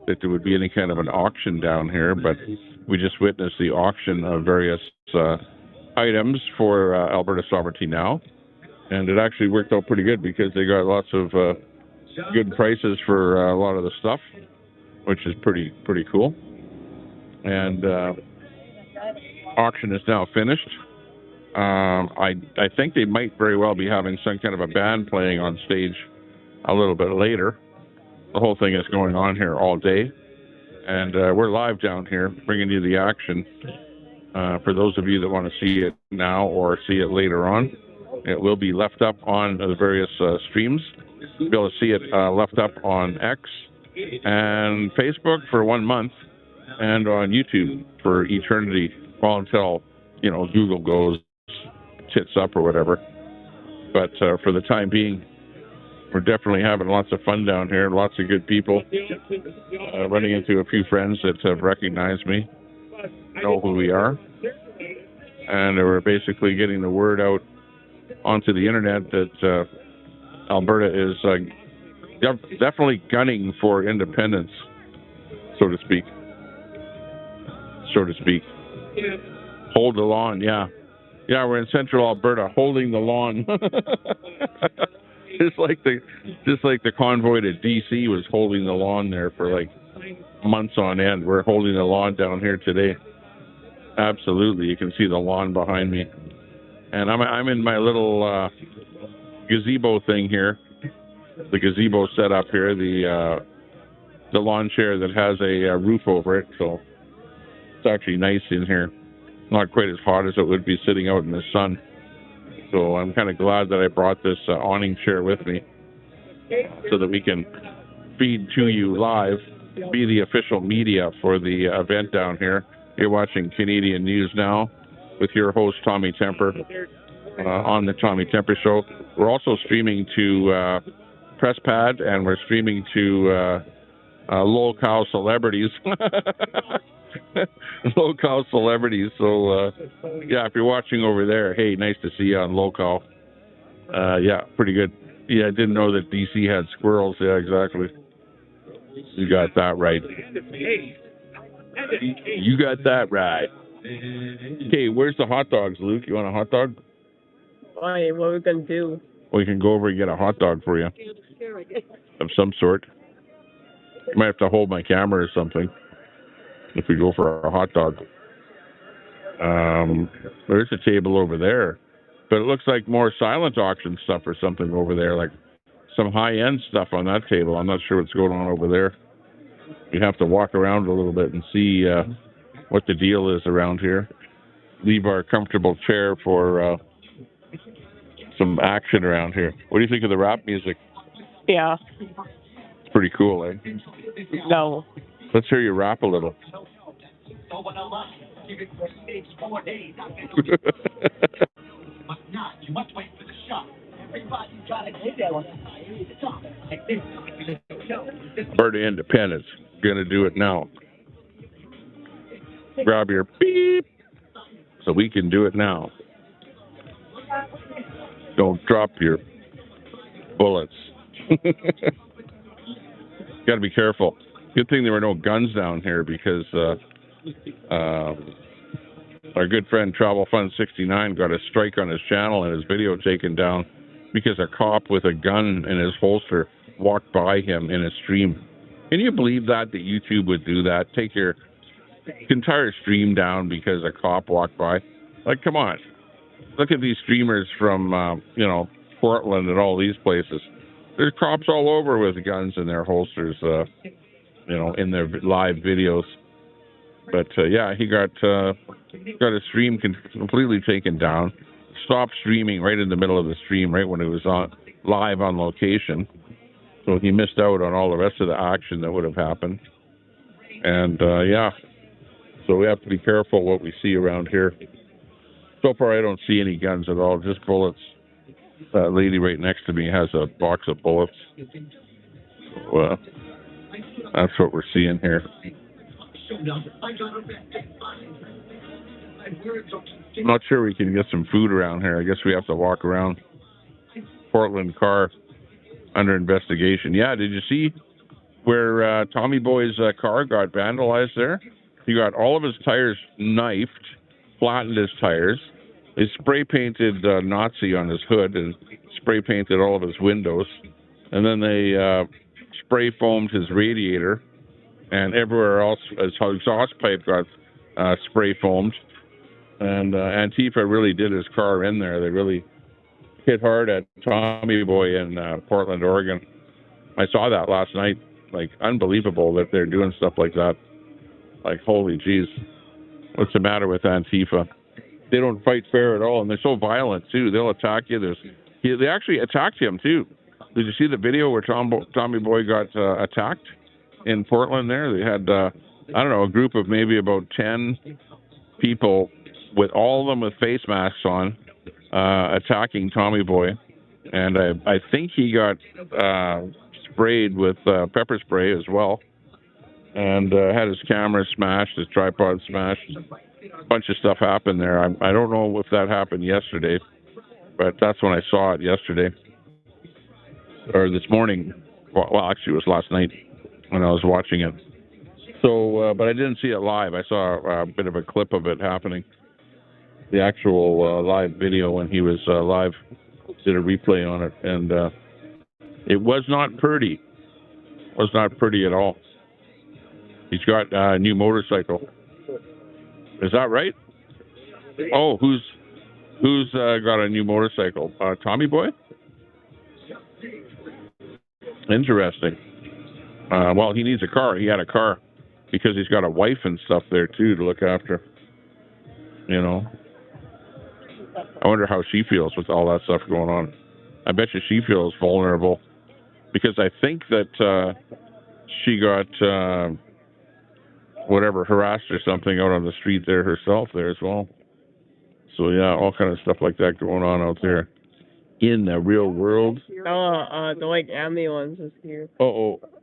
that there would be any kind of an auction down here, but we just witnessed the auction of various items for Alberta Sovereignty Now, and it actually worked out pretty good because they got lots of good prices for a lot of the stuff, which is pretty cool. And auction is now finished. I think they might very well be having some kind of a band playing on stage a little bit later. The whole thing is going on here all day, and we're live down here bringing you the action. For those of you that want to see it now or see it later on, it will be left up on the various streams. You'll be able to see it left up on X and Facebook for 1 month, and on YouTube for eternity, well, until Google goes tits up or whatever. But for the time being, we're definitely having lots of fun down here, lots of good people, running into a few friends that have recognized me, know who we are, and we're basically getting the word out onto the internet that Alberta is definitely gunning for independence, so to speak. Hold the lawn, yeah. Yeah, we're in central Alberta, holding the lawn. Just like the convoy to DC was holding the lawn there for like months on end. We're holding the lawn down here today. Absolutely, you can see the lawn behind me, and I'm in my little gazebo thing here. The gazebo set up here, the lawn chair that has a roof over it, so it's actually nice in here. Not quite as hot as it would be sitting out in the sun. So I'm kind of glad that I brought this awning chair with me so that we can feed to you live, be the official media for the event down here. You're watching Canadian News Now with your host, Tommy Temper. on the Tommy Temper Show. We're also streaming to PressPad, and we're streaming to local celebrities. Local celebrities. So, yeah, if you're watching over there, hey, nice to see you on local. Yeah, pretty good. Yeah, I didn't know that DC had squirrels. Yeah, exactly. You got that right. You got that right. Okay, where's the hot dogs, Luke? You want a hot dog? Why? What are we gonna do? We can go over and get a hot dog for you of some sort. You might have to hold my camera or something if we go for a hot dog. There's a table over there, but it looks like more silent auction stuff or something over there, like some high-end stuff on that table. I'm not sure what's going on over there. We have to walk around a little bit and see what the deal is around here. Leave our comfortable chair for some action around here. What do you think of the rap music? Yeah. It's pretty cool, eh? No. Let's hear you rap a little. Alberta Independence. Gonna do it now. Grab your beep so we can do it now. Don't drop your bullets. Gotta be careful. Good thing there were no guns down here, because our good friend Travel Fund 69 got a strike on his channel and his video taken down because a cop with a gun in his holster walked by him in a stream. Can you believe that YouTube would do that? Take your entire stream down because a cop walked by? Like, come on. Look at these streamers from, Portland and all these places. There's cops all over with guns in their holsters, in their live videos. But, yeah, he got his stream completely taken down. Stopped streaming right in the middle of the stream, right when it was live on location. So he missed out on all the rest of the action that would have happened. And, yeah, so we have to be careful what we see around here. So far, I don't see any guns at all, just bullets. That lady right next to me has a box of bullets. Well, that's what we're seeing here. I'm not sure we can get some food around here. I guess we have to walk around. Portland car under investigation. Yeah, did you see where Tommy Boy's car got vandalized there? He got all of his tires knifed, flattened his tires. They spray painted Nazi on his hood and spray painted all of his windows. And then they spray foamed his radiator, and everywhere else his exhaust pipe got spray foamed. And Antifa really did his car in there. They really hit hard at Tommy Boy in Portland, Oregon. I saw that last night. Like, unbelievable that they're doing stuff like that. Like, holy jeez. What's the matter with Antifa? They don't fight fair at all, and they're so violent, too. They'll attack you. They actually attacked him, too. Did you see the video where Tommy Boy got attacked in Portland there? They had, a group of maybe about 10 people, with all of them with face masks on, attacking Tommy Boy. And I think he got sprayed with pepper spray as well, and had his camera smashed, his tripod smashed. A bunch of stuff happened there. I don't know if that happened yesterday, but that's when I saw it yesterday. Or this morning. Well, actually, it was last night when I was watching it. So, but I didn't see it live. I saw a bit of a clip of it happening. The actual live video when he was live. Did a replay on it, and it was not pretty. Was not pretty at all. He's got a new motorcycle. Is that right? Oh, who's got a new motorcycle? Tommy Boy? Interesting. Well, he needs a car. He had a car because he's got a wife and stuff there too to look after. You know. I wonder how she feels with all that stuff going on. I bet you she feels vulnerable because I think that she got harassed or something out on the street there herself there as well. So yeah, all kind of stuff like that going on out there in the real world. The like ambulance is here.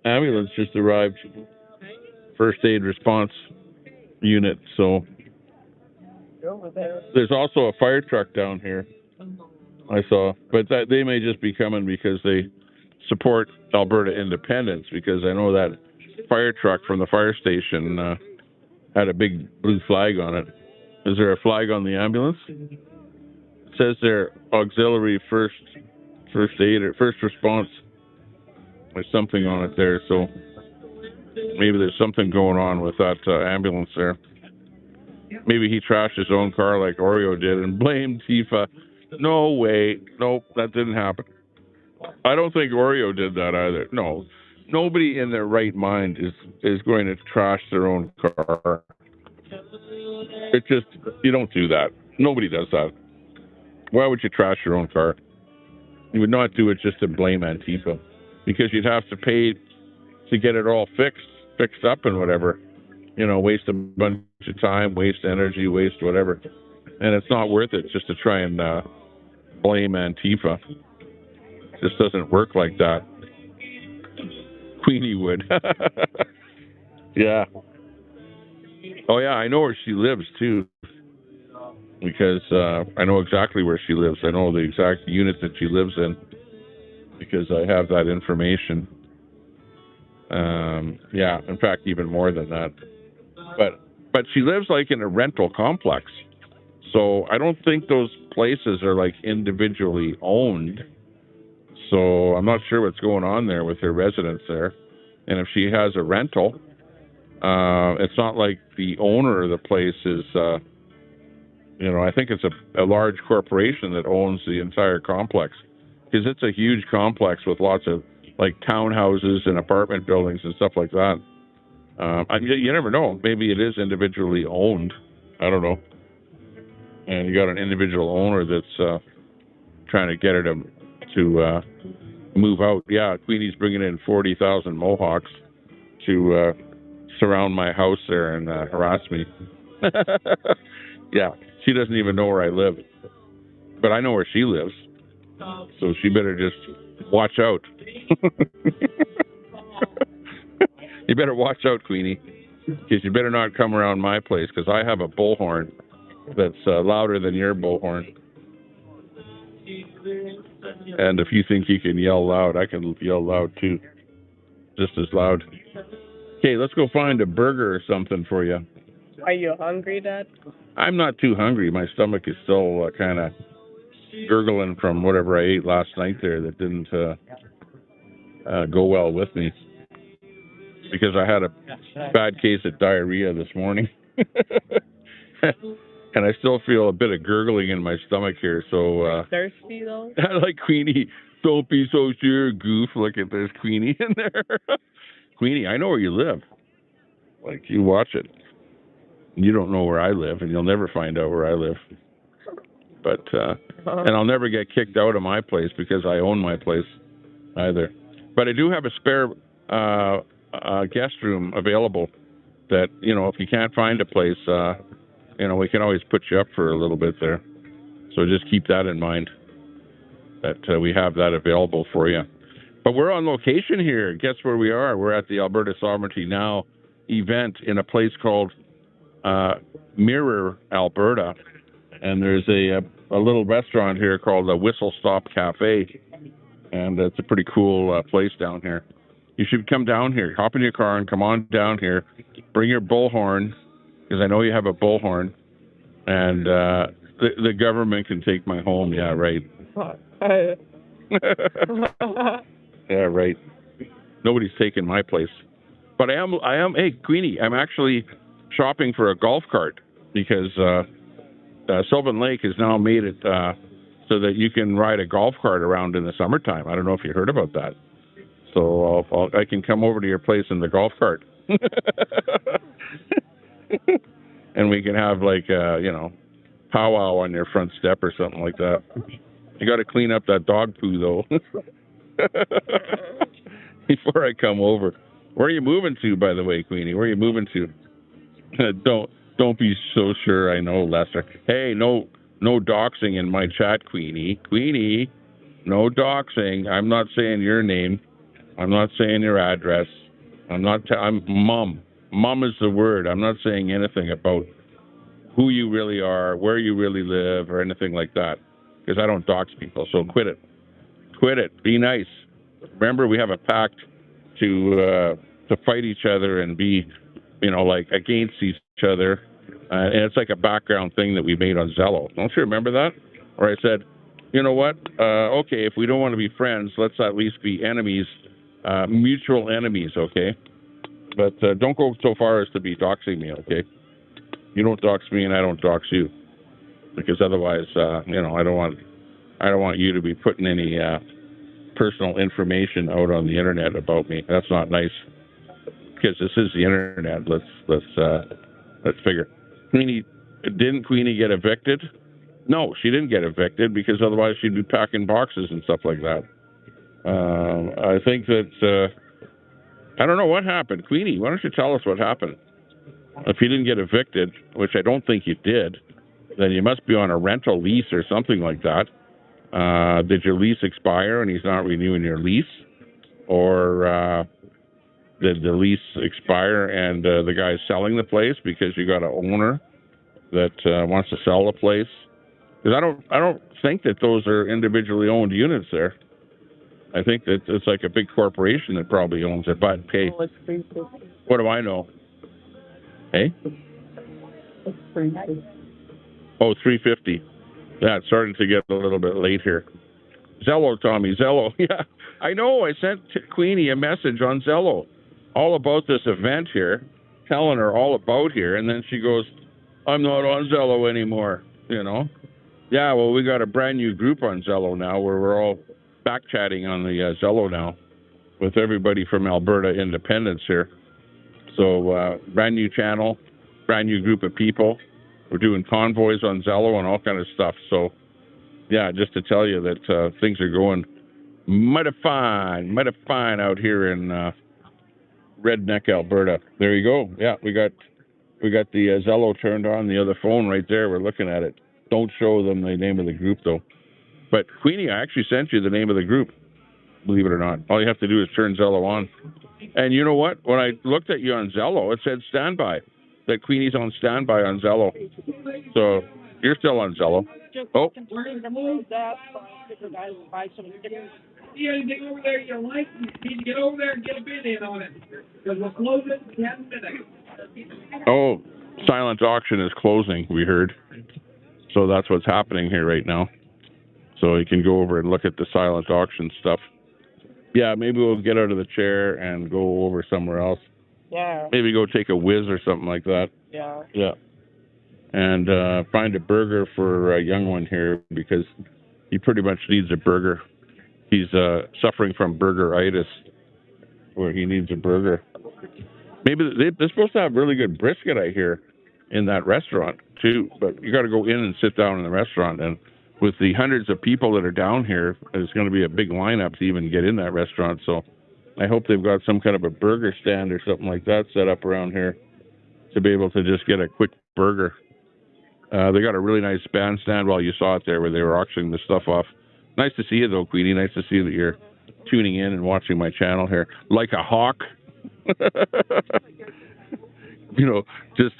Ambulance just arrived. First aid response unit. So there's also a fire truck down here. I saw, but they may just be coming because they support Alberta independence. Because I know that fire truck from the fire station had a big blue flag on it. Is there a flag on the ambulance? It says there auxiliary first aid or first response. There's something on it there, so maybe there's something going on with that ambulance there. Maybe he trashed his own car like Oreo did and blamed Tifa. No way. Nope, that didn't happen. I don't think Oreo did that either. No. Nobody in their right mind is going to trash their own car. It just, you don't do that. Nobody does that. Why would you trash your own car? You would not do it just to blame Antifa, because you'd have to pay to get it all fixed up and whatever. You know, waste a bunch of time, waste energy, waste whatever. And it's not worth it just to try and blame Antifa. It just doesn't work like that. Queenie would. Yeah. Oh, yeah, I know where she lives, too. Because I know exactly where she lives. I know the exact unit that she lives in. Because I have that information. Yeah, in fact, even more than that. But she lives like in a rental complex. So I don't think those places are like individually owned. So I'm not sure what's going on there with her residents there. And if she has a rental, it's not like the owner of the place is, I think it's a large corporation that owns the entire complex. Because it's a huge complex with lots of like townhouses and apartment buildings and stuff like that. You never know. Maybe it is individually owned. I don't know. And you got an individual owner that's trying to get her to move out. Yeah, Queenie's bringing in 40,000 Mohawks to surround my house there and harass me. Yeah, she doesn't even know where I live. But I know where she lives. So she better just watch out. You better watch out, Queenie. Because you better not come around my place, because I have a bullhorn that's louder than your bullhorn. And if you think you can yell loud, I can yell loud too. Just as loud. Okay, let's go find a burger or something for you. Are you hungry, Dad? I'm not too hungry. My stomach is still kind of gurgling from whatever I ate last night there that didn't go well with me. Because I had a bad case of diarrhea this morning. And I still feel a bit of gurgling in my stomach here, so... thirsty, though? I like Queenie. Don't be so sure, goof. Look at there's Queenie in there. Queenie, I know where you live. Like, you watch it. You don't know where I live, and you'll never find out where I live. But, and I'll never get kicked out of my place because I own my place either. But I do have a spare guest room available that, if you can't find a place... we can always put you up for a little bit there. So just keep that in mind, that we have that available for you. But we're on location here. Guess where we are? We're at the Alberta Sovereignty Now event in a place called Mirror, Alberta. And there's a little restaurant here called the Whistle Stop Cafe. And it's a pretty cool place down here. You should come down here. Hop in your car and come on down here. Bring your bullhorn, because I know you have a bullhorn, and the government can take my home. Yeah, right. Yeah, right. Nobody's taking my place. But I am. Hey, Queenie, I'm actually shopping for a golf cart because Sylvan Lake has now made it so that you can ride a golf cart around in the summertime. I don't know if you heard about that. So I can come over to your place in the golf cart. And we can have like powwow on your front step or something like that. You got to clean up that dog poo though before I come over. Where are you moving to, by the way, Queenie? Where are you moving to? Don't be so sure. I know, Lester. Hey, no No doxing in my chat, Queenie. Queenie, no doxing. I'm not saying your name. I'm not saying your address. I'm mum. Mum is the word. I'm not saying anything about who you really are, where you really live, or anything like that. Because I don't dox people. So quit it. Quit it. Be nice. Remember, we have a pact to fight each other and be, like against each other. And it's like a background thing that we made on Zello. Don't you remember that? Where I said, you know what? Okay, if we don't want to be friends, let's at least be enemies, mutual enemies, okay? But don't go so far as to be doxing me, okay? You don't dox me, and I don't dox you, because otherwise, I don't want you to be putting any personal information out on the internet about me. That's not nice, because this is the internet. Let's figure. Didn't Queenie get evicted? No, she didn't get evicted, because otherwise she'd be packing boxes and stuff like that. I think that I don't know what happened. Queenie, why don't you tell us what happened? If you didn't get evicted, which I don't think you did, then you must be on a rental lease or something like that. Did your lease expire and he's not renewing your lease? Or did the lease expire and the guy's selling the place because you got an owner that wants to sell the place? Because I don't think that those are individually owned units there. I think that it's like a big corporation that probably owns it. But hey, what do I know? Hey? Oh, $350. Yeah, it's starting to get a little bit late here. Zello, Tommy, Zello. Yeah, I know. I sent Queenie a message on Zello all about this event here, telling her all about here, and then she goes, I'm not on Zello anymore, Yeah, well, we got a brand new group on Zello now where we're all back-chatting on the Zello now with everybody from Alberta Independence here. So, brand new channel, brand new group of people. We're doing convoys on Zello and all kind of stuff. So, yeah, just to tell you that things are going mighty fine out here in Redneck, Alberta. There you go. Yeah, we got the Zello turned on, the other phone right there. We're looking at it. Don't show them the name of the group, though. But, Queenie, I actually sent you the name of the group, believe it or not. All you have to do is turn Zello on. And you know what? When I looked at you on Zello, it said standby. That Queenie's on standby on Zello. So you're still on Zello. Oh. See anything over there you like? You need to get over there and get a bid in on it. Because we'll close it in 10 minutes. Oh, silent auction is closing, we heard. So that's what's happening here right now. So you can go over and look at the silent auction stuff. Yeah, maybe we'll get out of the chair and go over somewhere else. Yeah. Maybe go take a whiz or something like that. Yeah. Yeah. And find a burger for a young one here, because he pretty much needs a burger. He's suffering from burgeritis, where he needs a burger. Maybe they're supposed to have really good brisket, I hear, in that restaurant too. But you got to go in and sit down in the restaurant, and with the hundreds of people that are down here, there's going to be a big lineup to even get in that restaurant. So I hope they've got some kind of a burger stand or something like that set up around here to be able to just get a quick burger. They got a really nice bandstand. Well, you saw it there where they were auctioning the stuff off. Nice to see you, though, Queenie. Nice to see that you're tuning in and watching my channel here. Like a hawk. You're just...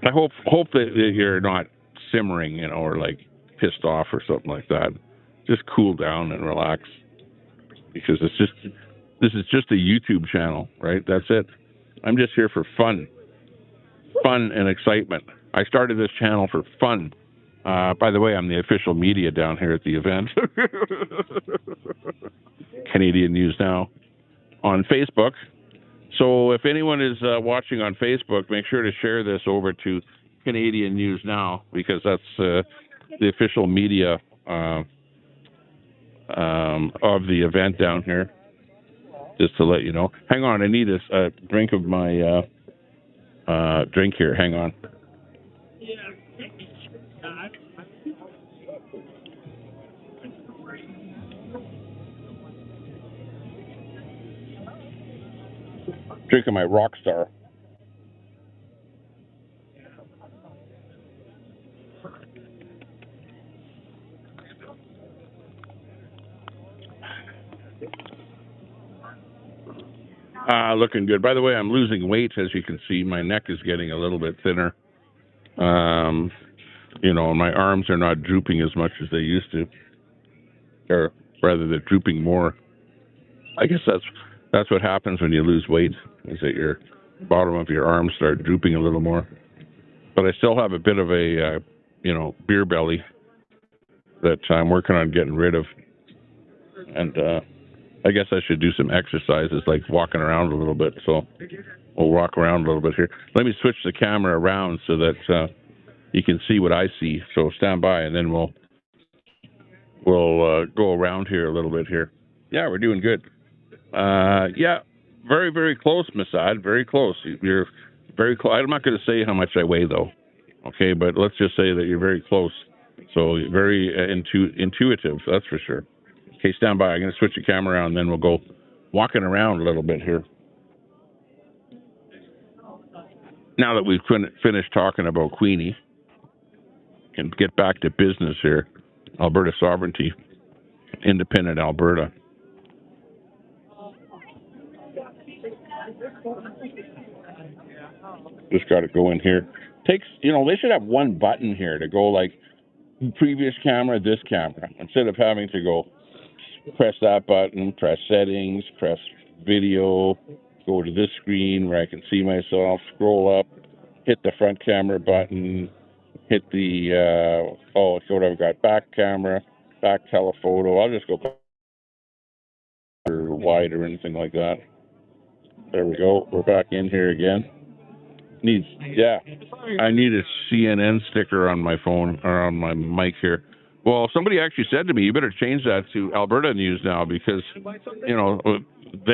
I hope that you're not simmering, or like pissed off or something like that. Just cool down and relax. Because this is just a YouTube channel, right? That's it. I'm just here for fun and excitement. I started this channel for fun. By the way, I'm the official media down here at the event. Canadian News Now on Facebook. So if anyone is watching on Facebook, make sure to share this over to Canadian News Now, because that's the official media of the event down here. Just to let you know. Hang on, I need a drink of my drink here. Hang on. Drinking my Rockstar. Looking good. By the way, I'm losing weight, as you can see. My neck is getting a little bit thinner. You know, my arms are not drooping as much as they used to, or rather, they're drooping more. I guess that's what happens when you lose weight, is that your bottom of your arms start drooping a little more. But I still have a bit of a, beer belly that I'm working on getting rid of. And I guess I should do some exercises, like walking around a little bit. So we'll walk around a little bit here. Let me switch the camera around so that you can see what I see. So stand by, and then we'll go around here a little bit here. Yeah, we're doing good. Yeah, very, very close, Masad. Very close. You're very close. I'm not going to say how much I weigh, though. Okay, but let's just say that you're very close. So very intuitive, that's for sure. Okay, stand by. I'm going to switch the camera around, and then we'll go walking around a little bit here. Now that we've finished talking about Queenie, and get back to business here. Alberta sovereignty, independent Alberta. Just got to go in here. Takes, they should have one button here to go like previous camera, this camera, instead of having to go press that button, press settings, press video, go to this screen where I can see myself, scroll up, hit the front camera button, hit the, I've got back camera, back telephoto. I'll just go back or wide or anything like that. There we go. We're back in here again. I need a CNN sticker on my phone or on my mic here. Well, somebody actually said to me, you better change that to Alberta News now because, they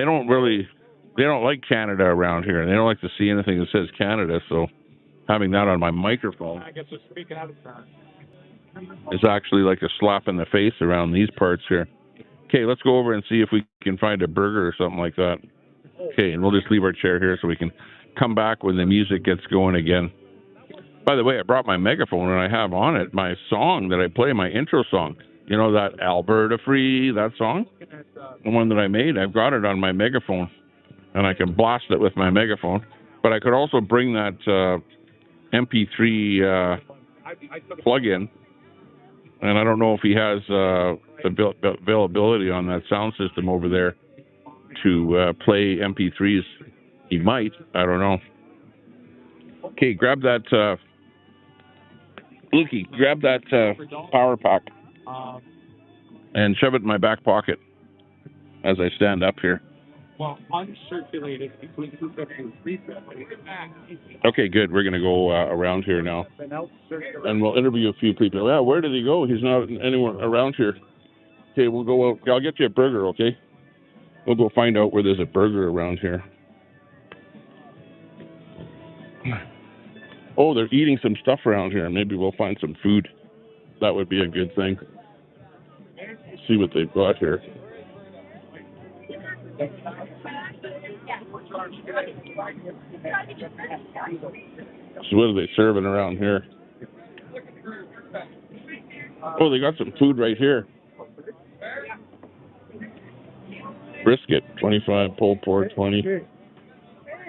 don't like Canada around here. And they don't like to see anything that says Canada. So having that on my microphone is actually like a slap in the face around these parts here. Okay, let's go over and see if we can find a burger or something like that. Okay, and we'll just leave our chair here so we can come back when the music gets going again. By the way, I brought my megaphone and I have on it my song that I play, my intro song. You know that Alberta Free, that song? The one that I made, I've got it on my megaphone. And I can blast it with my megaphone. But I could also bring that MP3 plug-in. And I don't know if he has availability on that sound system over there to play MP3s. He might. I don't know. Okay, grab that, Lukey, grab that power pack and shove it in my back pocket as I stand up here. Well, uncirculated. Okay, good. We're going to go around here now. And we'll interview a few people. Yeah, where did he go? He's not anywhere around here. Okay, we'll go out. I'll get you a burger, okay? We'll go find out where there's a burger around here. Oh, they're eating some stuff around here. Maybe we'll find some food. That would be a good thing. See what they've got here. So what are they serving around here? Oh, they got some food right here. Brisket, 25, pulled pork, 20.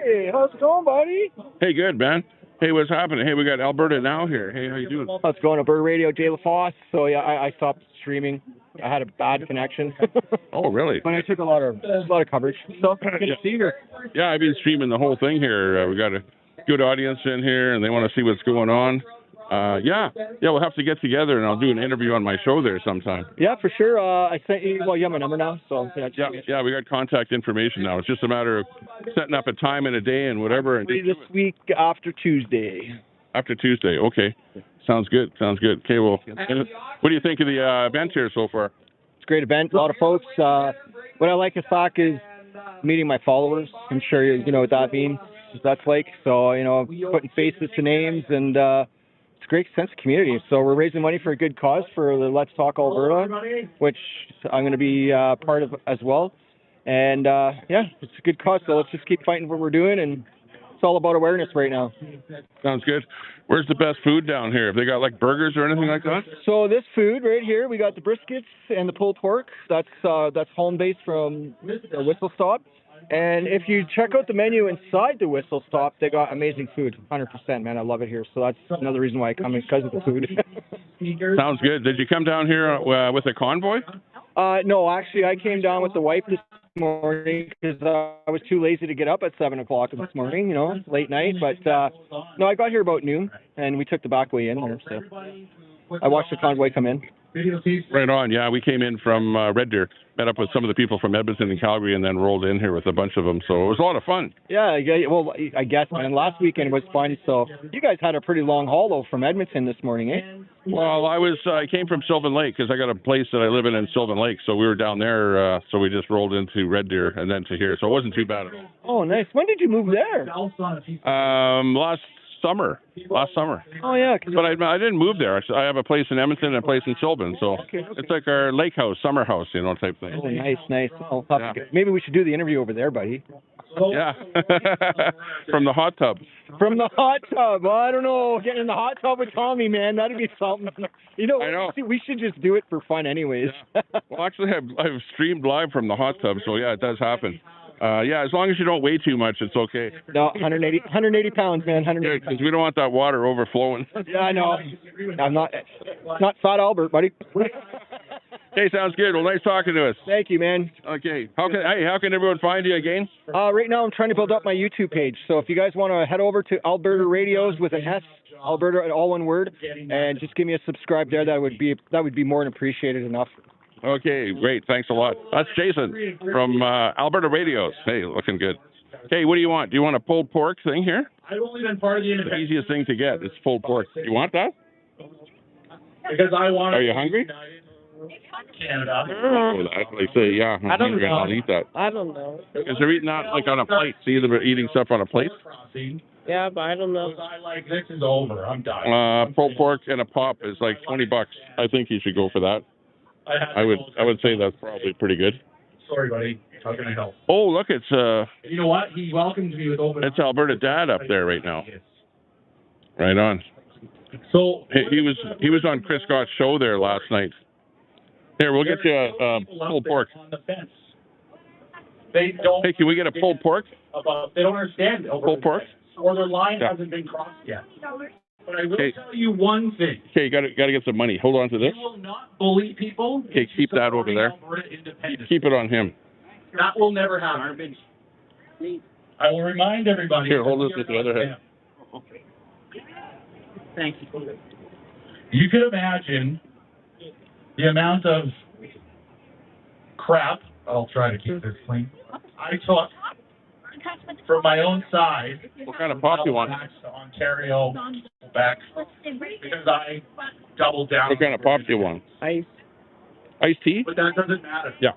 Hey, how's it going, buddy? Hey, good, man. Hey, what's happening? Hey, we got Alberta Now here. Hey, how you doing? How's it going? Alberta Radio, Jay LaFosse. So, yeah, I stopped streaming. I had a bad connection. Oh, really? But I took a lot of coverage. So, good to see you. Yeah, I've been streaming the whole thing here. We got a good audience in here, and they want to see what's going on. Yeah, we'll have to get together, and I'll do an interview on my show there sometime. Yeah, for sure. I sent you, you have my number now, so. Yeah, we got contact information now. It's just a matter of setting up a time and a day and whatever. And this week after Tuesday. After Tuesday, okay. Sounds good. Okay, well, what do you think of the event here so far? It's a great event, a lot of folks. What I like is meeting my followers. I'm sure you know what that means. That's like, so, putting faces to names, and it's a great sense of community. So we're raising money for a good cause for the Let's Talk Alberta, which I'm going to be part of as well. And, it's a good cause, so let's just keep fighting what we're doing, and it's all about awareness right now. Sounds good. Where's the best food down here? Have they got like burgers or anything like that? So this food right here, we got the briskets and the pulled pork. That's home base from Whistle Stop. And if you check out the menu inside the Whistle Stop, they got amazing food. 100%, man. I love it here. So that's another reason why I come, is because of the food. Sounds good. Did you come down here with a convoy? No, actually, I came down with the wife this morning because I was too lazy to get up at 7 o'clock this morning, you know, late night. But no, I got here about noon, and we took the back way in there. So I watched the convoy come in. Right on. Yeah, we came in from Red Deer, met up with some of the people from Edmonton and Calgary, and then rolled in here with a bunch of them. So it was a lot of fun. Yeah, well, I guess, man. Last weekend was fun. So you guys had a pretty long haul, though, from Edmonton this morning, eh? Well, I came from Sylvan Lake because I got a place that I live in Sylvan Lake. So we were down there, so we just rolled into Red Deer and then to here. So it wasn't too bad at all. Oh, nice. When did you move there? Last summer. Oh, yeah. But I didn't move there. I have a place in Edmonton and a place in Sylvan. So it's like our lake house, summer house, you know, type thing. Oh, nice. Oh, yeah. Maybe we should do the interview over there, buddy. Yeah. From the hot tub. From the hot tub. Well, I don't know. Getting in the hot tub with Tommy, man, that'd be something. You know, I know. We should just do it for fun anyways. Yeah. Well, actually, I've streamed live from the hot tub, so yeah, it does happen. Yeah, as long as you don't weigh too much, it's okay. No, 180 pounds, man. 180 because we don't want that water overflowing. Yeah, I know. I'm not Fat Albert, buddy. Hey, sounds good. Well, nice talking to us. Thank you, man. Okay. How can everyone find you again? Right now, I'm trying to build up my YouTube page. So if you guys want to head over to Alberta Radios with an S, Alberta, all one word, and just give me a subscribe there, that would be more than appreciated enough. Okay, great. Thanks a lot. That's Jason from Alberta Radios. Hey, looking good. Hey, what do you want? Do you want a pulled pork thing here? I've only been part of the The easiest thing to get is pulled pork. You want that? because I want. Are you hungry? Canada. Like say, yeah, I'm hungry and I'll eat that. I don't know. Because they're eating that like on a plate. See, they're eating stuff on a plate. Yeah, but I don't know. I like this is over. I'm done. Pulled pork and a pop is like $20. I think you should go for that. I would say that's probably pretty good. Sorry, buddy. How can I help? Oh, look, it's You know what? He welcomed me with open. It's Alberta Dad up there right now. Right on. So he was on Chris Scott's show there last night. Here, we'll get you a pulled pork. On the fence. They don't. Hey, can we get a pulled pork? They don't understand pulled pork, or their line hasn't been crossed yet. But I will tell you one thing. Okay, you got to get some money. Hold on to this. You will not bully people. Okay, keep that over there. Keep it on him. That will never happen. I will remind everybody. Here, hold this with the other hand. Thank you. You can imagine the amount of crap, I'll try to keep this clean, I took from my own side. What kind of pop do you want? To Ontario, back, because I doubled down. What kind of pop do you want? Iced tea? But that doesn't matter. Yeah.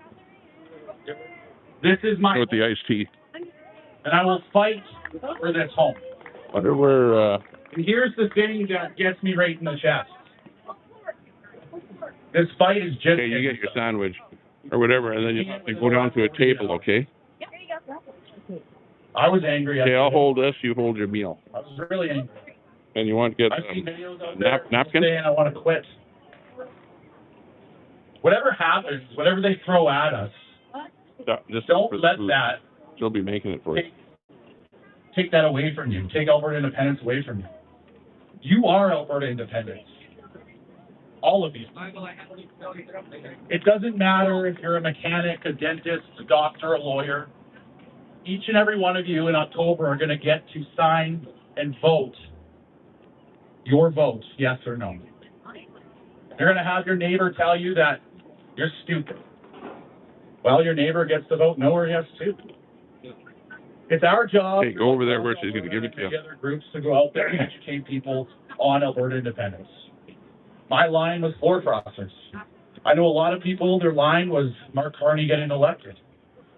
This is my with the iced tea. And I will fight for this home. Wonder where, And here's the thing that gets me right in the chest. This fight is just... Okay, you get your sandwich or whatever, and then you have to go down to a table, okay? I was angry. Okay, I'll hold this, you hold your meal. I was really angry. And you want to get napkin? And I want to quit. Whatever happens, whatever they throw at us, don't let that... She'll be making it for you. Take that away from you. Take Alberta independence away from you. You are Alberta independence. All of you. It doesn't matter if you're a mechanic, a dentist, a doctor, a lawyer. Each and every one of you in October are going to get to sign and vote your vote, yes or no. You're going to have your neighbor tell you that you're stupid. Well, your neighbor gets to vote no or yes too. It's our job. Hey, go over there where she's going to give it to you. Other groups to go out there and educate people on Alberta independence. My line was floor crossers. I know a lot of people, their line was Mark Carney getting elected.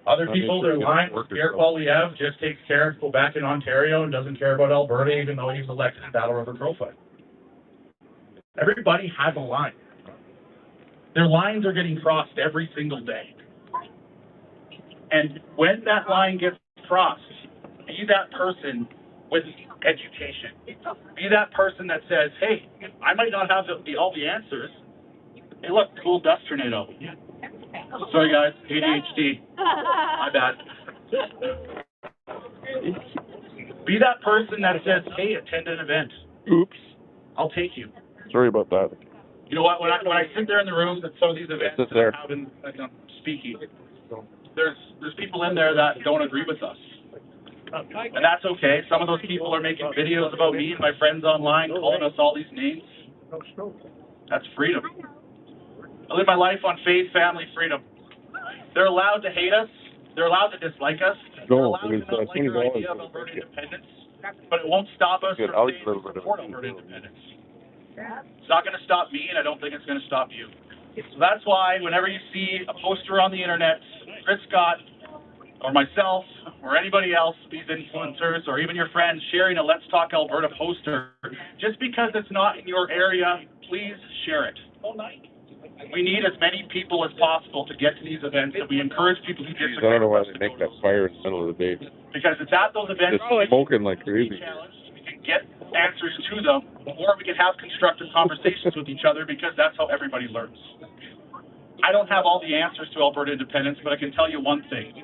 Other people, their line was Pierre Poilievre just takes care of Quebec and Ontario and doesn't care about Alberta, even though he was elected in Battle River Crowfoot. Everybody has a line. Their lines are getting crossed every single day. And when that line gets crossed, be that person with education. Be that person that says, hey, I might not have all the answers. Hey, look, cool dust tornado. Sorry, guys, ADHD. My bad. Be that person that says, hey, attend an event. Oops. I'll take you. Sorry about that. You know what? When I sit there in the rooms at some of these events that I'm having, speaking, there's people in there that don't agree with us. And that's okay. Some of those people are making videos about me and my friends online, calling us all these names. That's freedom. I live my life on faith, family, freedom. They're allowed to hate us. They're allowed to dislike us. They're allowed to not like our idea of Alberta independence. But it won't stop us from saying we support Alberta independence. It's not going to stop me, and I don't think it's going to stop you. So that's why whenever you see a poster on the internet, Chris Scott, or myself, or anybody else, these influencers, or even your friends sharing a Let's Talk Alberta poster, just because it's not in your area, please share it. We need as many people as possible to get to these events, and we encourage people who disagree. I don't know why they make that fire in the middle of the day. Because it's at those events It's smoking like crazy. we can get answers to them, or we can have constructive conversations with each other, because that's how everybody learns. I don't have all the answers to Alberta independence, but I can tell you one thing.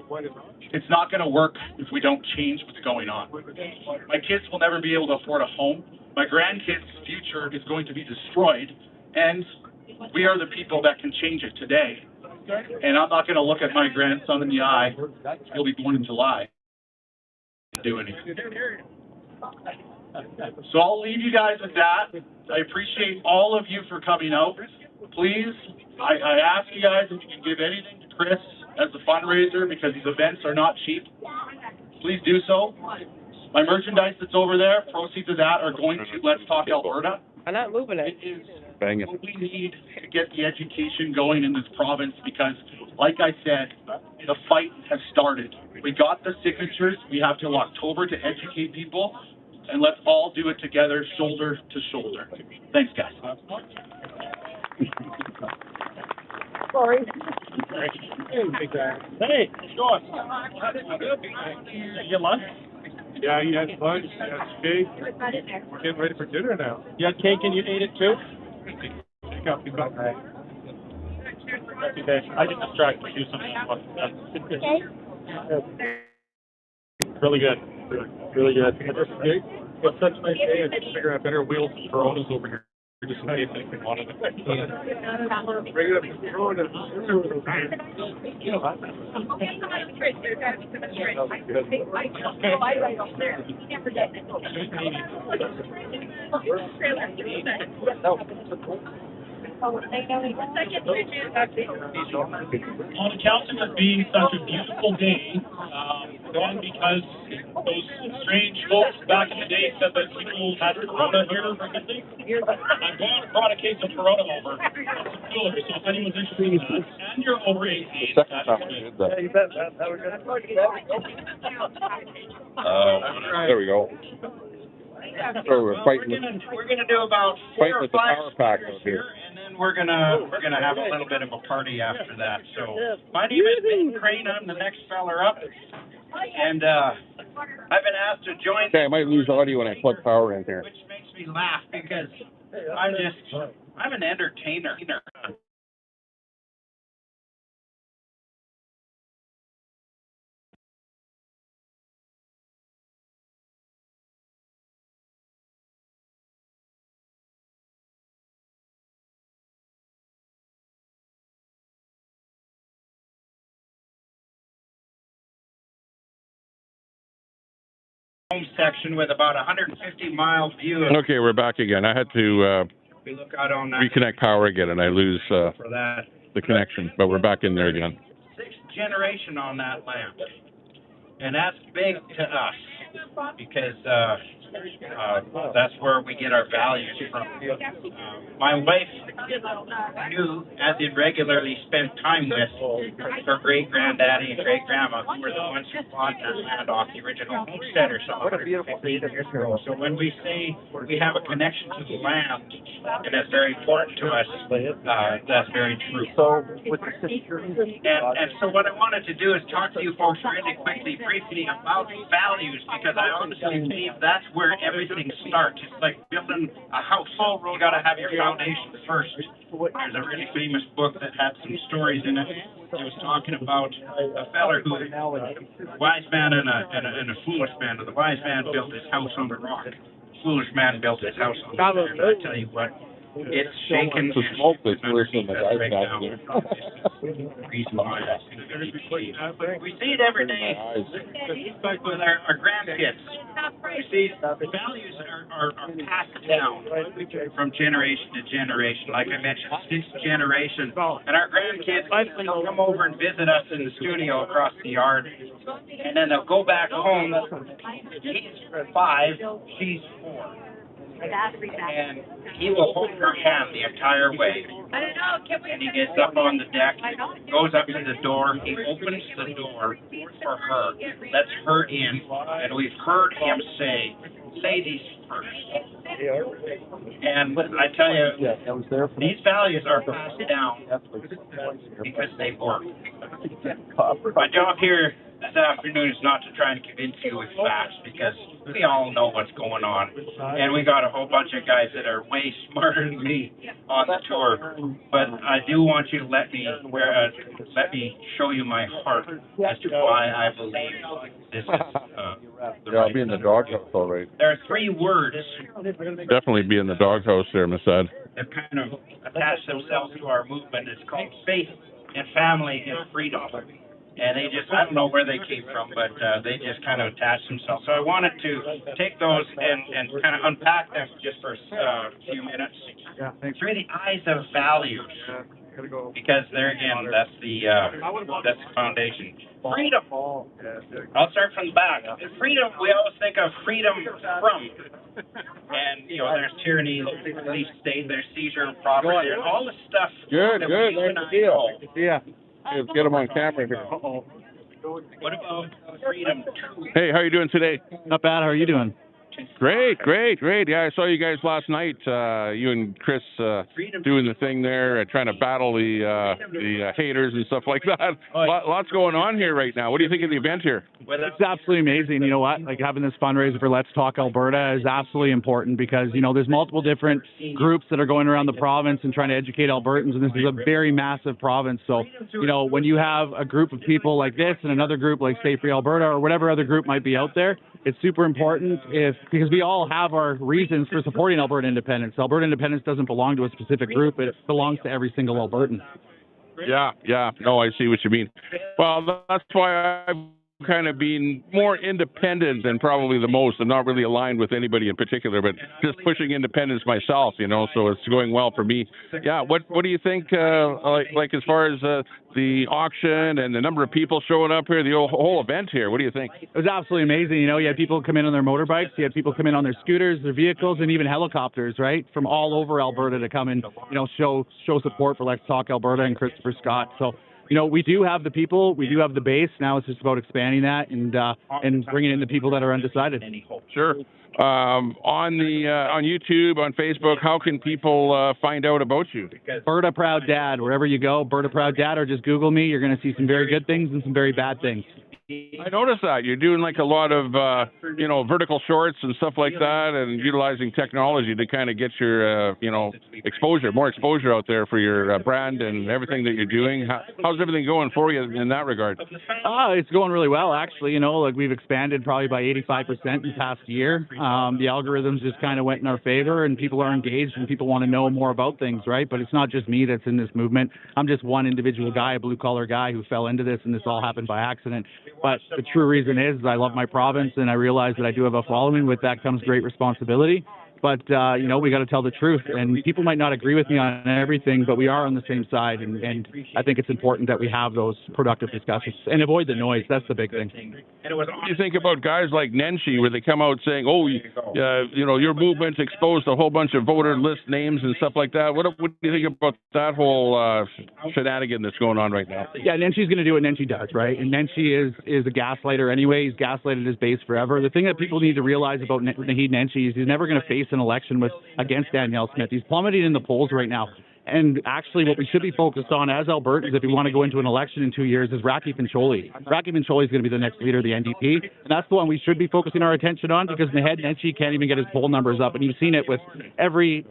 It's not going to work if we don't change what's going on. My kids will never be able to afford a home. My grandkids' future is going to be destroyed, and we are the people that can change it today. And I'm not going to look at my grandson in the eye, he'll be born in July, and do anything. So I'll leave you guys with that. I appreciate all of you for coming out. Please, I ask you guys if you can give anything to Chris as a fundraiser, because these events are not cheap. Please do so. My merchandise that's over there, proceeds of that are going to Let's Talk Alberta. I'm not moving it. It is what we need to get the education going in this province, because, like I said, the fight has started. We got the signatures. We have till October to educate people, and let's all do it together, shoulder to shoulder. Thanks, guys. Sorry. Hey, how's it going? You get lunch? Yeah, you had lunch, you had steak. We're getting ready for dinner now. You had cake and you ate it too? Copy. I get distracted to do something. Really good. Really good. It's such a nice day. I just figure out better wheels and Coronas over here. Just in case anything wanted it. Bring it up to Corona. On account of it being such a beautiful day, one, because those strange folks back in the day said that people had Corona here frequently, I've gone and brought a case of Corona over. Some coolers, so if anyone's interested in that, and you're over 18, that's good. Yeah, you bet, man. That was good. There we go. So we're fighting. We're gonna do about 4 or 5 power pack out here, and then we're gonna have a little bit of a party after that. So my name is Ben Crane. I'm the next feller up, and I've been asked to join. Okay, I might lose audio when I plug power in here. Which makes me laugh, because I'm an entertainer. Home section with about 150 mile view. Okay, we're back again. I had to We look out on that reconnect power again, and I lose for that. the connection, but we're back in there again. 6th generation on that land, and that's big to us, because that's where we get our values from. My wife knew, as in regularly spent time with, her great-granddaddy and great-grandma, who were the ones who bought that land off the original homesteader some 150 years ago. So when we say we have a connection to the land, and that's very important to us, that's very true. And so what I wanted to do is talk to you folks really quickly, briefly, about values, because I honestly believe that's where everything starts. It's like building a house. You got to have your foundation first. There's a really famous book that had some stories in it. It was talking about a feller who, a wise man and a foolish man. The wise man built his house on the rock. The foolish man built his house on the sand. And I tell you what, it's shaking. The smoke that's lifting the guys right back now. here. Reason why that's going to be. We see it every day with our grandkids. You see, the values are passed down from generation to generation. Like I mentioned, 6th generation. And our grandkids will come over and visit us in the studio across the yard. And then they'll go back home. He's 5, she's 4. And he will hold her hand the entire way. And he gets up on the deck, goes up to the door, he opens the door for her, lets her in, and we've heard him say, ladies first. And I tell you, these values are passed down because they work. My job here this afternoon is not to try and convince you with facts, because we all know what's going on. And we got a whole bunch of guys that are way smarter than me on the tour. But I do want you to let me show you my heart as to why I believe this is Yeah, I'll be in the doghouse, all right. There are 3 words. Definitely be in the doghouse there, Miss Ed. That kind of attach themselves to our movement. It's called faith and family and freedom. And they just, I don't know where they came from, but they just kind of attached themselves. So I wanted to take those and kind of unpack them just for a few minutes through the eyes of values. Because there again, that's the foundation. Freedom. I'll start from the back. Freedom, we always think of freedom from. And, you know, there's tyranny, there's police state, there's seizure of property, there's all the stuff. Good. You and I know. Yeah. Let's get him on camera here. What about freedom? Hey, how are you doing today? Not bad. How are you doing? Great. Yeah, I saw you guys last night. You and Chris doing the thing there, trying to battle the haters and stuff like that. Lots going on here right now. What do you think of the event here? It's absolutely amazing. You know what? Like, having this fundraiser for Let's Talk Alberta is absolutely important, because, you know, there's multiple different groups that are going around the province and trying to educate Albertans, and this is a very massive province. So, you know, when you have a group of people like this and another group like Stay Free Alberta or whatever other group might be out there, it's super important because we all have our reasons for supporting Alberta independence. Alberta independence doesn't belong to a specific group. It belongs to every single Albertan. Yeah. No, I see what you mean. Well, that's why I've kind of been more independent than probably the most. I'm not really aligned with anybody in particular, but just pushing independence myself, you know, so it's going well for me. Yeah, what do you think, like as far as the auction and the number of people showing up here, the whole event here, what do you think? It was absolutely amazing. You know, you had people come in on their motorbikes, you had people come in on their scooters, their vehicles, and even helicopters, right, from all over Alberta to come and, you know, show support for Let's Talk Alberta and Christopher Scott. So, you know, we do have the people, we do have the base. Now it's just about expanding that and bringing in the people that are undecided. Sure. On YouTube, on Facebook, how can people find out about you? Berta Proud Dad, wherever you go, Berta Proud Dad, or just Google me. You're going to see some very good things and some very bad things. I noticed that you're doing like a lot of vertical shorts and stuff like that, and utilizing technology to kind of get your more exposure out there for your brand and everything that you're doing. How's everything going for you in that regard? It's going really well, actually. You know, like, we've expanded probably by 85% in the past year. The algorithms just kind of went in our favor, and people are engaged and people want to know more about things, right? But it's not just me that's in this movement. I'm just one individual guy, a blue-collar guy who fell into this, and this all happened by accident. But the true reason is I love my province, and I realize that I do have a following. With that comes great responsibility. But, we got to tell the truth. And people might not agree with me on everything, but we are on the same side. And I think it's important that we have those productive discussions and avoid the noise. That's the big thing. What do you think about guys like Nenshi, where they come out saying, your movement's exposed a whole bunch of voter list names and stuff like that? What do you think about that whole shenanigan that's going on right now? Yeah, Nenshi's going to do what Nenshi does, right? And Nenshi is a gaslighter anyway. He's gaslighted his base forever. The thing that people need to realize about Naheed Nenshi is he's never going to face an election against Danielle Smith. He's plummeting in the polls right now. And actually, what we should be focused on as Albertans, if we want to go into an election in 2 years, is Racky Pincholi. Racky Pincholi is going to be the next leader of the NDP, and that's the one we should be focusing our attention on, because Naheed Nenshi can't even get his poll numbers up, and you've seen it with every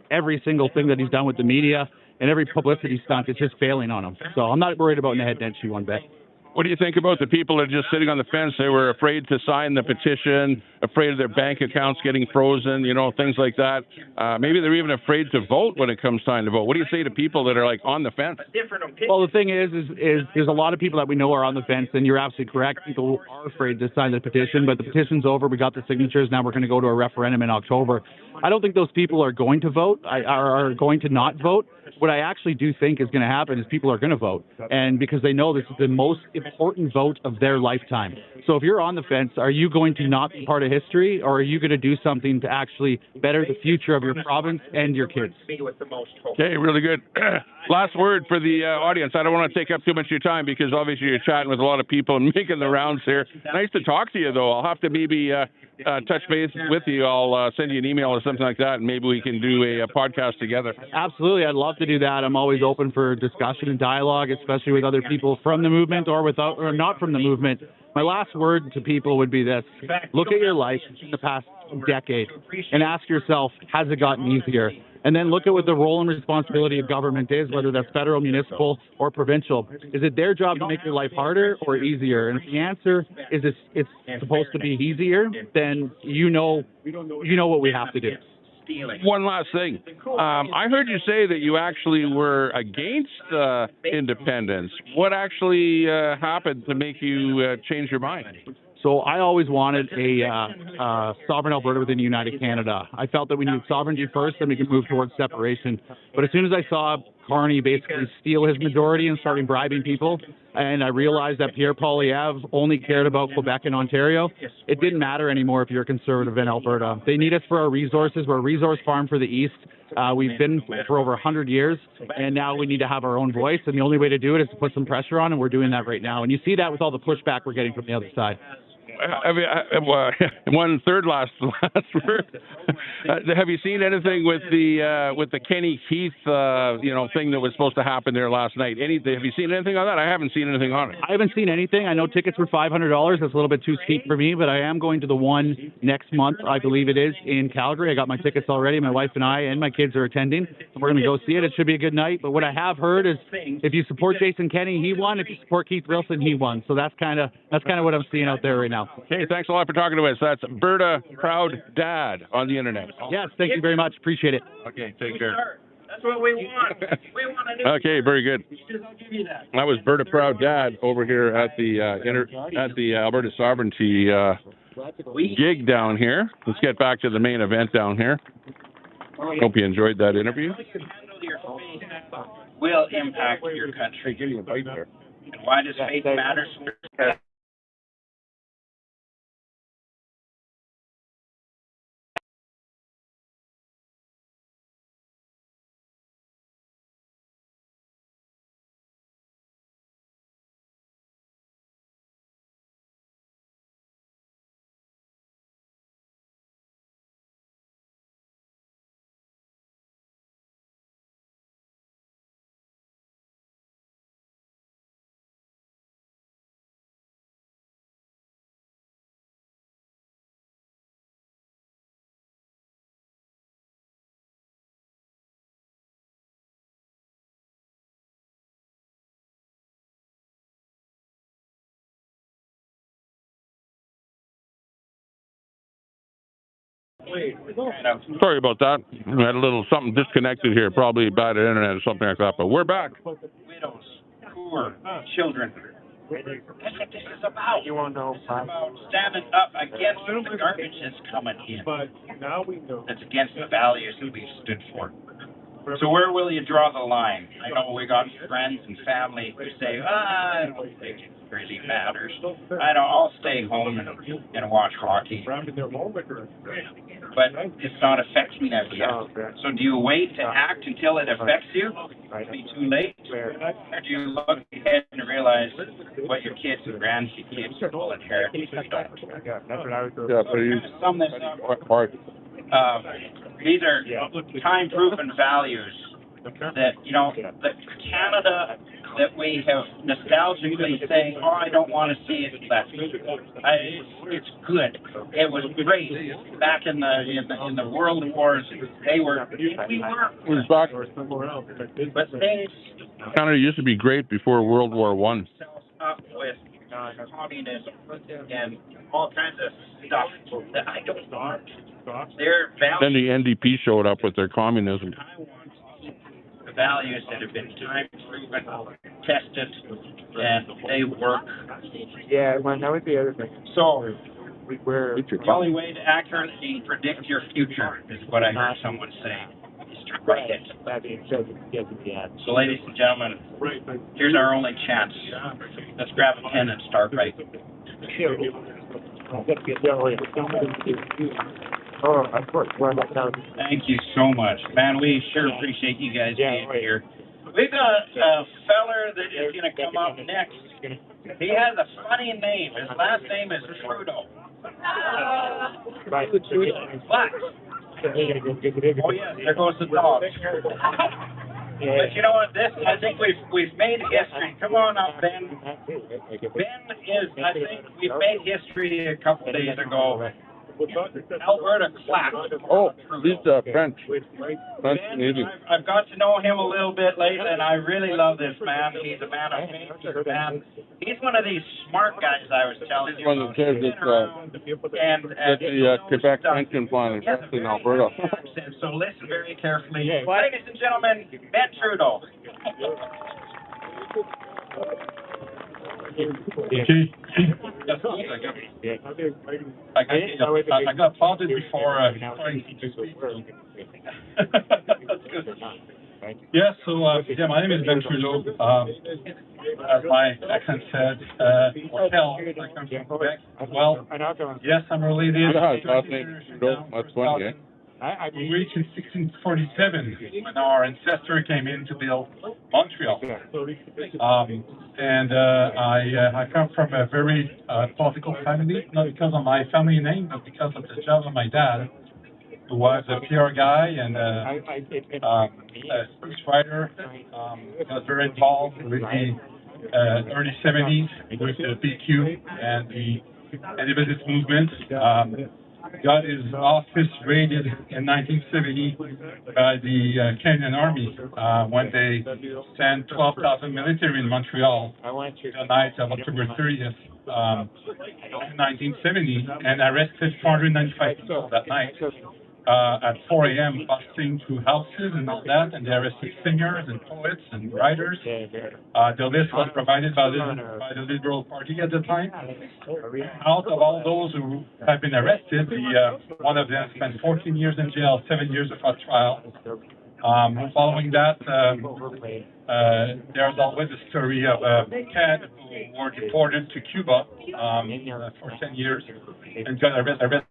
single thing that he's done with the media and every publicity stunt. It's just failing on him. So I'm not worried about Naheed Nenshi one bit. What do you think about the people that are just sitting on the fence? They were afraid to sign the petition, afraid of their bank accounts getting frozen, things like that. Maybe they're even afraid to vote when it comes time to vote. What do you say to people that are like on the fence? Well, the thing is there's a lot of people that we know are on the fence, and you're absolutely correct. People are afraid to sign the petition, but the petition's over. We got the signatures. Now we're going to go to a referendum in October. I don't think those people are going to vote, are going to not vote. What I actually do think is going to happen is people are going to vote, and because they know this is the most important vote of their lifetime. So if you're on the fence, are you going to not be part of history, or are you going to do something to actually better the future of your province and your kids? Okay, really good. Last word for the audience. I don't want to take up too much of your time because obviously you're chatting with a lot of people and making the rounds here. Nice to talk to you, though. I'll have to maybe touch base with you. I'll send you an email or something like that, and maybe we can do a podcast together. Absolutely. I'd love to do that. I'm always open for discussion and dialogue, especially with other people from the movement or not from the movement. My last word to people would be this. Look at your life in the past decade and ask yourself, has it gotten easier? And then look at what the role and responsibility of government is, whether that's federal, municipal, or provincial. Is it their job to make your life harder or easier? And if the answer is it's supposed to be easier, then you know what we have to do. One last thing. I heard you say that you actually were against independence. What actually happened to make you change your mind? So I always wanted a sovereign Alberta within United Canada. I felt that we needed sovereignty first, then we could move towards separation. But as soon as I saw Carney basically steal his majority and starting bribing people, and I realized that Pierre Poilievre only cared about Quebec and Ontario, it didn't matter anymore if you're a conservative in Alberta. They need us for our resources. We're a resource farm for the East. We've been for over 100 years, and now we need to have our own voice, and the only way to do it is to put some pressure on, and we're doing that right now. And you see that with all the pushback we're getting from the other side. One third last word. Have you seen anything with the Kenny Keith thing that was supposed to happen there last night? Have you seen anything on that? I haven't seen anything on it. I haven't seen anything. I know tickets were $500. That's a little bit too steep for me, but I am going to the one next month, I believe it is, in Calgary. I got my tickets already. My wife and I and my kids are attending, and we're going to go see it. It should be a good night. But what I have heard is if you support Jason Kenney, he won. If you support Keith Wilson, he won. So that's kind of what I'm seeing out there right now. Okay, thanks a lot for talking to us. That's Alberta Proud Dad on the internet. Yes, thank you very much. Appreciate it. Okay, take care. That's what we want. We want a new. Okay, very good. I'll give you that. That was Alberta Proud Dad over here at the Alberta Sovereignty gig down here. Let's get back to the main event down here. Hope you enjoyed that interview. Will impact your country. And why does faith matter? Sorry about that. We had a little something disconnected here, probably bad internet or something like that, but we're back. Widows, poor, children. That's what this is about. You want to know? This is about standing up against the garbage that's coming in. But now we know. That's against the values that we've stood for. So where will you draw the line? I know we got friends and family who say, I don't think it really matters. I'll stay home and watch hockey. But it's not affecting them yet. So do you wait to act until it affects you? It'll be too late? Or do you look ahead and realize what your kids and grandkids will inherit if you don't? Sum this up. These are time-proven values that, you know, the Canada that we have nostalgically saying, oh, I don't want to see it left. It's good. It was great back in the world wars. We were, but things Canada used to be great before World War One. up with communism and all kinds of stuff that I don't want. Their values. Then the NDP showed up with their communism. I want to keep the values that have been time proven, tested, and they work. Yeah, well, that would be the other thing. So, the only way to accurately predict your future is what I heard someone say. Is to write it. So, ladies and gentlemen, here's our only chance. Let's grab a pen and start writing. Oh, of course. Thank you so much. Man, we sure appreciate you guys being here. We've got a feller that is going to come up next. He has a funny name. His last name is Trudeau. But, oh yeah, there goes the dog. But you know what, I think we've made history. Come on up, Ben. I think we've made history a couple days ago. Alberta clapped. Oh, he's French. Ben, I've got to know him a little bit lately, and I really love this man. He's a man of faith. He's one of these smart guys I was telling you about. The Quebec pension plan is in Alberta. So listen very carefully. Ladies and gentlemen, Ben Trudeau. I got applauded before starting to speak. That's good. Yeah, so my name is Ben Trudeau. As my accent said, I come from Quebec. Well, yes, I'm related. That's funny, eh? We reached in 1647 when our ancestor came in to build Montreal. I come from a very political family, not because of my family name, but because of the job of my dad, who was a PR guy and a speechwriter. Was very involved with the early 70s with the PQ and the independence movement. Got his office raided in 1970 by the Canadian Army when they sent 12,000 military in Montreal the night of October 30th, 1970, and arrested 495 people that night at 4 a.m. busting through houses and all that, and they arrested singers and poets and writers. The list was provided by the Liberal Party at the time. Out of all those who have been arrested, one of them spent 14 years in jail, 7 years without trial. Following that, there's always a story of Ted who were deported to Cuba for 10 years and got arrested.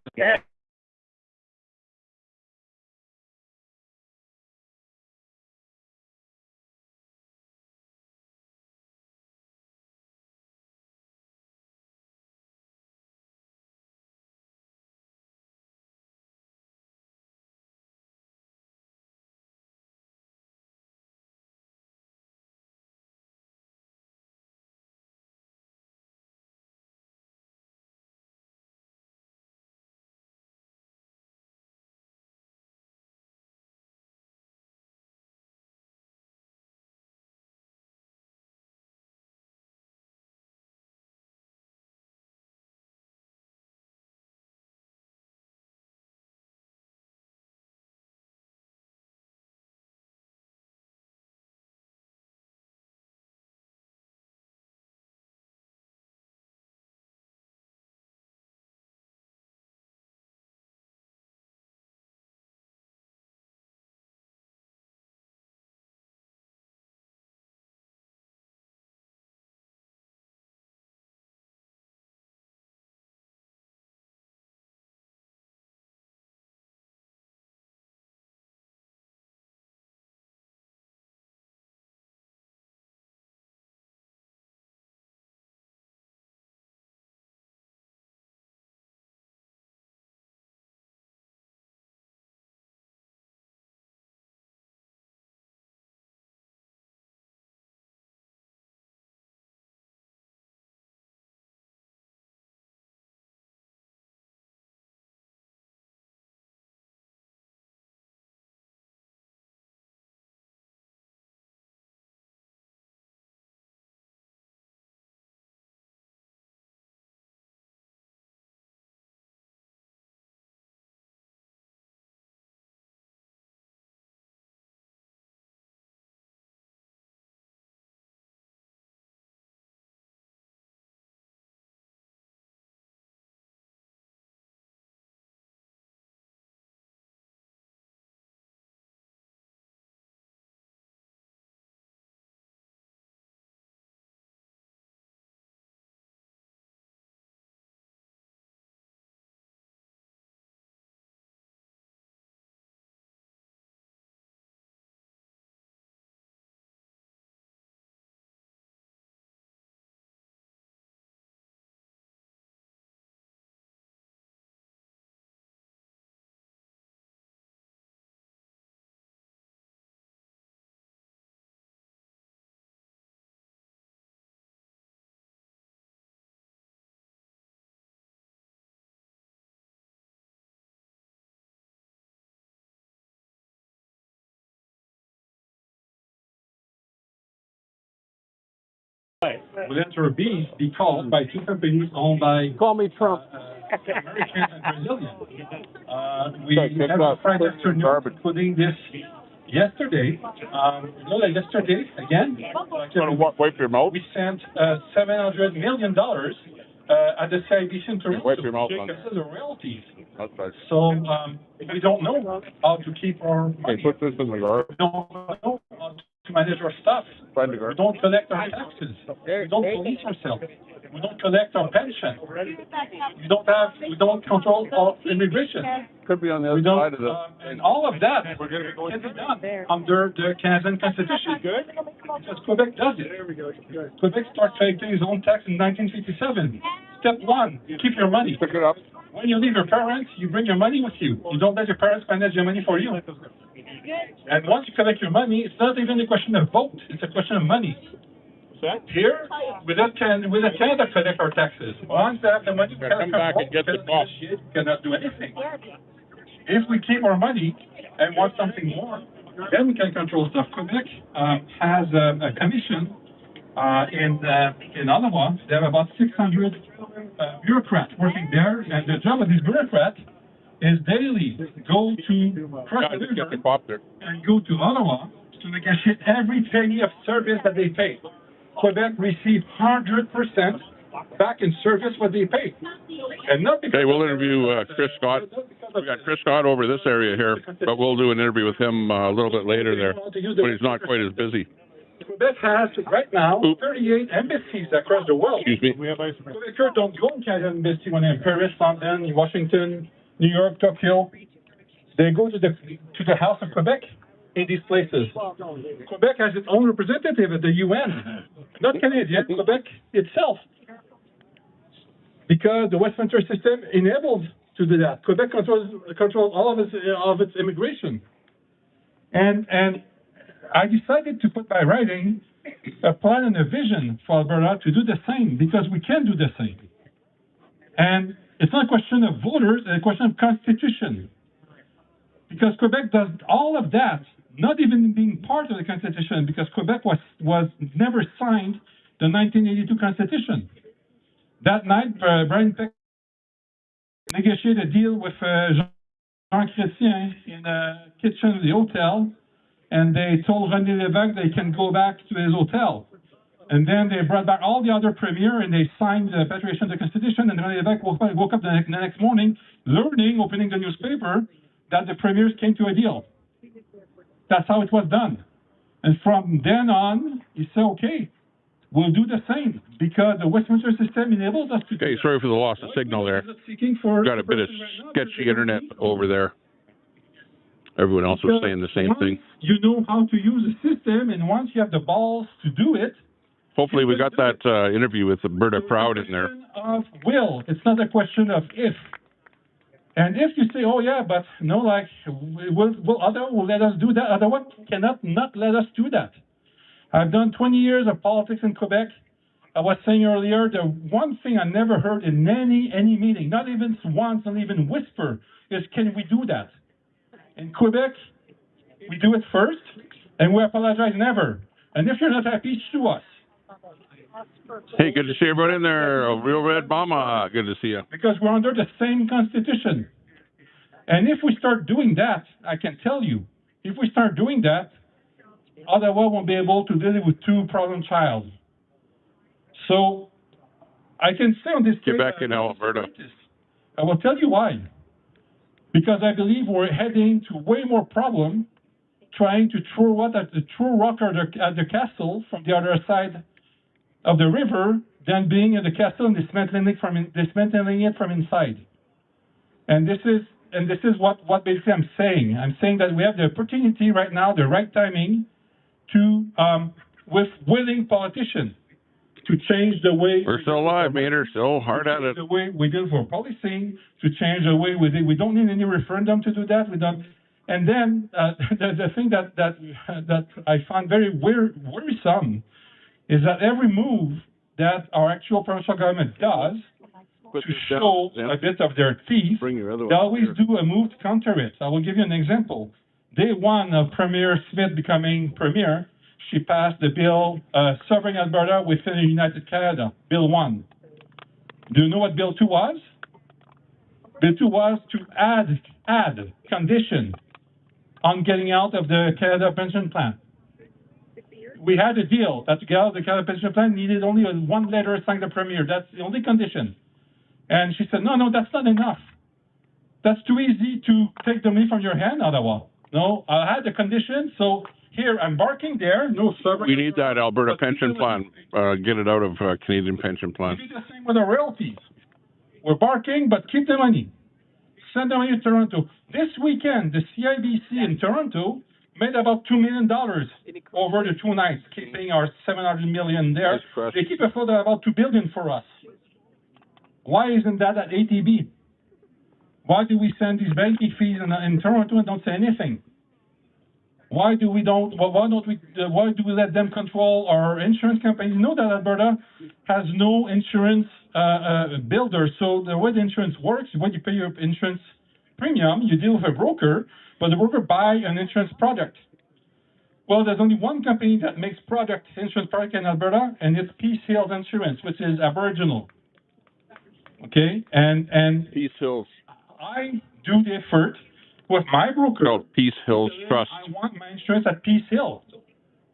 will enter B be called by two companies owned by Call me Trump. Americans and Brazilians. We have a Friday afternoon, including this yesterday. Yesterday, again, Wipe your mouth. we sent $700 million at the CIBC in Toronto Wipe your mouth, to man. consider the royalties. That's right. So we don't know how to keep our money. Hey, put this in the garbage. We don't know how to manage our stuff. Find the We garbage. don't collect our taxes. We don't police ourselves. We don't collect our pension. We don't control all immigration. Could be on the We other don't, side of the. and all of that can be done under the Canadian Constitution. Because Quebec does it. Quebec started collecting his own tax in 1957. Step one, you keep your money. Pick it up. When you leave your parents, you bring your money with you. You don't let your parents manage your money for you. And once you collect your money, it's not even a question of vote. It's a question of money. Here, we let Canada collect our taxes. Once they have the money, we Come back and get the boss. cannot do anything. If we keep our money and want something more, then we can control stuff. Quebec has a commission in Ottawa. They have about 600 bureaucrats working there, and the job of these bureaucrats is daily go to cross the river and go to Ottawa to negotiate every penny of service that they pay. Quebec receive 100% back in service what they pay. And not because Okay, we'll interview Chris Scott. We got Chris Scott over this area here, but we'll do an interview with him a little bit later there, when he's not quite as busy. Quebec has right now 38 embassies across the world. Excuse me. Quebecers don't go to Canadian embassy when they're in Paris, London, Washington, New York, Tokyo. They go to the House of Quebec in these places. Quebec has its own representative at the UN, not Canadian, Quebec itself. Because the Westminster system enables to do that. Quebec controls all of its immigration. And I decided to put by writing a plan and a vision for Alberta to do the same, because we can do the same. And it's not a question of voters, it's a question of constitution. Because Quebec does all of that, not even being part of the Constitution, because Quebec was never signed the 1982 Constitution. That night, Brian Peck negotiated a deal with Jean Chrétien in the kitchen of the hotel, and they told René Lévesque they can go back to his hotel. And then they brought back all the other premiers, and they signed the patriation of the Constitution, and René Lévesque woke up the next morning, learning, opening the newspaper, that the premiers came to a deal. That's how it was done. And from then on, he said, okay, we'll do the same, because the Westminster system enables us to do Okay, sorry for the loss of signal there. Got a bit of sketchy internet over there. Everyone else was saying the same thing. You know how to use the system, and once you have the balls to do it. Hopefully we got that interview with Alberta Proud in there. It's a question of will. It's not a question of if. And if you say, oh yeah, but no, like, will Ottawa will let us do that? Ottawa cannot not let us do that. I've done 20 years of politics in Quebec. I was saying earlier, the one thing I never heard in any meeting, not even once, not even whisper, is can we do that? In Quebec, we do it first, and we apologize never. And if you're not happy, sue us. Hey, good to see everybody in there. Real Red Mama, good to see you. Because we're under the same constitution. And if we start doing that, I can tell you, if we start doing that, Ottawa won't be able to deal with two problem childs. So I can say on this Quebec and Alberta. I will tell you why. Because I believe we're heading to way more problem trying to throw rock at the castle from the other side of the river than being in the castle and dismantling it from inside. And this is what basically I'm saying. I'm saying that we have the opportunity right now, the right timing, to with willing politicians to change the way we're still alive, Maynard, still hard at it. The way we deal for policing, to change the way we do. We don't need any referendum to do that. We don't. And then the thing that I find very worrisome is that every move that our actual provincial government does to show a bit of their teeth, they always do a move to counter it. I will give you an example. Day one of Premier Smith becoming Premier, she passed the bill, Sovereign Alberta within a United Canada, Bill 1. Do you know what Bill 2 was? Bill 2 was to add condition on getting out of the Canada Pension Plan. We had a deal that to get out of the Canada Pension Plan needed only one letter signed the Premier. That's the only condition. And she said, no, that's not enough. That's too easy to take the money from your hand, Ottawa. No, I had the condition, so here, I'm barking there, no sovereign. We need that Alberta pension plan. Get it out of Canadian pension plan. We do the same with our royalties. We're barking, but keep the money. Send the money to Toronto. This weekend, the CIBC in Toronto made about $2 million over the 2 nights, keeping our $700 million there. They keep a float of about $2 billion for us. Why isn't that at ATB? Why do we send these banking fees in Toronto and don't say anything? Why do we let them control our insurance companies? You know that Alberta has no insurance builder. So the way the insurance works, when you pay your insurance premium, you deal with a broker, but the broker buys an insurance product. Well, there's only one company that makes insurance product in Alberta, and it's Peace Hills Insurance, which is Aboriginal. Okay, and Peace Hills. I do the effort with my broker. Called Peace Hills Trust. I want my insurance at Peace Hill,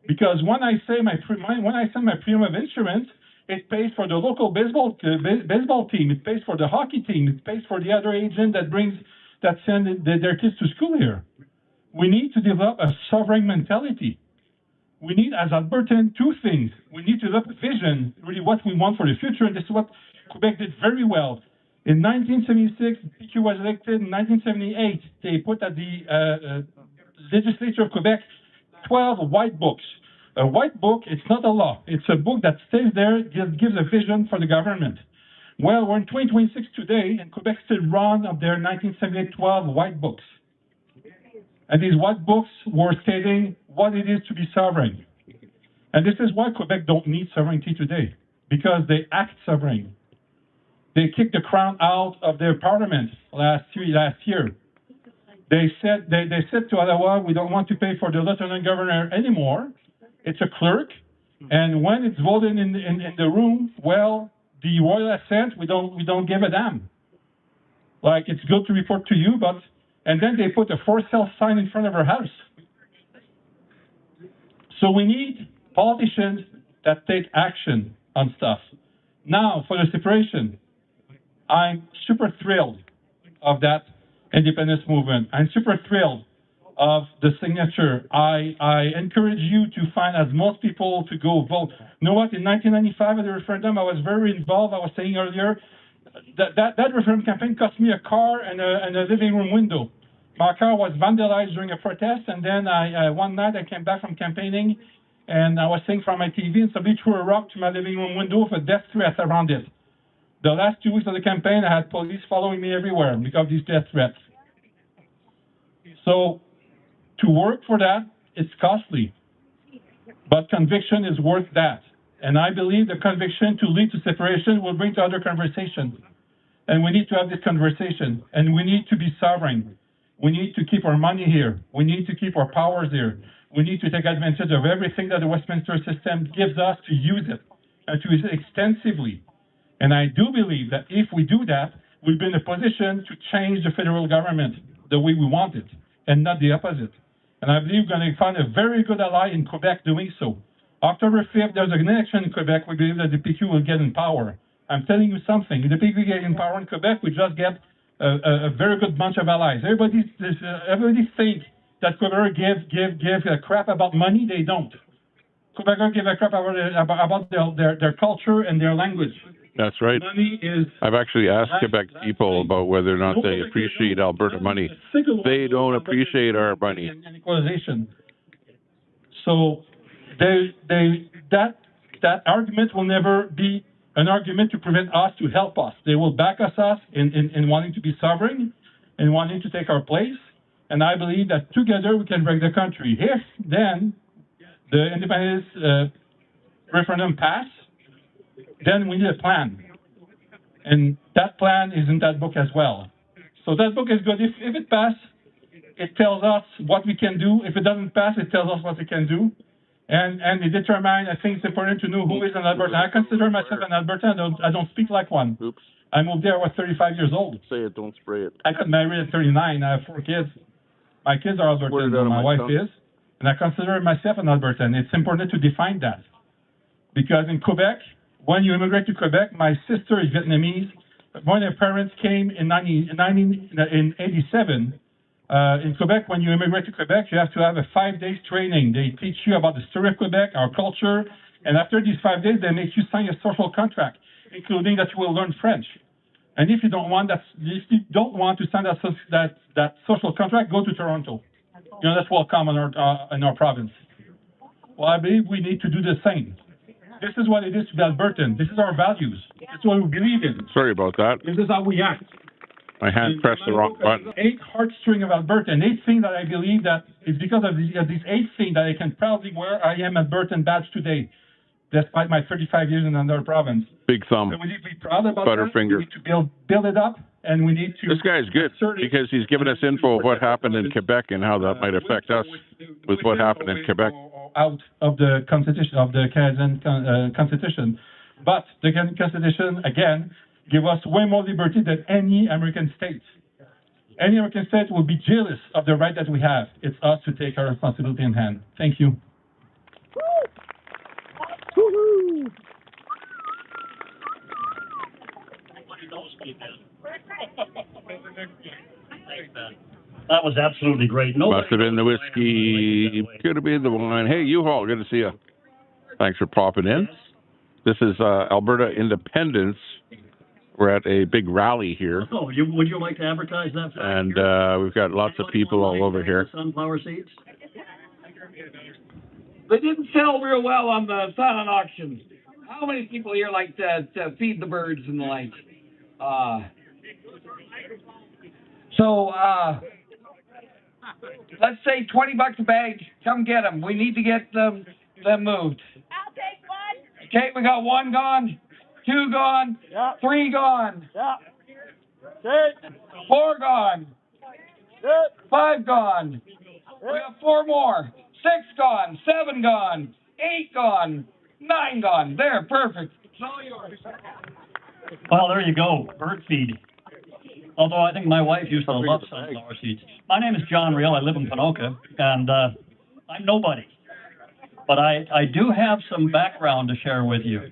because when I send my premium of insurance, it pays for the local baseball team, it pays for the hockey team, it pays for the other agent that send their kids to school here. We need to develop a sovereign mentality. We need, as Albertan, 2 things. We need to develop a vision, really what we want for the future, and this is what Quebec did very well. In 1976, PQ was elected. In 1978, they put at the legislature of Quebec 12 white books. A white book, it's not a law. It's a book that stays there, gives a vision for the government. Well, we're in 2026 today, and Quebec still run of their 1978 12 white books. And these white books were stating what it is to be sovereign. And this is why Quebec don't need sovereignty today, because they act sovereign. They kicked the crown out of their parliament last year. They said to Ottawa, we don't want to pay for the lieutenant governor anymore. It's a clerk, and when it's voted in the room, well, the royal assent, we don't give a damn. Like, it's good to report to you, but and then they put a for sale sign in front of her house. So we need politicians that take action on stuff. Now, for the separation, I'm super thrilled of that independence movement. I'm super thrilled of the signature. I encourage you to find as most people to go vote. You know what? In 1995 at the referendum, I was very involved. I was saying earlier that referendum campaign cost me a car and a living room window. My car was vandalized during a protest, and then one night I came back from campaigning, and I was saying from my TV, and somebody threw a rock to my living room window with a death threat around it. The last 2 weeks of the campaign, I had police following me everywhere because of these death threats. So, to work for that, it's costly. But conviction is worth that. And I believe the conviction to lead to separation will bring to other conversations. And we need to have this conversation. And we need to be sovereign. We need to keep our money here. We need to keep our powers here. We need to take advantage of everything that the Westminster system gives us to use it, and to use it extensively. And I do believe that if we do that, we'll be in a position to change the federal government the way we want it, and not the opposite. And I believe we're going to find a very good ally in Quebec doing so. October 5th, there's an election in Quebec. We believe that the PQ will get in power. I'm telling you something. If the PQ get in power in Quebec, we just get a very good bunch of allies. Everybody thinks that Quebec give a crap about money. They don't. Quebec give a crap about their culture and their language. That's right. Money is. I've actually asked Quebec people about whether or not they appreciate Alberta money. They don't appreciate our money. And equalization. So that argument will never be an argument to prevent us to help us. They will back us in wanting to be sovereign and wanting to take our place. And I believe that together we can break the country. If then the independence referendum pass, then we need a plan. And that plan is in that book as well. So that book is good. If it passes, it tells us what we can do. If it doesn't pass, it tells us what we can do. And they determine, I think it's important to know who is an Albertan. I consider myself an Albertan. I don't speak like one. Oops. I moved there, I was 35 years old. Say it, don't spray it. I got married at 39. I have 4 kids. My kids are Albertans, my wife is. And I consider myself an Albertan. It's important to define that. Because in Quebec, when you immigrate to Quebec, my sister is Vietnamese. When her parents came in 87, in Quebec, when you immigrate to Quebec, you have to have a 5-day training. They teach you about the story of Quebec, our culture, and after these 5 days, they make you sign a social contract, including that you will learn French. And if you don't want to sign that social contract, go to Toronto. You know, that's welcome in our province. Well, I believe we need to do the same. This is what it is to be Albertan. This is our values. This is what we believe in. Sorry about that. This is how we act. My hand pressed the wrong button. 8 heartstring of Alberta, and 8 things that I believe that it's because of these 8 things that I can proudly wear I am Albertan badge today, despite my 35 years in another province. Big thumb. So we need to be proud about Butterfinger. that. We need to build it up, and we need to... This guy's good because he's given us info of what happened in Quebec and how that might affect us with what happened in Quebec. Out of the Constitution, of the Canadian Constitution. But the Canadian Constitution, again, give us way more liberty than any American state. Any American state will be jealous of the right that we have. It's us to take our responsibility in hand. Thank you. Woo-hoo. That was absolutely great. Must have been the whiskey. Could have been the wine. Hey, U-Haul, good to see you. Thanks for popping in. This is Alberta Independence. We're at a big rally here. Oh, would you like to advertise that? And we've got lots of people all over here. Sunflower seeds? They didn't sell real well on the silent auction. How many people here like to feed the birds and the like? Let's say $20 a bag. Come get them. We need to get them moved. I'll take one. Okay, we got 1 gone, 2 gone, 3 gone, 4 gone, 5 gone. We have 4 more. 6 gone, 7 gone, 8 gone, 9 gone. There, perfect. It's all yours. Well, there you go. Bird feed. Although I think my wife used to love sunflower seeds. My name is John Real. I live in Ponoka, and I'm nobody. But I do have some background to share with you.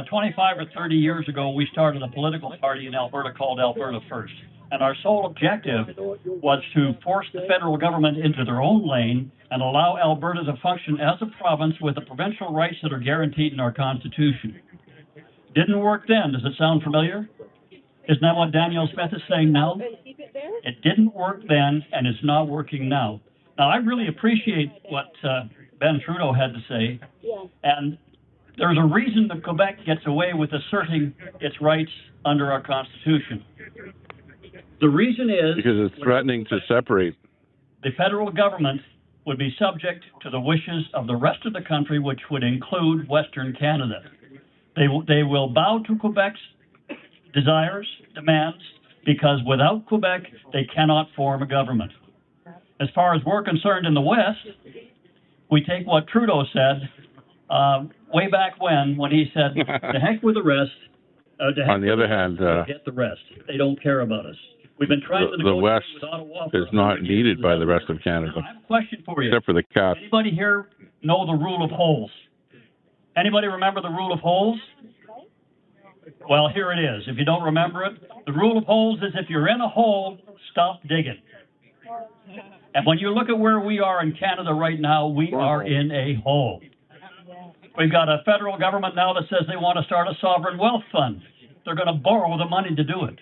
25 or 30 years ago, we started a political party in Alberta called Alberta First. And our sole objective was to force the federal government into their own lane and allow Alberta to function as a province with the provincial rights that are guaranteed in our Constitution. Didn't work then. Does it sound familiar? Isn't that what Danielle Smith is saying now? It didn't work then, and it's not working now. Now, I really appreciate what Ben Trudeau had to say, and there's a reason that Quebec gets away with asserting its rights under our Constitution. The reason is... Because it's threatening to separate. The federal government would be subject to the wishes of the rest of the country, which would include Western Canada. They will bow to Quebec's desires, demands, because without Quebec, they cannot form a government. As far as we're concerned in the West, we take what Trudeau said way back when he said, "To heck with the rest." On the other hand, get the rest. They don't care about us. We've been trying to the West with Ottawa is not needed by the rest of Canada. I have a question for you. Except for the cats. Anybody here know the rule of holes? Anybody remember the rule of holes? Well, here it is. If you don't remember it, the rule of holes is if you're in a hole, stop digging. And when you look at where we are in Canada right now, we are in a hole. We've got a federal government now that says they want to start a sovereign wealth fund. They're going to borrow the money to do it.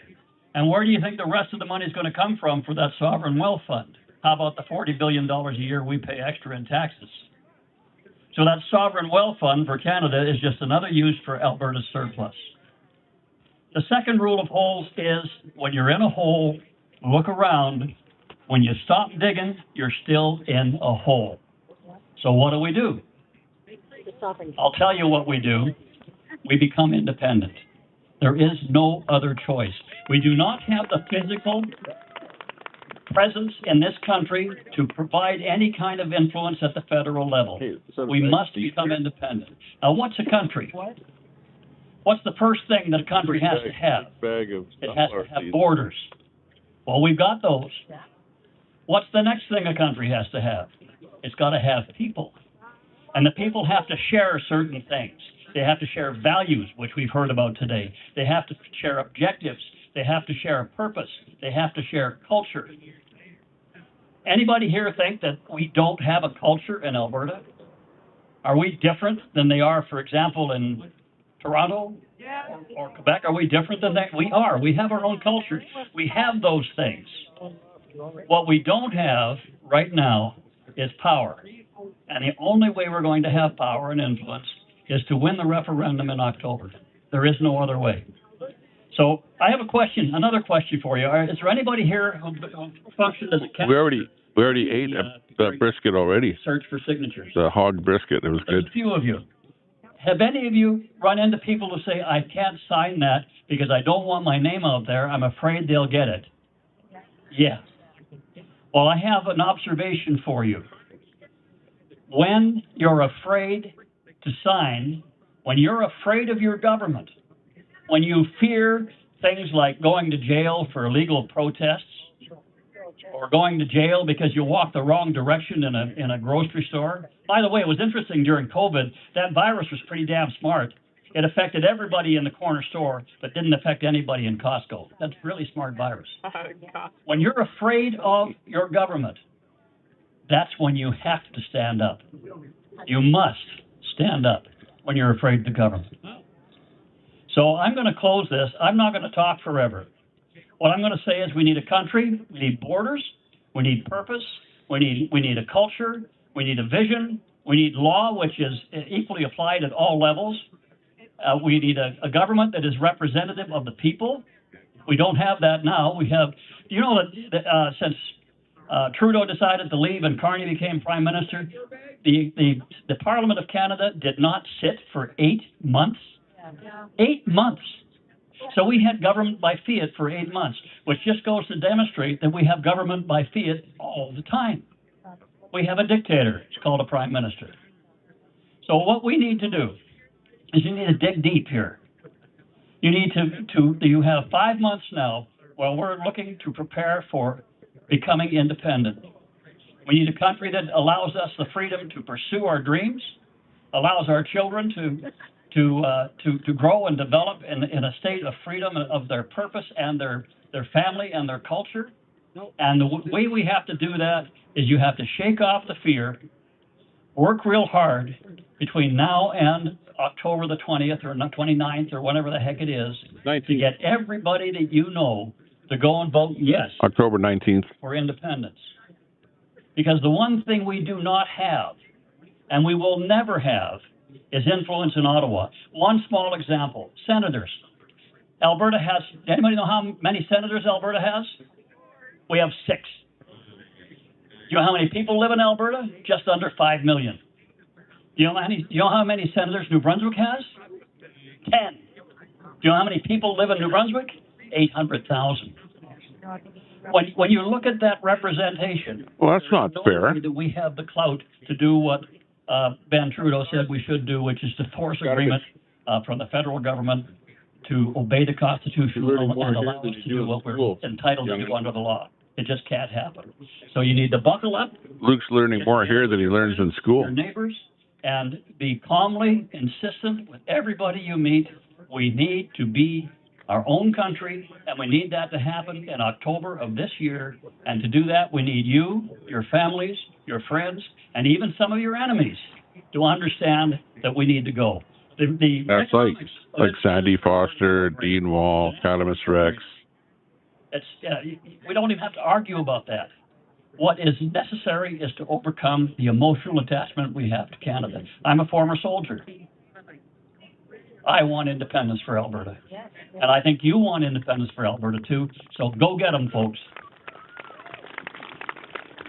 And where do you think the rest of the money is going to come from for that sovereign wealth fund? How about the $40 billion a year we pay extra in taxes? So that sovereign wealth fund for Canada is just another use for Alberta's surplus. The second rule of holes is when you're in a hole, look around. When you stop digging, you're still in a hole. So what do? I'll tell you what we do. We become independent. There is no other choice. We do not have the physical presence in this country to provide any kind of influence at the federal level. We must become independent. Now, what's a country? What's the first thing that a country has to have? It has to have borders. Well, we've got those. What's the next thing a country has to have? It's got to have people. And the people have to share certain things. They have to share values, which we've heard about today. They have to share objectives. They have to share a purpose. They have to share culture. Anybody here think that we don't have a culture in Alberta? Are we different than they are, for example, in Toronto or Quebec? Are we different than that? We are. We have our own culture. We have those things. What we don't have right now is power. And the only way we're going to have power and influence is to win the referendum in October. There is no other way. So I have a question, another question for you. Is there anybody here who functioned as a candidate? We already ate the brisket already. Search for signatures. The hog brisket. It was good. A few of you. Have any of you run into people who say, I can't sign that because I don't want my name out there. I'm afraid they'll get it. Yeah. Well, I have an observation for you. When you're afraid to sign, when you're afraid of your government, when you fear things like going to jail for illegal protests, or going to jail because you walked the wrong direction in a grocery store. By the way, it was interesting during COVID, that virus was pretty damn smart. It affected everybody in the corner store, but didn't affect anybody in Costco. That's a really smart virus. When you're afraid of your government, that's when you have to stand up. You must stand up when you're afraid of the government. So I'm going to close this. I'm not going to talk forever. What I'm going to say is we need a country, we need borders, we need purpose, we need a culture, we need a vision, we need law which is equally applied at all levels. We need a government that is representative of the people. We don't have that now. We have, you know, that since Trudeau decided to leave and Carney became Prime Minister, the Parliament of Canada did not sit for 8 months. 8 months. So we had government by fiat for 8 months, which just goes to demonstrate that we have government by fiat all the time. We have a dictator. It's called a prime minister. So what we need to do is you need to dig deep here. You need you have 5 months now while we're looking to prepare for becoming independent. We need a country that allows us the freedom to pursue our dreams, allows our children to grow and develop in a state of freedom of their purpose and their family and their culture. And the way we have to do that is you have to shake off the fear, work real hard between now and October the 20th or 29th or whatever the heck it is, 19th. To get everybody that you know to go and vote yes. October 19th. For independence. Because the one thing we do not have, and we will never have, is influence in Ottawa. One small example, senators. Alberta has, anybody know how many senators Alberta has? We have 6. Do you know how many people live in Alberta? Just under 5 million. Do you know how many senators New Brunswick has? 10. Do you know how many people live in New Brunswick? 800,000. When you look at that representation, well, that's not fair. That we have the clout to do what Ben Trudeau said we should do, which is to force agreement from the federal government to obey the Constitution and allow us to do what we're entitled to do under the law. It just can't happen. So you need to buckle up. Luke's learning more here than he learns in school. Your neighbors, and be calmly insistent with everybody you meet. We need to be our own country, and we need that to happen in October of this year. And to do that, we need you, your families, your friends, and even some of your enemies to understand that we need to go. That's like Sandy Foster, Dean Wall, Calamus Rex. We don't even have to argue about that. What is necessary is to overcome the emotional attachment we have to Canada. I'm a former soldier. I want independence for Alberta. And I think you want independence for Alberta too. So go get them, folks.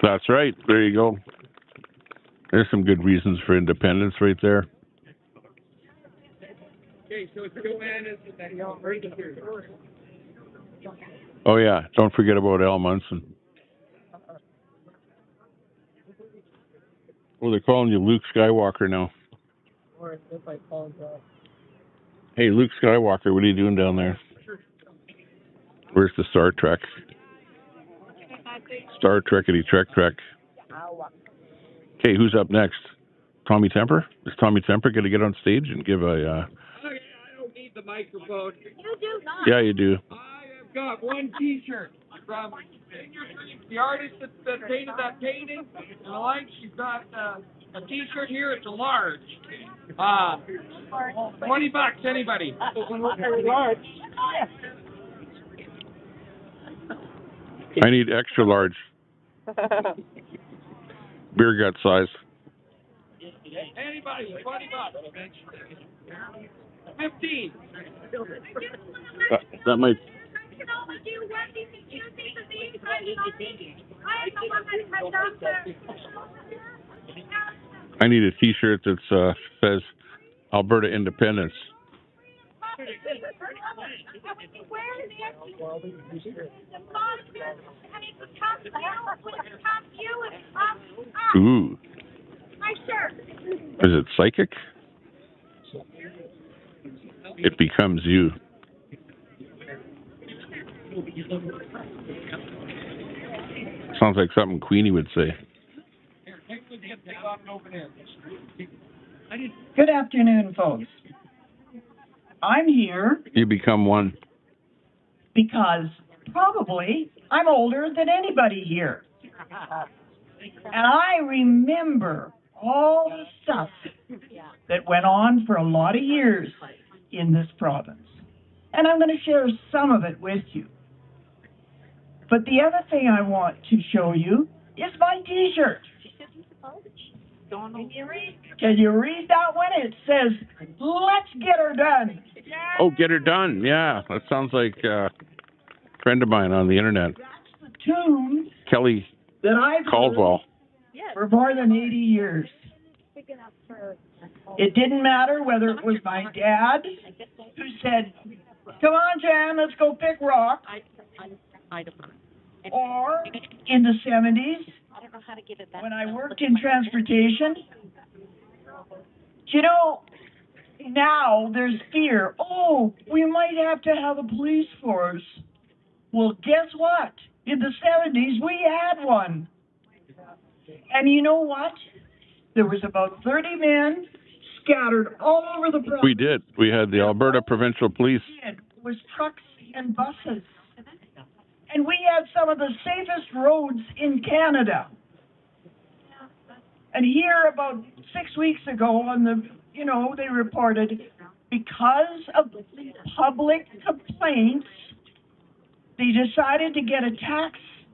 That's right. There you go. There's some good reasons for independence right there. Okay, so Joanne is Oh, yeah. Don't forget about Al Munson. Well, they're calling you Luke Skywalker now. Or if I called Hey, Luke Skywalker, what are you doing down there? Where's the Star Trek? Star Trekkity Trek Trek. Okay, who's up next? Tommy Temper? Is Tommy Temper going to get on stage and give a... Okay, I don't need the microphone. You do not. Yeah, you do. I have got one T-shirt from the artist that painted that painting. And I like, she's got a T-shirt here. It's a large. $20, anybody? Large. I need extra large. Beer gut size. Anybody? $20. 15. That might... I need a T-shirt that says Alberta Independence. Ooh. Is it psychic? It becomes you. Sounds like something Queenie would say. Good afternoon, folks. I'm here You become one. because probably I'm older than anybody here. And I remember all the stuff that went on for a lot of years in this province. And I'm going to share some of it with you. But the other thing I want to show you is my T-shirt. Can you read that one? It says, "Let's get her done." Oh, get her done. Yeah, that sounds like a friend of mine on the internet. That's the tune Kelly that I've Caldwell. heard for more than 80 years. It didn't matter whether it was my dad who said, "Come on, Jan, let's go pick rock," or in the 70s, when I worked in transportation. You know, now there's fear. Oh, we might have to have a police force. Well, guess what? In the 70s, we had one. And you know what? There was about 30 men scattered all over the province. We did. We had the Alberta Provincial Police. It was trucks and buses. And we had some of the safest roads in Canada. And here about 6 weeks ago on the, they reported because of public complaints, they decided to get a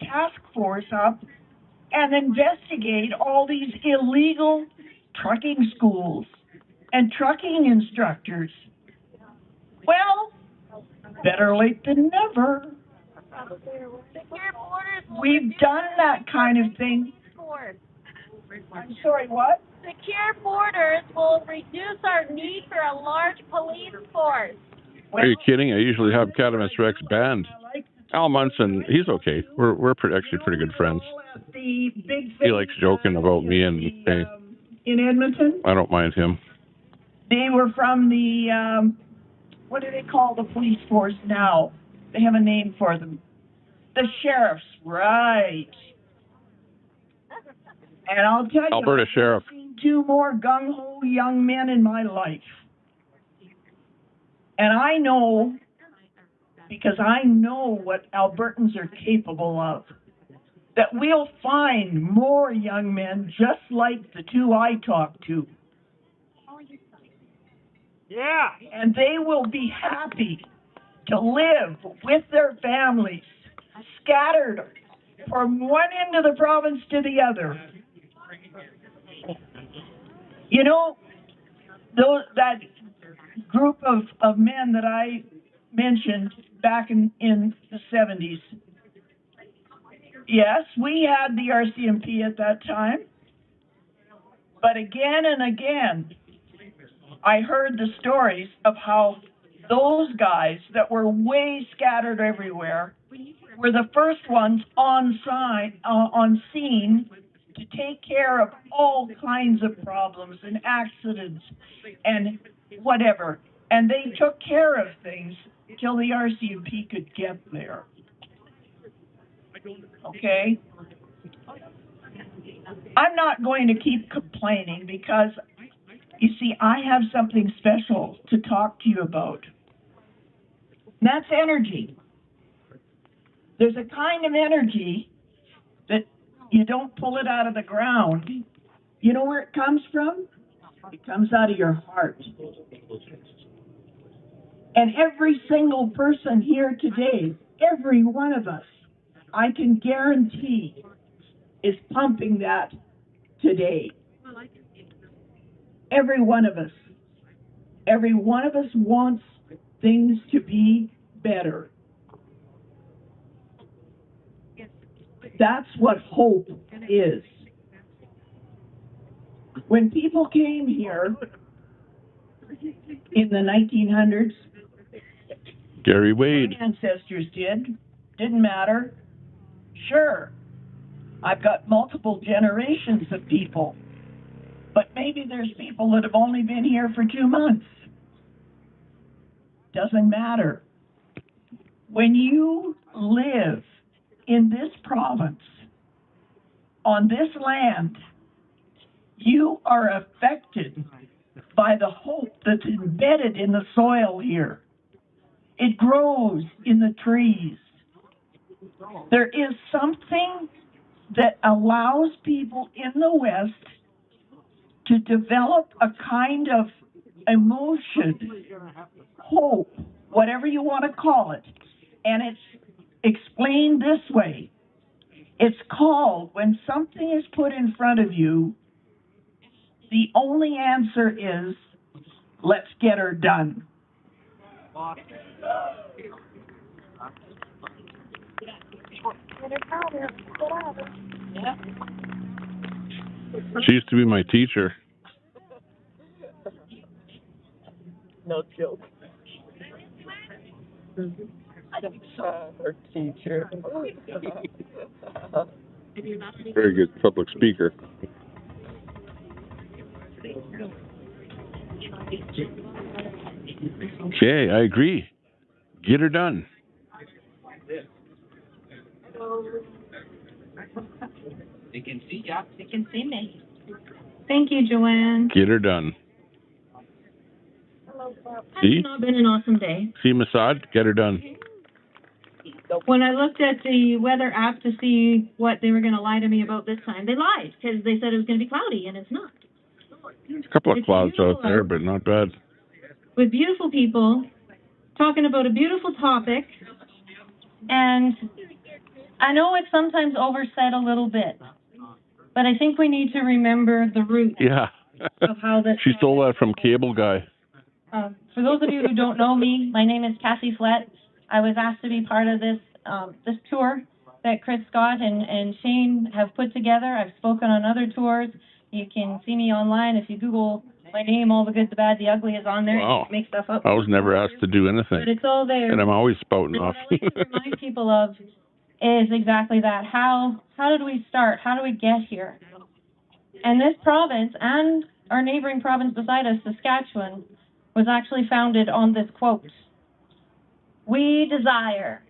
task force up and investigate all these illegal trucking schools and trucking instructors. Well, better late than never. We've done that kind of thing. I'm sorry, what? Secure borders will reduce our need for a large police force. Are you kidding? I usually have Cadamus Rex banned. Al Munson, he's okay. We're actually pretty good friends. He likes joking about me and hey, in Edmonton. I don't mind him. They were from the what do they call the police force now? They have a name for them. The sheriffs, right? And I'll tell you, Alberta Sheriff. I've seen two more gung-ho young men in my life. And I know, because I know what Albertans are capable of, that we'll find more young men just like the two I talked to. Yeah. And they will be happy to live with their families, scattered from one end of the province to the other. You know, that group of men that I mentioned back in the 70s, yes, we had the RCMP at that time, but again and again, I heard the stories of how those guys that were way scattered everywhere were the first ones on scene to take care of all kinds of problems and accidents and whatever. And they took care of things till the RCMP could get there. Okay? I'm not going to keep complaining because, you see, I have something special to talk to you about. And that's energy. There's a kind of energy that you don't pull it out of the ground. You know where it comes from? It comes out of your heart. And every single person here today, every one of us, I can guarantee, is pumping that today. Every one of us. Every one of us wants things to be better. That's what hope is. When people came here in the 1900s, Gary Wade. my ancestors didn't matter. Sure, I've got multiple generations of people, but maybe there's people that have only been here for 2 months. Doesn't matter. When you live in this province, on this land, you are affected by the hope that's embedded in the soil here. It grows in the trees. There is something that allows people in the West to develop a kind of emotion, hope, whatever you want to call it. And it's explained this way. It's called, when something is put in front of you, the only answer is, let's get her done. She used to be my teacher. No joke. Her teacher. Very good public speaker. Okay, I agree. Get her done. They can see ya. They can see me. Thank you, Joanne. Get her done. It's not been an awesome day. See Masad? Get her done. When I looked at the weather app to see what they were going to lie to me about this time, they lied because they said it was going to be cloudy, and it's not. A couple of clouds out there, but not bad. With beautiful people talking about a beautiful topic, and I know it's sometimes oversaid a little bit, but I think we need to remember the root of how this. She stole that from Cable Guy. For those of you who don't know me, my name is Cassie Flett. I was asked to be part of this this tour that Chris Scott and Shane have put together. I've spoken on other tours. You can see me online. If you Google my name, All the Good, the Bad, the Ugly is on there. Wow. You can make stuff up. I was never asked to do anything. But it's all there. And I'm always spouting off. What I like to remind people of is exactly that. How did we start? How do we get here? And this province and our neighboring province beside us, Saskatchewan, was actually founded on this quote. We desire,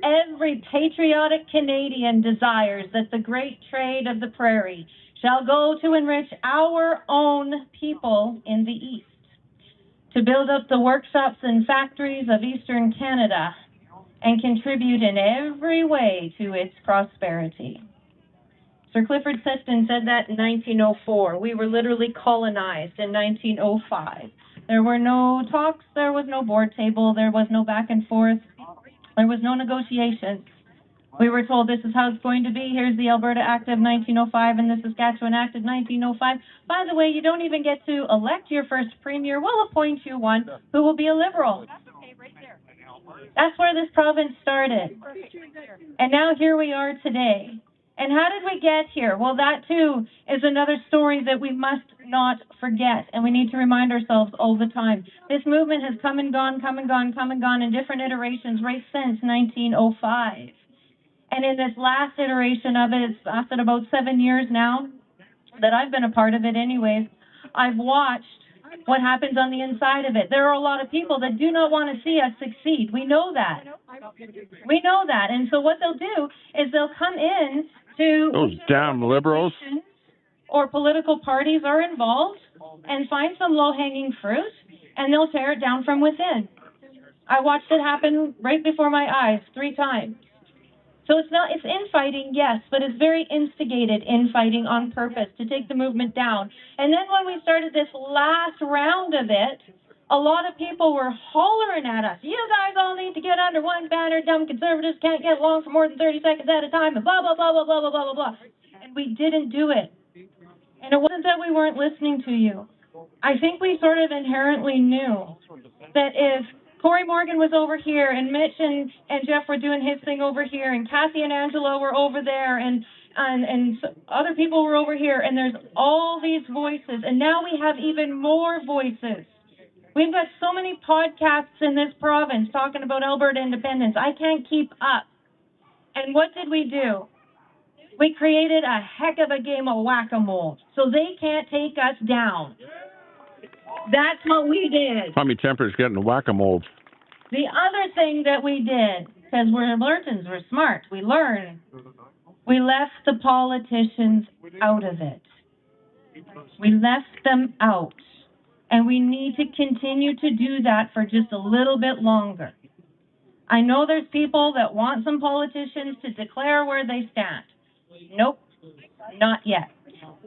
every patriotic Canadian desires that the great trade of the prairie shall go to enrich our own people in the East, to build up the workshops and factories of Eastern Canada, and contribute in every way to its prosperity. Sir Clifford Sefton said that in 1904. We were literally colonized in 1905. There were no talks, there was no board table, there was no back and forth, there was no negotiations. We were told this is how it's going to be. Here's the Alberta Act of 1905 and the Saskatchewan Act of 1905. By the way, you don't even get to elect your first premier. We'll appoint you one who will be a Liberal. That's where this province started. And now here we are today. And how did we get here? Well, that too is another story that we must not forget, and we need to remind ourselves all the time. This movement has come and gone in different iterations right since 1905. And in this last iteration of it, it's lasted about 7 years now that I've been a part of it anyways. I've watched what happens on the inside of it. There are a lot of people that do not want to see us succeed. We know that. We know that. And so what they'll do is they'll come in to those damn liberals or political parties are involved and find some low-hanging fruit, and they'll tear it down from within. I watched it happen right before my eyes 3 times. So it's infighting, yes, but it's very instigated infighting on purpose to take the movement down. And then when we started this last round of it, a lot of people were hollering at us, you guys all need to get under one banner, dumb conservatives can't get along for more than 30 seconds at a time, and blah, blah, blah, blah, blah, blah, blah, blah. And we didn't do it. And it wasn't that we weren't listening to you. I think we sort of inherently knew that if Corey Morgan was over here, and Mitch and Jeff were doing his thing over here, and Kathy and Angelo were over there, and other people were over here, and there's all these voices, and now we have even more voices. We've got so many podcasts in this province talking about Alberta independence. I can't keep up. And what did we do? We created a heck of a game of whack-a-mole, so they can't take us down. That's what we did. Tommy Temper's getting a whack-a-mole. The other thing that we did, because we're Albertans, we're smart, we learn, we left the politicians out of it. We left them out. And we need to continue to do that for just a little bit longer. I know there's people that want some politicians to declare where they stand. Nope, not yet.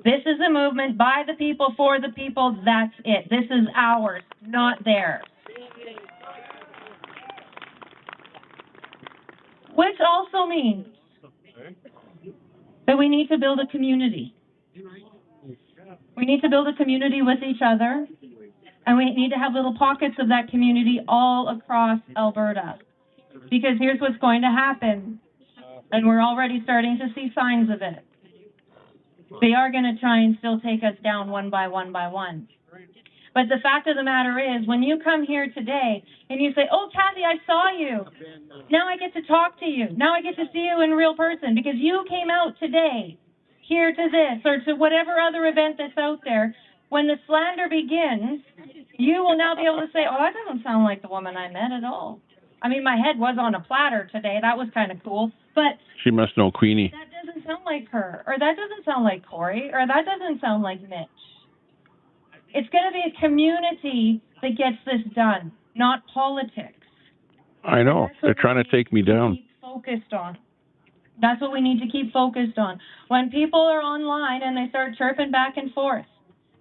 This is a movement by the people, for the people, that's it. This is ours, not theirs. Which also means that we need to build a community. We need to build a community with each other, and we need to have little pockets of that community all across Alberta. Because here's what's going to happen, and we're already starting to see signs of it. They are going to try and still take us down one by one by one. But the fact of the matter is, when you come here today and you say, oh, Kathy, I saw you. Now I get to talk to you. Now I get to see you in real person because you came out today here to this or to whatever other event that's out there. When the slander begins, you will now be able to say, oh, that doesn't sound like the woman I met at all. I mean, my head was on a platter today. That was kind of cool. But she must know Queenie. That doesn't sound like her. Or that doesn't sound like Corey. Or that doesn't sound like Mitch. It's going to be a community that gets this done, not politics. I know. They're trying to take me down. Keep focused on. That's what we need to keep focused on. When people are online and they start chirping back and forth,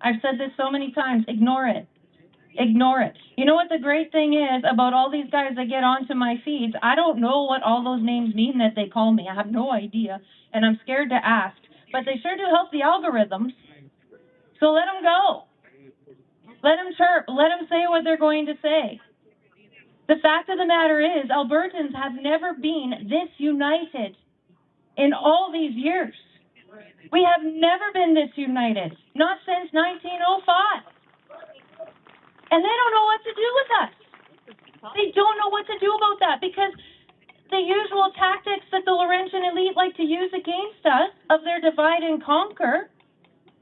I've said this so many times, ignore it. Ignore it. You know what the great thing is about all these guys that get onto my feeds? I don't know what all those names mean that they call me. I have no idea, and I'm scared to ask. But they sure do help the algorithms. So let them go. Let them chirp. Let them say what they're going to say. The fact of the matter is, Albertans have never been this united in all these years. We have never been this united, not since 1905. And they don't know what to do with us. They don't know what to do about that because the usual tactics that the Laurentian elite like to use against us of their divide and conquer,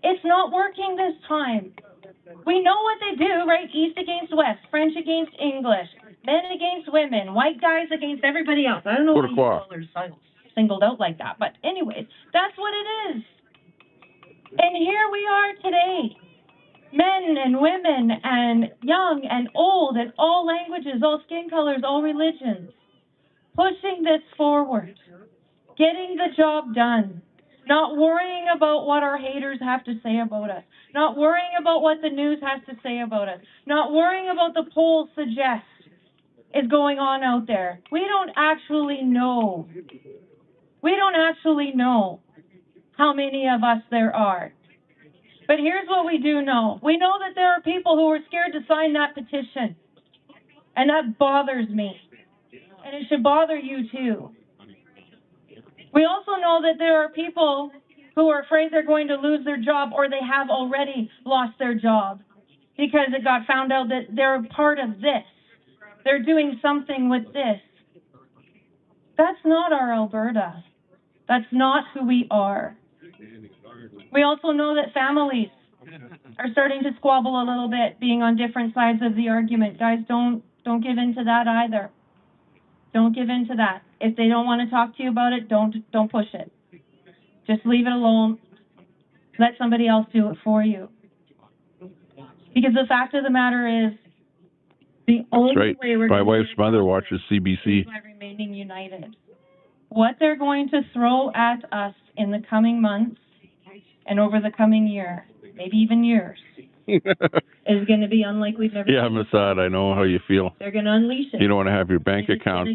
it's not working this time. We know what they do, right? East against West, French against English, men against women, white guys against everybody else. I don't know why you are singled out like that, but anyways, that's what it is. And here we are today. Men and women and young and old and all languages, all skin colors, all religions, pushing this forward, getting the job done, not worrying about what our haters have to say about us, not worrying about what the news has to say about us, not worrying about the polls suggest is going on out there. We don't actually know. We don't actually know how many of us there are. But here's what we do know. We know that there are people who are scared to sign that petition. And that bothers me. And it should bother you too. We also know that there are people who are afraid they're going to lose their job or they have already lost their job because it got found out that they're a part of this. They're doing something with this. That's not our Alberta. That's not who we are. We also know that families are starting to squabble a little bit, being on different sides of the argument. Guys, don't give in to that either. Don't give in to that. If they don't want to talk to you about it, don't push it. Just leave it alone. Let somebody else do it for you. Because the fact of the matter is, the only way we're My going wife's mother watches CBC. is by remaining united. What they're going to throw at us in the coming months and over the coming year, maybe even years, is going to be unlike we've never Yeah, seen. Masad, I know how you feel. They're going to unleash it. You don't want to have your bank account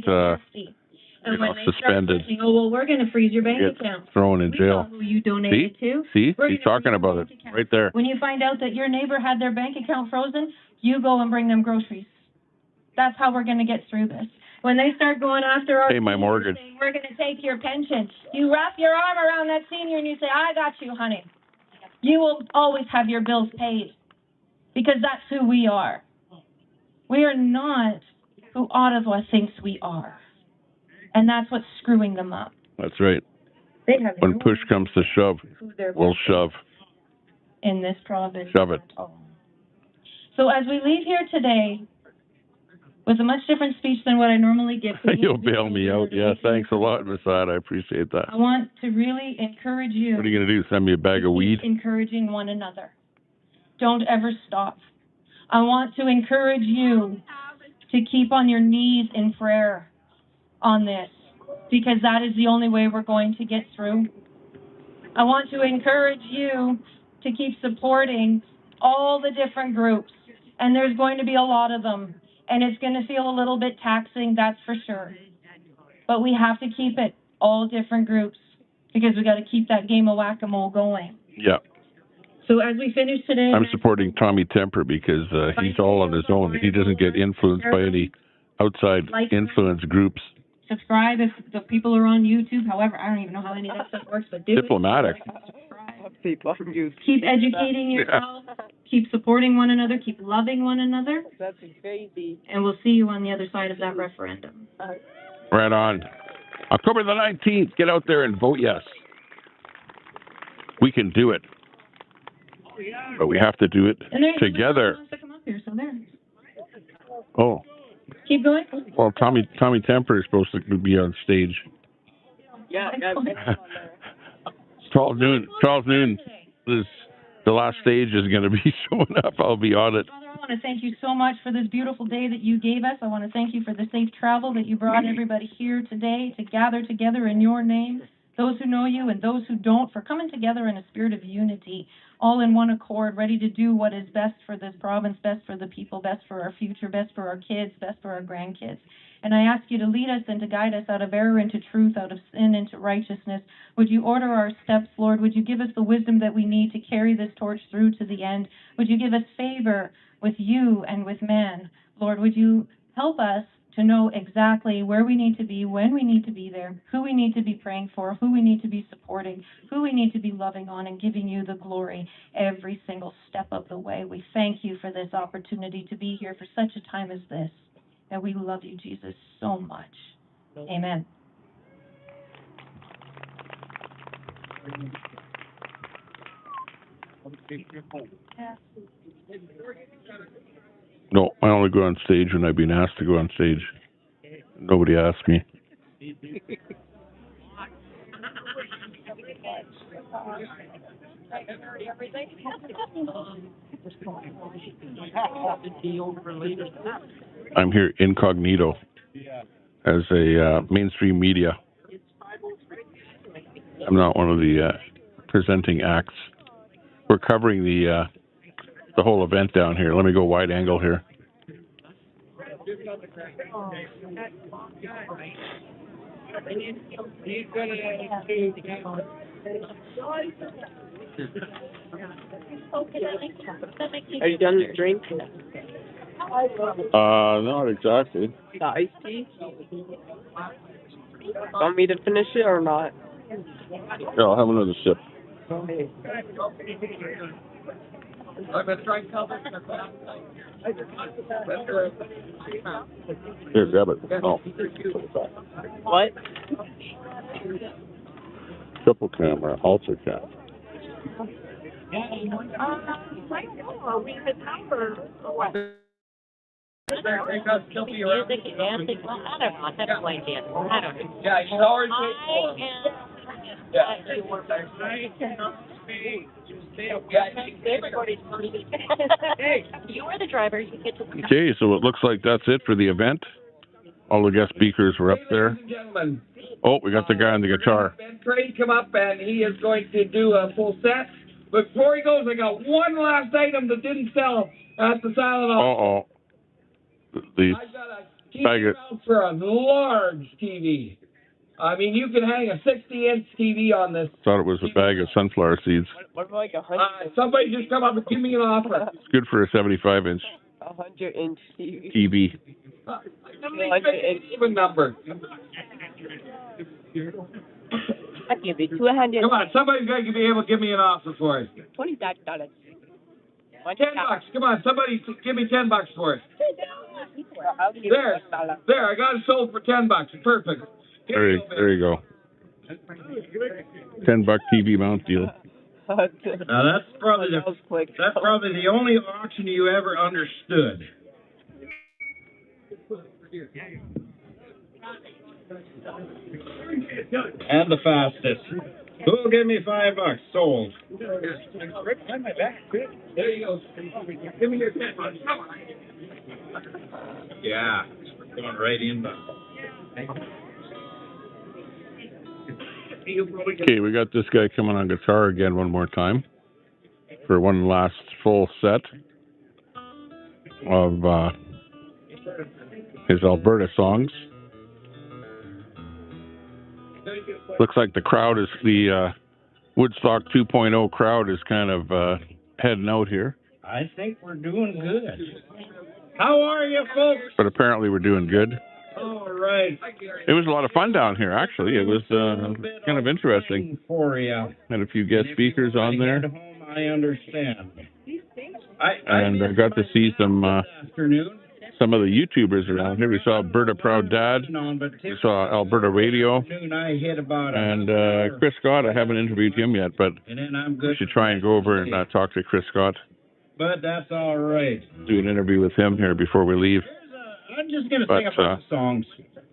suspended. Saying, oh, well, we're going to freeze your bank account. Thrown in jail. Who you donated to. See? He's talking about it right there. When you find out that your neighbor had their bank account frozen, you go and bring them groceries. That's how we're going to get through this. When they start going after our pay my mortgage, saying, we're going to take your pension, you wrap your arm around that senior and you say, I got you, honey. You will always have your bills paid because that's who we are. We are not who Ottawa thinks we are. And that's what's screwing them up. That's right. They have when push comes to shove, we'll shove. In this province. Shove it. So as we leave here today, with a much different speech than what I normally give. You'll bail me out. Yeah, thanks a lot, Masad. I appreciate that. I want to really encourage you. What are you going to do, send me a bag of weed? Encouraging one another. Don't ever stop. I want to encourage you to keep on your knees in prayer on this, because that is the only way we're going to get through. I want to encourage you to keep supporting all the different groups, and there's going to be a lot of them. And it's going to feel a little bit taxing, that's for sure. But we have to keep it all different groups because we got to keep that game of whack-a-mole going. Yeah. So as we finish today, I'm supporting Tommy Temper because he's all on his own. He doesn't get influenced by any outside influence groups. Subscribe if the people are on YouTube. However, I don't even know how any of that stuff works, but do Diplomatic. Keep educating yourself. Yeah. Keep supporting one another. Keep loving one another. That's crazy. And we'll see you on the other side of that referendum. Right on. October the 19th, get out there and vote yes. We can do it. But we have to do it together. To come up here, so there. Oh. Keep going. Well, Tommy Temper is supposed to be on stage. Yeah. 12 noon is the last stage is going to be showing up. I'll be on it. Father, I want to thank you so much for this beautiful day that you gave us. I want to thank you for the safe travel that you brought everybody here today to gather together in your name. Those who know you and those who don't, for coming together in a spirit of unity, all in one accord, ready to do what is best for this province, best for the people, best for our future, best for our kids, best for our grandkids. And I ask you to lead us and to guide us out of error into truth, out of sin into righteousness. Would you order our steps, Lord? Would you give us the wisdom that we need to carry this torch through to the end? Would you give us favor with you and with man? Lord, would you help us to know exactly where we need to be, when we need to be there, who we need to be praying for, who we need to be supporting, who we need to be loving on, and giving you the glory every single step of the way. We thank you for this opportunity to be here for such a time as this. And we love you, Jesus, so much. Amen. No, I only go on stage when I've been asked to go on stage. Nobody asked me. I'm here incognito as a mainstream media. I'm not one of the presenting acts. We're covering the whole event down here. Let me go wide angle here. Are you done with your drink? Not exactly. The iced tea? Want me to finish it or not? Yeah, I'll have another sip. Here, grab it. Oh. What? triple cam or halter cam. Music, dancing, well, I don't know. I have no idea. I don't know. Yeah, he's already paid for You are the driver. You get to. Okay, so it looks like that's it for the event. All the guest speakers were up there. Ladies and gentlemen, Oh, we got the guy on the guitar. Ben Crane come up and he is going to do a full set. But before he goes, I got one last item that didn't sell at the silent auction. The I've got a TV mount for a large TV. I mean, you can hang a 60-inch TV on this. Thought it was a bag of sunflower seeds. What about like 100? Somebody just come up and give me an offer. It's good for a 75-inch 100-inch TV. TV. Even number. I'll give you 200. Come on, somebody's got to be able to give me an offer for it. $20. $10. Come on, somebody give me $10 for it. There, I got it sold for $10. Perfect. There you go. $10 TV mount deal. Now that's probably the only auction you ever understood. And the fastest. Who'll give me $5? Sold. Right behind my back. There you go. Give me your $10. Yeah, going right in. Okay, we got this guy coming on guitar again one more time for one last full set of his Alberta songs. Looks like the crowd is the Woodstock 2.0 crowd is kind of heading out here. I think we're doing good. How are you, folks? But apparently we're doing good. All right. It was a lot of fun down here, actually. It was kind of interesting. For you. Had a few guest speakers on there. I understand. And I got to see some of the YouTubers around here. We saw Alberta Proud Dad. We saw Alberta Radio. And Chris Scott, I haven't interviewed him yet, but we should try and go over and talk to Chris Scott. But that's all right. Do an interview with him here before we leave. I'm just going to sing a bunch of songs.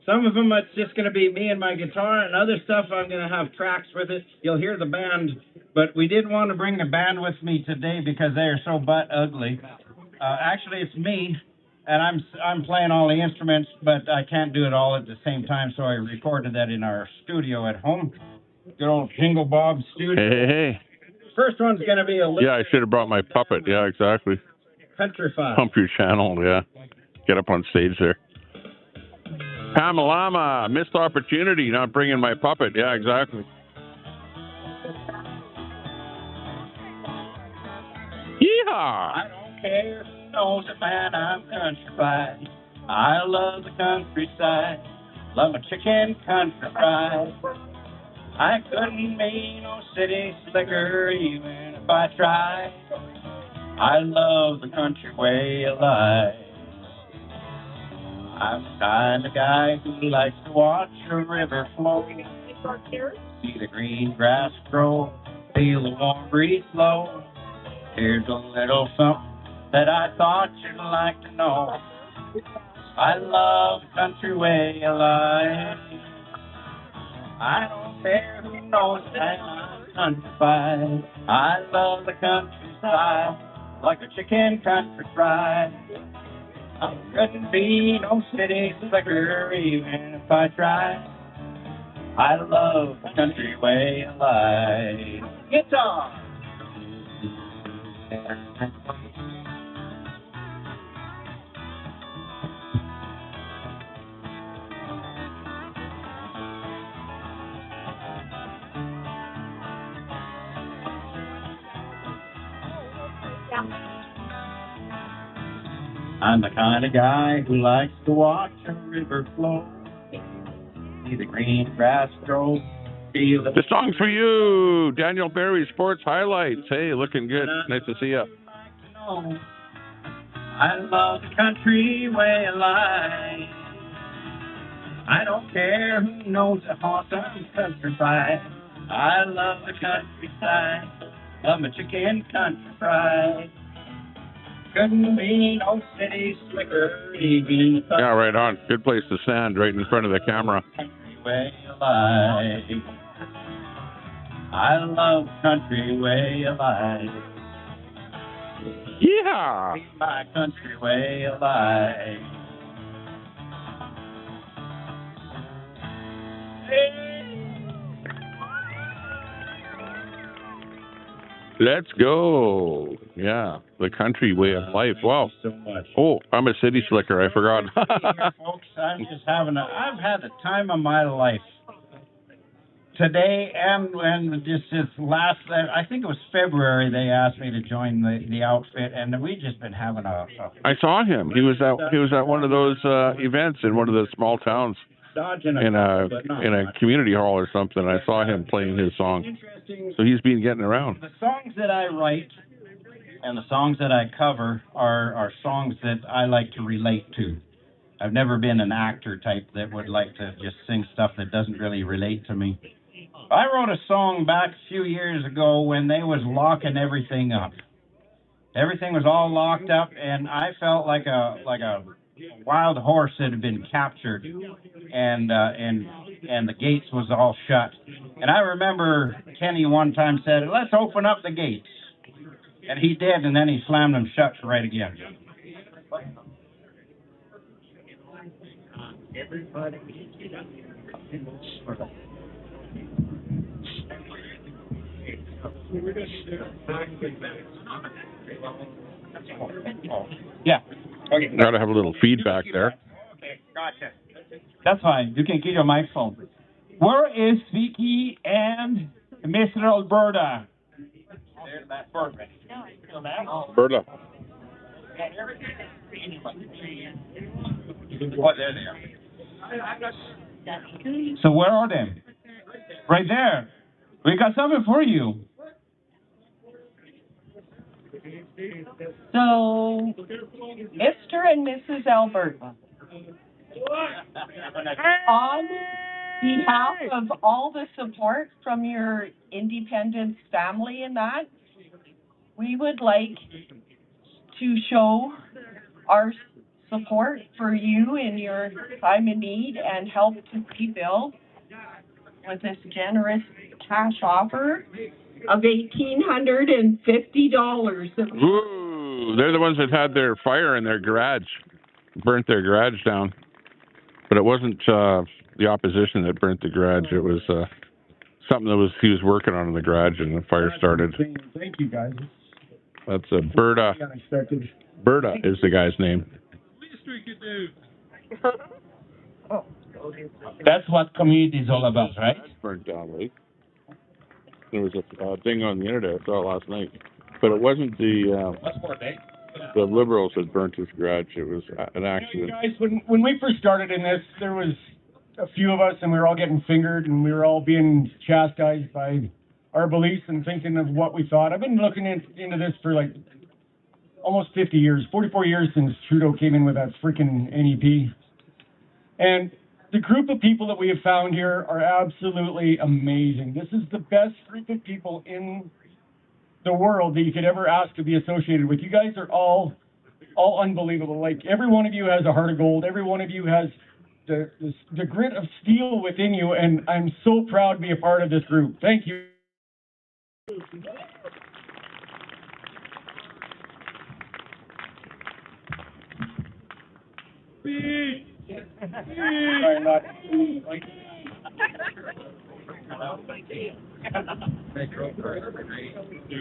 Some of them it's just going to be me and my guitar, and other stuff I'm going to have tracks with it. You'll hear the band, but we did want to bring the band with me today because they are so butt ugly. Actually, it's me, and I'm playing all the instruments, but I can't do it all at the same time, so I recorded that in our studio at home. Good old Jingle Bob studio. Hey. First one's going to be a little... Yeah, I should have brought my puppet. Yeah, exactly. Countrified. Pump your channel, yeah. Get up on stage there. Pamalama, missed opportunity, not bringing my puppet. Yeah, exactly. Yeehaw! I don't care who knows it, man, I'm countrified. I love the countryside. Love my chicken country fried. I couldn't be no city slicker even if I tried. I love the country way of life. I'm the kind of guy who likes to watch a river flow, see the green grass grow, feel the warm breeze blow. Here's a little something that I thought you'd like to know. I love the country way of life. I don't care who knows that I'm countrified. I love the countryside, like a chicken country fried. I couldn't be no city slicker even if I tried. I love the country way of life. Guitar! I'm the kind of guy who likes to watch a river flow, see the green grass grow, feel The song's for you, Daniel Barry, Sports Highlights. Hey, looking good. Nice to see you. I love the country way of life. I don't care who knows a horse, I'm countrified. I love the countryside, love my chicken country fried. Couldn't be no city slicker, even Yeah, right on. Good place to stand, right in front of the camera. country way of life. I love country way of life. Yeah. My country way of life. Let's go. Yeah, the country way of life. Wow. So much. Oh, I'm a city slicker. I forgot. Here, folks, I'm just I've had the time of my life. Today and just this last, I think it was February, they asked me to join the outfit, and we've just been having I saw him. He was at one of those events in one of the small towns in a community hall or something. I saw him playing his song. So he's been getting around. The songs that I write and the songs that I cover are songs that I like to relate to. I've never been an actor type that would like to just sing stuff that doesn't really relate to me. I wrote a song back a few years ago when they was locking everything up. Everything was all locked up, and I felt like a wild horse that had been captured, and the gates was all shut. And I remember Kenny one time said, "Let's open up the gates," and he did, and then he slammed them shut right again. Yeah. Okay. Got to have a little feedback there. Okay, gotcha. That's fine. You can keep your microphone. Where is Vicky and Mr. Alberta? There's that bird. Alberta. What, there they are. So where are they? Right there. We got something for you. So, Mr. and Mrs. Alberta, on behalf of all the support from your Independence family and that, we would like to show our support for you in your time of need and help to rebuild with this generous cash offer of $1,850. Ooh, they're the ones that had their fire in their garage, burnt their garage down. But it wasn't the opposition that burnt the garage. It was something he was working on in the garage, and the fire started. Thank you, guys. That's Berta. Berta is the guy's name. That's what community is all about, right? Burnt down, right? There was a thing on the internet I saw last night, but it wasn't the Liberals that burnt his garage. It was an accident. Guys, when we first started in this, there was a few of us, and we were all getting fingered, and we were all being chastised by our beliefs and thinking of what we thought. I've been looking into this for like almost 50 years, 44 years since Trudeau came in with that freaking NEP. And the group of people that we have found here are absolutely amazing. This is the best group of people in the world that you could ever ask to be associated with. You guys are all unbelievable. Like, every one of you has a heart of gold. Every one of you has the grit of steel within you, and I'm so proud to be a part of this group. Thank you.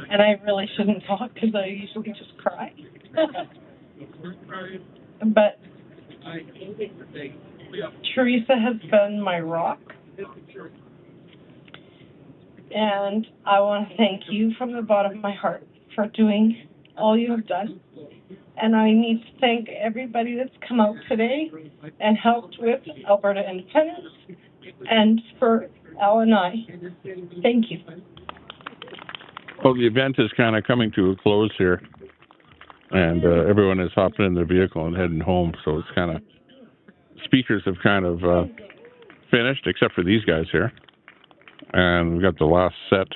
And I really shouldn't talk because I usually just cry. But Teresa has been my rock. And I want to thank you from the bottom of my heart for doing all you have done. And I need to thank everybody that's come out today and helped with Alberta Independence and for Al and I. Thank you. Well, the event is kind of coming to a close here, and everyone is hopping in their vehicle and heading home. So it's kind of, speakers have kind of finished, except for these guys here. And we've got the last set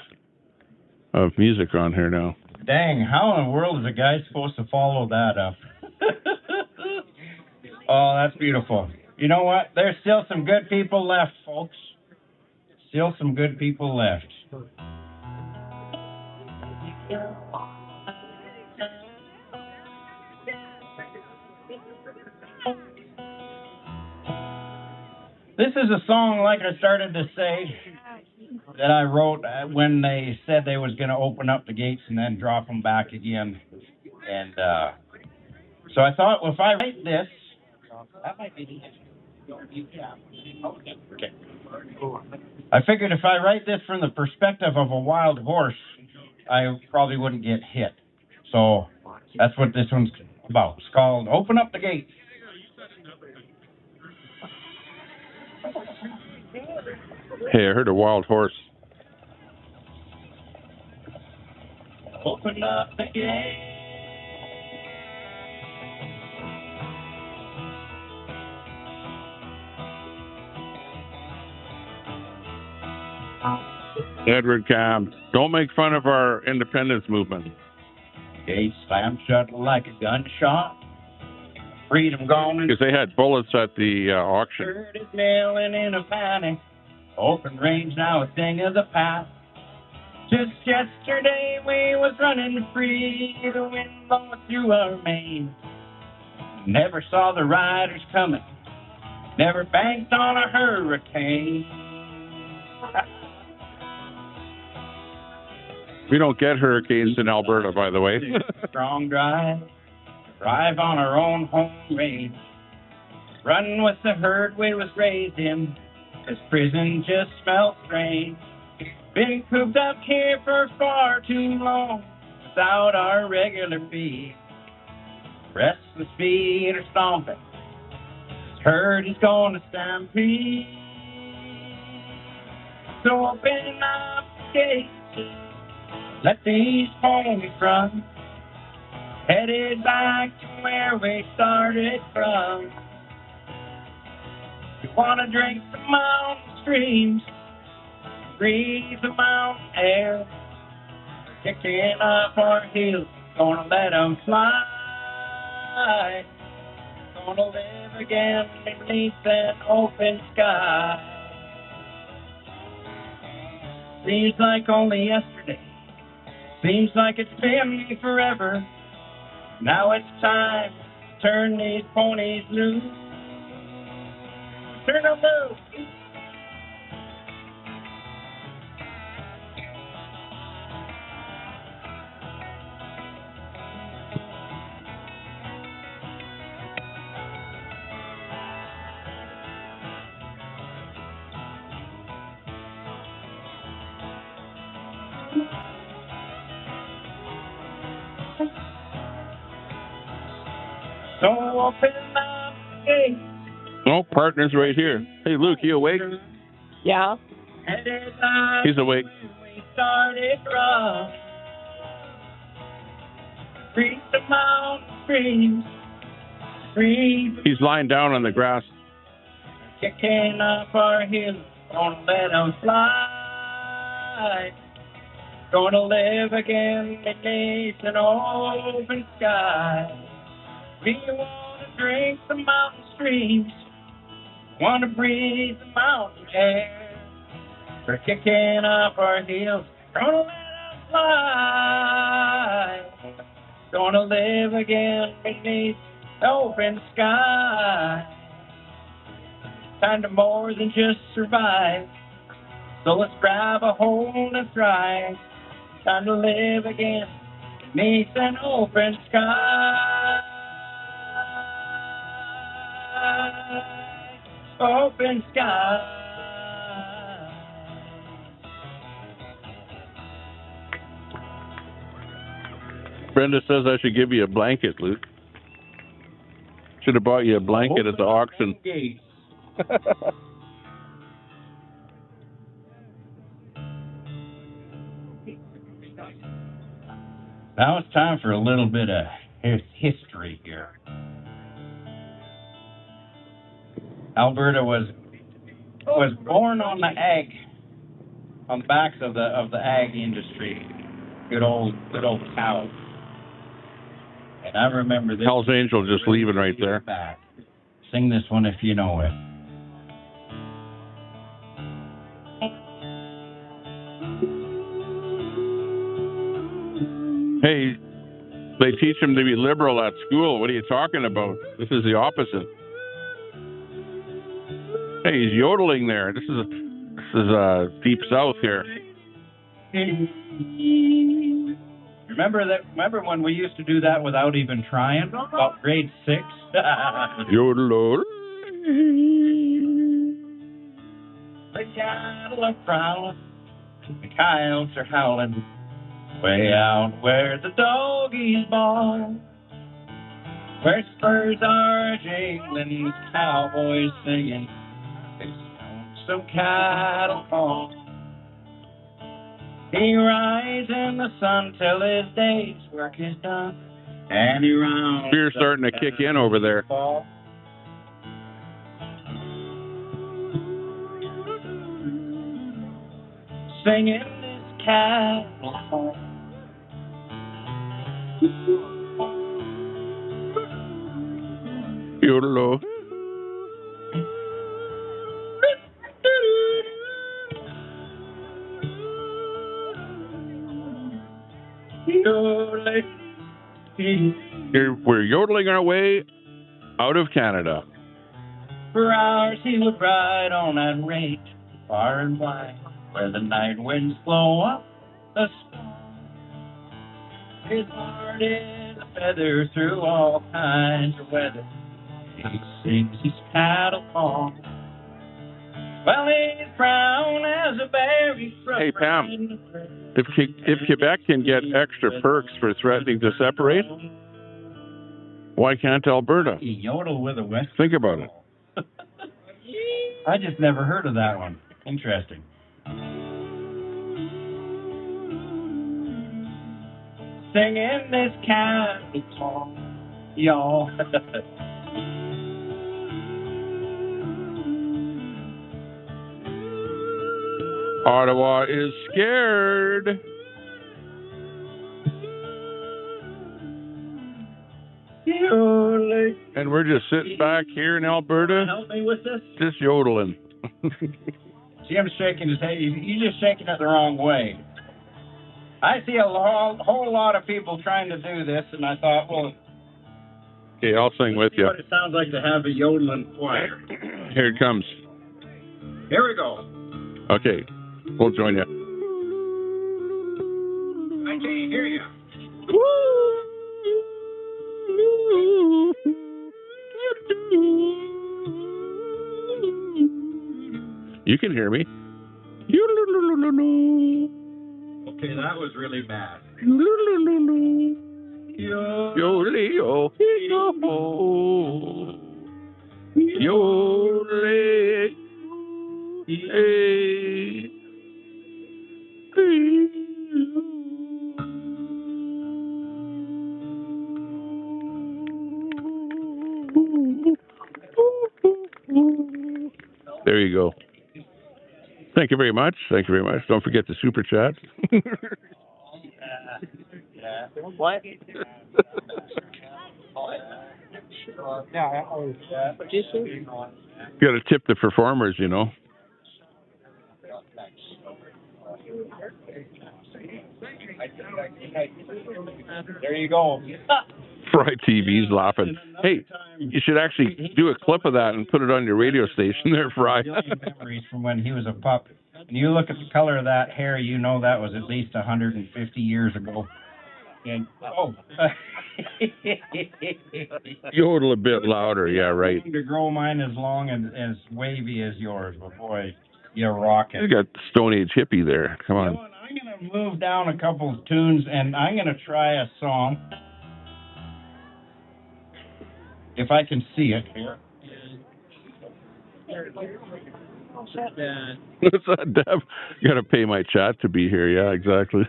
of music on here now. Dang, how in the world is a guy supposed to follow that up? Oh, that's beautiful. You know what? There's still some good people left, folks. Still some good people left. This is a song, like I started to say, that I wrote when they said they was going to open up the gates and then drop them back again. And so I thought, well, if I write this, that might be the okay. I figured if I write this from the perspective of a wild horse, I probably wouldn't get hit. So that's what this one's about. It's called Open Up the Gates. Hey, I heard a wild horse. Open up the gates. Edward Cab, don't make fun of our independence movement. Gates slammed shut like a gunshot. Freedom gone. Because they had bullets at the auction. Bird is nailing in a panic. Open range now a thing of the past. Just yesterday we was running free. The wind blowing through our mane. Never saw the riders coming. Never banked on a hurricane. We don't get hurricanes in Alberta, by the way. Strong drive on our own home range. Running with the herd we was raised in. This prison just smelled strange. Been cooped up here for far too long without our regular feed. Restless feet are stomping. This herd is gonna stampede. So open up the gates. Let these ponies run. Headed back to where we started from. We wanna drink the mountain streams, breathe the mountain air. Kicking up our heels, gonna let them fly. Gonna live again beneath an open sky. Seems like only yesterday. Seems like it's been forever. Now it's time to turn these ponies loose. Turn them loose. So open up the gates. Oh, partner's right here. Hey, Luke, you awake? Yeah. He's awake. We started from. Reach the mountain streams. Breathe. He's lying down on the grass. Kicking up our heels. Gonna let them fly. Gonna live again beneath an open sky. We wanna drink the mountain streams. Wanna breathe the mountain air. We're kicking up our heels. Gonna let us fly. Gonna live again beneath the open sky. Time to more than just survive. So let's grab a hold and thrive. Time to live again beneath an open sky. Open sky. Brenda says I should give you a blanket, Luke. Should have bought you a blanket at the auction. Now it's time for a little bit of history here. Alberta was born on the ag on the backs of the ag industry. Good old cows. And I remember this. Hell's Angel just leaving right there. Back. Sing this one if you know it. Hey, they teach him to be liberal at school. What are you talking about? This is the opposite. Hey, he's yodeling there. This is deep south here. Remember when we used to do that without even trying? About grade 6? Yodel. The cattle are prowling, the coyotes are howling, way out where the doggies bawl, where spurs are jingling, cowboys singing, they sound some cattle call. He rides in the sun till his day's work is done, and he rounds. Fear's starting to kick in over there. Singing this cattle song. Yodel. We're yodeling our way out of Canada. For hours he would ride on that rate, far and wide, where the night winds blow up the storm. His heart is a feather through all kinds of weather. He sings his cattle song. Well, he's brown as a berry. Hey, Pam, if Quebec can get extra perks for threatening to separate, why can't Alberta? He yodel with a west. Think about it. I just never heard of that one. Interesting. Singing this cattle song, y'all. Ottawa is scared. And we're just sitting back here in Alberta, Help me with this? just yodeling. See him shaking his head. He's just shaking it the wrong way. I see a whole lot of people trying to do this, and I thought, well, Okay, I'll sing with you. what it sounds like to have a yodeling choir. Here it comes. Here we go. Okay, we'll join you. I can't hear you. You can hear me. Okay, that was really bad. Yo-le-yo, yo-le, hey. There you go. Thank you very much. Thank you very much. Don't forget the super chat. What? Got to tip the performers, you know. There you go. Fry TV's laughing. Hey, you should actually do a clip of that and put it on your radio station there, Fry. Memories from when he was a pup. And you look at the color of that hair, you know that was at least 150 years ago. And Yodel a bit louder, yeah, right. To grow mine as long and as wavy as yours, but boy, you're rocking. You got Stone Age hippie there. Come on. You know what, I'm gonna move down a couple of tunes, and I'm gonna try a song. If I can see it here. What's that, Deb? You got to pay my chat to be here. Yeah, exactly.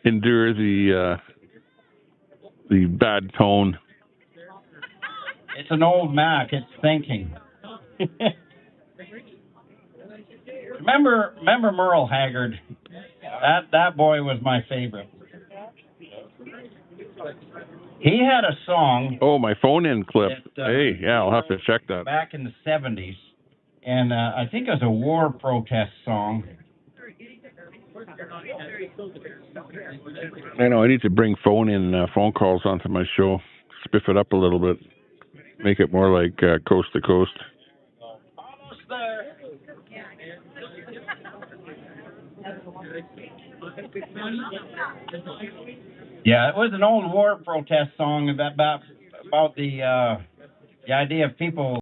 Endure the bad tone. It's an old Mac. It's thinking. Remember Merle Haggard? That boy was my favorite. He had a song. Oh, my phone-in clip. That, Hey, yeah, I'll have to check that. Back in the 70s, and I think it was a war protest song. I know, I need to bring phone calls onto my show. Spiff it up a little bit. Make it more like coast to coast. Almost there. Yeah, it was an old war protest song about the idea of people